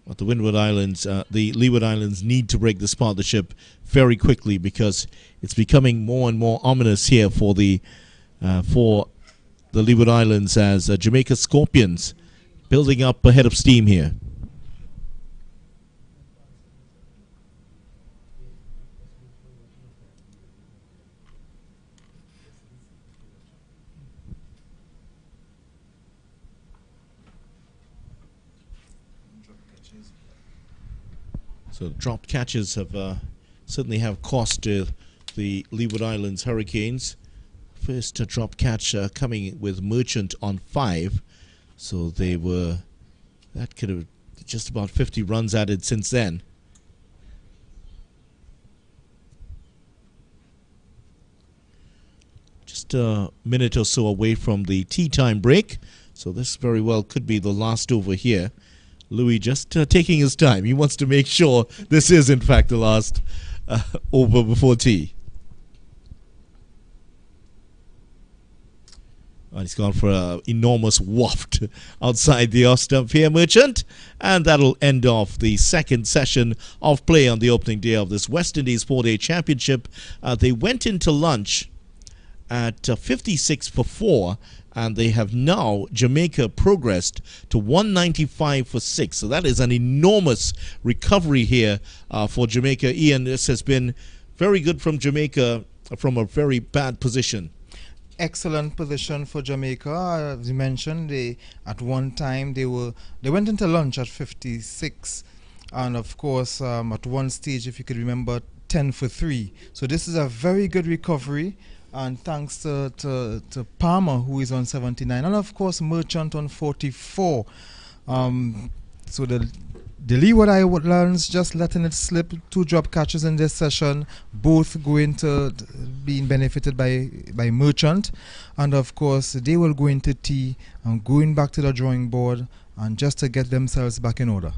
But the Windward Islands, the Leeward Islands need to break this partnership very quickly, because it's becoming more and more ominous here for the Leeward Islands, as Jamaica Scorpions building up a head of steam here. So dropped catches have certainly have cost the Leeward Islands Hurricanes. First drop catch coming with Merchant on 5. So that could have just about 50 runs added since then. Just a minute or so away from the tea time break. So this very well could be the last over here. Louis just taking his time. He wants to make sure this is in fact the last over before tea. And he's gone for an enormous waft outside the off stump here, Merchant. And that'll end off the second session of play on the opening day of this West Indies 4-Day Championship. They went into lunch at 56 for 4. And they have now, Jamaica, progressed to 195 for 6. So that is an enormous recovery here for Jamaica. Ian, this has been very good from Jamaica from a very bad position. Excellent position for Jamaica. As you mentioned, at one time they went into lunch at 56. And of course, at one stage, if you could remember, 10 for 3. So this is a very good recovery. And thanks to Palmer, who is on 79, and of course Merchant on 44. So the Leeward Islands just letting it slip. 2 drop catches in this session, both going to being benefited by Merchant, and of course they will go into tea and going back to the drawing board and just to get themselves back in order.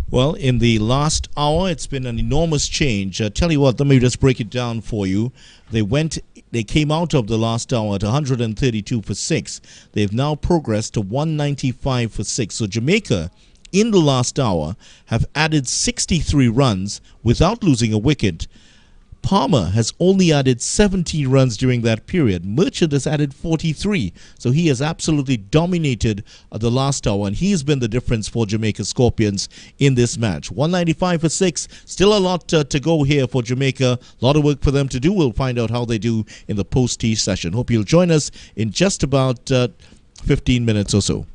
Well, in the last hour, it's been an enormous change. Tell you what, let me just break it down for you. They came out of the last hour at 132 for 6. They've now progressed to 195 for 6. So Jamaica in the last hour have added 63 runs without losing a wicket. Palmer has only added 17 runs during that period. Merchant has added 43. So he has absolutely dominated the last hour, and he has been the difference for Jamaica Scorpions in this match. 195 for 6. Still a lot to go here for Jamaica. A lot of work for them to do. We'll find out how they do in the post-tea session. Hope you'll join us in just about 15 minutes or so.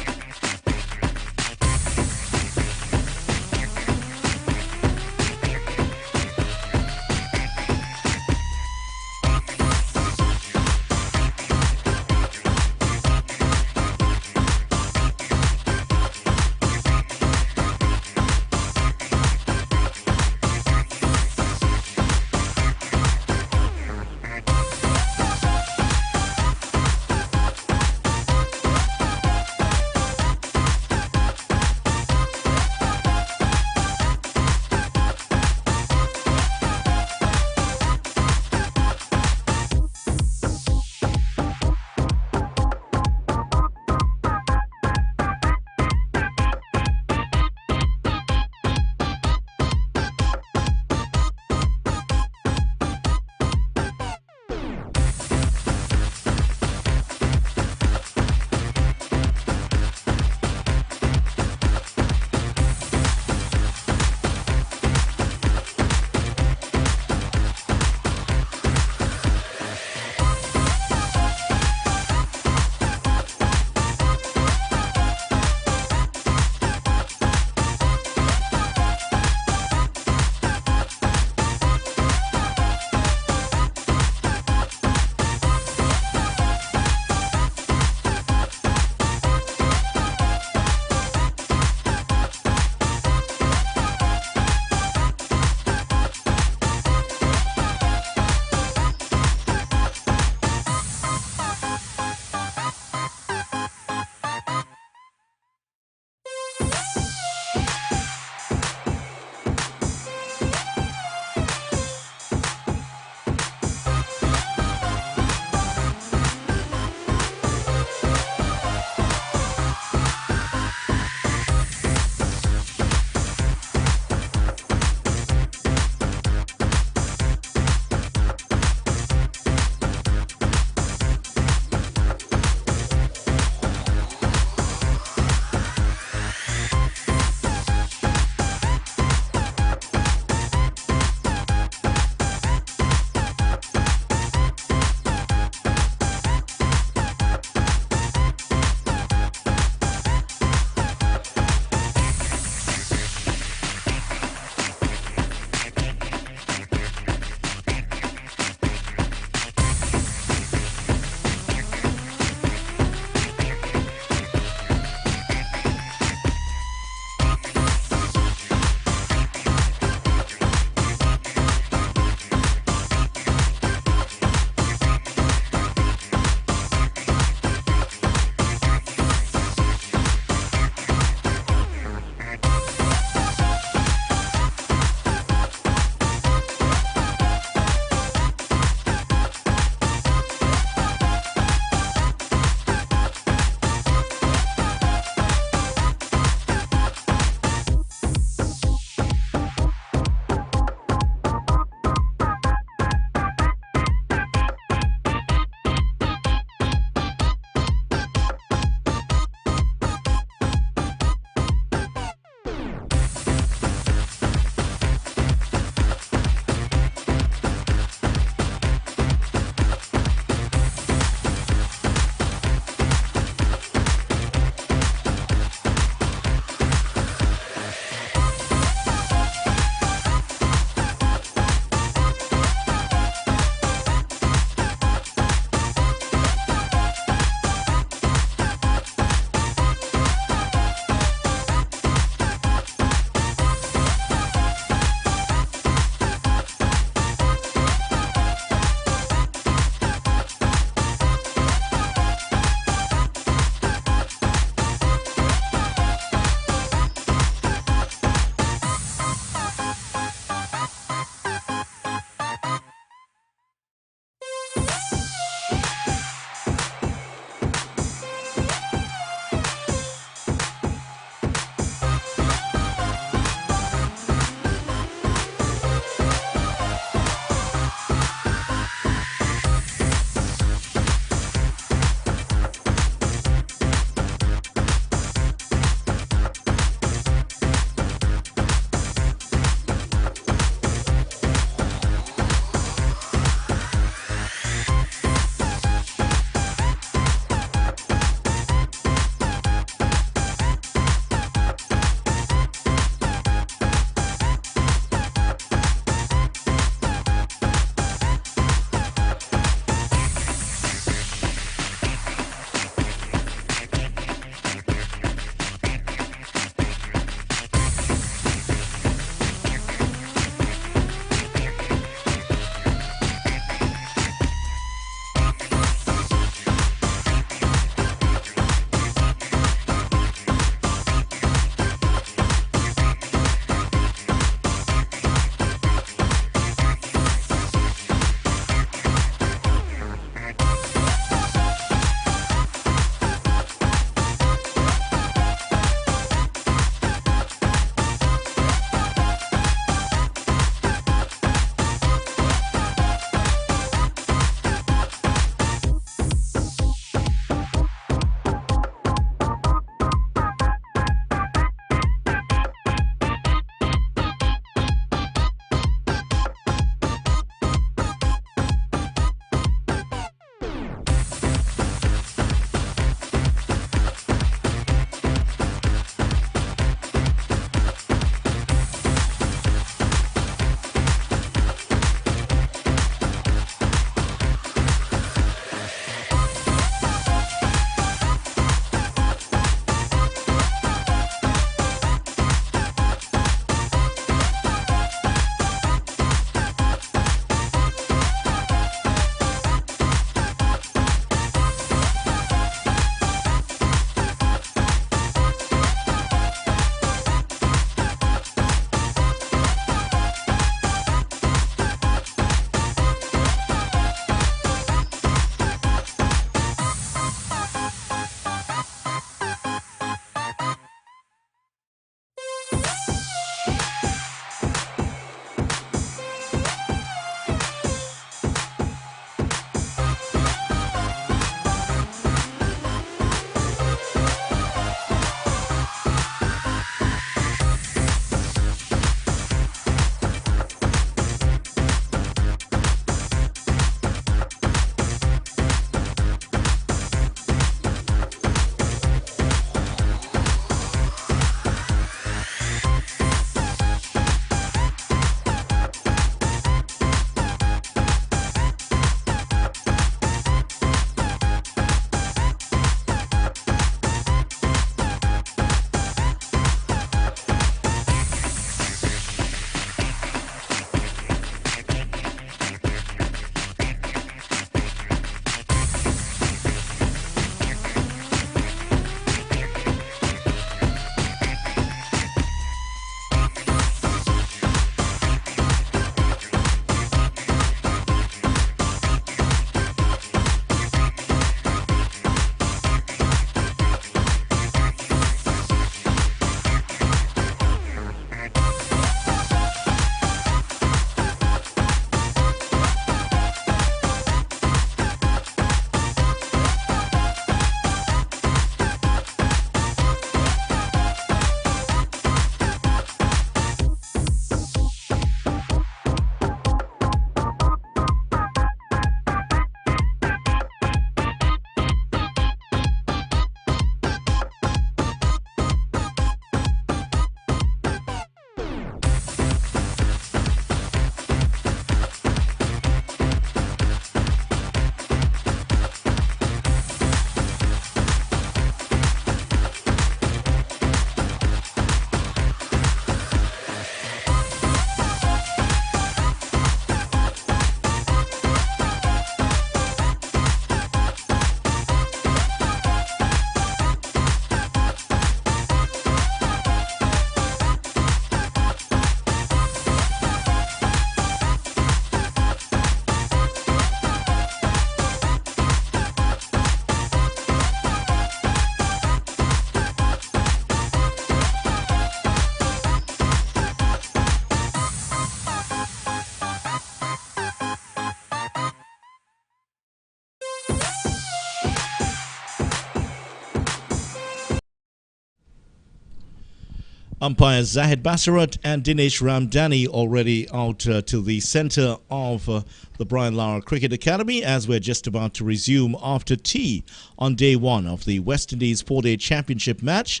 Umpires Zahid Basarat and Dinesh Ramdani already out to the center of the Brian Lara Cricket Academy as we're just about to resume after tea on day one of the West Indies 4-day championship match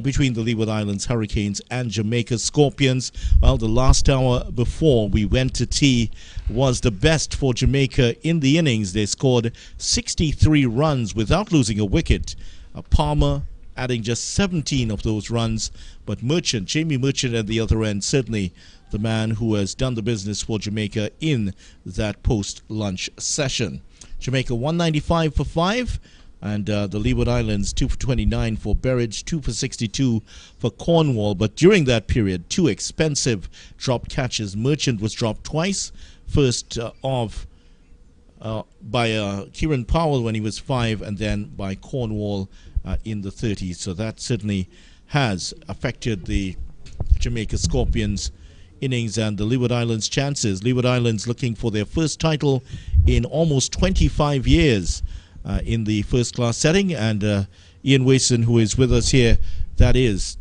between the Leeward Islands Hurricanes and Jamaica Scorpions. Well, the last hour before we went to tea was the best for Jamaica in the innings. They scored 63 runs without losing a wicket. Palmer adding just 17 of those runs, but Jamie Merchant at the other end, certainly the man who has done the business for Jamaica in that post-lunch session. Jamaica 195 for 5, and the Leeward Islands 2 for 29 for Berridge, 2 for 62 for Cornwall. But during that period, 2 expensive drop catches. Merchant was dropped twice, first by Kieran Powell when he was 5, and then by Cornwall in the 30s. So that certainly has affected the Jamaica Scorpions innings and the Leeward Islands chances. Leeward Islands looking for their first title in almost 25 years in the first class setting, and Ian Wason, who is with us here, that is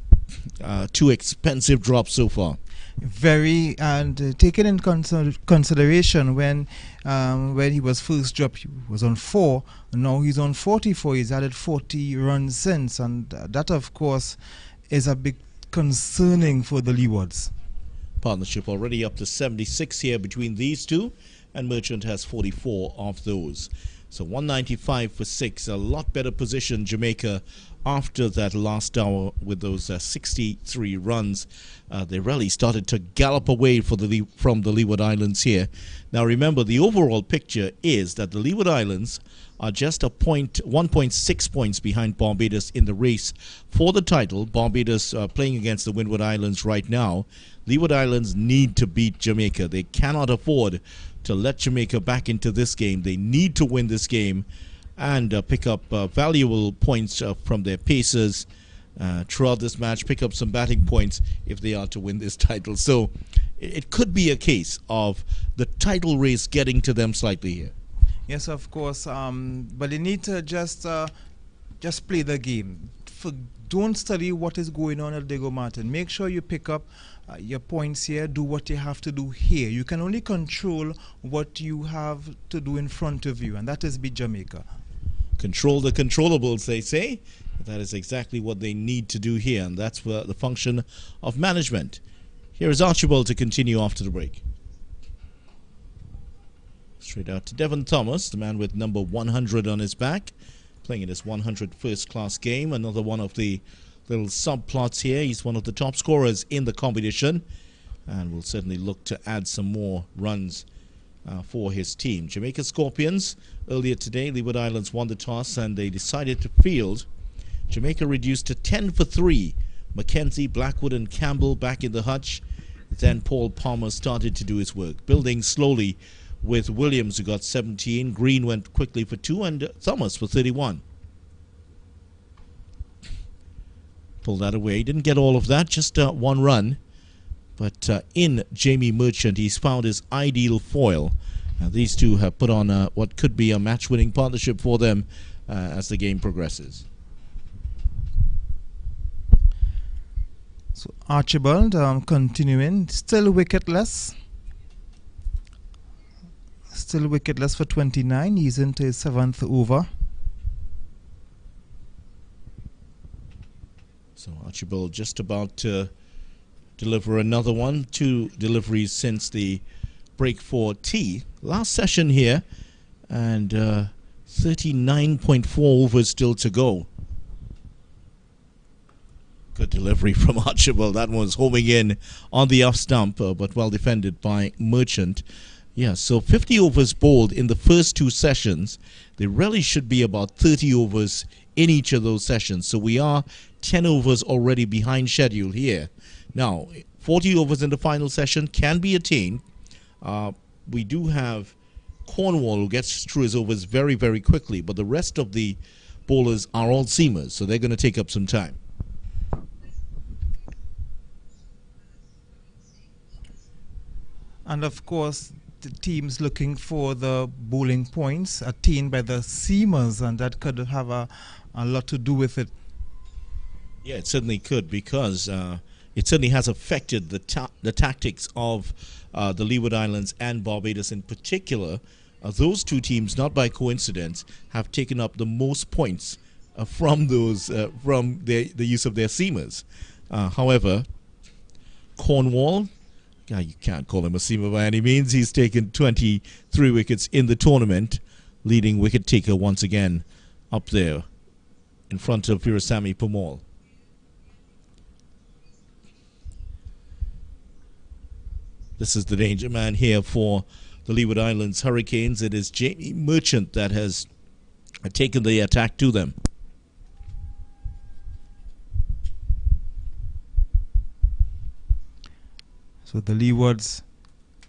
2 expensive drops so far. Very, and taken in consideration when he was first dropped, he was on 4. Now he's on 44. He's added 40 runs since, and that, of course, is a big concerning for the Leewards. Partnership already up to 76 here between these two, and Merchant has 44 of those. So 195 for 6, a lot better position Jamaica after that last hour with those 63 runs. They really started to gallop away from the Leeward Islands here. Now remember, the overall picture is that the Leeward Islands are just 1.6 points behind Barbados in the race for the title. Barbados playing against the Windward Islands right now. Leeward Islands need to beat Jamaica. They cannot afford to let Jamaica back into this game. They need to win this game and pick up valuable points from their pacers throughout this match, pick up some batting points if they are to win this title. So it could be a case of the title race getting to them slightly here. Yes, of course, but they need to just play the game. Don't study what is going on at Diego Martin. Make sure you pick up your points here, do what you have to do here. You can only control what you have to do in front of you, and that is beat Jamaica. Control the controllables, they say. That is exactly what they need to do here, and that's the function of management. Here is Archibald to continue after the break. Straight out to Devon Thomas, the man with number 100 on his back, playing in his 100 first-class game. Another one of the little subplots here. He's one of the top scorers in the competition, and will certainly look to add some more runs for his team. Jamaica Scorpions, earlier today, Leeward Islands won the toss and they decided to field. Jamaica reduced to 10 for 3. Mackenzie, Blackwood and Campbell back in the hutch. Then Paul Palmer started to do his work, building slowly with Williams, who got 17. Green went quickly for 2, and Thomas for 31. Pulled that away. Didn't get all of that, just 1 run. But in Jamie Merchant, he's found his ideal foil. These two have put on what could be a match-winning partnership for them as the game progresses. So Archibald continuing, still wicketless. Still wicketless for 29. He's into his 7th over. So Archibald just about to deliver another one. 2 deliveries since the break for tea. Last session here, and 39.4 overs still to go. Good delivery from Archibald. That one was homing in on the off stump, but well defended by Merchant. Yeah, so 50 overs bowled in the first 2 sessions. There really should be about 30 overs in each of those sessions. So we are 10 overs already behind schedule here. Now, 40 overs in the final session can be attained. We do have Cornwall, who gets through his overs very, very quickly, but the rest of the bowlers are all seamers, so they're going to take up some time. And of course, the teams looking for the bowling points attained by the seamers, and that could have a lot to do with it. Yeah, it certainly could, because it certainly has affected the tactics of the Leeward Islands and Barbados in particular. Those two teams, not by coincidence, have taken up the most points from the use of their seamers. However, Cornwall, you can't call him a seamer by any means. He's taken 23 wickets in the tournament, leading wicket taker once again up there in front of Virasamy Permaul. This is the danger man here for the Leeward Islands Hurricanes. It is Jamie Merchant that has taken the attack to them. So the Leewards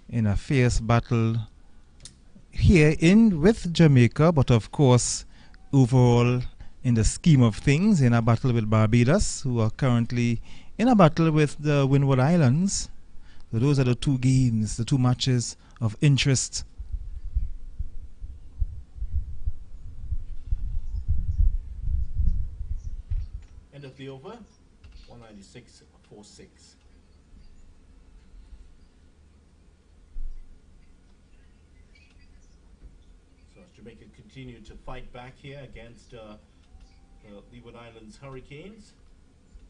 in a fierce battle here with Jamaica, but of course overall in the scheme of things in a battle with Barbados, who are currently in a battle with the Windward Islands. So those are the two games, the two matches of interest. End of the over, 196-46. So as Jamaica continue to fight back here against the Leeward Islands Hurricanes.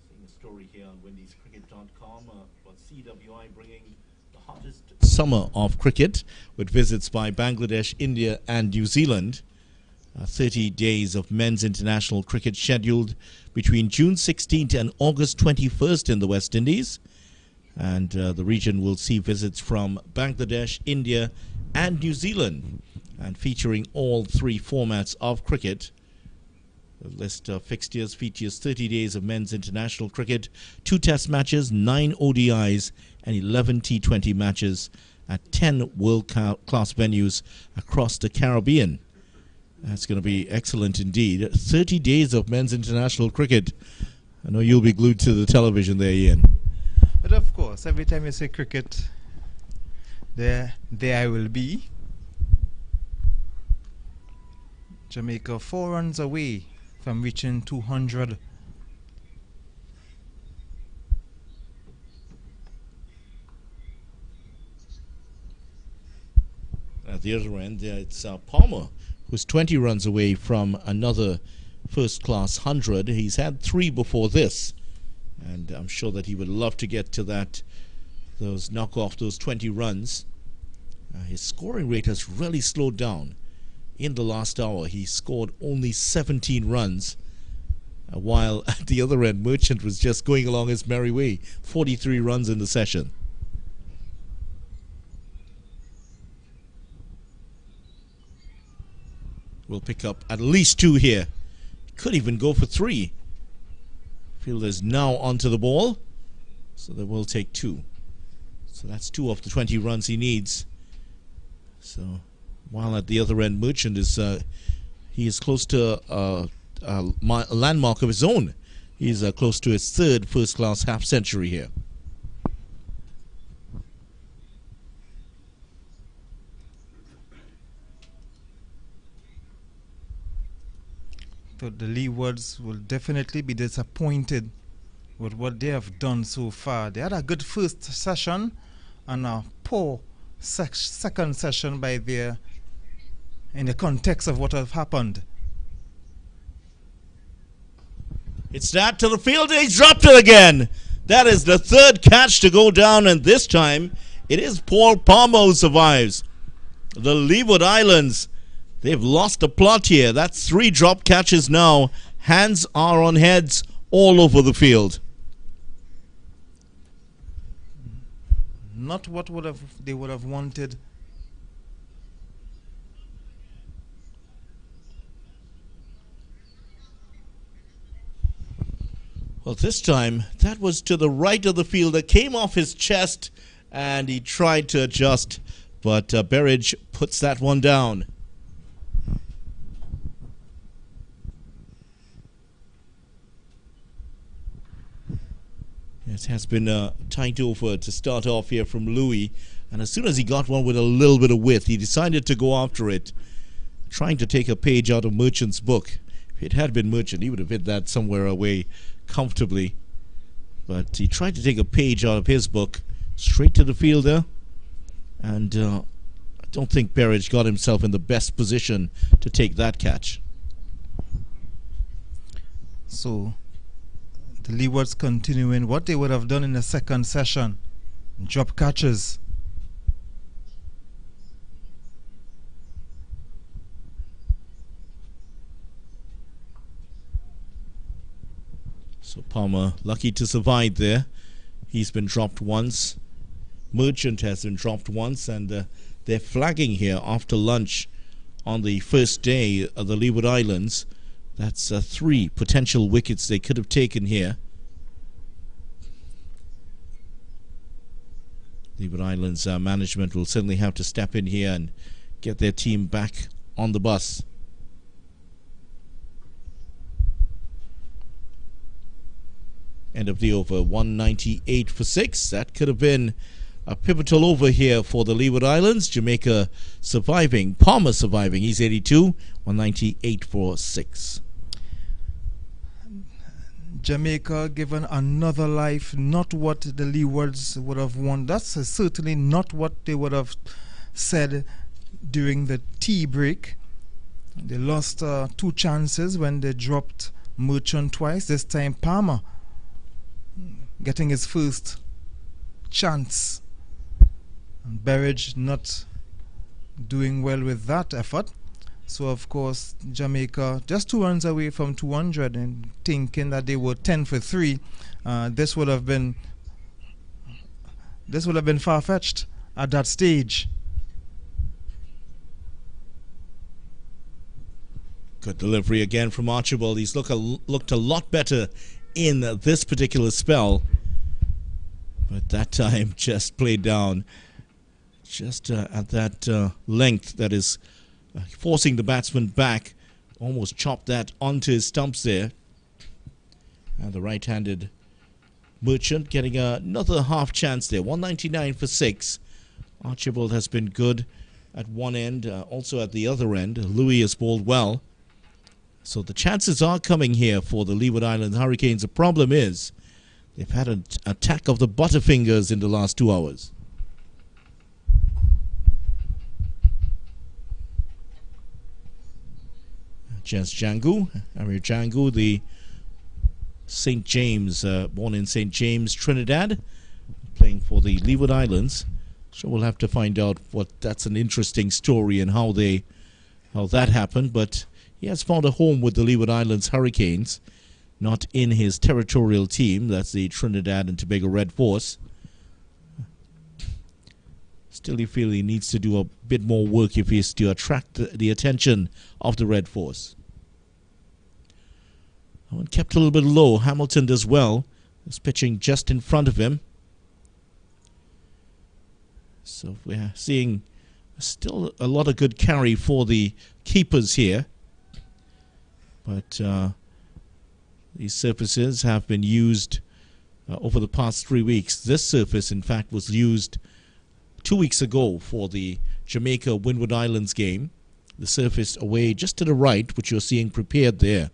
Seeing a story here on windiescricket.com about CWI bringing the hottest summer of cricket with visits by Bangladesh, India and New Zealand. 30 days of men's international cricket scheduled between June 16th and August 21st in the West Indies. And the region will see visits from Bangladesh, India and New Zealand, and featuring all three formats of cricket. The list of fixtures features 30 days of men's international cricket, 2 test matches, 9 ODIs and 11 T20 matches at 10 world-class venues across the Caribbean. That's going to be excellent indeed. 30 days of men's international cricket. I know you'll be glued to the television there, Ian. But of course, every time you say cricket, there I will be. Jamaica 4 runs away from reaching 200. At the other end, it's Palmer, who's 20 runs away from another first-class 100. He's had 3 before this, and I'm sure that he would love to get to knock off those 20 runs. His scoring rate has really slowed down. In the last hour, he scored only 17 runs, while at the other end, Merchant was just going along his merry way, 43 runs in the session. We'll pick up at least 2 here. Could even go for 3. Fielder's now onto the ball, so they will take 2. So that's 2 of the 20 runs he needs. So while at the other end, Merchant is he is close to a landmark of his own. He's close to his 3rd first-class half-century here. So the Leewards will definitely be disappointed with what they have done so far. They had a good first session and a poor second session in the context of what have happened. It's that to the field. He's dropped it again. That is the 3rd catch to go down, and this time it is Paul Palmer who survives. The Leeward Islands, they've lost the plot here. That's 3 drop catches now. Hands are on heads all over the field. Not what they would have wanted. Well, this time that was to the right of the fielder, came off his chest, and he tried to adjust, but Berridge puts that one down. It has been tight over to start off here from Louis, and as soon as he got one with a little bit of width, he decided to go after it, trying to take a page out of Merchant's book. If it had been Merchant, he would have hit that somewhere away comfortably. But he tried to take a page out of his book, straight to the fielder, and I don't think Berridge got himself in the best position to take that catch. So the Leewards continuing what they would have done in the second session, drop catches. So Palmer lucky to survive there. He's been dropped once. Merchant has been dropped once, and they're flagging here after lunch on the first day of the Leeward Islands. That's 3 potential wickets they could have taken here. Leeward Islands management will certainly have to step in here and get their team back on the bus. End of the over, 198 for 6. That could have been a pivotal over here for the Leeward Islands. Jamaica surviving, Palmer surviving. He's 82, 198 for 6. Jamaica given another life, not what the Leewards would have won. That's certainly not what they would have said during the tea break. They lost 2 chances when they dropped Merchant twice. This time Palmer getting his first chance. And Berridge not doing well with that effort. So of course Jamaica just 2 runs away from 200 and thinking that they were 10 for 3. This would have been far-fetched at that stage. Good delivery again from Archibald. He's looked a lot better in this particular spell, but that time just played down just at that length that is forcing the batsman back. Almost chopped that onto his stumps there. And the right-handed Merchant getting another half chance there. 199 for 6. Archibald has been good at one end, also at the other end. Louis has bowled well. So the chances are coming here for the Leeward Islands Hurricanes. The problem is they've had an attack of the Butterfingers in the last 2 hours. Jens Jangu, Amir Jangu, the St. James, born in St. James, Trinidad, playing for the Leeward Islands. So we'll have to find out what that's an interesting story and how that happened. But he has found a home with the Leeward Islands Hurricanes, not in his territorial team. That's the Trinidad and Tobago Red Force. Still, you feel he needs to do a bit more work if he is to attract the attention of the Red Force. That one kept a little bit low. Hamilton does well. He's pitching just in front of him. So we're seeing still a lot of good carry for the keepers here. But these surfaces have been used over the past 3 weeks. This surface, in fact, was used 2 weeks ago for the Jamaica Windward Islands game. The surface away just to the right, which you're seeing prepared there.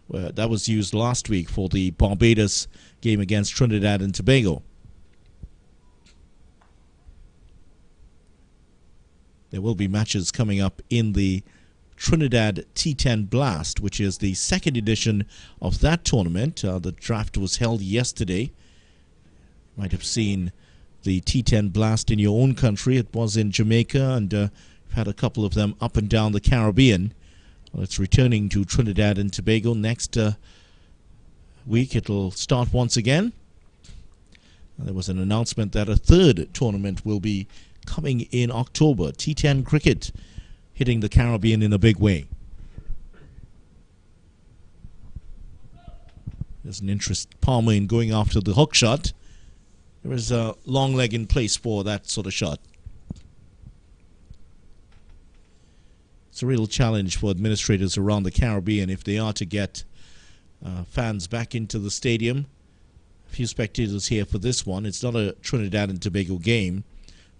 That was used last week for the Barbados game against Trinidad and Tobago. There will be matches coming up in the Trinidad T10 Blast, which is the second edition of that tournament. The draft was held yesterday. Might have seen the T10 Blast in your own country. It was in Jamaica, and we've had a couple of them up and down the Caribbean. Well, it's returning to Trinidad and Tobago next week. It'll start once again. There was an announcement that a third tournament will be coming in October. T10 cricket hitting the Caribbean in a big way. There's an interest, Palmer, in going after the hook shot. There is a long leg in place for that sort of shot. It's a real challenge for administrators around the Caribbean if they are to get fans back into the stadium. A few spectators here for this one. It's not a Trinidad and Tobago game.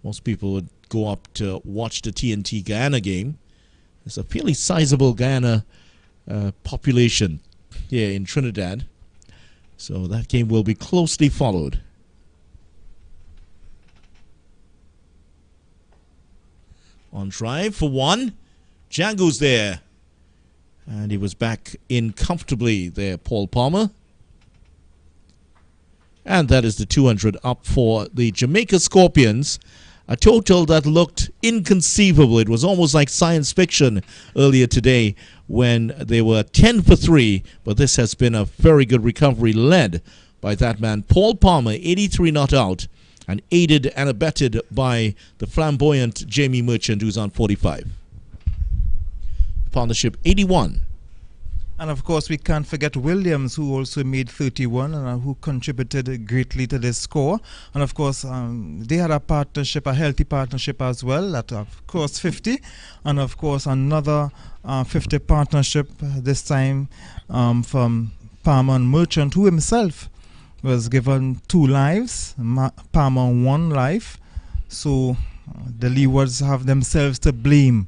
Most people would go up to watch the TNT Guyana game. There's a fairly sizable Guyana population here in Trinidad. So that game will be closely followed. On drive for one. Django's there. And he was back in comfortably there, Paul Palmer. And that is the 200 up for the Jamaica Scorpions. A total that looked inconceivable. It was almost like science fiction earlier today when they were 10 for 3. But this has been a very good recovery led by that man, Paul Palmer, 83 not out, and aided and abetted by the flamboyant Jamie Merchant, who's on 45. Partnership 81. And of course, we can't forget Williams, who also made 31 and who contributed greatly to this score. And of course, they had a partnership, a healthy partnership as well, at of course 50. And of course, another 50 partnership, this time from Palmer and Merchant, who himself was given 2 lives, Palmer 1 life. So the Leewards have themselves to blame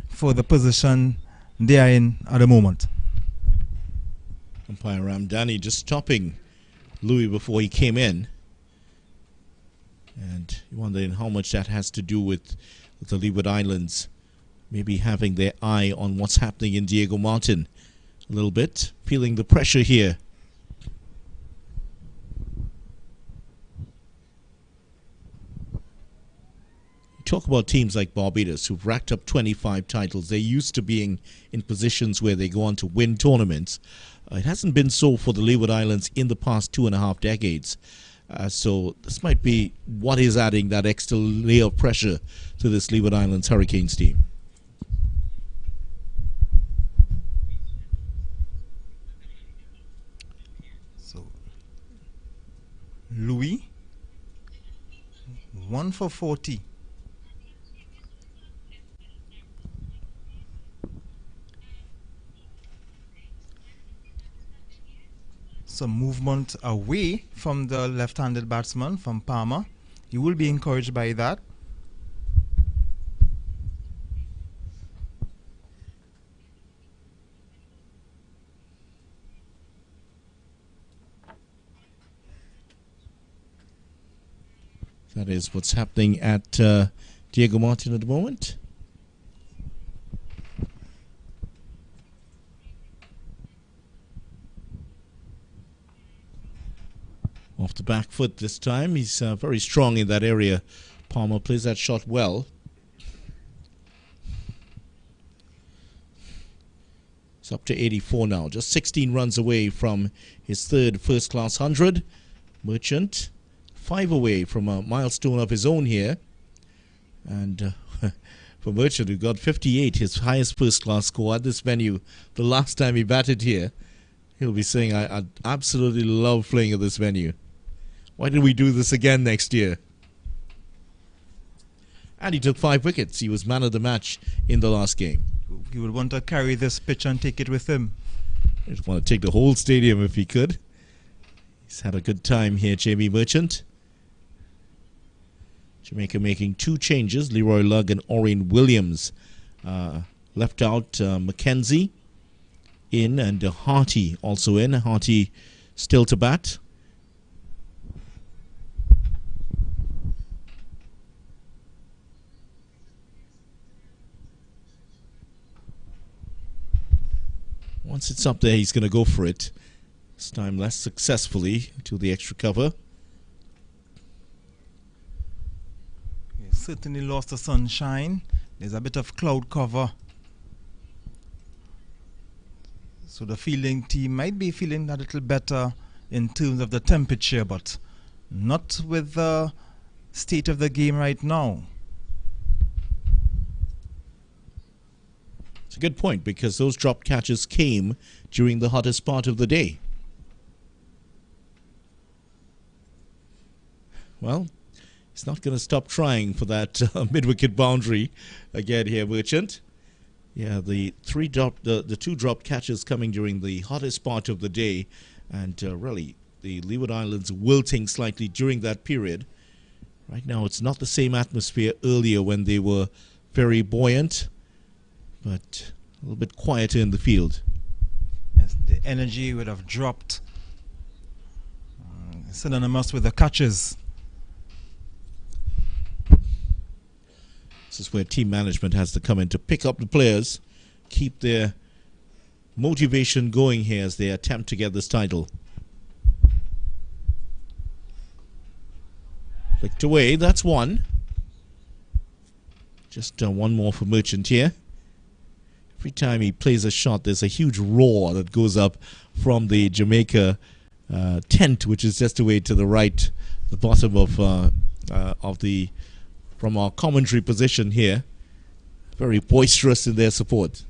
for the position they are in at the moment. Umpire Ramdani just stopping Louis before he came in. And you're wondering how much that has to do with the Leeward Islands maybe having their eye on what's happening in Diego Martin a little bit, feeling the pressure here. Talk about teams like Barbados who've racked up 25 titles. They're used to being in positions where they go on to win tournaments. It hasn't been so for the Leeward Islands in the past 2.5 decades. So this might be what is adding that extra layer of pressure to this Leeward Islands Hurricanes team. So Louis, 1 for 40. Some movement away from the left-handed batsman, from Palmer. You will be encouraged by that. That is what's happening at Diego Martin at the moment. Off the back foot this time. He's very strong in that area. Palmer plays that shot well. It's up to 84 now. Just 16 runs away from his third first-class 100. Merchant, 5 away from a milestone of his own here. And for Merchant, who got 58, his highest first-class score at this venue the last time he batted here, he'll be saying, I absolutely love playing at this venue. Why did we do this again next year? And he took 5 wickets. He was man of the match in the last game. He would want to carry this pitch and take it with him. He'd want to take the whole stadium if he could. He's had a good time here, Jamie Merchant. Jamaica making 2 changes. Leroy Lugg and Orrin Williams left out. Mackenzie in and Harty also in. Harty still to bat. Once it's up there, he's going to go for it. This time less successfully to the extra cover. He certainly lost the sunshine. There's a bit of cloud cover. So the fielding team might be feeling a little better in terms of the temperature, but not with the state of the game right now. It's a good point because those drop catches came during the hottest part of the day. Well, he's not going to stop trying for that mid-wicket boundary again here, Merchant. Yeah, the 2 drop catches coming during the hottest part of the day, and really the Leeward Islands wilting slightly during that period. Right now, it's not the same atmosphere earlier when they were very buoyant, but a little bit quieter in the field. Yes, the energy would have dropped synonymous with the catches. This is where team management has to come in to pick up the players, keep their motivation going here as they attempt to get this title. Flicked away, that's one. Just one more for Merchant here. Every time he plays a shot, there's a huge roar that goes up from the Jamaica tent, which is just away to the right, the bottom of the from our commentary position here. Very boisterous in their support.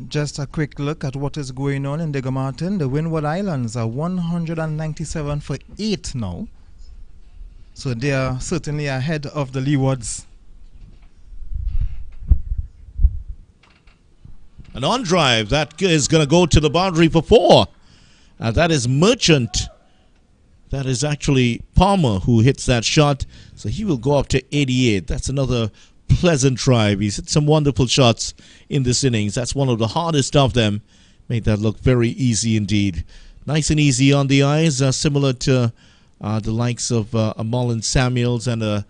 Just a quick look at what is going on in Digger Martin. The Windward Islands are 197 for 8 now. So they are certainly ahead of the Leewards. An on drive that is going to go to the boundary for 4. That is Merchant. That is actually Palmer who hits that shot. So he will go up to 88. That's another pleasant drive. He's hit some wonderful shots in this innings. That's one of the hardest of them. Made that look very easy indeed. Nice and easy on the eyes, similar to the likes of Mullen Samuels and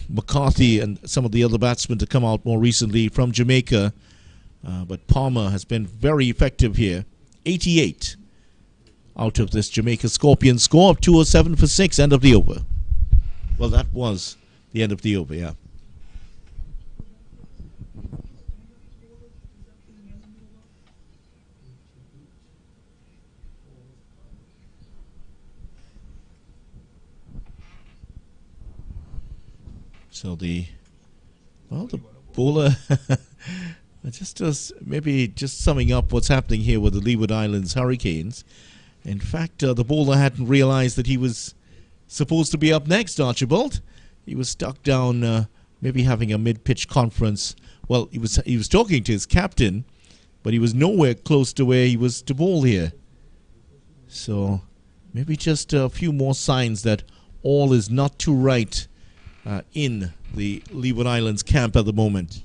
McCarthy and some of the other batsmen to come out more recently from Jamaica. But Palmer has been very effective here. 88 out of this Jamaica Scorpion score of 207 for 6, end of the over. Well, that was the end of the over, yeah. So the bowler just summing up what's happening here with the Leeward Islands Hurricanes. In fact, the bowler hadn't realized that he was supposed to be up next, Archibald. He was stuck down, maybe having a mid-pitch conference. Well, he was talking to his captain, but he was nowhere close to where he was to bowl here. So maybe just a few more signs that all is not too right in the Leeward Islands camp at the moment.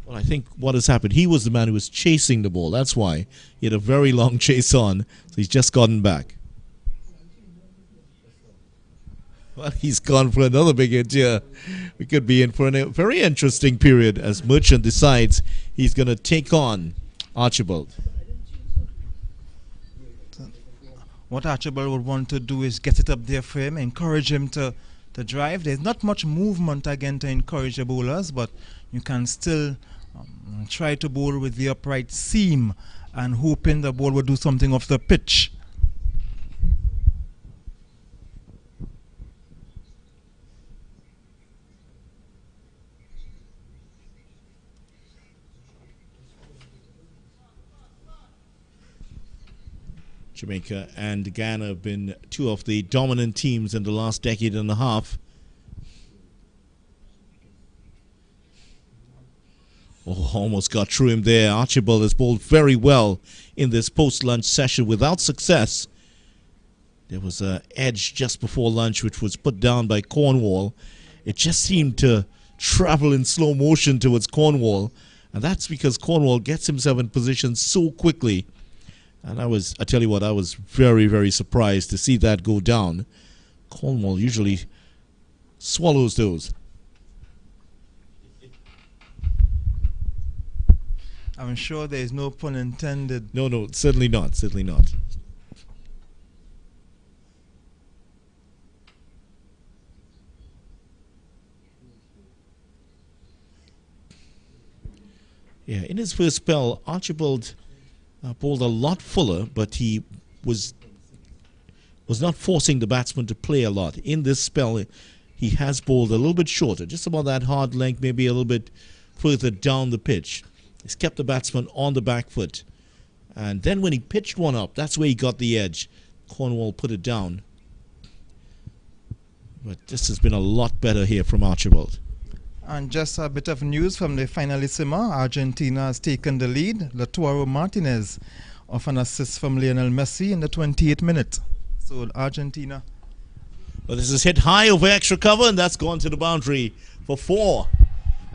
Well, I think what has happened, he was the man who was chasing the ball. That's why he had a very long chase on. So he's just gotten back. Well, he's gone for another big hit here. We could be in for a very interesting period as Merchant decides he's going to take on Archibald. What Archibald would want to do is get it up there for him, encourage him to drive. There's not much movement again to encourage the bowlers, but you can still try to bowl with the upright seam and hoping the ball will do something off the pitch. Jamaica and Ghana have been two of the dominant teams in the last decade and a half. Oh, almost got through him there. Archibald has bowled very well in this post-lunch session without success. There was an edge just before lunch which was put down by Cornwall. It just seemed to travel in slow motion towards Cornwall, and that's because Cornwall gets himself in position so quickly. And I tell you what, I was very, very surprised to see that go down. Cornwall usually swallows those. I'm sure there is no pun intended. No, certainly not, certainly not. Yeah, in his first spell, Archibald bowled a lot fuller, but he was not forcing the batsman to play a lot. In this spell, he has bowled a little bit shorter, just about that hard length, maybe a little bit further down the pitch. He's kept the batsman on the back foot. And then when he pitched one up, that's where he got the edge. Cornwall put it down. But this has been a lot better here from Archibald. And just a bit of news from the finalissima. Argentina has taken the lead. Lautaro Martinez off an assist from Lionel Messi in the 28th minute. So Argentina. Well, this is hit high over extra cover, and that's gone to the boundary for 4.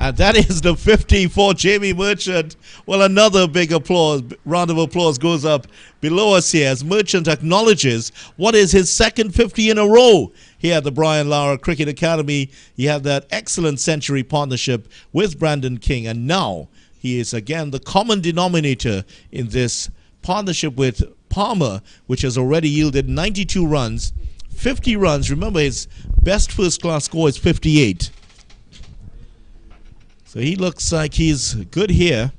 And that is the 50 for Jamie Merchant. Well, another big applause, round of applause goes up below us here as Merchant acknowledges what is his second 50 in a row. He had the Brian Lara Cricket Academy. He had that excellent century partnership with Brandon King. And now he is again the common denominator in this partnership with Palmer, which has already yielded 92 runs, 50 runs. Remember, his best first-class score is 58. So he looks like he's good here.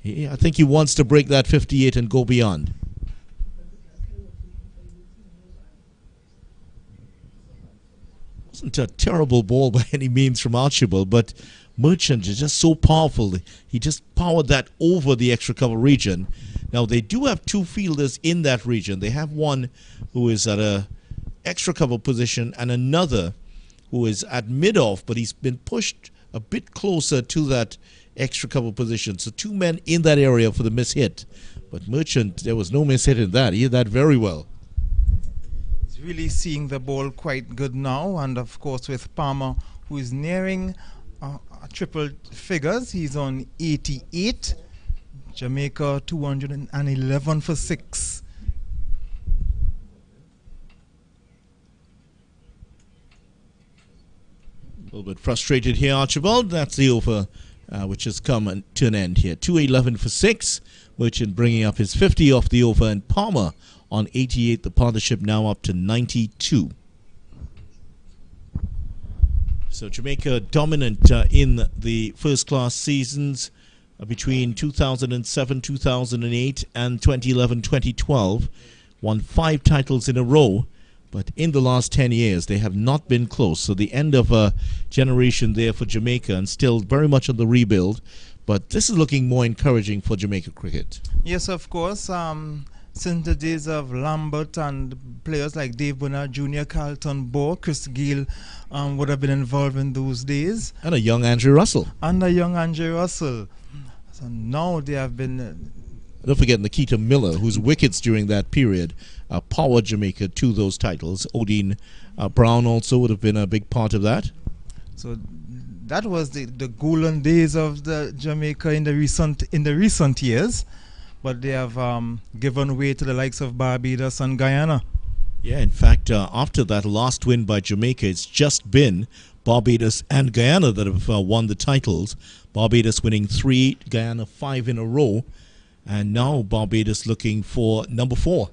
I think he wants to break that 58 and go beyond. Wasn't a terrible ball by any means from Archibald, but Merchant is just so powerful. He just powered that over the extra cover region. Now, they do have two fielders in that region. They have one who is at a extra cover position and another who is at mid-off, but he's been pushed a bit closer to that extra cover position. So two men in that area for the miss hit. But Merchant, there was no miss hit in that. He did that very well. He's really seeing the ball quite good now. And of course with Palmer, who is nearing triple figures. He's on 88. Jamaica 211 for 6. A little bit frustrated here, Archibald. That's the over, which has come to an end here. 211 for 6. Merchant bringing up his 50 off the over, and Palmer on 88. The partnership now up to 92. So Jamaica dominant in the first-class seasons between 2007, 2008, and 2011, 2012. Won 5 titles in a row. But in the last 10 years, they have not been close. So the end of a generation there for Jamaica, and still very much on the rebuild. But this is looking more encouraging for Jamaica cricket. Yes, of course. Since the days of Lambert and players like Dave Bernard Jr., Carlton Bohr, Chris Gill would have been involved in those days. And a young Andrew Russell. So now they have been... Don't forget Nikita Miller, whose wickets during that period powered Jamaica to those titles. Odin Brown also would have been a big part of that. So that was the golden days of the Jamaica in the recent years, but they have given way to the likes of Barbados and Guyana. Yeah, in fact, after that last win by Jamaica, it's just been Barbados and Guyana that have won the titles. Barbados winning 3, Guyana 5 in a row. And now Barbados looking for number 4,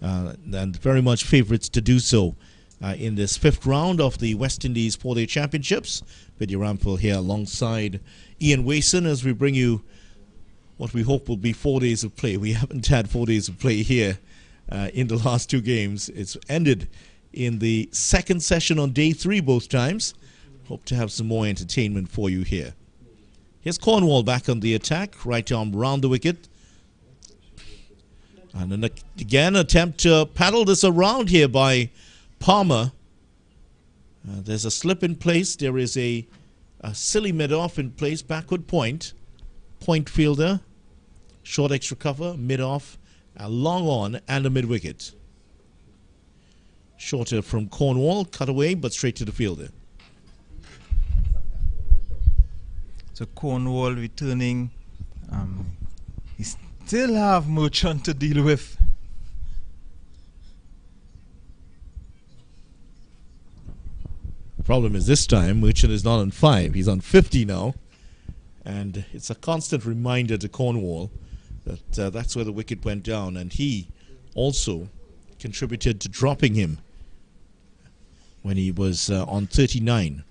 and very much favourites to do so in this 5th round of the West Indies 4-Day Championships. Vidya Rampal here alongside Ian Wason as we bring you what we hope will be 4 days of play. We haven't had 4 days of play here in the last 2 games. It's ended in the second session on day 3 both times. Hope to have some more entertainment for you here. Here's Cornwall back on the attack, right arm round the wicket. And then again, attempt to paddle this around here by Palmer. There's a slip in place. There is a silly mid-off in place, backward point. Point fielder, short extra cover, mid-off, a long on, and a mid-wicket. Shorter from Cornwall, cut away, but straight to the fielder. So Cornwall returning. Still have Merchant to deal with. Problem is this time Merchant is not on 5. He's on 50 now. And it's a constant reminder to Cornwall that that's where the wicket went down. And he also contributed to dropping him when he was on 39.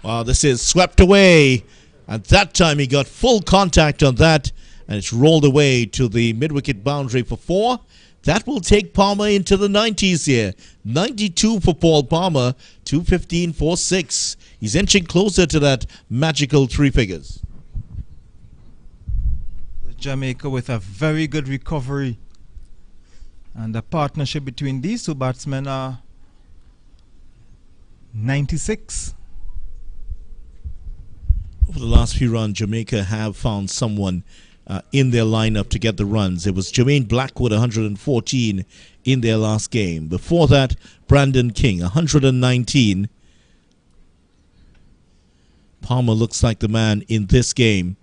Wow, this is swept away. At that time, he got full contact on that, and it's rolled away to the mid-wicket boundary for 4. That will take Palmer into the 90s here. 92 for Paul Palmer, 215 for 6. He's inching closer to that magical 3 figures. Jamaica with a very good recovery. And the partnership between these 2 batsmen are 96. Over the last few runs, Jamaica have found someone in their lineup to get the runs. It was Jermaine Blackwood, 114 in their last game. Before that, Brandon King, 119. Palmer looks like the man in this game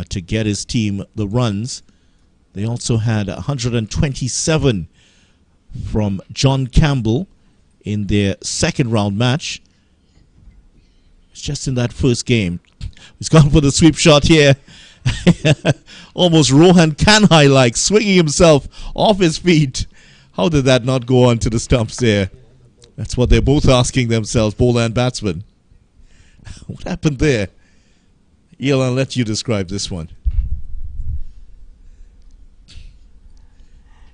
to get his team the runs. They also had 127 from John Campbell in their second round match. It's just in that first game. He's gone for the sweep shot here. Almost Rohan Kanhai-like, swinging himself off his feet. How did that not go on to the stumps there? That's what they're both asking themselves, bowler and batsman. What happened there? Ian, I'll let you describe this one.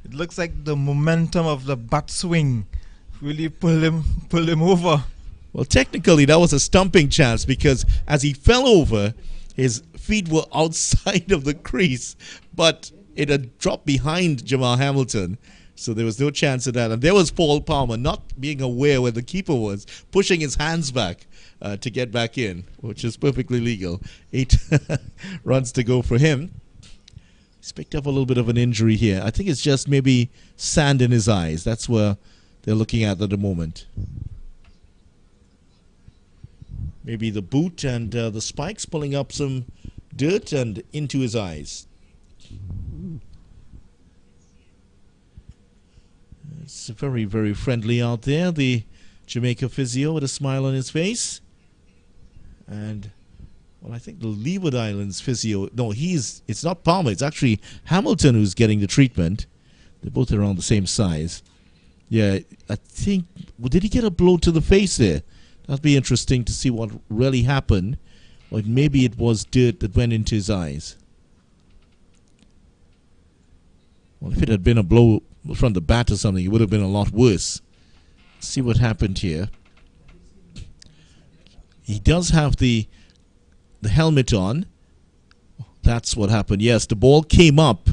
It looks like the momentum of the bat swing really pulled him over. Well, technically, that was a stumping chance because as he fell over, his feet were outside of the crease, but it had dropped behind Jamal Hamilton, so there was no chance of that. And there was Paul Palmer, not being aware where the keeper was, pushing his hands back to get back in, which is perfectly legal. 8 runs to go for him. He's picked up a little bit of an injury here. I think it's just maybe sand in his eyes. That's where they're looking at the moment. Maybe the boot and the spikes pulling up some dirt and into his eyes. It's very, very friendly out there. The Jamaica physio with a smile on his face. And, well, I think the Leeward Islands physio... No, it's not Palmer. It's actually Hamilton who's getting the treatment. They're both around the same size. Yeah, I think... Well, did he get a blow to the face there? That'd be interesting to see what really happened. Or maybe it was dirt that went into his eyes. Well, if it had been a blow from the bat or something, it would have been a lot worse. Let's see what happened here. He does have the helmet on. That's what happened. Yes, the ball came up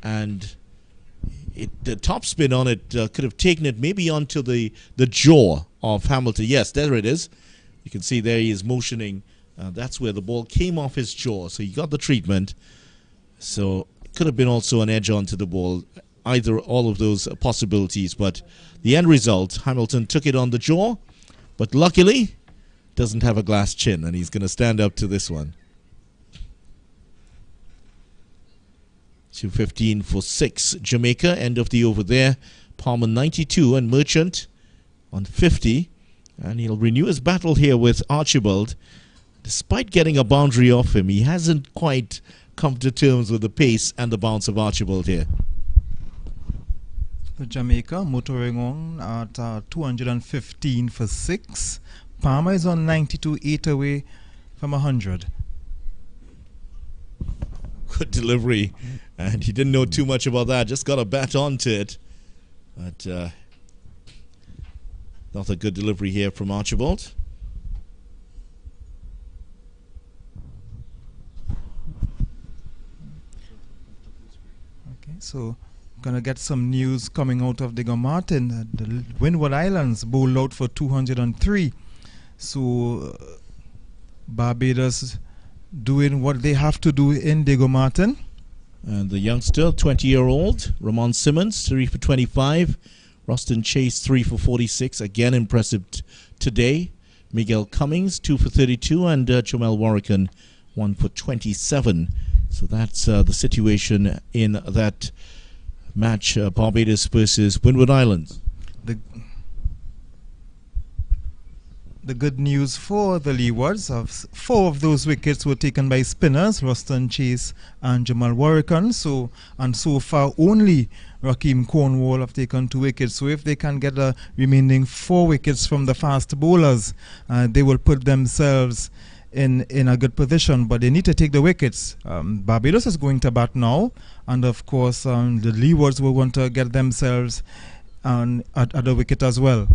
and the topspin on it could have taken it maybe onto the jaw of Hamilton. Yes, there it is. You can see there he is motioning. That's where the ball came off his jaw. So he got the treatment. So it could have been also an edge onto the ball. Either all of those possibilities. But the end result, Hamilton took it on the jaw. But luckily, doesn't have a glass chin. And he's going to stand up to this one. 2:15 for 6. Jamaica, end of the over there. Palmer 92 and Merchant on 50. And he'll renew his battle here with Archibald. Despite getting a boundary off him, he hasn't quite come to terms with the pace and the bounce of Archibald here. For Jamaica, motoring on at 215 for 6. Palmer is on 92, 8 away from 100. Good delivery. And he didn't know too much about that. Just got a bat onto it. But not a good delivery here from Archibald. Okay, so gonna get some news coming out of Digger Martin. The Windward Islands bowled out for 203. So Barbados doing what they have to do in Digger Martin. And the youngster, 20-year-old, Ramon Simmons, 3 for 25. Roston Chase, 3 for 46. Again, impressive today. Miguel Cummings, 2 for 32. And Jamel Warrican, 1 for 27. So that's the situation in that match, Barbados versus Windward Islands. The good news for the Leewards, 4 of those wickets were taken by spinners, Roston Chase and Jamal Warrican. So far only Rakeem Cornwall have taken 2 wickets. So if they can get the remaining 4 wickets from the fast bowlers, they will put themselves in a good position. But they need to take the wickets. Barbados is going to bat now, and of course the Leewards will want to get themselves at the wicket as well.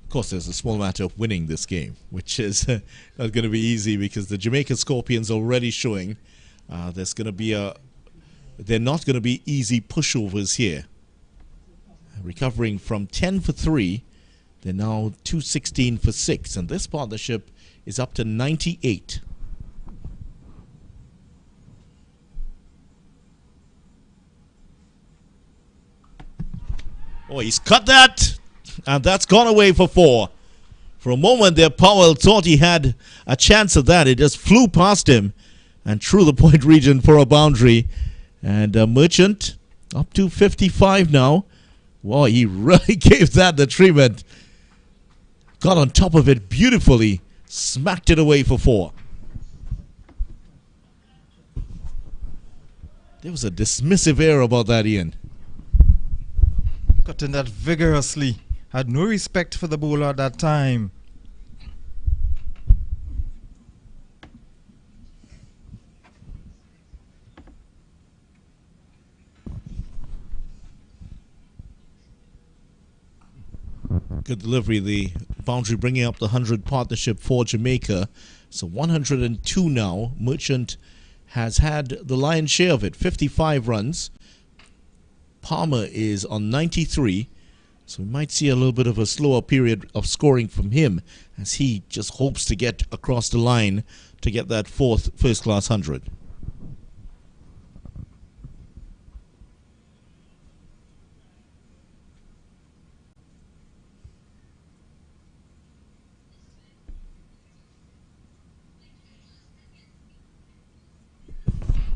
Of course, there's a small matter of winning this game, which is not going to be easy because the Jamaica Scorpions already showing they're not going to be easy pushovers here. Recovering from 10 for 3, they're now 216 for 6, and this partnership is up to 98. Oh, he's cut that, and that's gone away for 4. For a moment there, Powell thought he had a chance of that. It just flew past him and through the point region for a boundary. And Merchant up to 55 now. Wow, he really gave that the treatment. Got on top of it beautifully. Smacked it away for 4. There was a dismissive air about that, Ian. Cutting that vigorously. Had no respect for the bowler at that time. Good delivery. The boundary bringing up the 100 partnership for Jamaica. So 102 now. Merchant has had the lion's share of it. 55 runs. Palmer is on 93. So we might see a little bit of a slower period of scoring from him as he just hopes to get across the line to get that 4th first-class 100.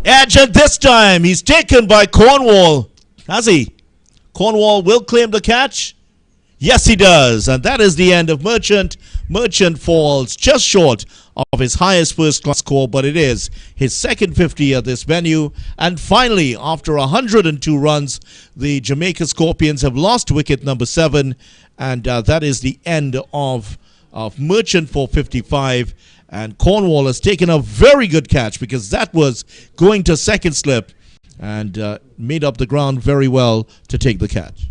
Edge, and this time he's taken by Cornwall. Has he? Cornwall will claim the catch. Yes, he does. And that is the end of Merchant. Merchant falls just short of his highest first-class score, but it is his second 50 at this venue. And finally, after 102 runs, the Jamaica Scorpions have lost wicket number 7. And that is the end of Merchant for 55. And Cornwall has taken a very good catch because that was going to second slip and made up the ground very well to take the catch.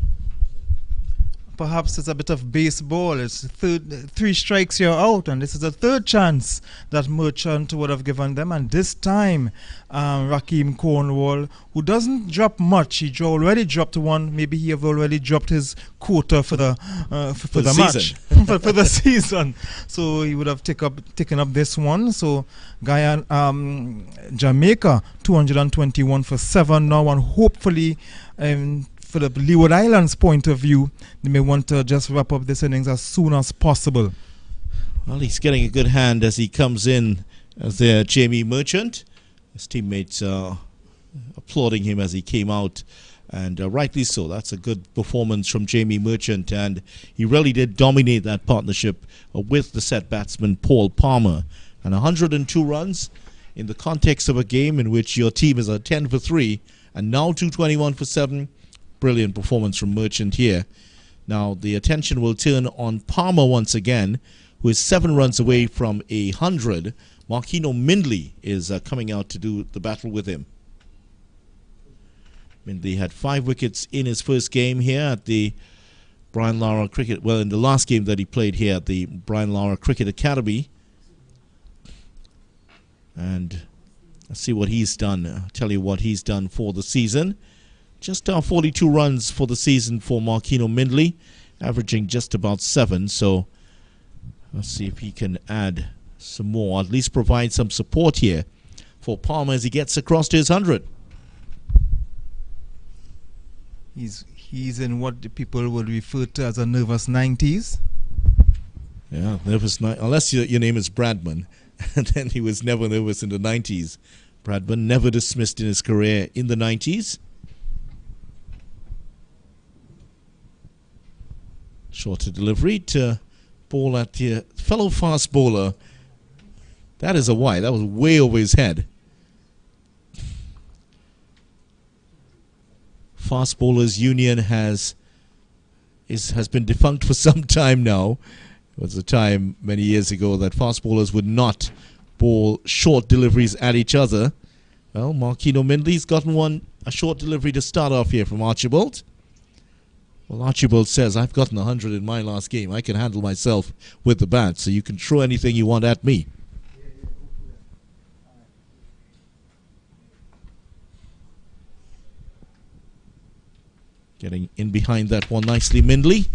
Perhaps it's a bit of baseball. It's 3 strikes, you're out, and this is the 3rd chance that Merchant would have given them. And this time, Rakeem Cornwall, who doesn't drop much, he already dropped 1. Maybe he have already dropped his quota for the match for the season. So he would have taken up this one. So Jamaica 221 for 7 now, and hopefully. For the Leeward Islands point of view, they may want to just wrap up this innings as soon as possible. Well, he's getting a good hand as he comes in as their Jamie Merchant. His teammates applauding him as he came out, and rightly so. That's a good performance from Jamie Merchant, and he really did dominate that partnership with the set batsman Paul Palmer. And 102 runs in the context of a game in which your team is a 10 for 3, and now 221 for 7. Brilliant performance from Merchant here. Now the attention will turn on Palmer once again, who is 7 runs away from 100. Marquino Mindley is coming out to do the battle with him. Mindley had 5 wickets in his first game here at the Brian Lara Cricket. Well, in the last game that he played here at the Brian Lara Cricket Academy. And let's see what he's done. I'll tell you what he's done for the season. Just 42 runs for the season for Marquino Mindley, averaging just about 7. So let's see if he can add some more, at least provide some support here for Palmer as he gets across to his 100. He's in what the people would refer to as a nervous 90s. Yeah, nervous, unless your name is Bradman. And then he was never nervous in the 90s. Bradman never dismissed in his career in the 90s. Shorter delivery to ball at the fellow fast bowler. That is a wide. That was way over his head. Fast Bowlers Union has been defunct for some time now. It was a time many years ago that fast bowlers would not bowl short deliveries at each other. Well, Marquino Mindley's gotten a short delivery to start off here from Archibald. Well, Archibald says, I've gotten 100 in my last game. I can handle myself with the bat, so you can throw anything you want at me. Getting in behind that one nicely, Mindley.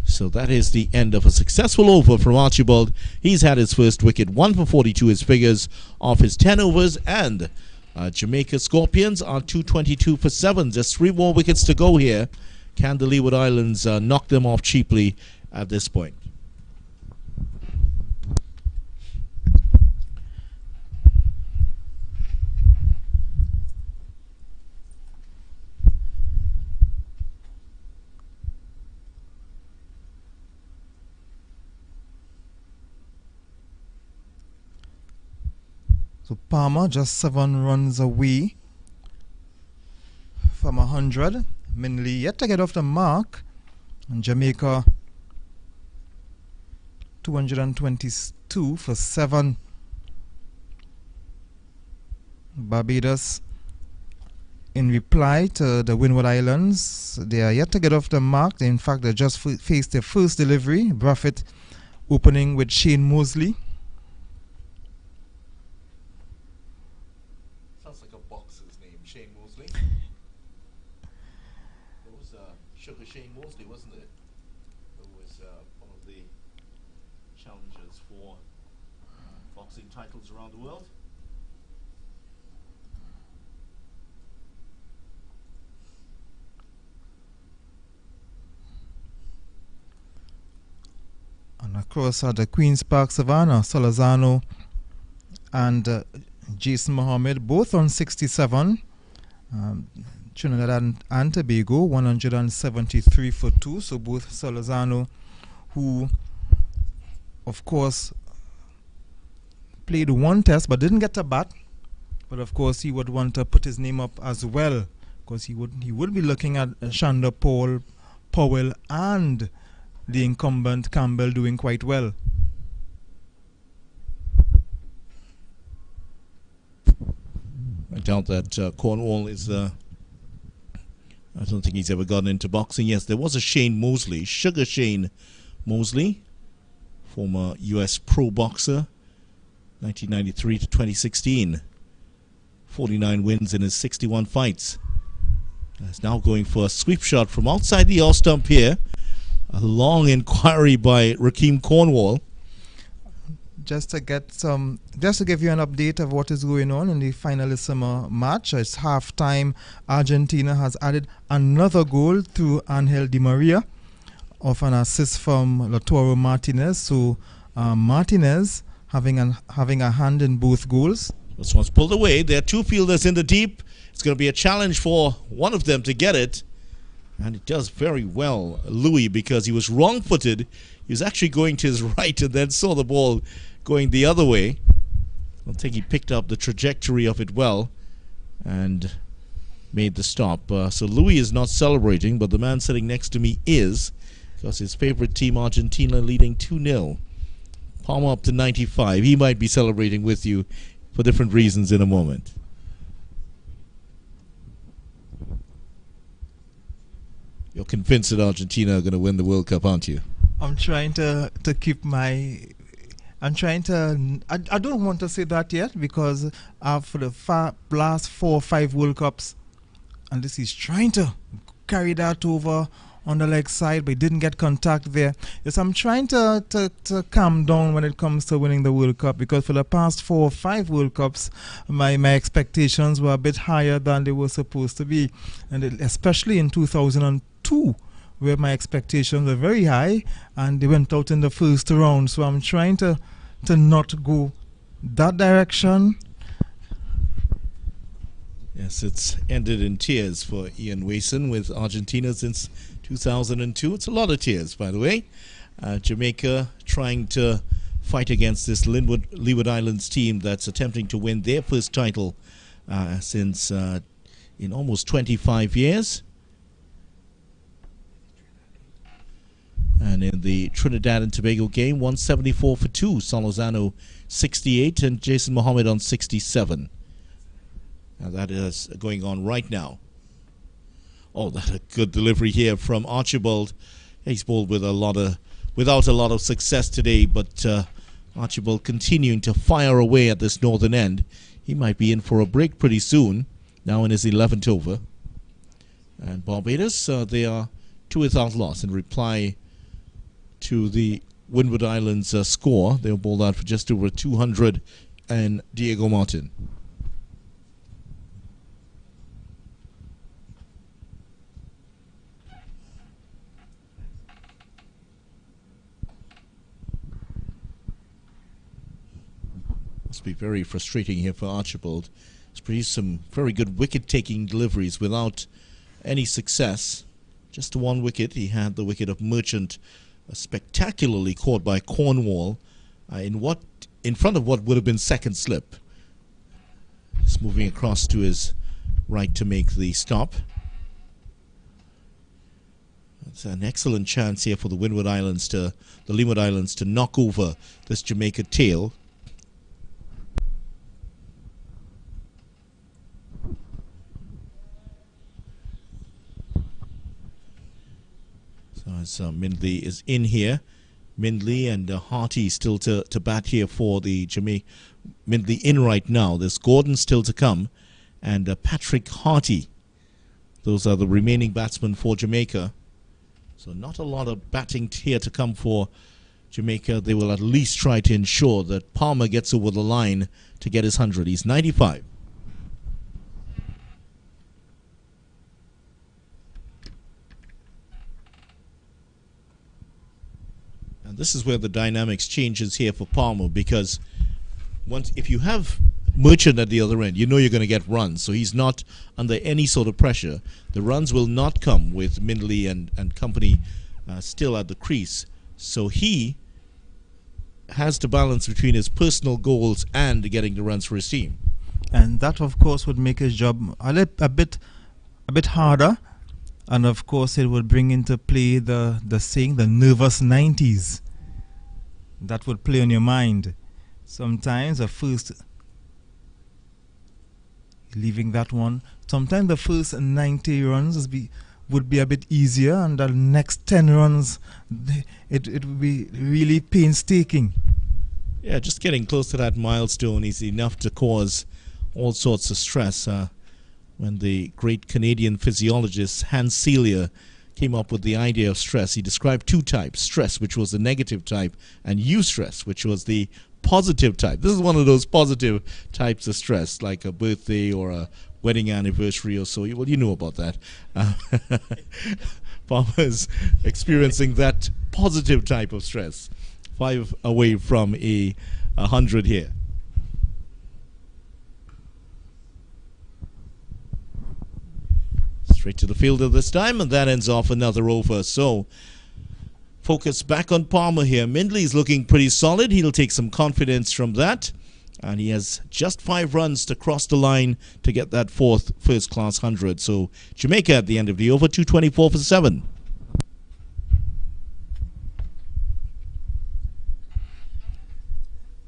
So that is the end of a successful over from Archibald. He's had his first wicket, 1 for 42 his figures off his 10 overs, and Jamaica Scorpions are 222 for 7. Just 3 more wickets to go here. Can the Leeward Islands knock them off cheaply at this point? So Palmer just 7 runs away from 100. Minley yet to get off the mark. And Jamaica 222 for 7. Barbados, in reply to the Windward Islands, they are yet to get off the mark. In fact, they just faced their first delivery. Buffett opening with Shane Mosley. Sounds like a boxer's name, Shane Mosley. It was Sugar Shane Mosley, wasn't it? Who was one of the challengers for boxing titles around the world. And across the Queen's Park Savannah, Solazano and Jason Mohammed, both on 67. Trinidad and Tobago, 173 for 2. So both Solazano, who, of course, played one test but didn't get to bat. But of course, he would want to put his name up as well, because he would be looking at Shanda Powell and the incumbent Campbell doing quite well. I doubt that Cornwall is. I don't think he's ever gotten into boxing. Yes, there was a Shane Mosley, Sugar Shane Mosley, former U.S. pro boxer, 1993 to 2016. 49 wins in his 61 fights. He's now going for a sweep shot from outside the off stump here. A long inquiry by Rakeem Cornwall. Just to give you an update of what is going on in the finalissima match. It's halftime. Argentina has added another goal through Angel Di Maria of an assist from Latoro Martinez. So Martinez having a hand in both goals. This one's pulled away. There are two fielders in the deep. It's going to be a challenge for one of them to get it. And it does very well, Louis, because he was wrong-footed. He was actually going to his right and then saw the ball going the other way. I think he picked up the trajectory of it well and made the stop. So Louis is not celebrating, but the man sitting next to me is, because his favorite team, Argentina, leading 2-0. Palmer up to 95. He might be celebrating with you for different reasons in a moment. You're convinced that Argentina are going to win the World Cup, aren't you? I'm trying to keep my... I don't want to say that yet, because for the last 4 or 5 World Cups, and this is trying to carry that over on the leg side, but he didn't get contact there. Yes, I'm trying to calm down when it comes to winning the World Cup, because for the past 4 or 5 World Cups, my expectations were a bit higher than they were supposed to be, and especially in 2002, where my expectations were very high, and they went out in the first round. So I'm trying to not go that direction. Yes, it's ended in tears for Ian Wason with Argentina since 2002. It's a lot of tears, by the way. Jamaica trying to fight against this Leeward Islands team that's attempting to win their first title since in almost 25 years. And in the Trinidad and Tobago game, 174 for 2. Solozano 68 and Jason Mohammed on 67. Now that is going on right now. Oh, that's a good delivery here from Archibald. He's bowled with without a lot of success today, but Archibald continuing to fire away at this northern end. He might be in for a break pretty soon, now in his 11th over. And Barbados, they are 2 without loss in reply to the Windward Islands score. They were bowled out for just over 200 and Diego Martin. be very frustrating here for Archibald. He's produced some very good wicket-taking deliveries without any success. Just one wicket. He had the wicket of Merchant, spectacularly caught by Cornwall in front of what would have been second slip. He's moving across to his right to make the stop. It's an excellent chance here for the Leeward Islands to knock over this Jamaica tail. So as Mindley is in here, Mindley and Harty still to bat here for the Jamaica. Mindley in right now. There's Gordon still to come, and Patrick Harty. Those are the remaining batsmen for Jamaica. So not a lot of batting here to come for Jamaica. They will at least try to ensure that Palmer gets over the line to get his 100. He's 95. And this is where the dynamics changes here for Palmer, because if you have Merchant at the other end, you know you're going to get runs, so he's not under any sort of pressure. The runs will not come with Mindley and company still at the crease, so he has to balance between his personal goals and getting the runs for his team. And that, of course, would make his job a bit harder, and of course it would bring into play the saying, the nervous 90s. That would play on your mind. Sometimes leaving that one. Sometimes the first 90 runs would be a bit easier, and the next 10 runs, it would be really painstaking. Yeah, just getting close to that milestone is enough to cause all sorts of stress. When the great Canadian physiologist Hans Selye came up with the idea of stress, he described two types: stress, which was the negative type, and eustress, which was the positive type. This is one of those positive types of stress, like a birthday or a wedding anniversary or so. Well, you know about that. Palmer's experiencing that positive type of stress. 5 away from a 100 here. Straight to the fielder this time, and that ends off another over. So focus back on Palmer here. Mindley's looking pretty solid. He'll take some confidence from that. And he has just 5 runs to cross the line to get that fourth first-class 100. So Jamaica at the end of the over, 224 for 7.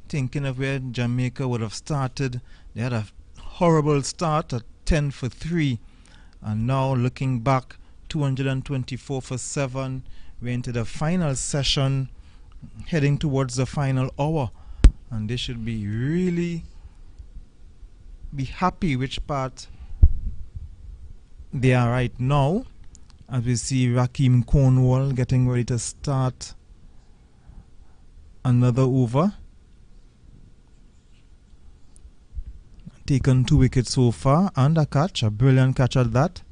Thinking of where Jamaica would have started, they had a horrible start at 10 for 3. And now looking back, 224 for 7. We're into the final session, heading towards the final hour, and they should be really be happy which part they are right now, as we see Raheem Cornwall getting ready to start another over. Taken 2 wickets so far and a catch, a brilliant catch at that.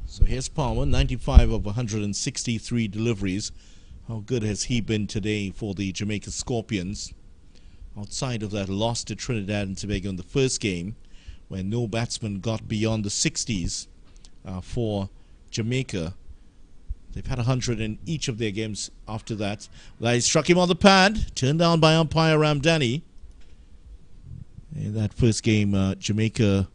So here's Palmer, 95 of 163 deliveries. How good has he been today for the Jamaica Scorpions? Outside of that loss to Trinidad and Tobago in the first game, where no batsman got beyond the 60s for Jamaica. They've had 100 in each of their games after that. They struck him on the pad, turned down by umpire Ramdani. In that first game, Jamaica...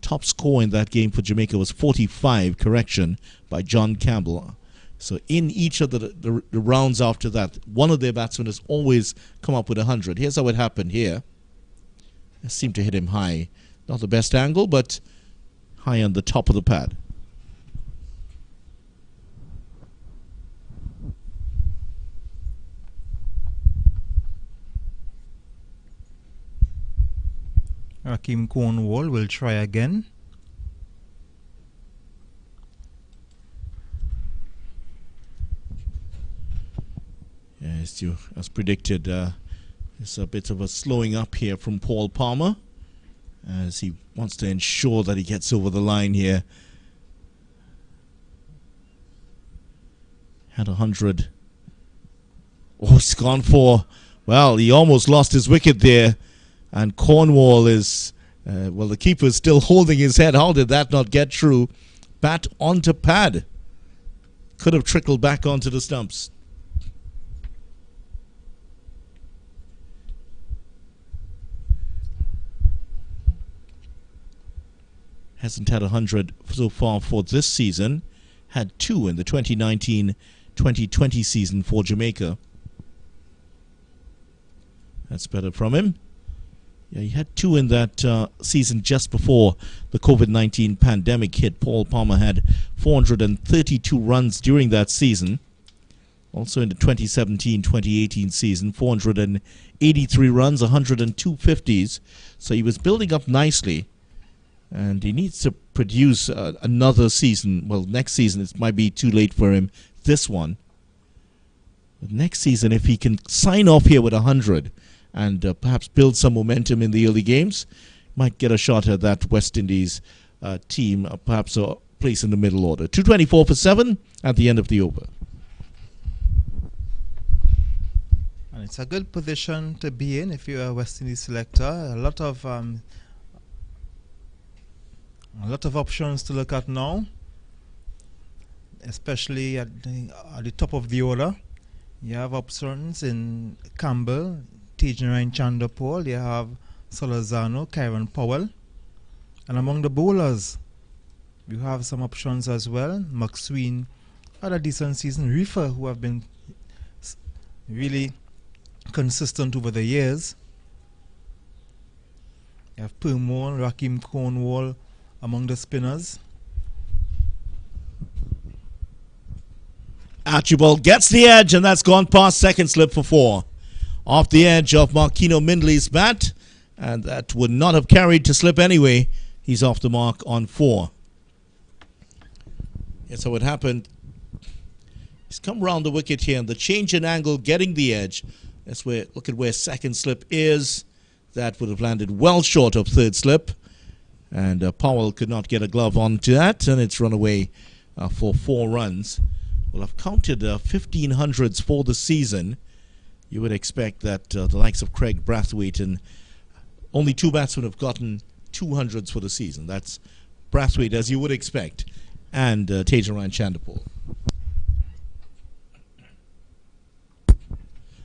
top score in that game for Jamaica was 45, correction, by John Campbell. So in each of the rounds after that, one of their batsmen has always come up with 100. Here's how it happened here. I seemed to hit him high. Not the best angle, but high on the top of the pad. Raheem Cornwall will try again. Yes, as predicted, there's a bit of a slowing up here from Paul Palmer, as he wants to ensure that he gets over the line here. Had 100 Oh, it's gone for, well, he almost lost his wicket there. And Cornwall is, well, the keeper is still holding his head. How did that not get through? Bat onto pad. Could have trickled back onto the stumps. Hasn't had 100 so far for this season. Had 2 in the 2019-2020 season for Jamaica. That's better from him. Yeah, he had 2 in that season just before the COVID-19 pandemic hit. Paul Palmer had 432 runs during that season. Also in the 2017-2018 season, 483 runs, 102 50s. So he was building up nicely. And he needs to produce another season. Well, next season it might be too late for him. This one. But next season, if he can sign off here with 100 and perhaps build some momentum in the early games, might get a shot at that West Indies team, perhaps a place in the middle order. 224 for 7 at the end of the over. And it's a good position to be in if you're a West Indies selector. A lot of options to look at now, especially at the top of the order. You have options in Campbell, Tejan Chandapol, you have Solazano, Kyron Powell. And among the bowlers, you have some options as well. McSween had a decent season. Reefer, who have been really consistent over the years. You have Permore, Rakim Cornwall among the spinners. Archibald gets the edge, and that's gone past second slip for 4. Off the edge of Marquino Mindley's bat, and that would not have carried to slip anyway. He's off the mark on 4. And so what happened, he's come round the wicket here, and the change in angle getting the edge. That's where, look at where second slip is. That would have landed well short of third slip. And Powell could not get a glove onto that, and it's run away for 4 runs. Well, I've counted 1500s for the season. You would expect that the likes of Craig Brathwaite and only 2 batsmen have gotten 200s for the season. That's Brathwaite, as you would expect, and Tejan Chandapol.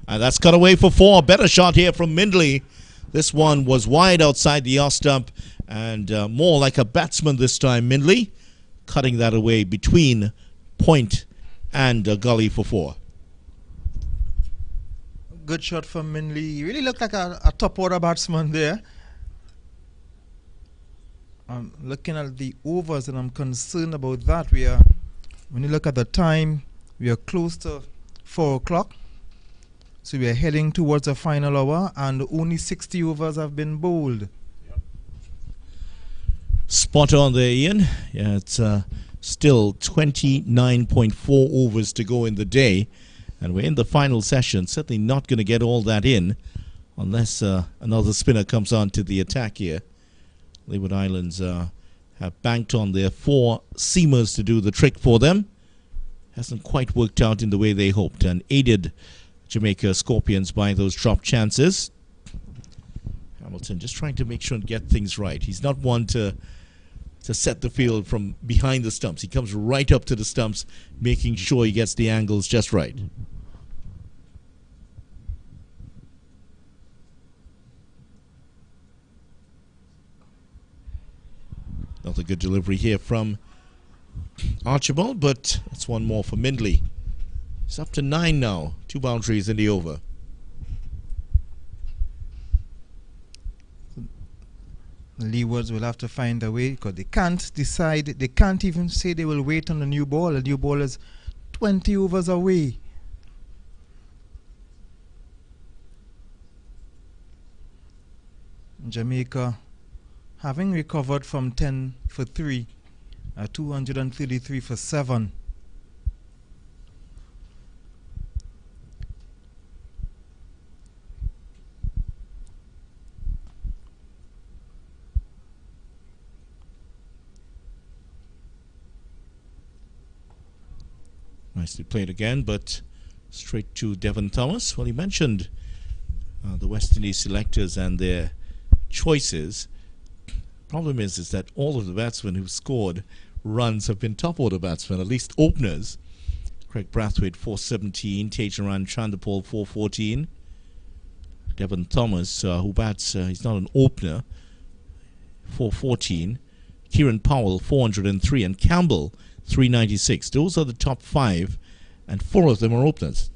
And that's cut away for 4. Better shot here from Mindley. This one was wide outside the off stump. And more like a batsman this time, Mindley, cutting that away between point and gully for 4. Good shot from Mindley. He really looked like a top order batsman there. I'm looking at the overs and I'm concerned about that. When you look at the time, we are close to 4 o'clock. So we are heading towards the final hour, and only 60 overs have been bowled. Spot on there, Ian. Yeah, it's still 29.4 overs to go in the day, and we're in the final session. Certainly not going to get all that in unless another spinner comes on to the attack here. Leeward Islands have banked on their 4 seamers to do the trick for them. Hasn't quite worked out in the way they hoped, and aided Jamaica Scorpions by those drop chances. Hamilton just trying to make sure and get things right. He's not one to set the field from behind the stumps. He comes right up to the stumps, making sure he gets the angles just right. Not a good delivery here from Archibald, but that's one more for Mindley. It's up to 9 now. 2 boundaries in the over. Leewards will have to find a way, because they can't decide. They can't even say they will wait on the new ball. The new ball is 20 overs away. Jamaica, having recovered from 10 for 3, 233 for 7. Nicely played again, but Straight to Devon Thomas. Well, he mentioned the West Indies selectors and their choices. Problem is that all of the batsmen who've scored runs have been top order batsmen, at least openers. Craig Brathwaite 417, Tejaran Chandapal 414. Devon Thomas, who bats, he's not an opener, 414. Kieran Powell 403 and Campbell 396. Those are the top 5, and 4 of them are openers.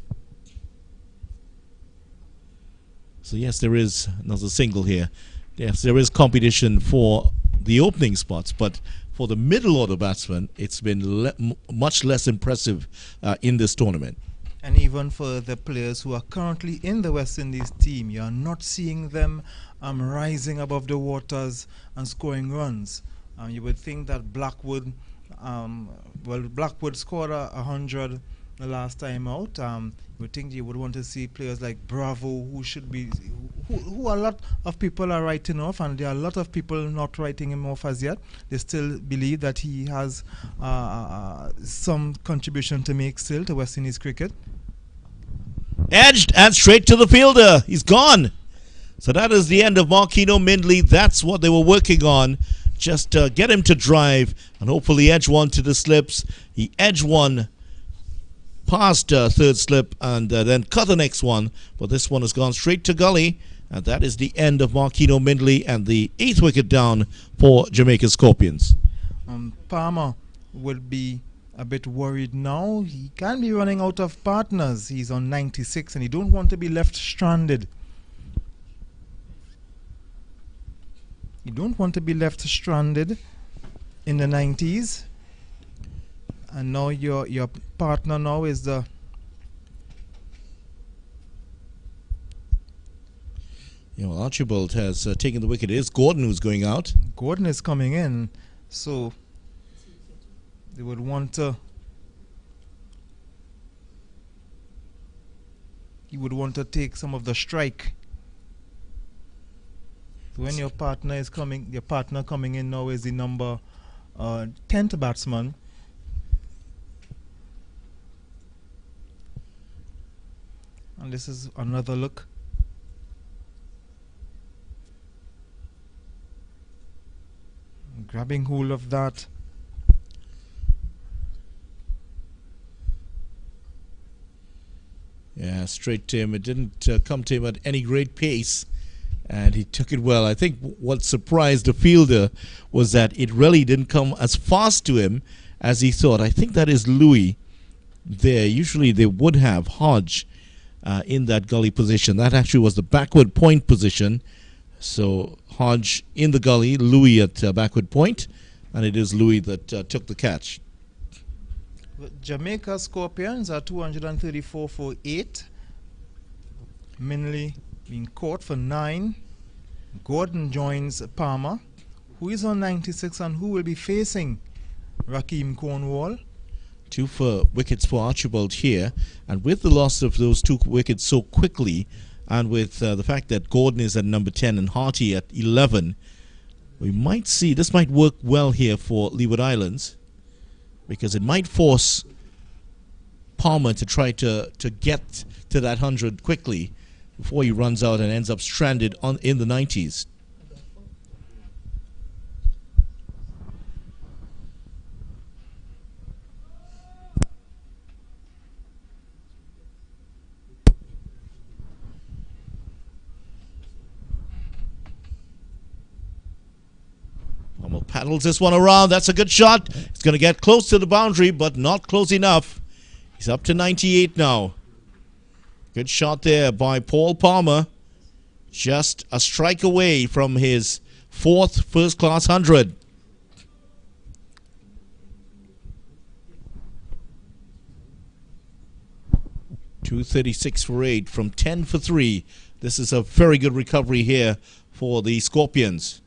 So yes, there is another single here. Yes, there is competition for the opening spots, but for the middle order batsmen, it's been much less impressive in this tournament. And even for the players who are currently in the West Indies team, you are not seeing them rising above the waters and scoring runs. You would think that Blackwood, Blackwood scored 100 the last time out. You would think you would want to see players like Bravo, who should be, who a lot of people are writing off, and there are a lot of people not writing him off as yet. They still believe that he has some contribution to make still to West Indies cricket. Edged and straight to the fielder. He's gone. So that is the end of Marquino Mindley. That's what they were working on. Just get him to drive and hopefully edge one to the slips. He edged one past third slip and then cut the next one. But this one has gone straight to gully. And that is the end of Marquino Mindley and the 8th wicket down for Jamaica Scorpions. Palmer would be a bit worried now. He can be running out of partners. He's on 96 and he don't want to be left stranded. You don't want to be left stranded in the 90s. And now your partner now is the... Archibald has taken the wicket. It is Gordon who's going out. Gordon is coming in. So they would want to... You would want to take some of the strike. When your partner is coming, your partner coming in now is the number 10th batsman. And this is another look. Grabbing hold of that. Yeah, straight to him. It didn't come to him at any great pace. And he took it well. I think what surprised the fielder was that it really didn't come as fast to him as he thought. I think that is Louis there. Usually they would have Hodge in that gully position. That actually was the backward point position. So Hodge in the gully, Louis at backward point, and it is Louis that took the catch. Jamaica Scorpions are 234 for 8. Minley being caught for 9. Gordon joins Palmer, who is on 96 and who will be facing Rakeem Cornwall. 2 for wickets for Archibald here, and with the loss of those 2 wickets so quickly, and with the fact that Gordon is at number 10 and Harty at 11, we might see this might work well here for Leeward Islands, because it might force Palmer to try to get to that 100 quickly before he runs out and ends up stranded in the 90s. Palmer paddles this one around. That's a good shot. It's going to get close to the boundary, but not close enough. He's up to 98 now. Good shot there by Paul Palmer. Just a strike away from his 4th first-class 100. .236 for 8 from 10 for 3. This is a very good recovery here for the Scorpions.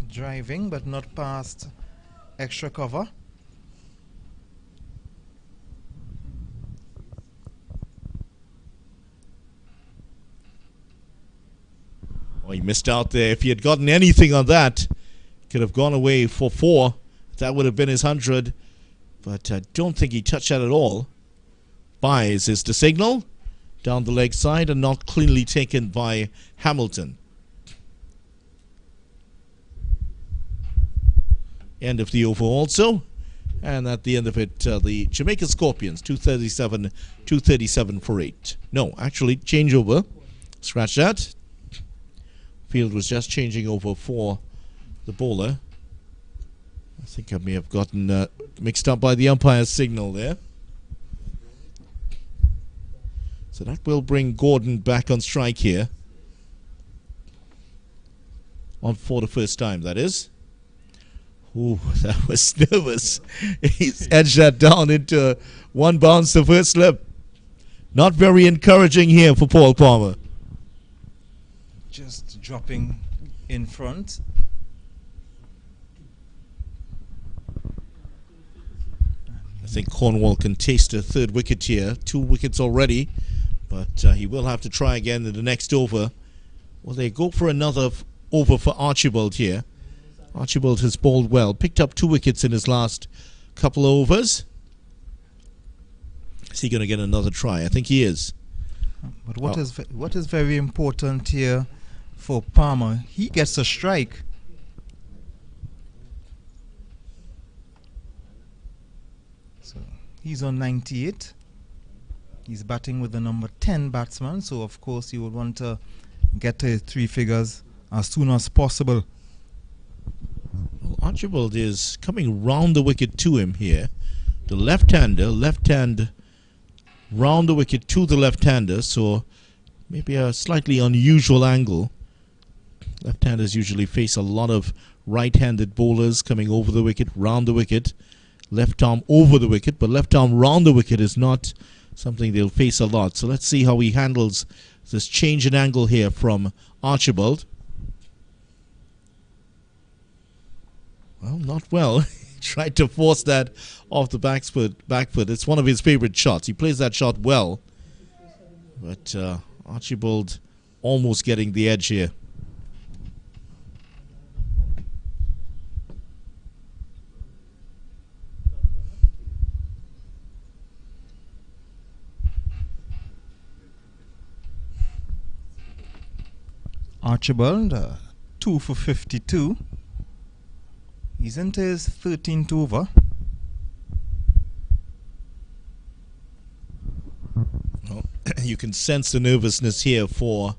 Driving, but not past extra cover. Oh, he missed out there. If he had gotten anything on that, could have gone away for 4. That would have been his 100. But I don't think he touched that at all. Buys is the signal down the leg side and not cleanly taken by Hamilton. End of the over also. And at the end of it, the Jamaica Scorpions, 237 for 8. No, actually, changeover. Scratch that. Field was just changing over for the bowler. I think I may have gotten mixed up by the umpire's signal there. So that will bring Gordon back on strike here. On for the first time, that is. Ooh, that was nervous. He's edged that down into one bounce the first slip. Not very encouraging here for Paul Palmer. Just dropping in front. I think Cornwall can taste a third wicket here. 2 wickets already. But he will have to try again in the next over. Well, they go for another over for Archibald here. Archibald has bowled well. Picked up 2 wickets in his last couple of overs. Is he going to get another try? I think he is. But what is very important here for Palmer, he gets a strike. So he's on 98. He's batting with the number 10 batsman, so of course you would want to get to 3 figures as soon as possible. Well, Archibald is coming round the wicket to him here. The left-hander, left hand round the wicket to the left-hander, so maybe a slightly unusual angle. Left-handers usually face a lot of right-handed bowlers coming over the wicket, round the wicket. Left arm over the wicket, but left arm round the wicket is not something they'll face a lot. So let's see how he handles this change in angle here from Archibald. Well, not well. He tried to force that off the back foot. It's one of his favorite shots. He plays that shot well. But Archibald almost getting the edge here. Archibald, 2 for 52. He's into his 13th over. Well, you can sense the nervousness here for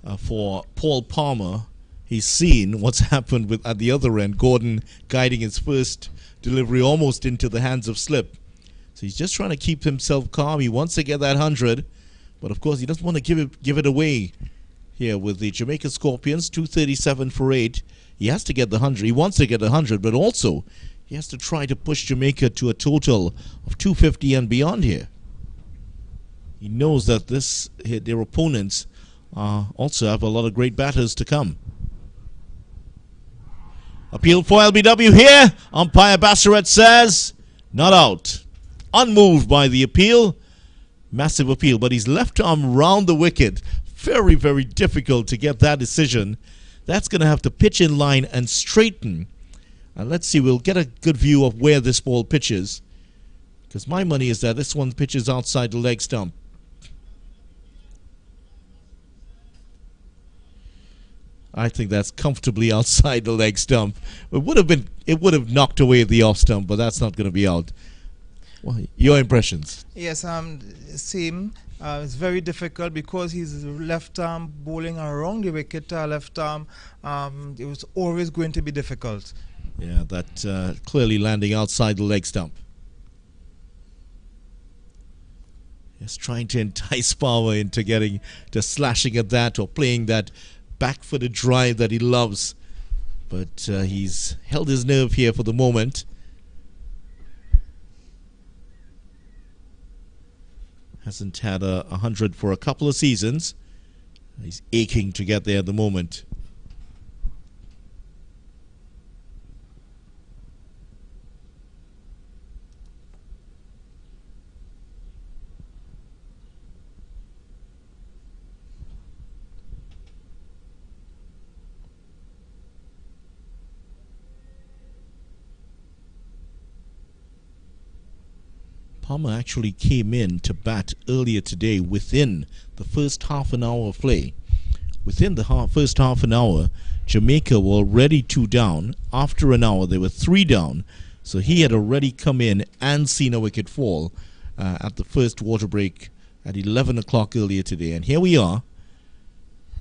Paul Palmer. He's seen what's happened with at the other end. Gordon guiding his first delivery almost into the hands of slip. So he's just trying to keep himself calm. He wants to get that 100, but of course he doesn't want to give it away. Here with the Jamaica Scorpions, 237 for 8. He has to get the 100. He wants to get the 100, but also he has to try to push Jamaica to a total of 250 and beyond here. He knows that their opponents also have a lot of great batters to come. Appeal for LBW here. Umpire Basseret says not out. Unmoved by the appeal. Massive appeal, but he's left arm round the wicket. Very, very difficult to get that decision. That's going to have to pitch in line and straighten. And let's see, we'll get a good view of where this ball pitches. Because my money is that this one pitches outside the leg stump. I think that's comfortably outside the leg stump. It would have knocked away the off stump, but that's not going to be out. Well, your impressions? Yes, same. It's very difficult because he's left arm bowling around the wicket, left arm. It was always going to be difficult. Yeah, that clearly landing outside the leg stump. Just trying to entice Power into slashing at that or playing that back-footed drive that he loves. But he's held his nerve here for the moment. Hasn't had a 100 for a couple of seasons. He's aching to get there at the moment. Palmer actually came in to bat earlier today within the first half an hour of play. Within the first half an hour, Jamaica were already 2 down. After an hour, they were 3 down. So he had already come in and seen a wicket fall at the first water break at 11 o'clock earlier today. And here we are,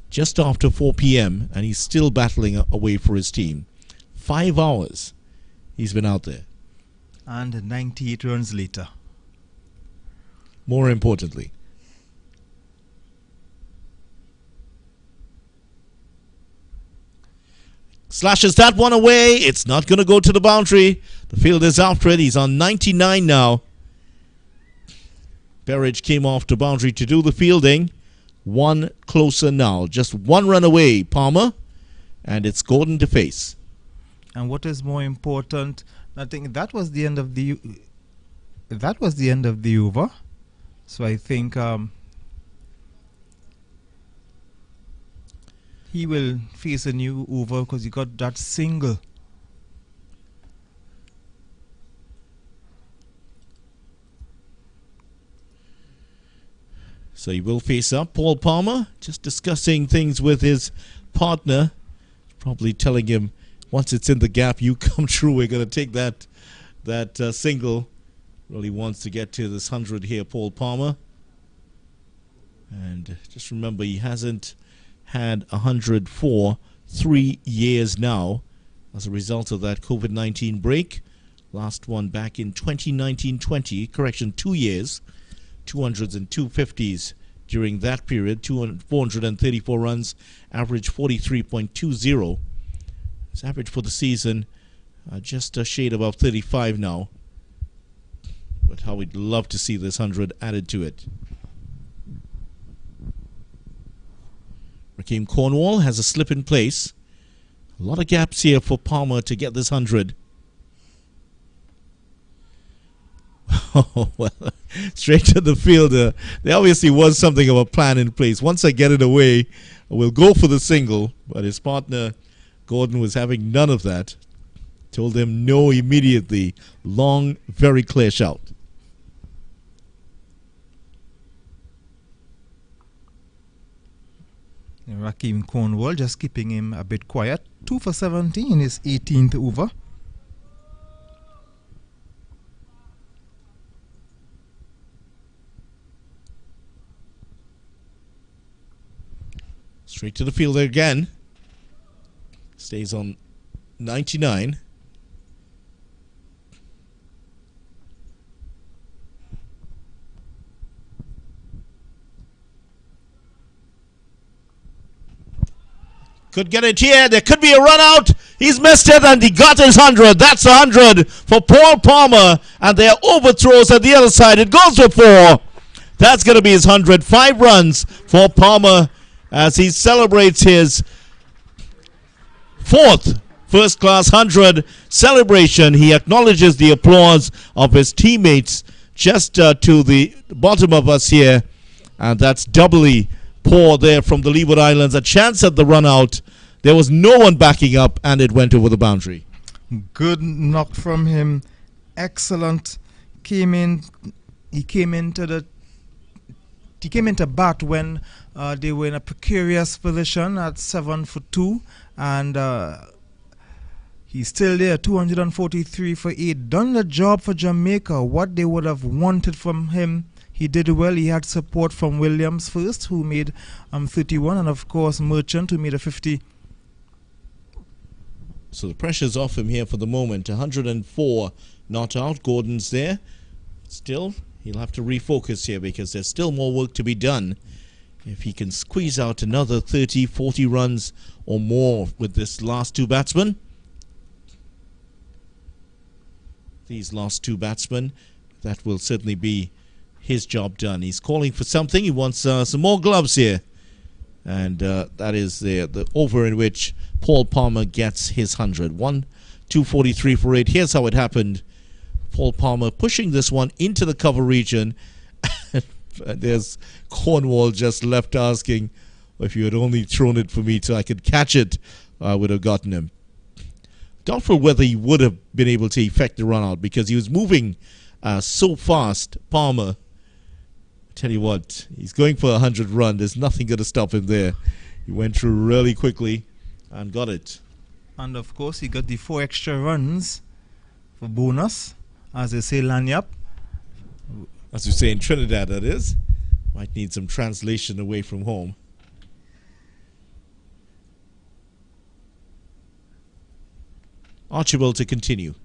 just after 4 p.m., and he's still battling away for his team. 5 hours he's been out there. And 98 runs later. More importantly. Slashes that one away. It's not going to go to the boundary. The fielder's after it. He's on 99 now. Berridge came off the boundary to do the fielding. 1 closer now. Just 1 run away, Palmer. And it's Gordon to face. And what is more important, I think that was the end of the over. So I think he will face a new over because he got that single. So he will face up. Paul Palmer just discussing things with his partner, probably telling him, once it's in the gap, you come through. We're going to take that single. Really wants to get to this 100 here, Paul Palmer. And just remember, he hasn't had 100 for 3 years now as a result of that COVID-19 break. Last one back in 2019-20, correction, 2 years. 200s and 250s during that period. 434 runs, average 43.20. His average for the season just a shade above 35 now. But how we'd love to see this 100 added to it. Rakeem Cornwall has a slip in place. A lot of gaps here for Palmer to get this 100. Oh, well, straight to the fielder. There obviously was something of a plan in place. Once I get it away, we'll go for the single. But his partner, Gordon, was having none of that. Told him no immediately. Long, very clear shout. Rakeem Cornwall just keeping him a bit quiet. 2 for 70 in his 18th over. Straight to the fielder again. Stays on 99. Could get it here. There could be a run out. He's missed it and he got his 100. That's 100 for Paul Palmer. And there are overthrows at the other side. It goes for 4. That's going to be his 100. 5 runs for Palmer as he celebrates his 4th first-class 100 celebration. He acknowledges the applause of his teammates just to the bottom of us here. And that's doubly poor there from the Leeward Islands. A chance at the run out. There was no one backing up and it went over the boundary. Good knock from him. Excellent. He came into bat when they were in a precarious position at 7 for 2, and he's still there. 243 for 8. Done the job for Jamaica. What they would have wanted from him. He did well. He had support from Williams first, who made 31, and of course Merchant, who made a 50. So the pressure's off him here for the moment. 104 not out. Gordon's there. Still, he'll have to refocus here because there's still more work to be done. If he can squeeze out another 30, 40 runs or more with this last 2 batsmen. These last 2 batsmen, that will certainly be his job done. He's calling for something. He wants some more gloves here. And that is the over in which Paul Palmer gets his 100. 243 for 8. Here's how it happened. Paul Palmer pushing this one into the cover region. There's Cornwall just left asking, if you had only thrown it for me so I could catch it, I would have gotten him. Doubtful whether he would have been able to effect the run out because he was moving so fast, Palmer. Tell you what, he's going for 100 run. There's nothing going to stop him there. He went through really quickly and got it. And of course, he got the 4 extra runs for bonus, as they say, lanyap. As we say in Trinidad, that is. Might need some translation away from home. Archibald to continue.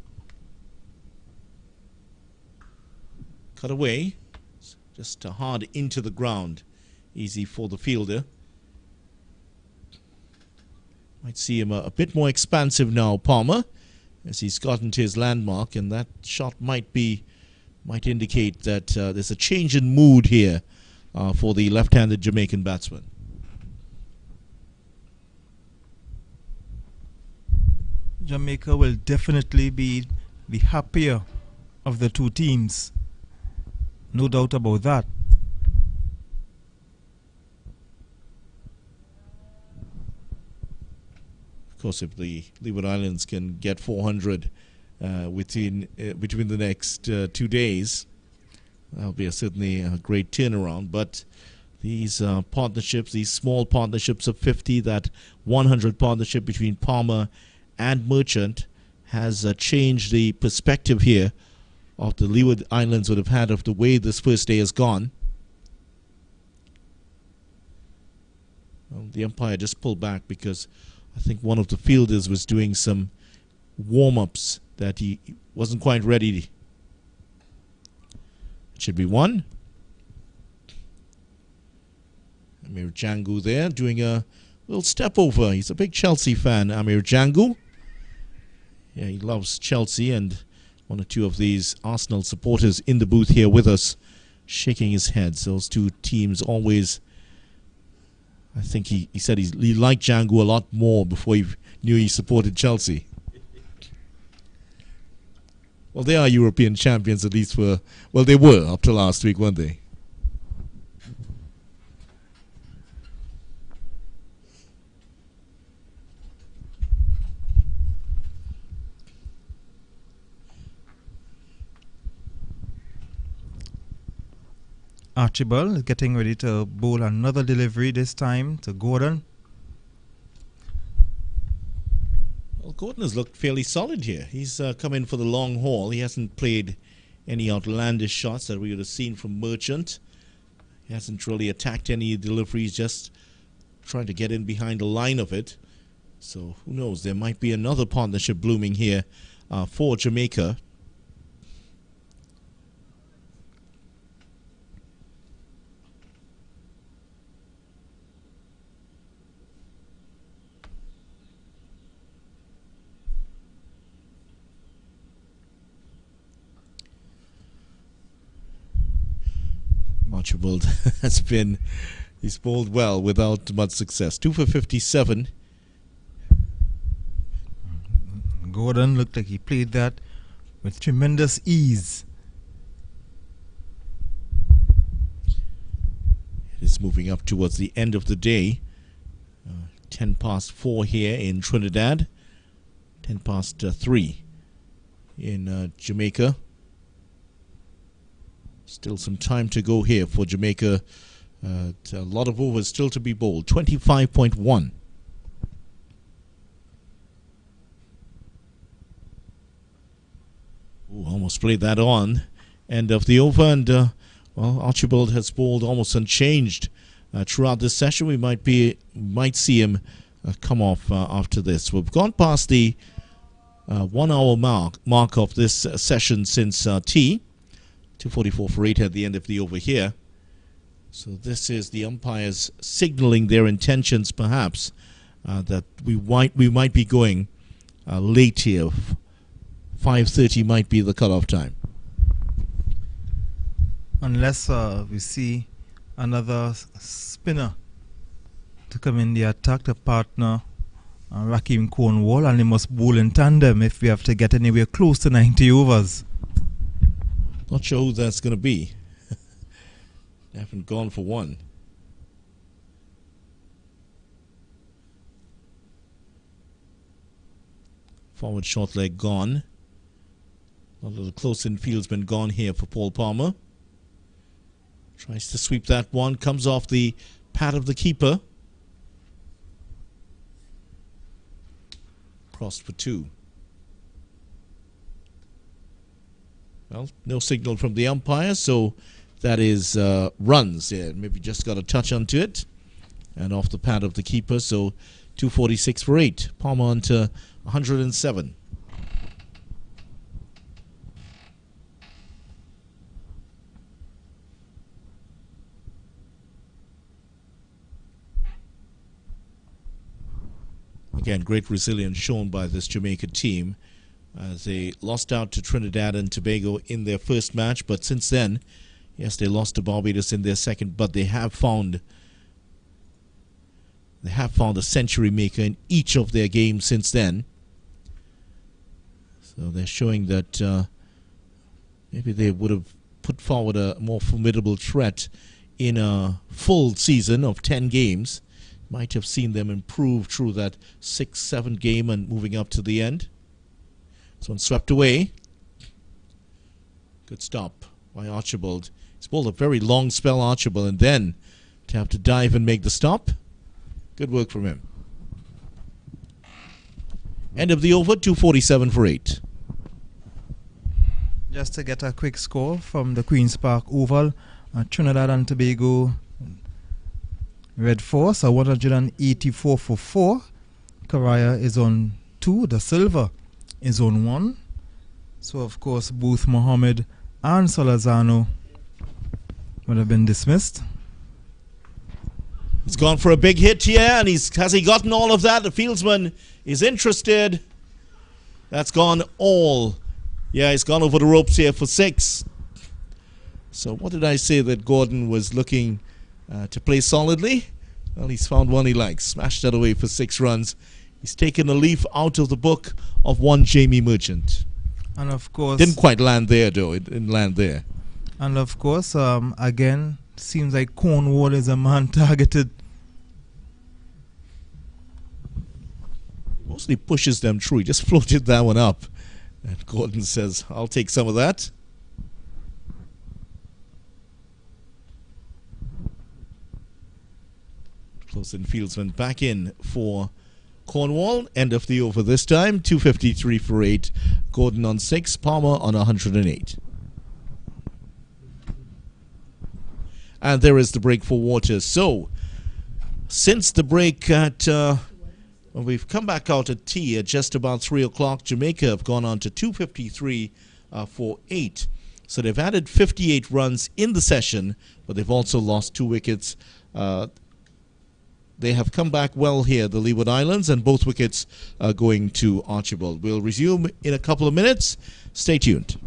Cut away. Just hard into the ground. Easy for the fielder. Might see him a bit more expansive now, Palmer, as he's gotten to his landmark, and that shot might indicate that there's a change in mood here for the left-handed Jamaican batsman. Jamaica will definitely be the happier of the two teams. No doubt about that. Of course, if the Leeward Islands can get 400 between the next 2 days, that'll be certainly a great turnaround. But these partnerships, these small partnerships of 50, that 100 partnership between Palmer and Merchant has changed the perspective here of the Leeward Islands would have had of the way this first day has gone. Well, the umpire just pulled back because I think one of the fielders was doing some warm-ups that he wasn't quite ready. It should be one. Amir Jangu there doing a little step over. He's a big Chelsea fan, Amir Jangu. Yeah, he loves Chelsea, and one or two of these Arsenal supporters in the booth here with us shaking his head. So those two teams always, I think he said he liked Jangu a lot more before he knew he supported Chelsea. Well, they are European champions, at least they were up to last week, weren't they? Archibald is getting ready to bowl another delivery, this time to Gordon. Well, Gordon has looked fairly solid here. He's come in for the long haul. He hasn't played any outlandish shots that we would have seen from Merchant. He hasn't really attacked any deliveries, just trying to get in behind the line of it. So who knows, there might be another partnership blooming here for Jamaica. Archibald he's bowled well without much success. 2 for 57. Gordon looked like he played that with tremendous ease. It is moving up towards the end of the day. 10 past 4 here in Trinidad. 10 past 3 in Jamaica. Still some time to go here for Jamaica. A lot of overs still to be bowled. 25.1. Almost played that on. End of the over, and well, Archibald has bowled almost unchanged throughout this session. We might see him come off after this. We've gone past the 1 hour mark of this session since tea. 2:44 for 8 at the end of the over here. So this is the umpires signaling their intentions, perhaps, that we might be going late here. 5:30 might be the cutoff time. Unless we see another spinner to come in the attack, to partner Raheem Cornwall, and they must bowl in tandem if we have to get anywhere close to 90 overs. Not sure who that's going to be. They haven't gone for one. Forward short leg gone. A little close in field's been gone here for Paul Palmer. Tries to sweep that one. Comes off the pad of the keeper. Crossed for 2. Well, no signal from the umpire, so that is runs. Yeah, maybe just got a touch onto it. And off the pad of the keeper, so 246 for 8. Palmer on to 107. Again, great resilience shown by this Jamaica team as they lost out to Trinidad and Tobago in their first match, but since then, yes, they lost to Barbados in their second, but they have found a century maker in each of their games since then. So they're showing that maybe they would have put forward a more formidable threat in a full season of 10 games. Might have seen them improve through that 6-7 game and moving up to the end. This one swept away. Good stop by Archibald. He's bowled a very long spell, Archibald, and then to have to dive and make the stop. Good work from him. End of the over, 247 for 8. Just to get a quick score from the Queen's Park Oval, Trinidad and Tobago Red Force 184 for 4. Karaya is on 2. The silver is on 1. So of course both Mohammed and Salazano would have been dismissed. He's gone for a big hit here, and has he gotten all of that? The fieldsman is interested. That's gone all. Yeah, he's gone over the ropes here for 6. So what did I say that Gordon was looking to play solidly? Well, he's found one he likes. Smashed that away for 6 runs. He's taken a leaf out of the book of one Jamie Merchant. And of course, didn't quite land there though. It didn't land there. And of course, again, seems like Cornwall is a man targeted. Mostly pushes them through. He just floated that one up. And Gordon says, I'll take some of that. Close in fieldsman back in for Cornwall. End of the over this time. 253 for 8. Gordon on 6. Palmer on 108. And there is the break for Waters. So, since the break at... we've come back out at tea at just about 3 o'clock. Jamaica have gone on to 253 for 8. So they've added 58 runs in the session, but they've also lost 2 wickets. They have come back well here, the Leeward Islands, and both wickets are going to Archibald. We'll resume in a couple of minutes. Stay tuned.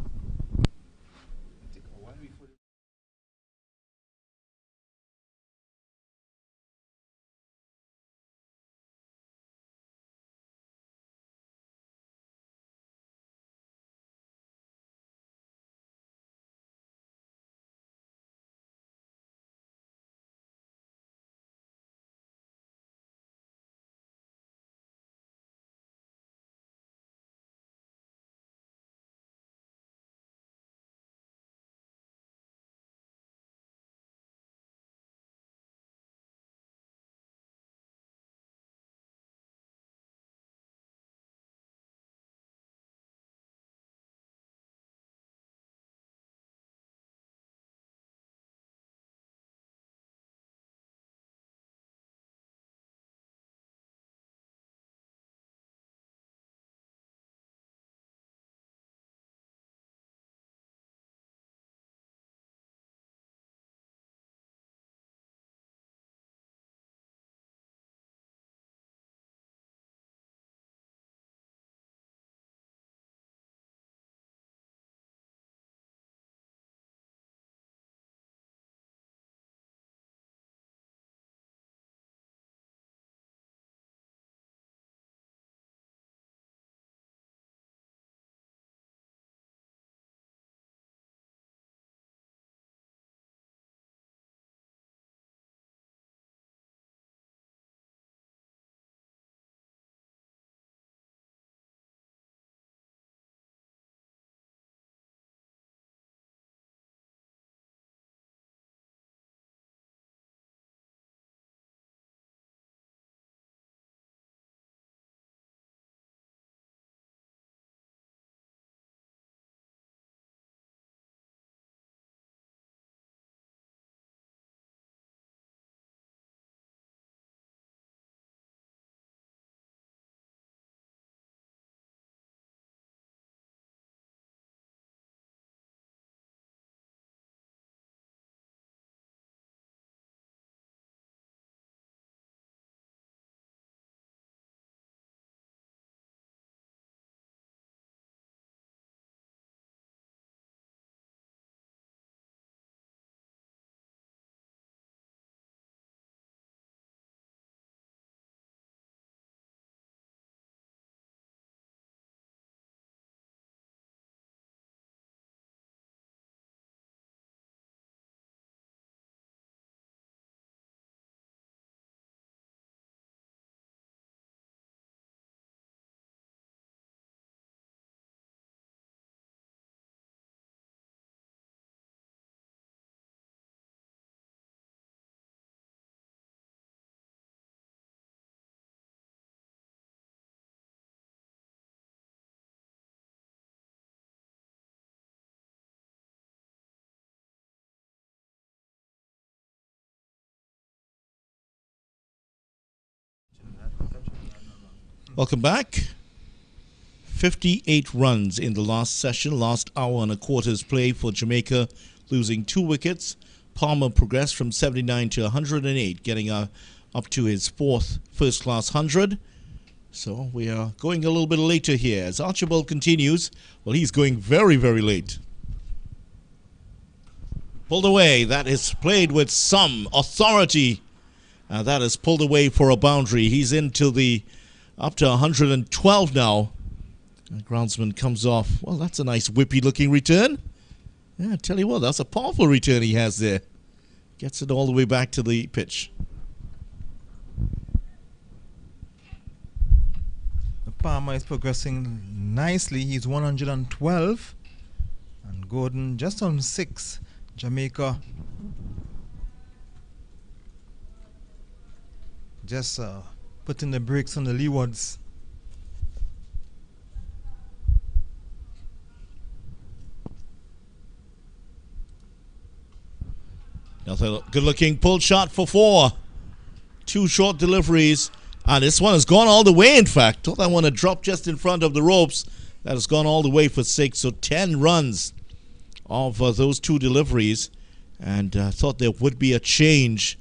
Welcome back. 58 runs in the last session, last hour and a quarter's play for Jamaica, losing 2 wickets. Palmer progressed from 79 to 108, getting up to his 4th first-class 100. So we are going a little bit later here. As Archibald continues, well, he's going very, very late. Pulled away. That is played with some authority. That is pulled away for a boundary. He's into the up to 112 now. The groundsman comes off. Well, that's a nice whippy-looking return. Yeah, I tell you what, that's a powerful return he has there. Gets it all the way back to the pitch. Palmer is progressing nicely. He's 112. And Gordon just on 6. Jamaica just putting the brakes on the Leewards. Another good-looking pull shot for 4. 2 short deliveries. And this one has gone all the way, in fact. Thought that one had dropped just in front of the ropes. That has gone all the way for 6. So 10 runs of those 2 deliveries. And thought there would be a change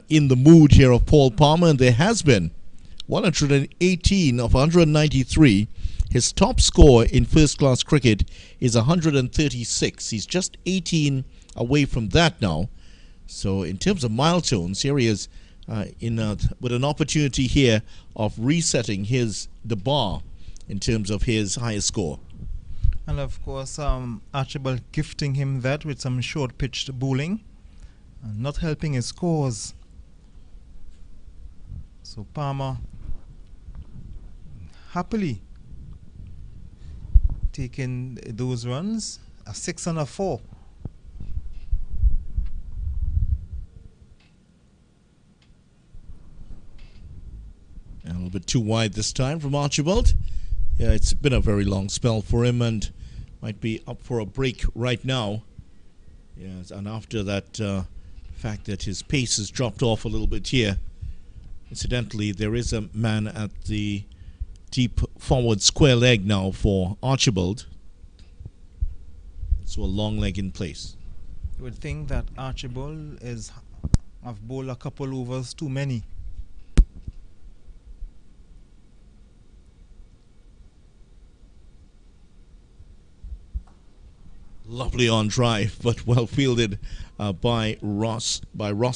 in the mood here of Paul Palmer. And there has been. 118 of 193. His top score in first-class cricket is 136. He's just 18 away from that now. So in terms of milestones, here he is with an opportunity here of resetting the bar in terms of his highest score. And of course, Archibald gifting him that with some short-pitched bowling, not helping his scores. So Palmer happily taking those runs, a 6 and a 4. A little bit too wide this time from Archibald. Yeah, it's been a very long spell for him and might be up for a break right now. Yes, and after that fact that his pace has dropped off a little bit here. Incidentally, there is a man at the deep forward square leg now for Archibald. So a long leg in place. You would think that Archibald have bowled a couple overs too many. Lovely on drive, but well fielded by Ross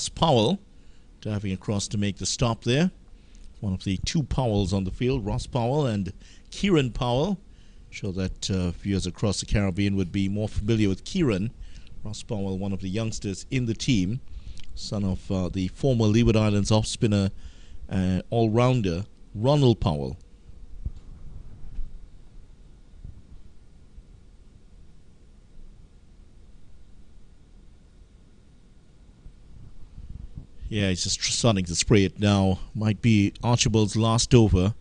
Powell, diving across to make the stop there. One of the 2 Powells on the field, Ross Powell and Kieran Powell. Sure that viewers across the Caribbean would be more familiar with Kieran. Ross Powell, one of the youngsters in the team, son of the former Leeward Islands off-spinner all-rounder Ronald Powell. Yeah, he's just starting to spray it now. Might be Archibald's last over.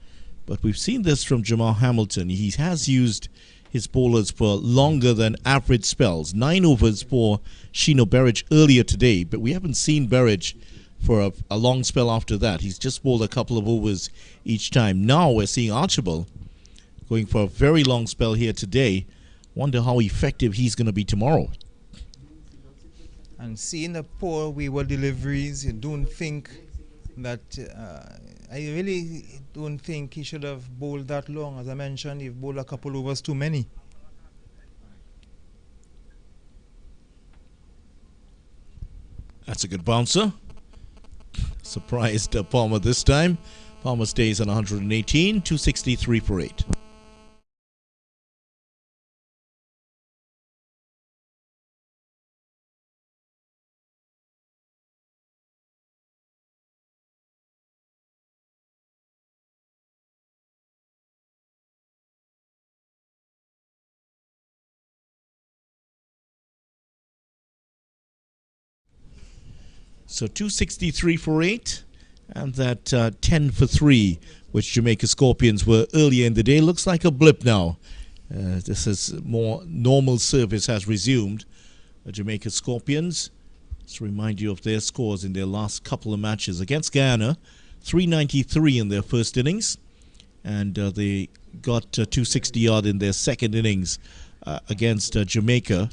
But we've seen this from Jamal Hamilton. He has used his bowlers for longer than average spells. 9 overs for Sheeno Berridge earlier today. But we haven't seen Berridge for a long spell after that. He's just bowled a couple of overs each time. Now we're seeing Archibald going for a very long spell here today. Wonder how effective he's going to be tomorrow. And seeing the poor wayward deliveries, you don't think that I really don't think he should have bowled that long. As I mentioned, he's bowled a couple overs too many. That's a good bouncer. Surprised Palmer this time. Palmer stays on 118, 263 for 8. So 263 for 8, and that 10 for 3, which Jamaica Scorpions were earlier in the day, looks like a blip now. This is more normal service has resumed. Jamaica Scorpions, let's remind you of their scores in their last couple of matches against Guyana. 393 in their first innings, and they got 260 odd in their second innings against Jamaica,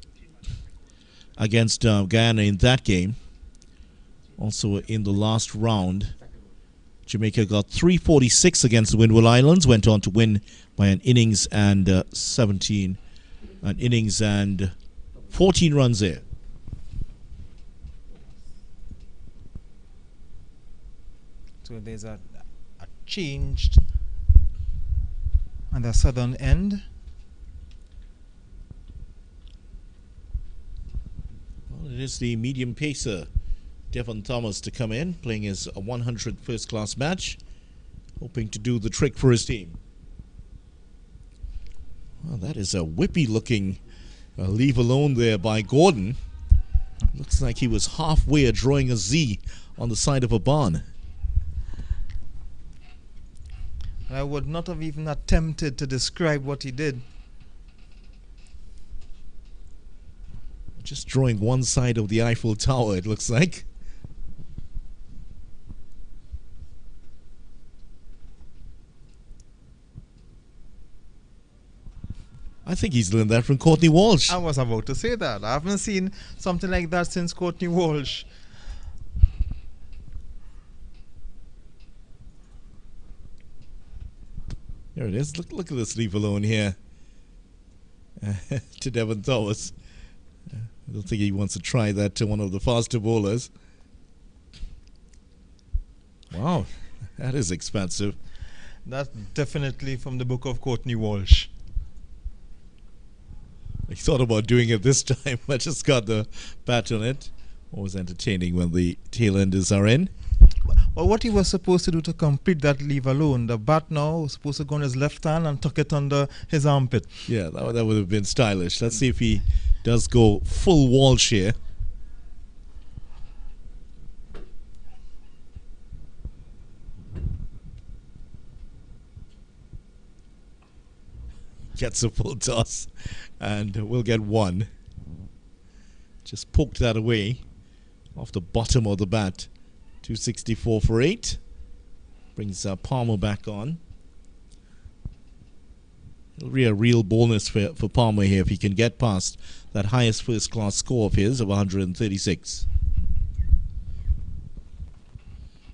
against Guyana in that game. Also in the last round, Jamaica got 346 against the Windward Islands, went on to win by an innings and 14 runs there. So there's a change on the southern end. Well, it is the medium pacer Devon Thomas to come in, playing his 100th first-class match, hoping to do the trick for his team. Well, that is a whippy-looking leave alone there by Gordon. Looks like he was halfway drawing a Z on the side of a barn. I would not have even attempted to describe what he did. Just drawing one side of the Eiffel Tower, it looks like. I think he's learned that from Courtney Walsh. I was about to say that. I haven't seen something like that since Courtney Walsh. There it is. Look at this leave alone here. To Devon Thomas. I don't think he wants to try that to one of the faster bowlers. Wow, that is expensive. That's definitely from the book of Courtney Walsh. I thought about doing it this time. I just got the bat on it. Always entertaining when the tail enders are in. Well, what he was supposed to do to complete that leave alone, the bat now was supposed to go on his left hand and tuck it under his armpit. Yeah, that would have been stylish. Let's see if he does go full Walsh here. Gets a full toss, and we'll get one. Just poked that away off the bottom of the bat. 264 for 8. Brings Palmer back on. It'll be a real bonus for Palmer here if he can get past that highest first-class score of his of 136.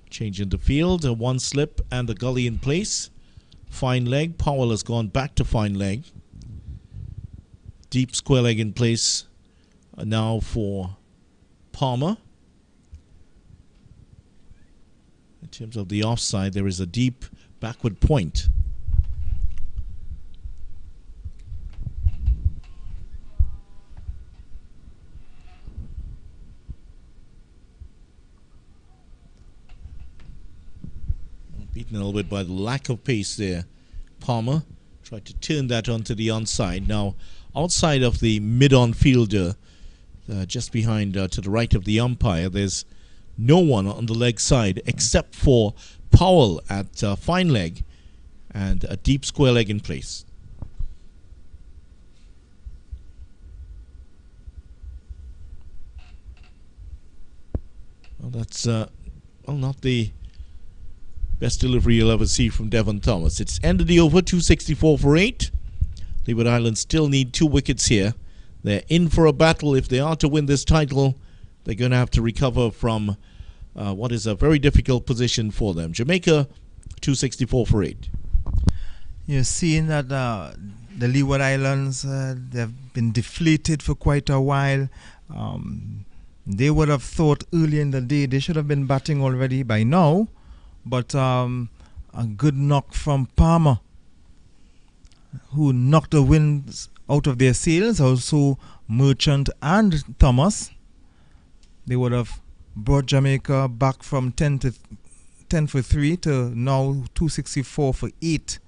Change in the field, one slip and the gully in place. Fine leg. Powell has gone back to fine leg. Deep square leg in place now for Palmer. In terms of the offside, there is a deep backward point. Beaten a little bit by the lack of pace there. Palmer tried to turn that onto the onside. Now, outside of the mid-on fielder, just behind to the right of the umpire, there's no one on the leg side except for Powell at fine leg and a deep square leg in place. Well, that's not the best delivery you'll ever see from Devon Thomas. It's ended the over, 264 for 8. Leeward Islands still need 2 wickets here. They're in for a battle. If they are to win this title, they're going to have to recover from what is a very difficult position for them. Jamaica, 264 for 8. You're seeing that the Leeward Islands, they've been deflated for quite a while. They would have thought early in the day they should have been batting already by now. But a good knock from Palmer, who knocked the winds out of their sails. Also Merchant and Thomas. They would have brought Jamaica back from 10 for 3 to now 264 for 8.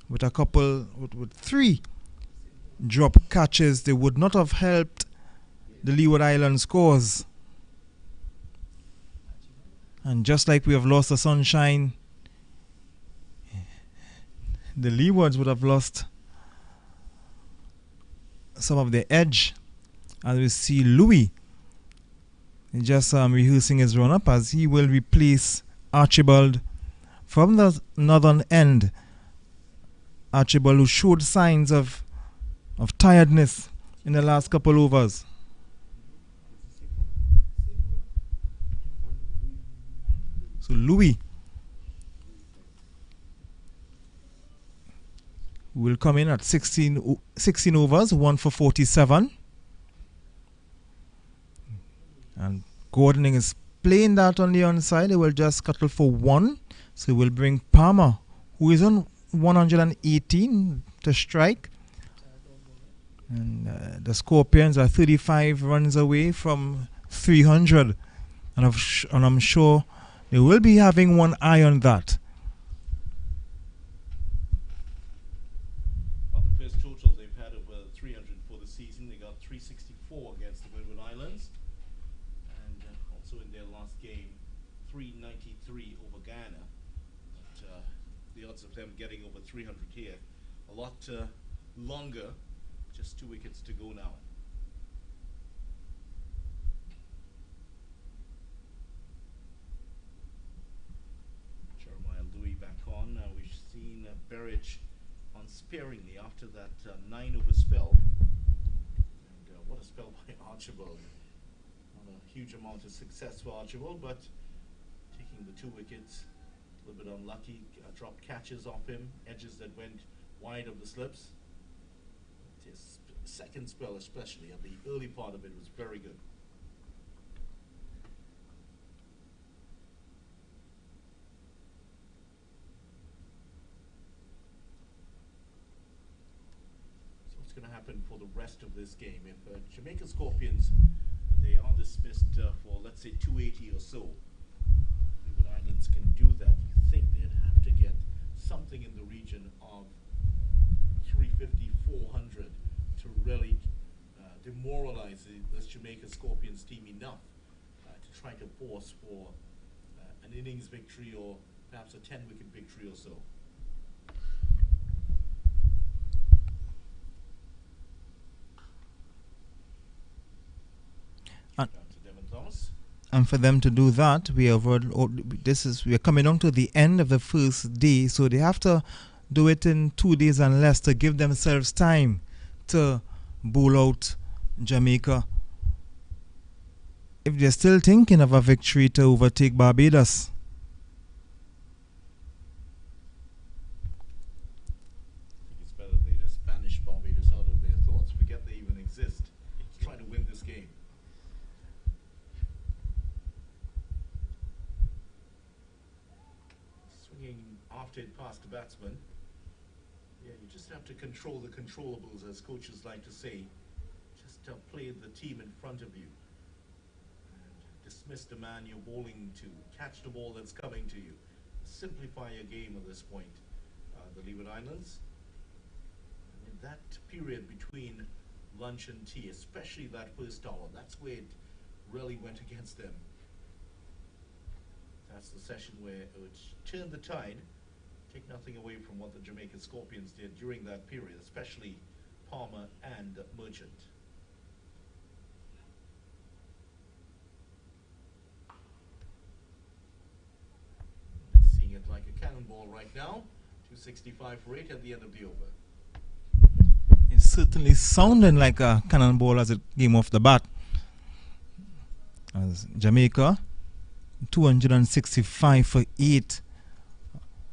With a couple, with 3 drop catches, they would not have helped the Leeward Islands cause. And just like we have lost the sunshine, the Leewards would have lost some of their edge. As we see Louis just rehearsing his run-up as he will replace Archibald from the northern end, Archibald, who showed signs of tiredness in the last couple overs. So Louis will come in at 16 overs, 1 for 47. And Gordoning is playing that on the onside. He will just scuttle for 1. So he will bring Palmer, who is on 118 to strike. And the Scorpions are 35 runs away from 300. And I'm sure they will be having one eye on that. Well, the first total, they've had over 300 for the season. They got 364 against the Windward Islands. And also in their last game, 393 over Ghana. But the odds of them getting over 300 here, a lot longer. Just 2 wickets to go now. Jeremiah Louis back on. We've seen Berridge unsparingly after that 9-over spell. And what a spell by Archibald. Not a huge amount of success for Archibald, but taking the 2 wickets, a little bit unlucky. Dropped catches off him, edges that went wide of the slips. His second spell, especially at the early part of it, was very good. So what's going to happen for the rest of this game? If Jamaica Scorpions, they are dismissed for, let's say, 280 or so, Leeward Islands can do that. You think they'd have to get something in the region of 350, 400 to really demoralize this Jamaica Scorpions team enough to try to force for an innings victory or perhaps a 10-wicket victory or so. And for them to do that, we are coming on to the end of the first day, so they have to do it in 2 days and less to give themselves time to bowl out Jamaica if they're still thinking of a victory to overtake Barbados. I think it's better they just banish Barbados out of their thoughts, forget they even exist. Let's try to win this game. Swinging after it past the batsman. Yeah, you just have to control the controllables, as coaches like to say. Just play the team in front of you. And dismiss the man you're bowling to. Catch the ball that's coming to you. Simplify your game at this point, the Leeward Islands. And in that period between lunch and tea, especially that first hour, that's where it really went against them. That's the session where it would turn the tide. Take nothing away from what the Jamaican Scorpions did during that period, especially Palmer and Merchant. Seeing it like a cannonball right now. 265 for 8 at the end of the over. It's certainly sounding like a cannonball as it came off the bat. As Jamaica, 265 for 8.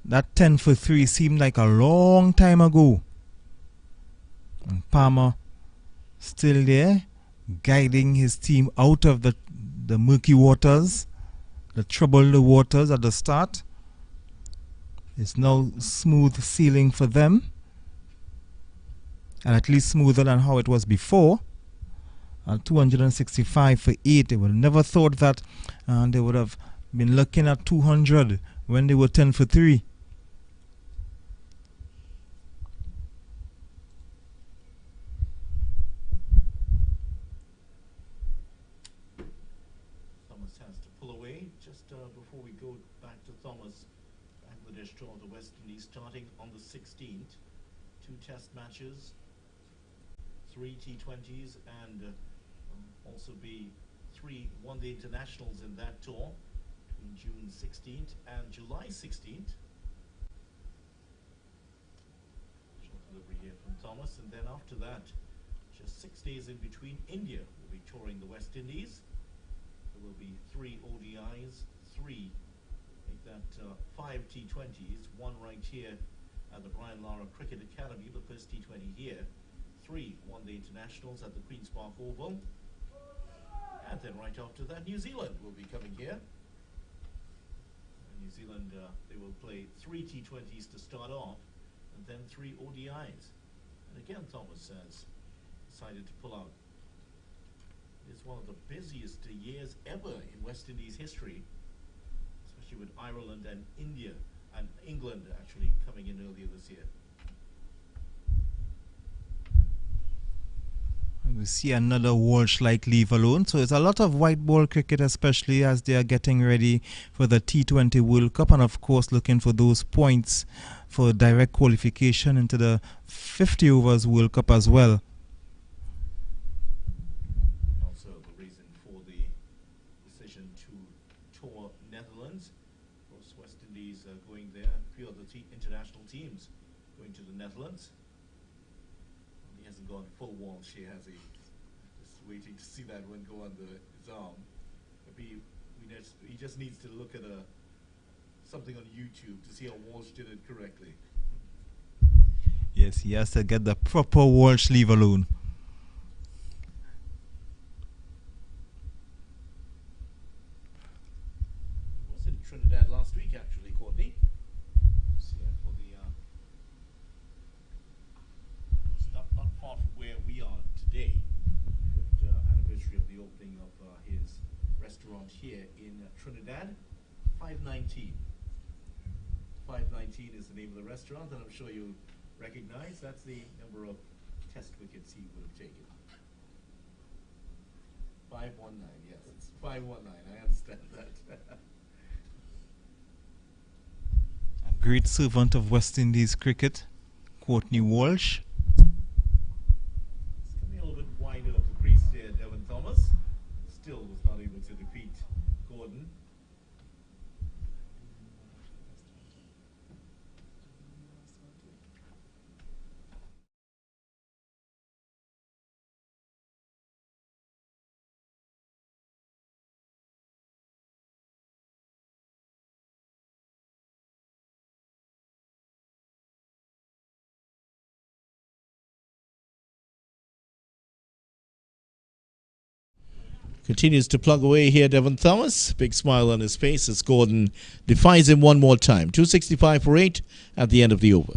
That 10 for 3 seemed like a long time ago. And Palmer still there, guiding his team out of the murky waters, the troubled waters at the start. It's now smooth sailing for them, and at least smoother than how it was before. 265 for 8. They would have never thought that they would have been looking at 200 when they were 10 for 3. Thomas has to pull away. Just before we go back to Thomas, Bangladesh tour of the West Indies starting on the 16th. 2 test matches, 3 T20s, and also be 3 one-day internationals in that tour between June 16th and July 16th. Thomas. And then after that, just 6 days in between, India will be touring the West Indies. There will be 3 ODIs, 3, make that 5 T20s, 1 right here at the Brian Lara Cricket Academy, the first T20 here, 3 one-day internationals at the Queen's Park Oval, and then right after that, New Zealand will be coming here. New Zealand, they will play 3 T20s to start off, and then 3 ODIs. And again, Thomas has decided to pull out. It's one of the busiest years ever in West Indies history, especially with Ireland and India and England actually coming in earlier this year. We see another Walsh-like leave alone. So it's a lot of white ball cricket, especially as they are getting ready for the T20 World Cup, and of course looking for those points for direct qualification into the 50 overs World Cup as well. Also the reason for the decision to tour Netherlands. Of course, West Indies going there. A few other international teams going to the Netherlands. He hasn't gone full Walsh here, has he? Just waiting to see that one go under his arm. Maybe he just needs to look at something on YouTube to see how Walsh did it correctly. Yes, he has to get the proper Walsh leave alone. Was in Trinidad last week, actually, Courtney. Yeah, for the not far from where we are today. Fifth anniversary of the opening of his restaurant here in Trinidad. 519. 519 is the name of the restaurant, and I'm sure you recognize that's the number of test wickets he would have taken. 519, yes, it's 519. I understand that. A great servant of West Indies cricket, Courtney Walsh. It's coming a little bit wider of the crease there, Devon Thomas. Still was not able to defeat Gordon. Continues to plug away here, Devon Thomas. Big smile on his face as Gordon defies him one more time. 265 for 8 at the end of the over.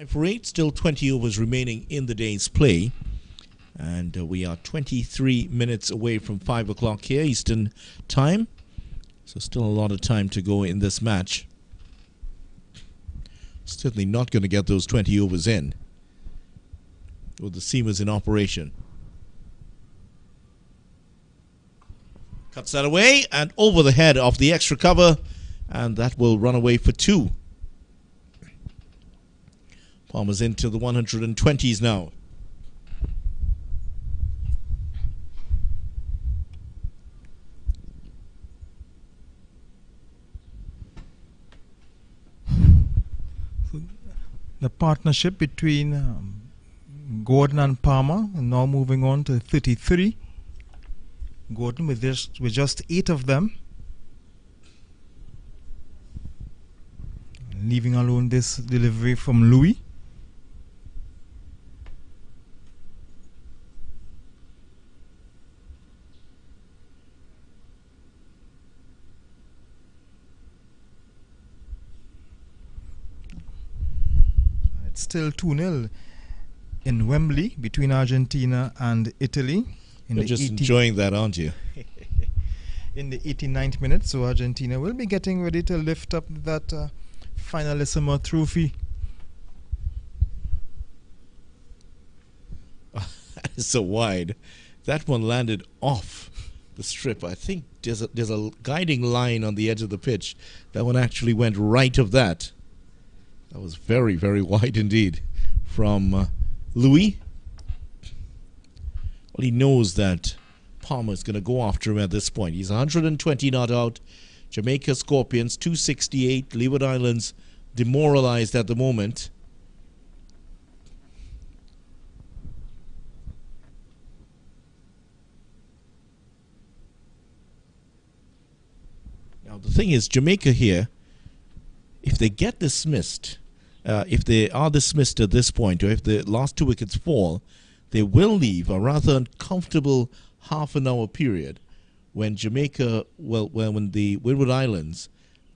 For 8, still 20 overs remaining in the day's play, and we are 23 minutes away from 5 o'clock here Eastern time, so still a lot of time to go in this match. Certainly not going to get those 20 overs in with the seamers in operation. Cuts that away and over the head of the extra cover, and that will run away for 2. Palmer's into the 120s now. The partnership between Gordon and Palmer now moving on to 33. Gordon with just 8 of them. Leaving alone this delivery from Louis. It's still 2-0 in Wembley between Argentina and Italy. You're just enjoying that, aren't you? In the 89th minute, so Argentina will be getting ready to lift up that finalissimo trophy. So wide. That one landed off the strip. I think there's a guiding line on the edge of the pitch. That one actually went right of that. That was very, very wide indeed from Louis. Well, he knows that Palmer's going to go after him at this point. He's 120 not out. Jamaica Scorpions 268. Leeward Islands demoralized at the moment. Now the thing is, Jamaica here, if they get dismissed, if they are dismissed at this point, or if the last 2 wickets fall, they will leave a rather uncomfortable half-an-hour period when Jamaica, when the Windward Islands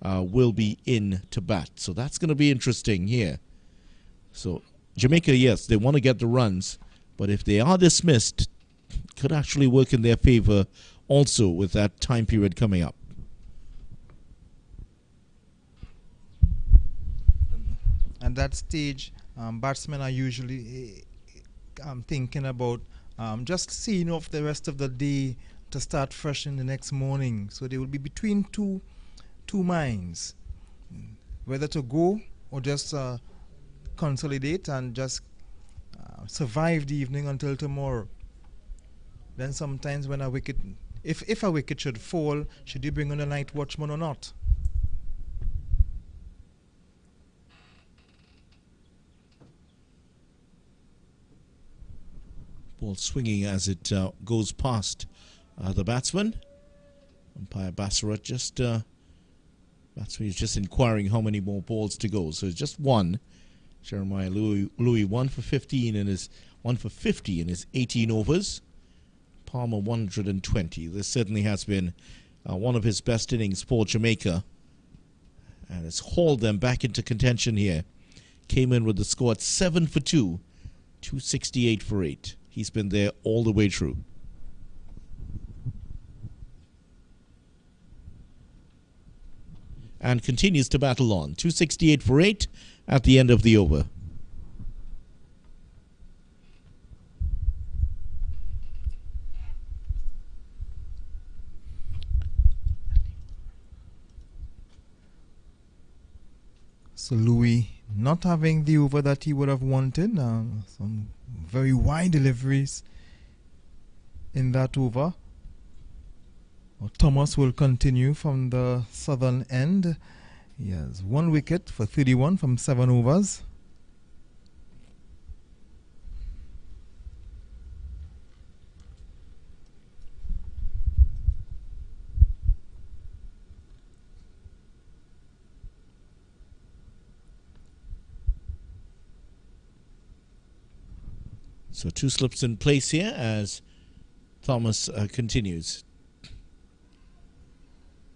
will be in to bat. So that's going to be interesting here. So Jamaica, yes, they want to get the runs, but if they are dismissed, it could actually work in their favor also with that time period coming up. At that stage, batsmen are usually thinking about just seeing off the rest of the day to start fresh in the next morning. So they will be between two minds, whether to go or just consolidate and just survive the evening until tomorrow. Then sometimes when a wicket, if a wicket should fall, should you bring on a night watchman or not? Ball swinging as it goes past the batsman. Umpire Bassarat batsman is just inquiring how many more balls to go. So it's just one. Jeremiah Louis 1 for 15 and his 1 for 50 in his 18 overs. Palmer 120. This certainly has been one of his best innings for Jamaica, and has hauled them back into contention here. Came in with the score at 7 for 2, 268 for 8. He's been there all the way through. And continues to battle on. 268 for 8 at the end of the over. So Louis not having the over that he would have wanted. Some very wide deliveries in that over. Thomas will continue from the southern end. He has 1 wicket for 31 from 7 overs. So 2 slips in place here as Thomas continues.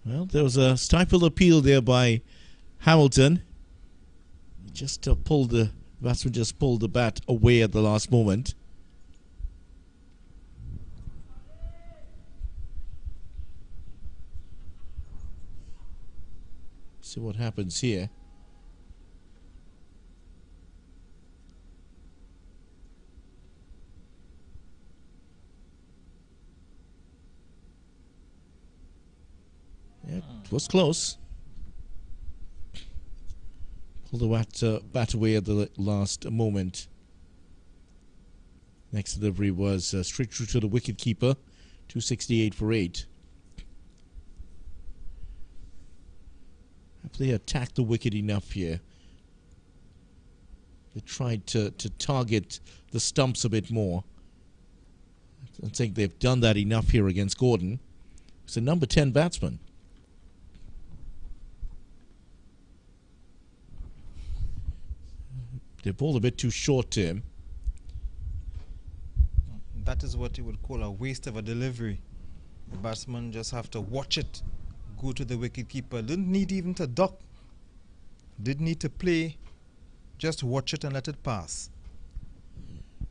Well, there was a stifled appeal there by Hamilton. Batsman just pulled the bat away at the last moment. See what happens here. Yeah, it was close. Pulled the bat away at the last moment. Next delivery was straight through to the wicket keeper. 268 for 8. Have they attacked the wicket enough here? They tried to target the stumps a bit more. I don't think they've done that enough here against Gordon. It's a number 10 batsman. They bowled a bit too short to him. That is what you would call a waste of a delivery. The batsman just have to watch it go to the wicket keeper. Didn't need even to duck. Didn't need to play. Just watch it and let it pass.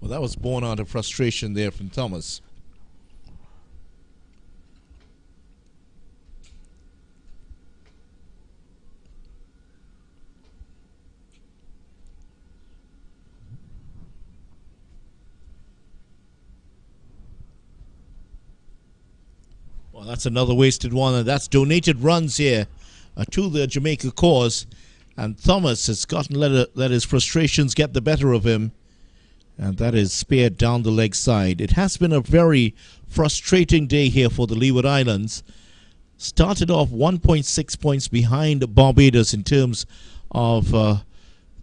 Well, that was born out of frustration there from Thomas. Well, that's another wasted one, and that's donated runs here to the Jamaica cause. And Thomas has let his frustrations get the better of him. And that is speared down the leg side. It has been a very frustrating day here for the Leeward Islands. Started off 1.6 points behind Barbados in terms of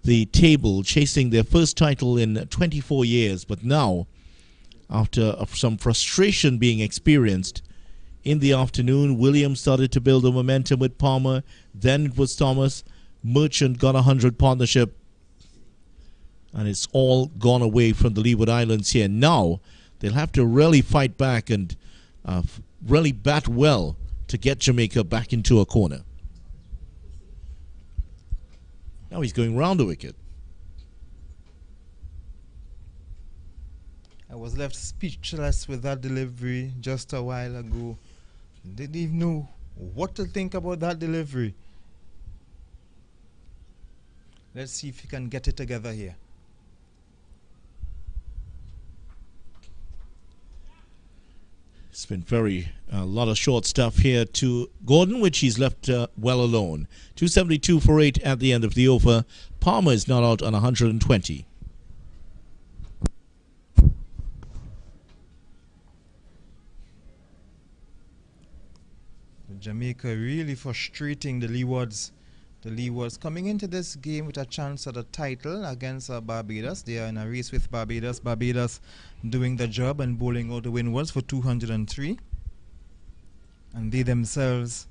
the table, chasing their first title in 24 years. But now, after some frustration being experienced in the afternoon, Williams started to build a momentum with Palmer. Then it was Thomas. Merchant got 100 partnership. And it's all gone away from the Leeward Islands here. Now, they'll have to really fight back and really bat well to get Jamaica back into a corner. Now he's going round the wicket. I was left speechless with that delivery just a while ago. Didn't even know what to think about that delivery. Let's see if he can get it together here. It's been a lot of short stuff here to Gordon, which he's left well alone. 272 for 8 at the end of the over. Palmer is not out on 120. Jamaica really frustrating the Leewards. The Leewards coming into this game with a chance at a title against Barbados. They are in a race with Barbados. Barbados doing the job and bowling out the Windies for 203. And they themselves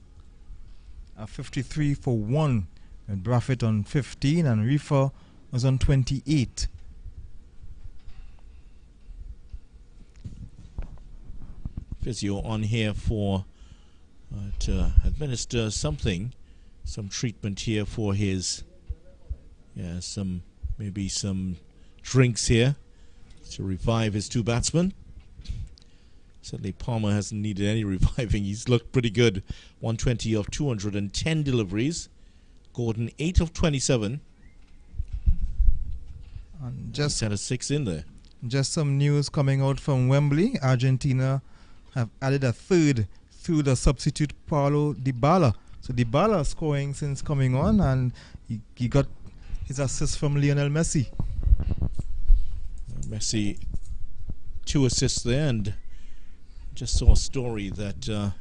are 53 for 1. With Braffett on 15 and Reefer was on 28. Physio on here for to administer some treatment here for his, maybe some drinks here to revive his two batsmen. Certainly Palmer hasn't needed any reviving. He's looked pretty good. 120 of 210 deliveries. Gordon 8 of 27. And just had a 6 in there. Just some news coming out from Wembley. Argentina have added a third through the substitute Paulo Dybala. So Dybala scoring since coming on, and he got his assist from Lionel Messi. Messi 2 assists there, and just saw a story that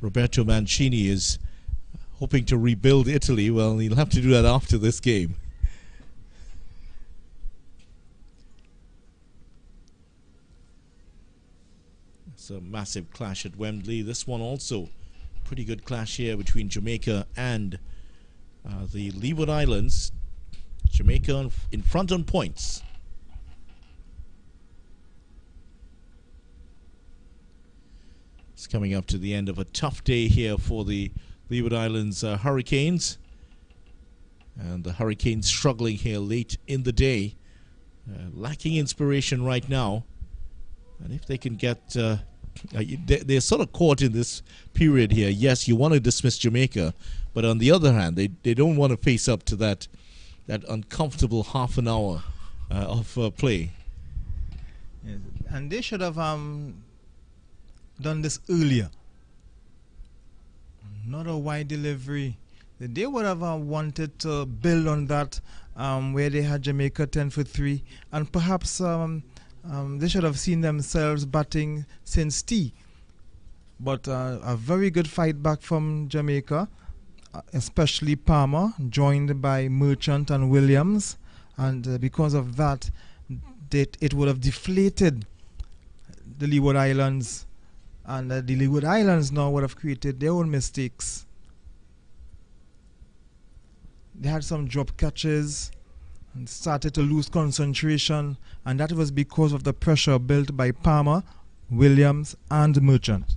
Roberto Mancini is hoping to rebuild Italy. Well, he'll have to do that after this game. It's a massive clash at Wembley. This one also pretty good clash here between Jamaica and the Leeward Islands. Jamaica in front on points. It's coming up to the end of a tough day here for the Leeward Islands Hurricanes. And the Hurricanes struggling here late in the day. Lacking inspiration right now. And if they can get... they're sort of caught in this period here. Yes, you want to dismiss Jamaica, but on the other hand, they don't want to face up to that uncomfortable half an hour of play. Yes. And they should have done this earlier. Not a wide delivery. They would have wanted to build on that where they had Jamaica 10 for 3, and perhaps they should have seen themselves batting since tea. But a very good fight back from Jamaica, especially Palmer, joined by Merchant and Williams. And because of that, it would have deflated the Leeward Islands. And the Leeward Islands now would have created their own mistakes. They had some drop catches and started to lose concentration, and that was because of the pressure built by Palmer, Williams and Merchant.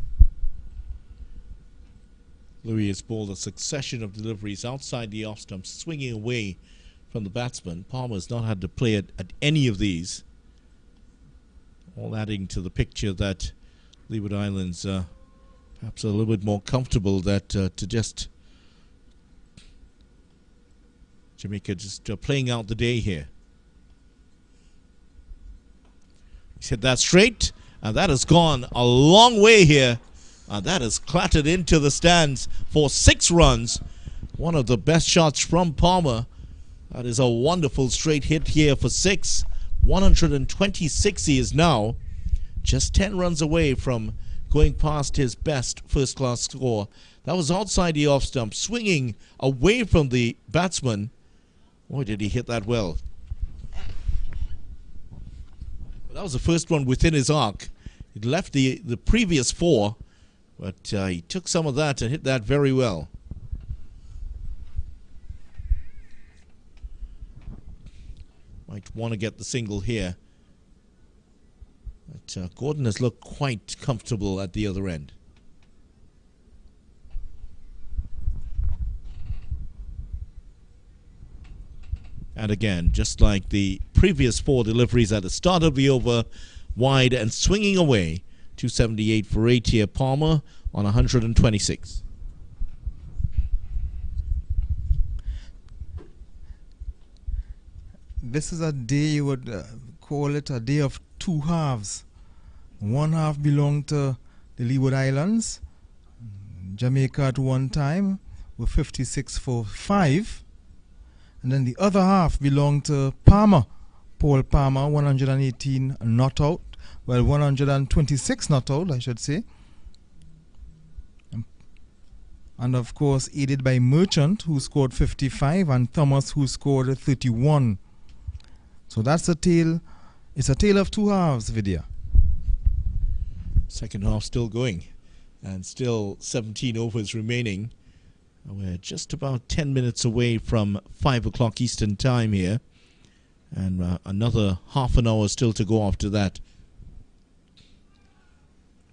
Louis has bowled a succession of deliveries outside the off stump, swinging away from the batsman. Palmer's not had to play at any of these. All adding to the picture that Leeward Islands perhaps a little bit more comfortable that to just Jamaica just playing out the day here. He's hit that straight, and that has gone a long way here That has clattered into the stands for 6 runs. One of the best shots from Palmer. That is a wonderful straight hit here for 6. 126 he is now. Just 10 runs away from going past his best first-class score. That was outside the off stump, swinging away from the batsman. Boy, did he hit that well. That was the first one within his arc. He left the previous 4, but he took some of that and hit that very well. Might want to get the single here. But Gordon has looked quite comfortable at the other end. And again, just like the previous 4 deliveries at the start of the over, wide and swinging away. 278 for 8 here, Palmer on 126. This is a day you would call it a day of 2 halves. One half belonged to the Leeward Islands, Jamaica at one time, with 56 for 5. And then the other half belonged to Palmer, Paul Palmer, 118 not out. Well, 126 not out, I should say. And of course, aided by Merchant, who scored 55, and Thomas, who scored 31. So that's a tale. It's a tale of 2 halves, Vidya. Second half still going, and still 17 overs remaining. We're just about 10 minutes away from 5 o'clock Eastern time here, and another half an hour still to go after that.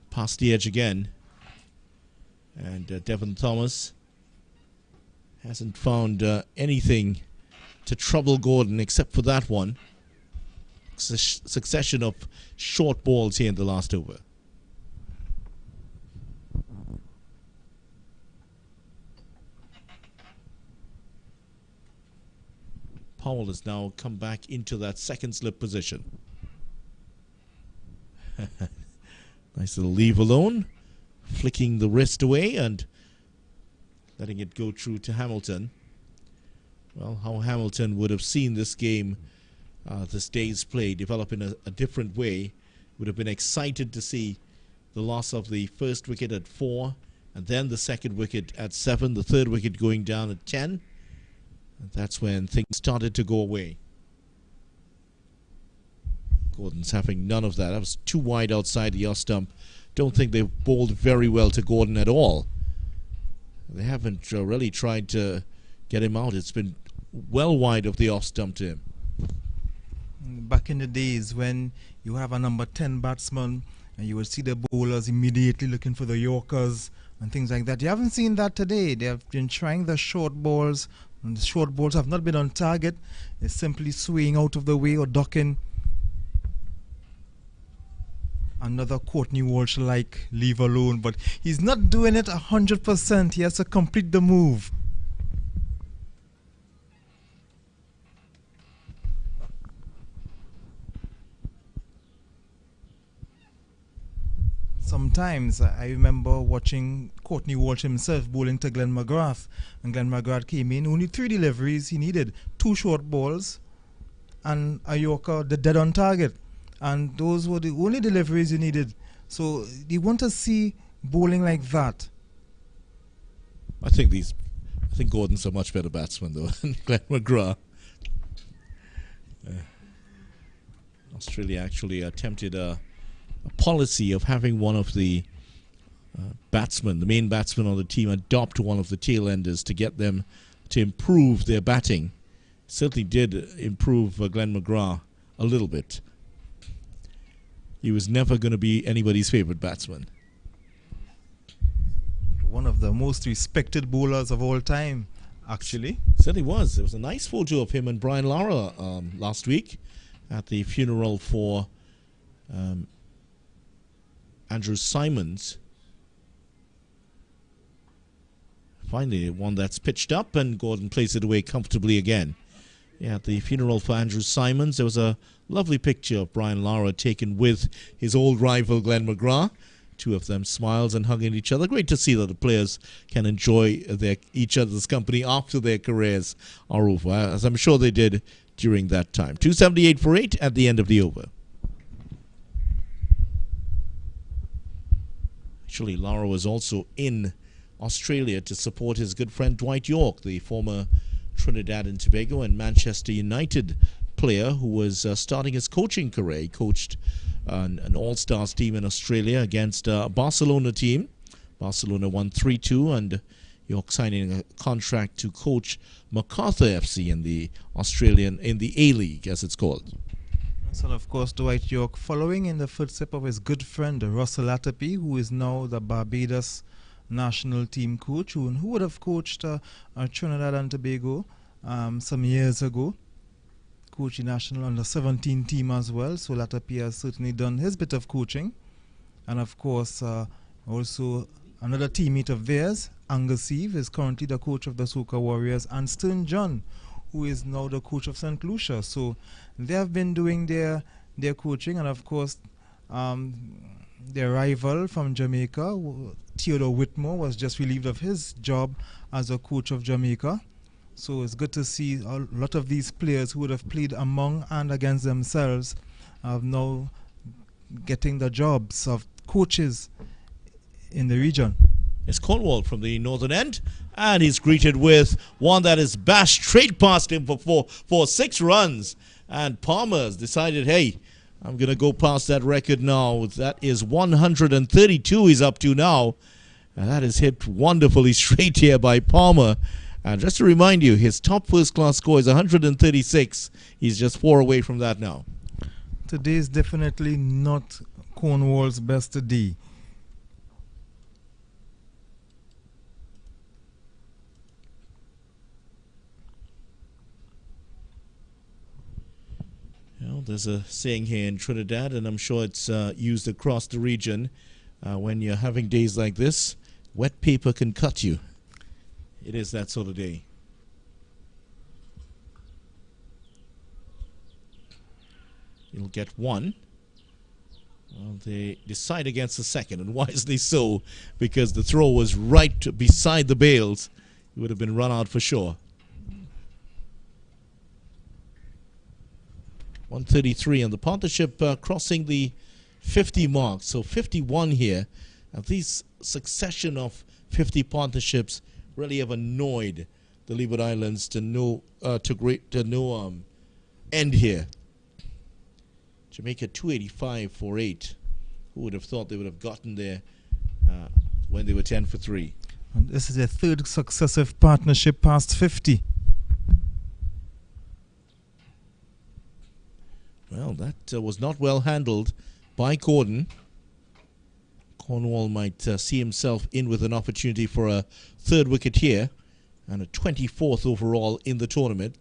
Past the edge again, and Devon Thomas hasn't found anything to trouble Gordon except for that one. Succession of short balls here in the last over. Powell has now come back into that second slip position. Nice little leave alone, flicking the wrist away and letting it go through to Hamilton. Well, how Hamilton would have seen this game, this day's play, develop in a different way. Would have been excited to see the loss of the first wicket at 4, and then the second wicket at 7, the third wicket going down at 10. And that's when things started to go away. Gordon's having none of that. That was too wide outside the off stump. Don't think they've bowled very well to Gordon at all. They haven't really tried to get him out. It's been well wide of the off stump to him. Back in the days when you have a number 10 batsman and you would see the bowlers immediately looking for the Yorkers and things like that. You haven't seen that today. They have been trying the short balls, and the short balls have not been on target. It's simply swaying out of the way or ducking. Another Courtney Walsh-like leave alone, but he's not doing it 100%. He has to complete the move. Sometimes I remember watching Courtney Walsh himself bowling to Glenn McGrath, and Glenn McGrath came in, only 3 deliveries he needed, 2 short balls and a Yorker, the dead on target, and those were the only deliveries he needed. So you want to see bowling like that. I think Gordon's a much better batsman though than Glenn McGrath. Australia actually attempted a policy of having one of the batsmen, the main batsman on the team, adopt one of the tail enders to get them to improve their batting. Certainly did improve Glenn McGrath a little bit. He was never going to be anybody's favorite batsman. One of the most respected bowlers of all time, actually. Certainly was. There was a nice photo of him and Brian Lara last week at the funeral for Andrew Simons. Finally, one that's pitched up, and Gordon plays it away comfortably again. Yeah, at the funeral for Andrew Simons, there was a lovely picture of Brian Lara taken with his old rival Glenn McGrath. Two of them smiles and hugging each other. Great to see that the players can enjoy each other's company after their careers are over, as I'm sure they did during that time. 278 for 8 at the end of the over. Actually, Lara was also in Australia to support his good friend Dwight York, the former Trinidad and Tobago and Manchester United player who was starting his coaching career. He coached an all-stars team in Australia against a Barcelona team. Barcelona won 3-2, and York signing a contract to coach MacArthur FC in the A-League, as it's called. So, of course, Dwight York following in the footsteps of his good friend Russell Atterby, who is now the Barbados national team coach, who would have coached Trinidad and Tobago some years ago, coaching national under 17 team as well. So Latapi has certainly done his bit of coaching. And of course, also another teammate of theirs, Angus Eve, is currently the coach of the Soca Warriors, and Stern John, who is now the coach of St. Lucia. So they have been doing their coaching, and of course their rival from Jamaica, Theodore Whitmore, was just relieved of his job as a coach of Jamaica. So it's good to see a lot of these players who would have played among and against themselves are now getting the jobs of coaches in the region. It's Cornwall from the northern end, and he's greeted with one that is bashed straight past him for 6 runs. And Palmer's decided, hey, I'm going to go past that record now. That is 132 he's up to now. And that is hit wonderfully straight here by Palmer. And just to remind you, his top first-class score is 136. He's just 4 away from that now. Today is definitely not Cornwall's best day. Well, there's a saying here in Trinidad, and I'm sure it's used across the region. When you're having days like this, wet paper can cut you. It is that sort of day. You'll get 1. Well, they decide against the second, and wisely so, because the throw was right beside the bails. It would have been run out for sure. 133, and the partnership crossing the 50 mark. So 51 here. And these succession of 50 partnerships really have annoyed the Leeward Islands to no end here. Jamaica 285 for 8. Who would have thought they would have gotten there when they were 10 for 3? And this is their 3rd successive partnership past 50. Well, that was not well handled by Gordon. Cornwall might see himself in with an opportunity for a 3rd wicket here and a 24th overall in the tournament.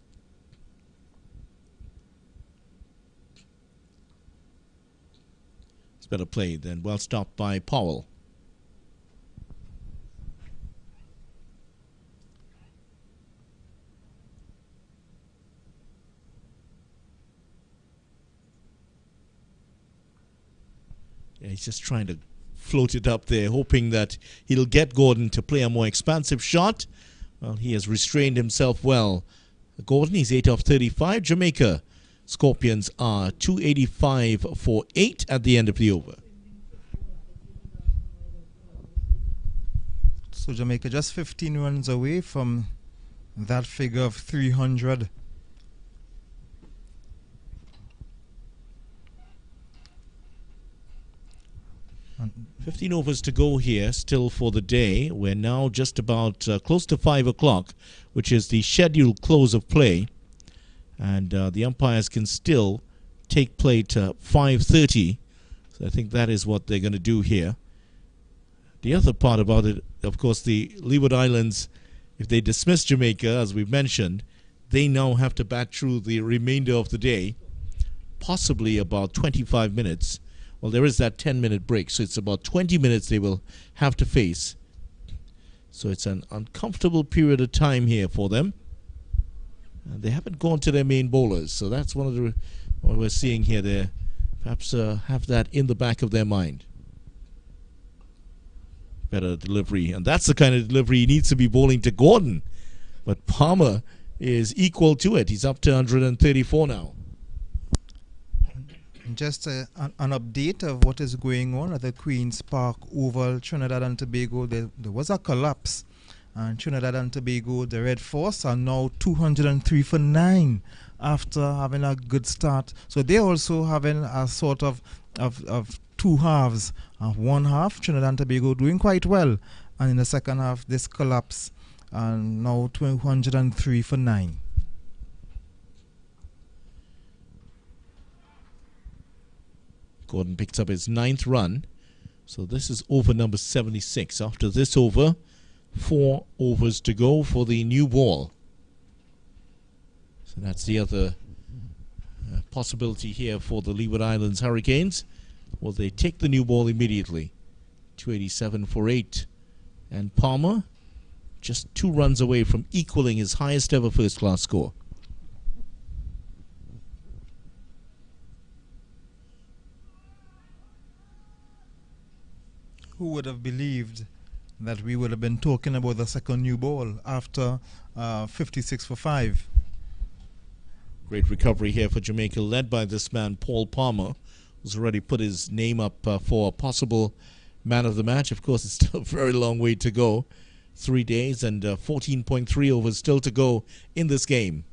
It's better played than well stopped by Powell. Yeah, he's just trying to float it up there, hoping that he'll get Gordon to play a more expansive shot. Well, he has restrained himself well. Gordon, he's 8 of 35. Jamaica Scorpions are 285 for 8 at the end of the over. So Jamaica just 15 runs away from that figure of 300. 15 overs to go here still for the day. We're now just about close to 5 o'clock, which is the scheduled close of play. And the umpires can still take play to 5:30. So I think that is what they're going to do here. The other part about it, of course, the Leeward Islands, if they dismiss Jamaica, as we've mentioned, they now have to bat through the remainder of the day, possibly about 25 minutes. Well, there is that 10-minute break, so it's about 20 minutes they will have to face. So it's an uncomfortable period of time here for them. They haven't gone to their main bowlers, so that's one of the what we're seeing here. They perhaps have that in the back of their mind. better delivery. And that's the kind of delivery he needs to be bowling to Gordon. But Palmer is equal to it. He's up to 134 now. Just an update of what is going on at the Queen's Park Oval, Trinidad and Tobago. There was a collapse. And Trinidad and Tobago, the Red Force, are now 203 for 9 after having a good start. So they're also having a sort of two halves. One half, Trinidad and Tobago doing quite well. And in the second half, this collapse. And now 203 for 9. Gordon picks up his 9th run. So this is over number 76. After this over, 4 overs to go for the new ball. So that's the other possibility here for the Leeward Islands Hurricanes. Will they take the new ball immediately? 287 for 8. And Palmer just 2 runs away from equaling his highest ever first-class score. Who would have believed that we would have been talking about the second new ball after 56 for 5? Great recovery here for Jamaica, led by this man, Paul Palmer, who's already put his name up for a possible man of the match. Of course, it's still a very long way to go. 3 days and 14.3 overs still to go in this game.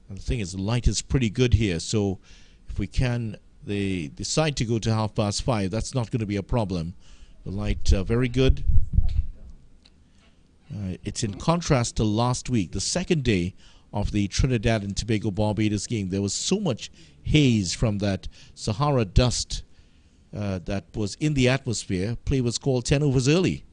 And the thing is, the light is pretty good here, so if we can, they decide to go to 5:30, that's not going to be a problem. The light very good. It's in contrast to last week, the second day of the Trinidad and Tobago Barbados game. There was so much haze from that Sahara dust that was in the atmosphere. Play was called 10 overs early.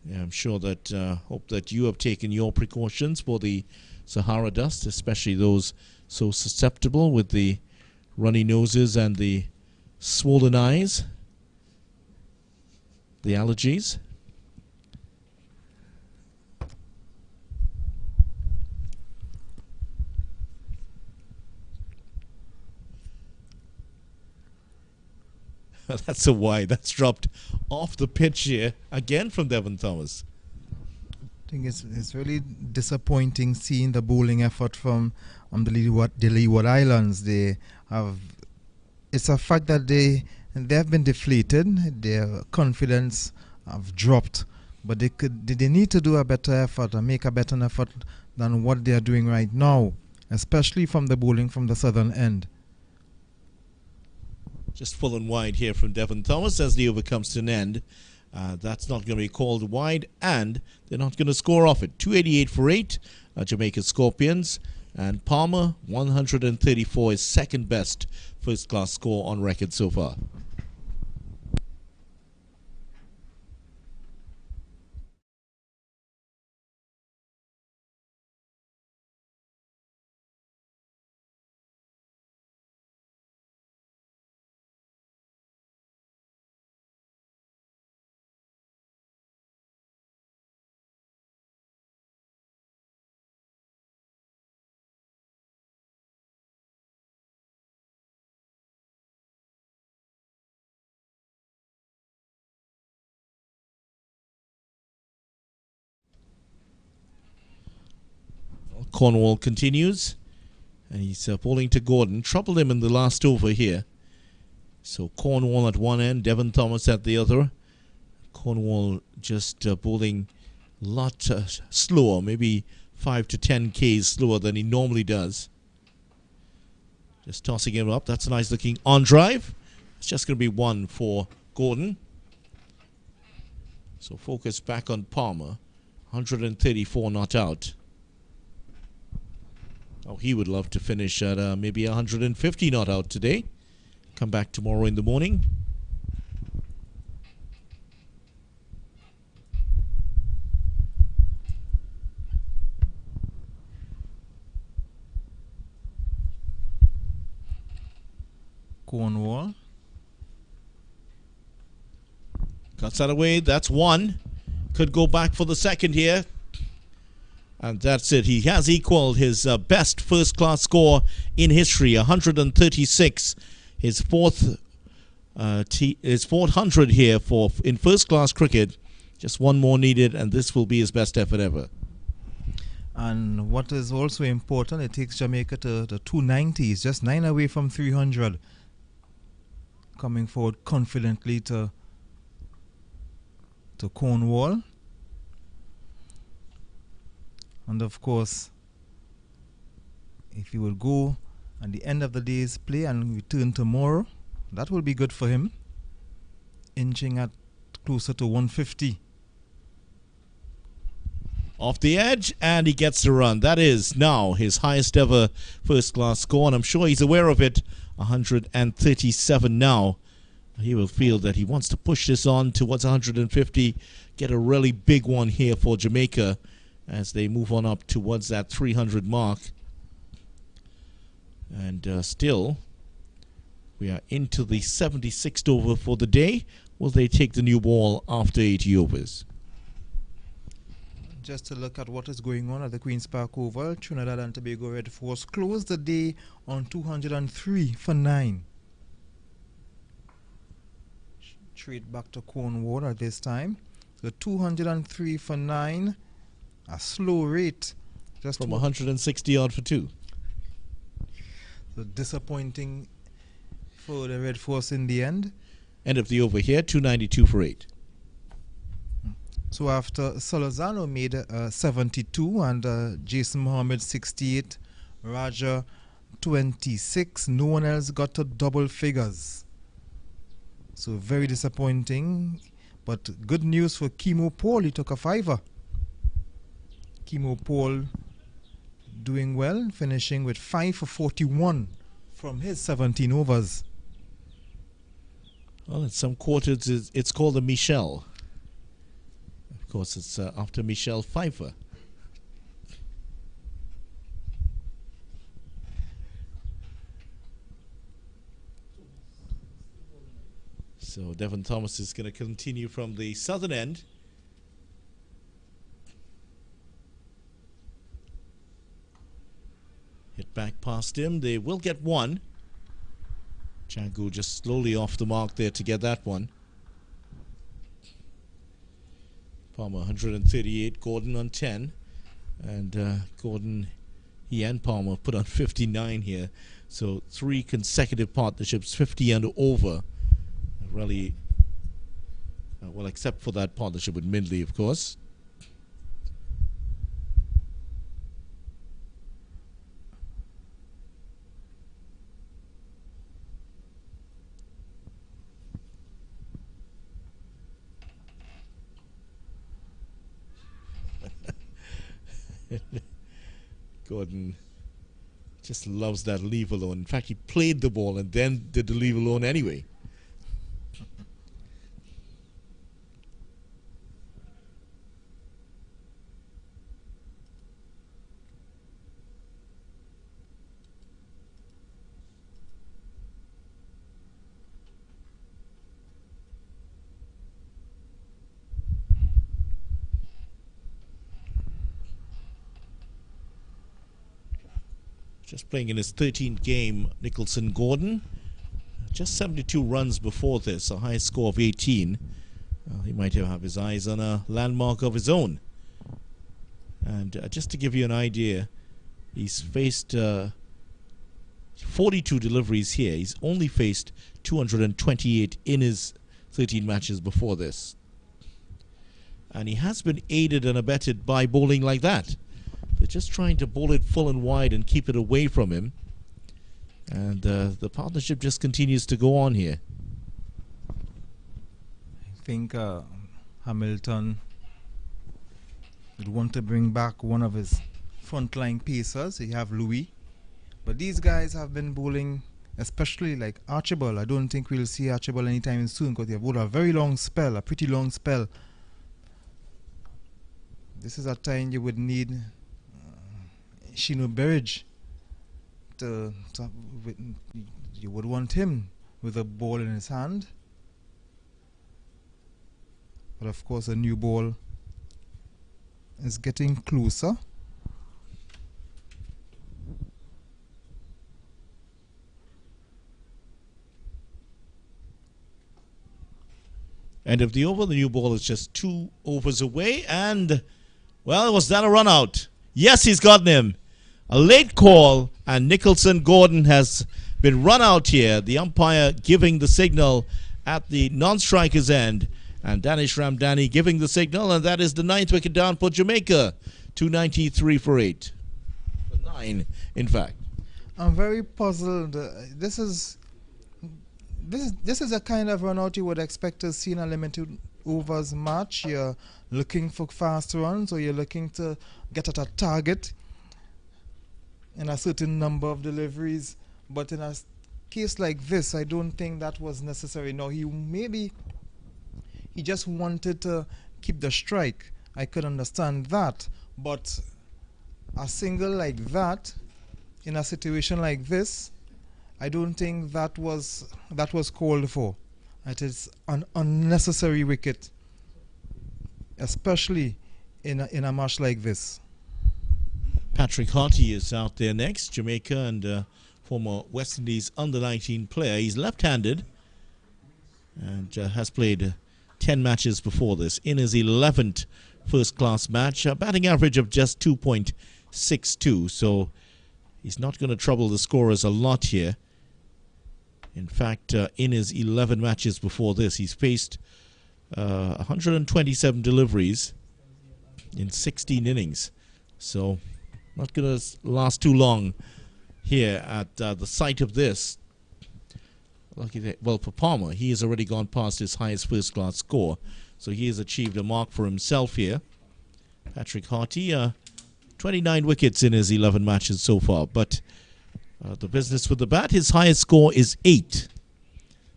Yeah, I'm sure that, hope that you have taken your precautions for the Sahara dust, especially those so susceptible with the runny noses and the swollen eyes, the allergies. That's a wide. That's dropped off the pitch here again from Devon Thomas. I think it's really disappointing seeing the bowling effort from the Leeward Islands. They have. It's a fact that they have been deflated. Their confidence have dropped, but they need to do a better effort and make a better effort than what they are doing right now, especially from the bowling from the southern end. Just full and wide here from Devon Thomas as the over comes to an end. That's not going to be called wide, and they're not going to score off it. 288 for 8, Jamaica Scorpions. And Palmer, 134, is second best first-class score on record so far. Cornwall continues, and he's bowling to Gordon. Troubled him in the last over here. So Cornwall at one end, Devon Thomas at the other. Cornwall just bowling a lot slower, maybe 5 to 10 Ks slower than he normally does. Just tossing him up. That's a nice looking on drive. It's just going to be 1 for Gordon. So focus back on Palmer. 134 not out. Oh, he would love to finish at maybe 150 not out today. Come back tomorrow in the morning. Cornwall. Cuts that away. That's 1. Could go back for the second here. And that's it. He has equaled his best first-class score in history, 136. His fourth 400 here in first-class cricket. Just one more needed, and this will be his best effort ever. And what is also important, it takes Jamaica to the 290s, just 9 away from 300. Coming forward confidently to Cornwall. And of course, if he will go at the end of the day's play and return tomorrow, that will be good for him, inching at closer to 150. Off the edge, and he gets the run. That is now his highest ever first-class score, and I'm sure he's aware of it. 137 now. He will feel that he wants to push this on towards 150, get a really big one here for Jamaica as they move on up towards that 300 mark. And still, we are into the 76th over for the day. Will they take the new ball after 80 overs? Just to look at what is going on at the Queen's Park Oval, Trinidad and Tobago Red Force closed the day on 203 for 9. Straight back to Cornwall at this time. So 203 for 9, a slow rate. Just from 160 odd for 2. So disappointing for the Red Force in the end. End of the over here, 292 for 8. So after Solozano made 72 and Jason Mohammed 68, Raja 26, no one else got to double figures. So very disappointing, but good news for Kimo Paul, he took a 5er. Kimo Paul doing well, finishing with 5 for 41 from his 17 overs. Well, in some quarters it's called a Michelle. Of course, it's after Michelle Pfeiffer. So Devon Thomas is going to continue from the southern end. Hit back past him. They will get one. Django just slowly off the mark there to get that one. Palmer 138, Gordon on 10. And Gordon, he and Palmer put on 59 here. So 3 consecutive partnerships, 50 and over. Really, well, except for that partnership with Mindley, of course. Gordon just loves that leave alone. In fact, he played the ball and then did the leave alone anyway. Just playing in his 13th game, Nicholson Gordon. Just 72 runs before this, a high score of 18. He might have his eyes on a landmark of his own. And just to give you an idea, he's faced 42 deliveries here. He's only faced 228 in his 13 matches before this. And he has been aided and abetted by bowling like that. They're just trying to bowl it full and wide and keep it away from him. And the partnership just continues to go on here. I think Hamilton would want to bring back one of his frontline pacers. You have Louis. But these guys have been bowling, especially like Archibald. I don't think we'll see Archibald anytime soon because they have bowled a very long spell, a pretty long spell. This is a time you would need Shino Berridge you would want him with a ball in his hand. But of course a new ball is getting closer. End of the over. The new ball is just 2 overs away. And, well, was that a run out? Yes, he's gotten him. A late call, and Nicholson Gordon has been run out here. The umpire giving the signal at the non-striker's end. And Danish Ramdani giving the signal, and that is the 9th wicket down for Jamaica. 293 for 8. For 9, in fact. I'm very puzzled. This is a kind of run out you would expect to see in a limited overs match. You're looking for fast runs, or you're looking to get at a target in a certain number of deliveries. But in a case like this, I don't think that was necessary. No, he just wanted to keep the strike. I could understand that. But a single like that, in a situation like this, I don't think that was called for. It is an unnecessary wicket, especially in a match like this. Patrick Harty is out there next. Jamaica and former West Indies under-19 player. He's left-handed and has played 10 matches before this. In his 11th first-class match, a batting average of just 2.62. So he's not going to trouble the scorers a lot here. In fact, in his 11 matches before this, he's faced 127 deliveries in 16 innings. So not going to last too long here at the site of this. Well, for Palmer, he has already gone past his highest first-class score. So he has achieved a mark for himself here. Patrick Harty, 29 wickets in his 11 matches so far. But the business with the bat, his highest score is 8.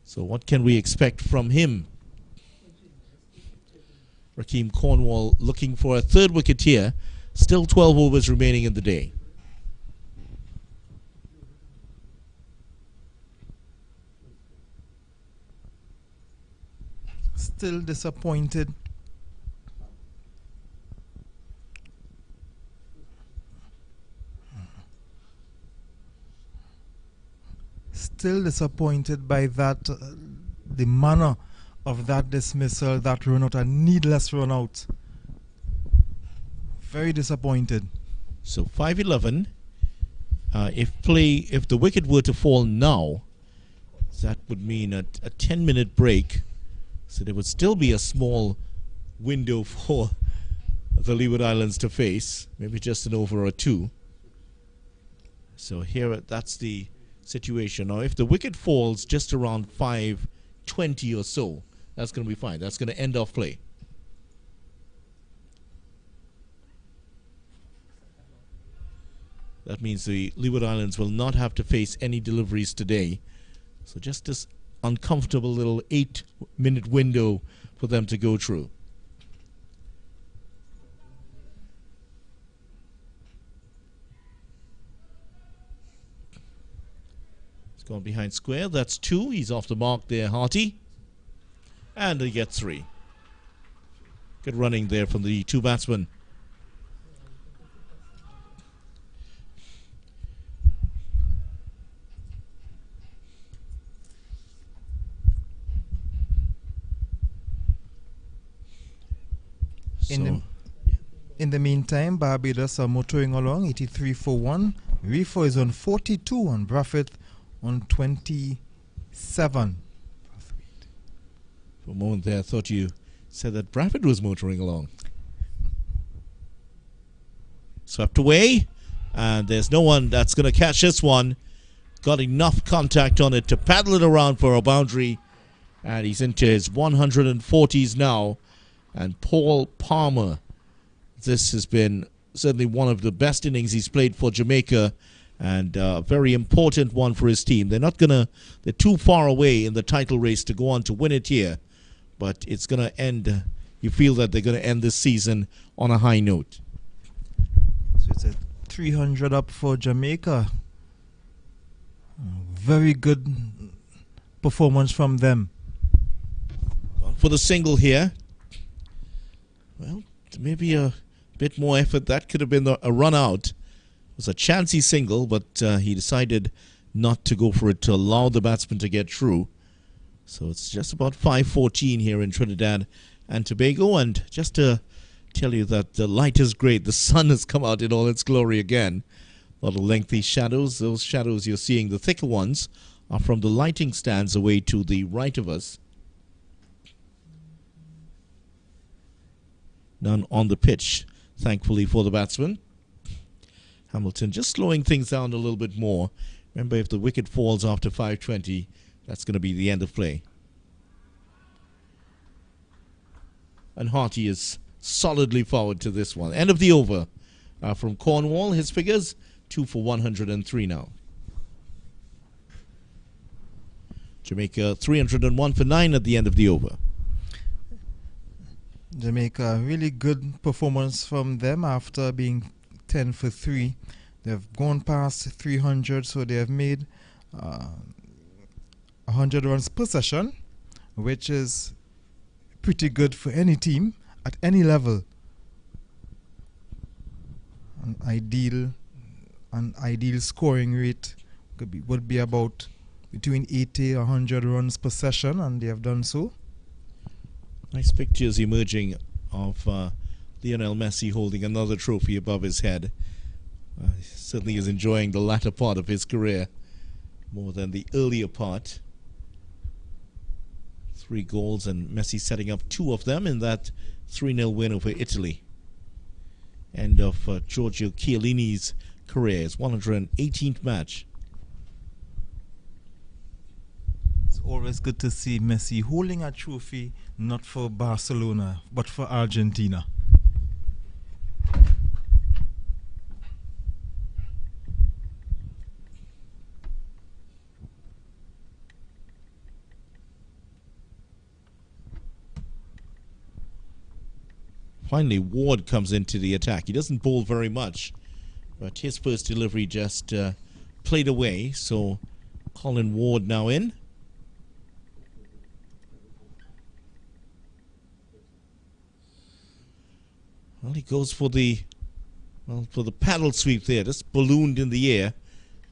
So what can we expect from him? Rakeem Cornwall looking for a 3rd wicket here. Still 12 overs remaining in the day. Still disappointed. Still disappointed by that, the manner of that dismissal, that run out, a needless run out. Very disappointed. So 5-11. If the wicket were to fall now, that would mean a 10-minute break. So there would still be a small window for the Leeward Islands to face, maybe just an over or 2. So here, that's the situation. Now, if the wicket falls just around 5:20 or so, that's going to be fine. That's going to end off play. That means the Leeward Islands will not have to face any deliveries today. So just this uncomfortable little 8-minute window for them to go through. He's gone behind square. That's 2. He's off the mark there, Harty. And he gets 3. Good running there from the 2 batsmen. In the meantime, Barbados are motoring along, 83 for 1. Reefer is on 42 and Braffett on 27. For a moment there, I thought you said that Braffett was motoring along. Swept away, and there's no one that's going to catch this one. Got enough contact on it to paddle it around for a boundary, and he's into his 140s now. And Paul Palmer, this has been certainly one of the best innings he's played for Jamaica, and a very important one for his team. They're too far away in the title race to go on to win it here, but it's going to end, you feel that they're going to end this season on a high note. So it's a 300 up for Jamaica. Very good performance from them. For the single here, well, maybe a bit more effort. That could have been a run out. It was a chancy single, but he decided not to go for it to allow the batsman to get through. So it's just about 5:14 here in Trinidad and Tobago. And just to tell you that the light is great, the sun has come out in all its glory again. A lot of lengthy shadows. Those shadows you're seeing, the thicker ones, are from the lighting stands away to the right of us. None on the pitch, thankfully for the batsman. Hamilton just slowing things down a little bit more. Remember, if the wicket falls after 5:20, that's going to be the end of play. And Harty is solidly forward to this one. End of the over from Cornwall. His figures, 2 for 103 now. Jamaica 301 for 9 at the end of the over. Jamaica, really good performance from them after being 10 for 3. They've gone past 300, so they have made 100 runs per session, which is pretty good for any team at any level. An ideal scoring rate would be about between 80 and 100 runs per session, and they have done so. Nice pictures emerging of Lionel Messi holding another trophy above his head. He certainly is enjoying the latter part of his career more than the earlier part. 3 goals, and Messi setting up 2 of them in that 3-0 win over Italy. End of Giorgio Chiellini's career, his 118th match. It's always good to see Messi holding a trophy, not for Barcelona, but for Argentina. Finally, Ward comes into the attack. He doesn't bowl very much, but his first delivery just played away. So Colin Ward now in. Well, he goes for the paddle sweep there, just ballooned in the air,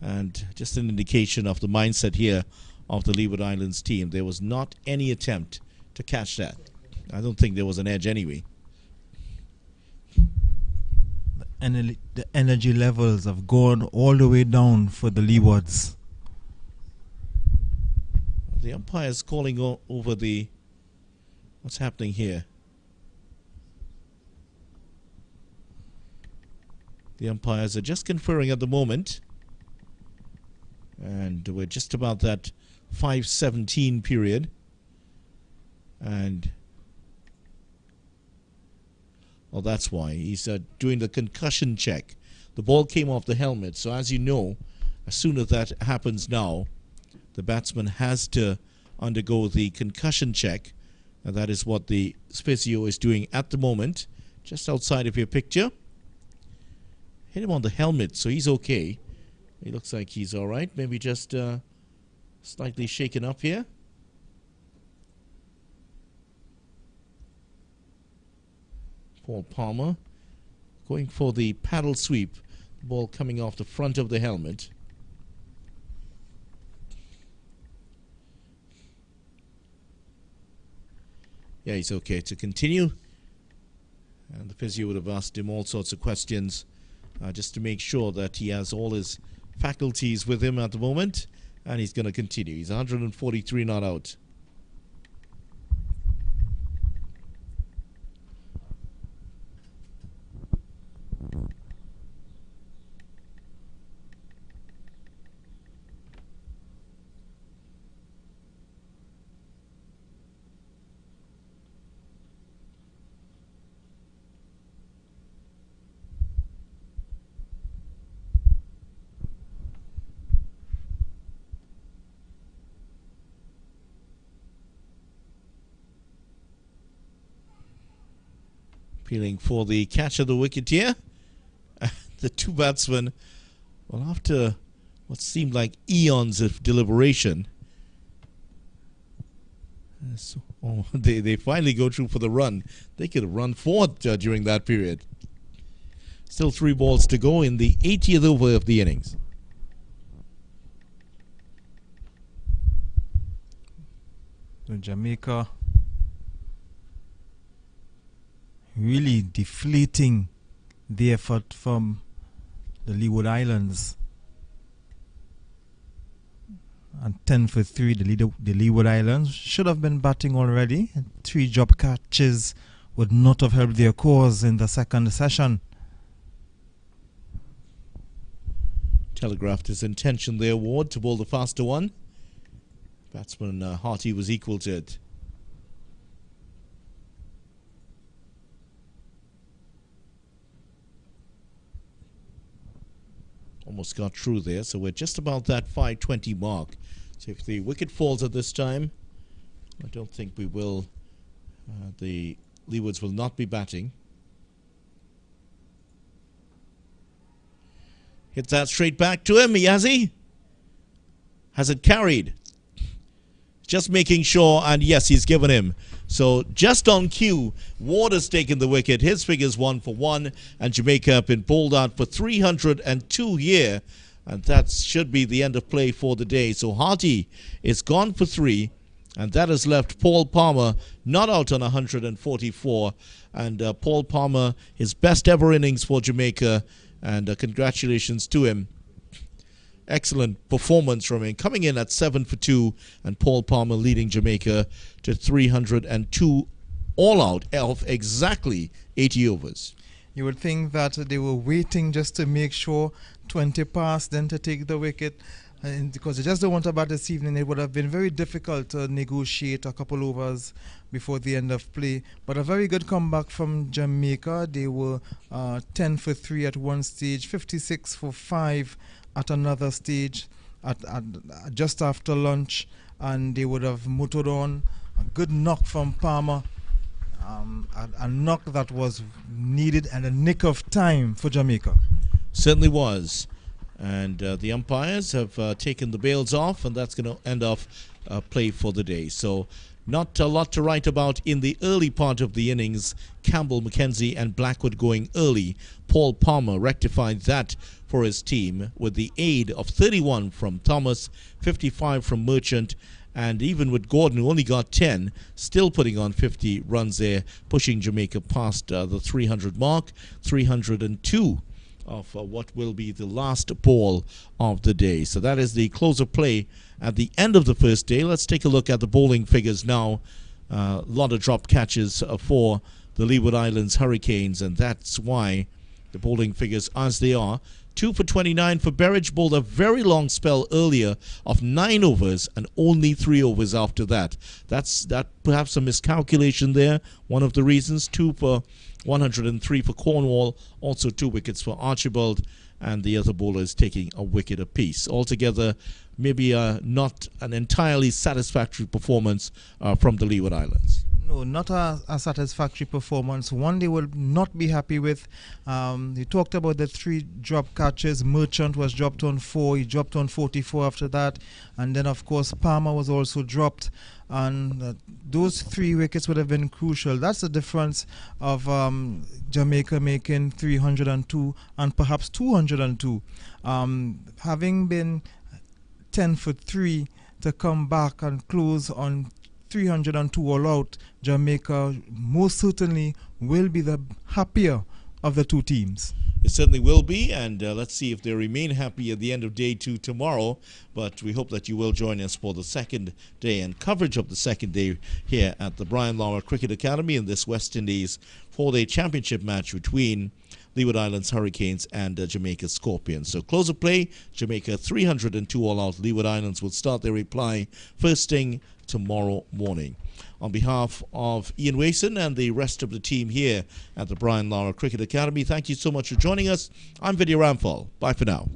and just an indication of the mindset here of the Leeward Islands team. There was not any attempt to catch that. I don't think there was an edge anyway. The energy levels have gone all the way down for the Leewards. The umpire is calling over the... What's happening here? The umpires are just conferring at the moment. And we're just about that 5:17 period. And... well, that's why. He's doing the concussion check. The ball came off the helmet. So as you know, as soon as that happens now, the batsman has to undergo the concussion check. And that is what the physio is doing at the moment. Just outside of your picture. Hit him on the helmet, so he's okay. He looks like he's all right. Maybe just slightly shaken up here. Paul Palmer going for the paddle sweep. The ball coming off the front of the helmet. Yeah, he's okay to continue. And the physio would have asked him all sorts of questions just to make sure that he has all his faculties with him at the moment. And he's going to continue. He's 143 not out. Appealing for the catch of the wicket here. The 2 batsmen, well, after what seemed like eons of deliberation, they finally go through for the run. They could have run 4 during that period. Still 3 balls to go in the 80th over of the innings. So Jamaica really deflating the effort from the Leeward Islands. And 10 for 3, the Leeward Islands should have been batting already. 3 drop catches would not have helped their cause in the second session. Telegraphed his intention there, Ward, to bowl the faster one. Batsman Harty was equal to it. Almost got through there, so we're just about that 520 mark. So if the wicket falls at this time, I don't think we will. The Leewards will not be batting. Hit that straight back to him, Yazi. Has it carried? Just making sure, and yes, he's given him. So just on cue, Ward has taken the wicket. His figure's 1 for 1, and Jamaica have been bowled out for 302 here, and that should be the end of play for the day. So Harty is gone for 3, and that has left Paul Palmer not out on 144. And Paul Palmer, his best ever innings for Jamaica, and congratulations to him. Excellent performance from him, coming in at 7 for 2, and Paul Palmer leading Jamaica to 302 all out of exactly 80 overs. You would think that they were waiting just to make sure 20 past, then to take the wicket. And because they just don't want to bat this evening, it would have been very difficult to negotiate a couple overs before the end of play. But a very good comeback from Jamaica. They were 10 for 3 at one stage, 56 for 5 at another stage, at just after lunch, and they would have motored on. A good knock from Palmer, a knock that was needed and a nick of time for Jamaica. Certainly was. And the umpires have taken the bails off, and that's going to end off play for the day. So not a lot to write about in the early part of the innings. Campbell, McKenzie and Blackwood going early. Paul Palmer rectified that for his team with the aid of 31 from Thomas, 55 from Merchant, and even with Gordon, who only got 10, still putting on 50 runs there, pushing Jamaica past the 300 mark, 302 of what will be the last ball of the day. So that is the close of play at the end of the first day. Let's take a look at the bowling figures now. A lot of drop catches for the Leeward Islands Hurricanes, and that's why the bowling figures as they are. 2 for 29 for Berridge, bowled a very long spell earlier of 9 overs and only 3 overs after that. That's perhaps a miscalculation there. One of the reasons. 2 for 103 for Cornwall, also 2 wickets for Archibald, and the other bowlers taking a wicket apiece. Altogether, maybe not an entirely satisfactory performance from the Leeward Islands. No, not a satisfactory performance. One they will not be happy with. He talked about the 3 drop catches. Merchant was dropped on 4. He dropped on 44 after that. And then, of course, Palmer was also dropped. And those 3 wickets would have been crucial. That's the difference of Jamaica making 302 and perhaps 202. Having been 10 for 3 to come back and close on 302 all out, Jamaica most certainly will be the happier of the 2 teams. It certainly will be, and let's see if they remain happy at the end of day 2 tomorrow. But we hope that you will join us for the second day and coverage of the second day here at the Brian Lara Cricket Academy in this West Indies 4-day championship match between Leeward Islands Hurricanes and Jamaica Scorpions. So close of play, Jamaica 302 all out. Leeward Islands will start their reply first thing tomorrow morning. On behalf of Ian Wason and the rest of the team here at the Brian Lara Cricket Academy, thank you so much for joining us. I'm Vidya Ramphal. Bye for now.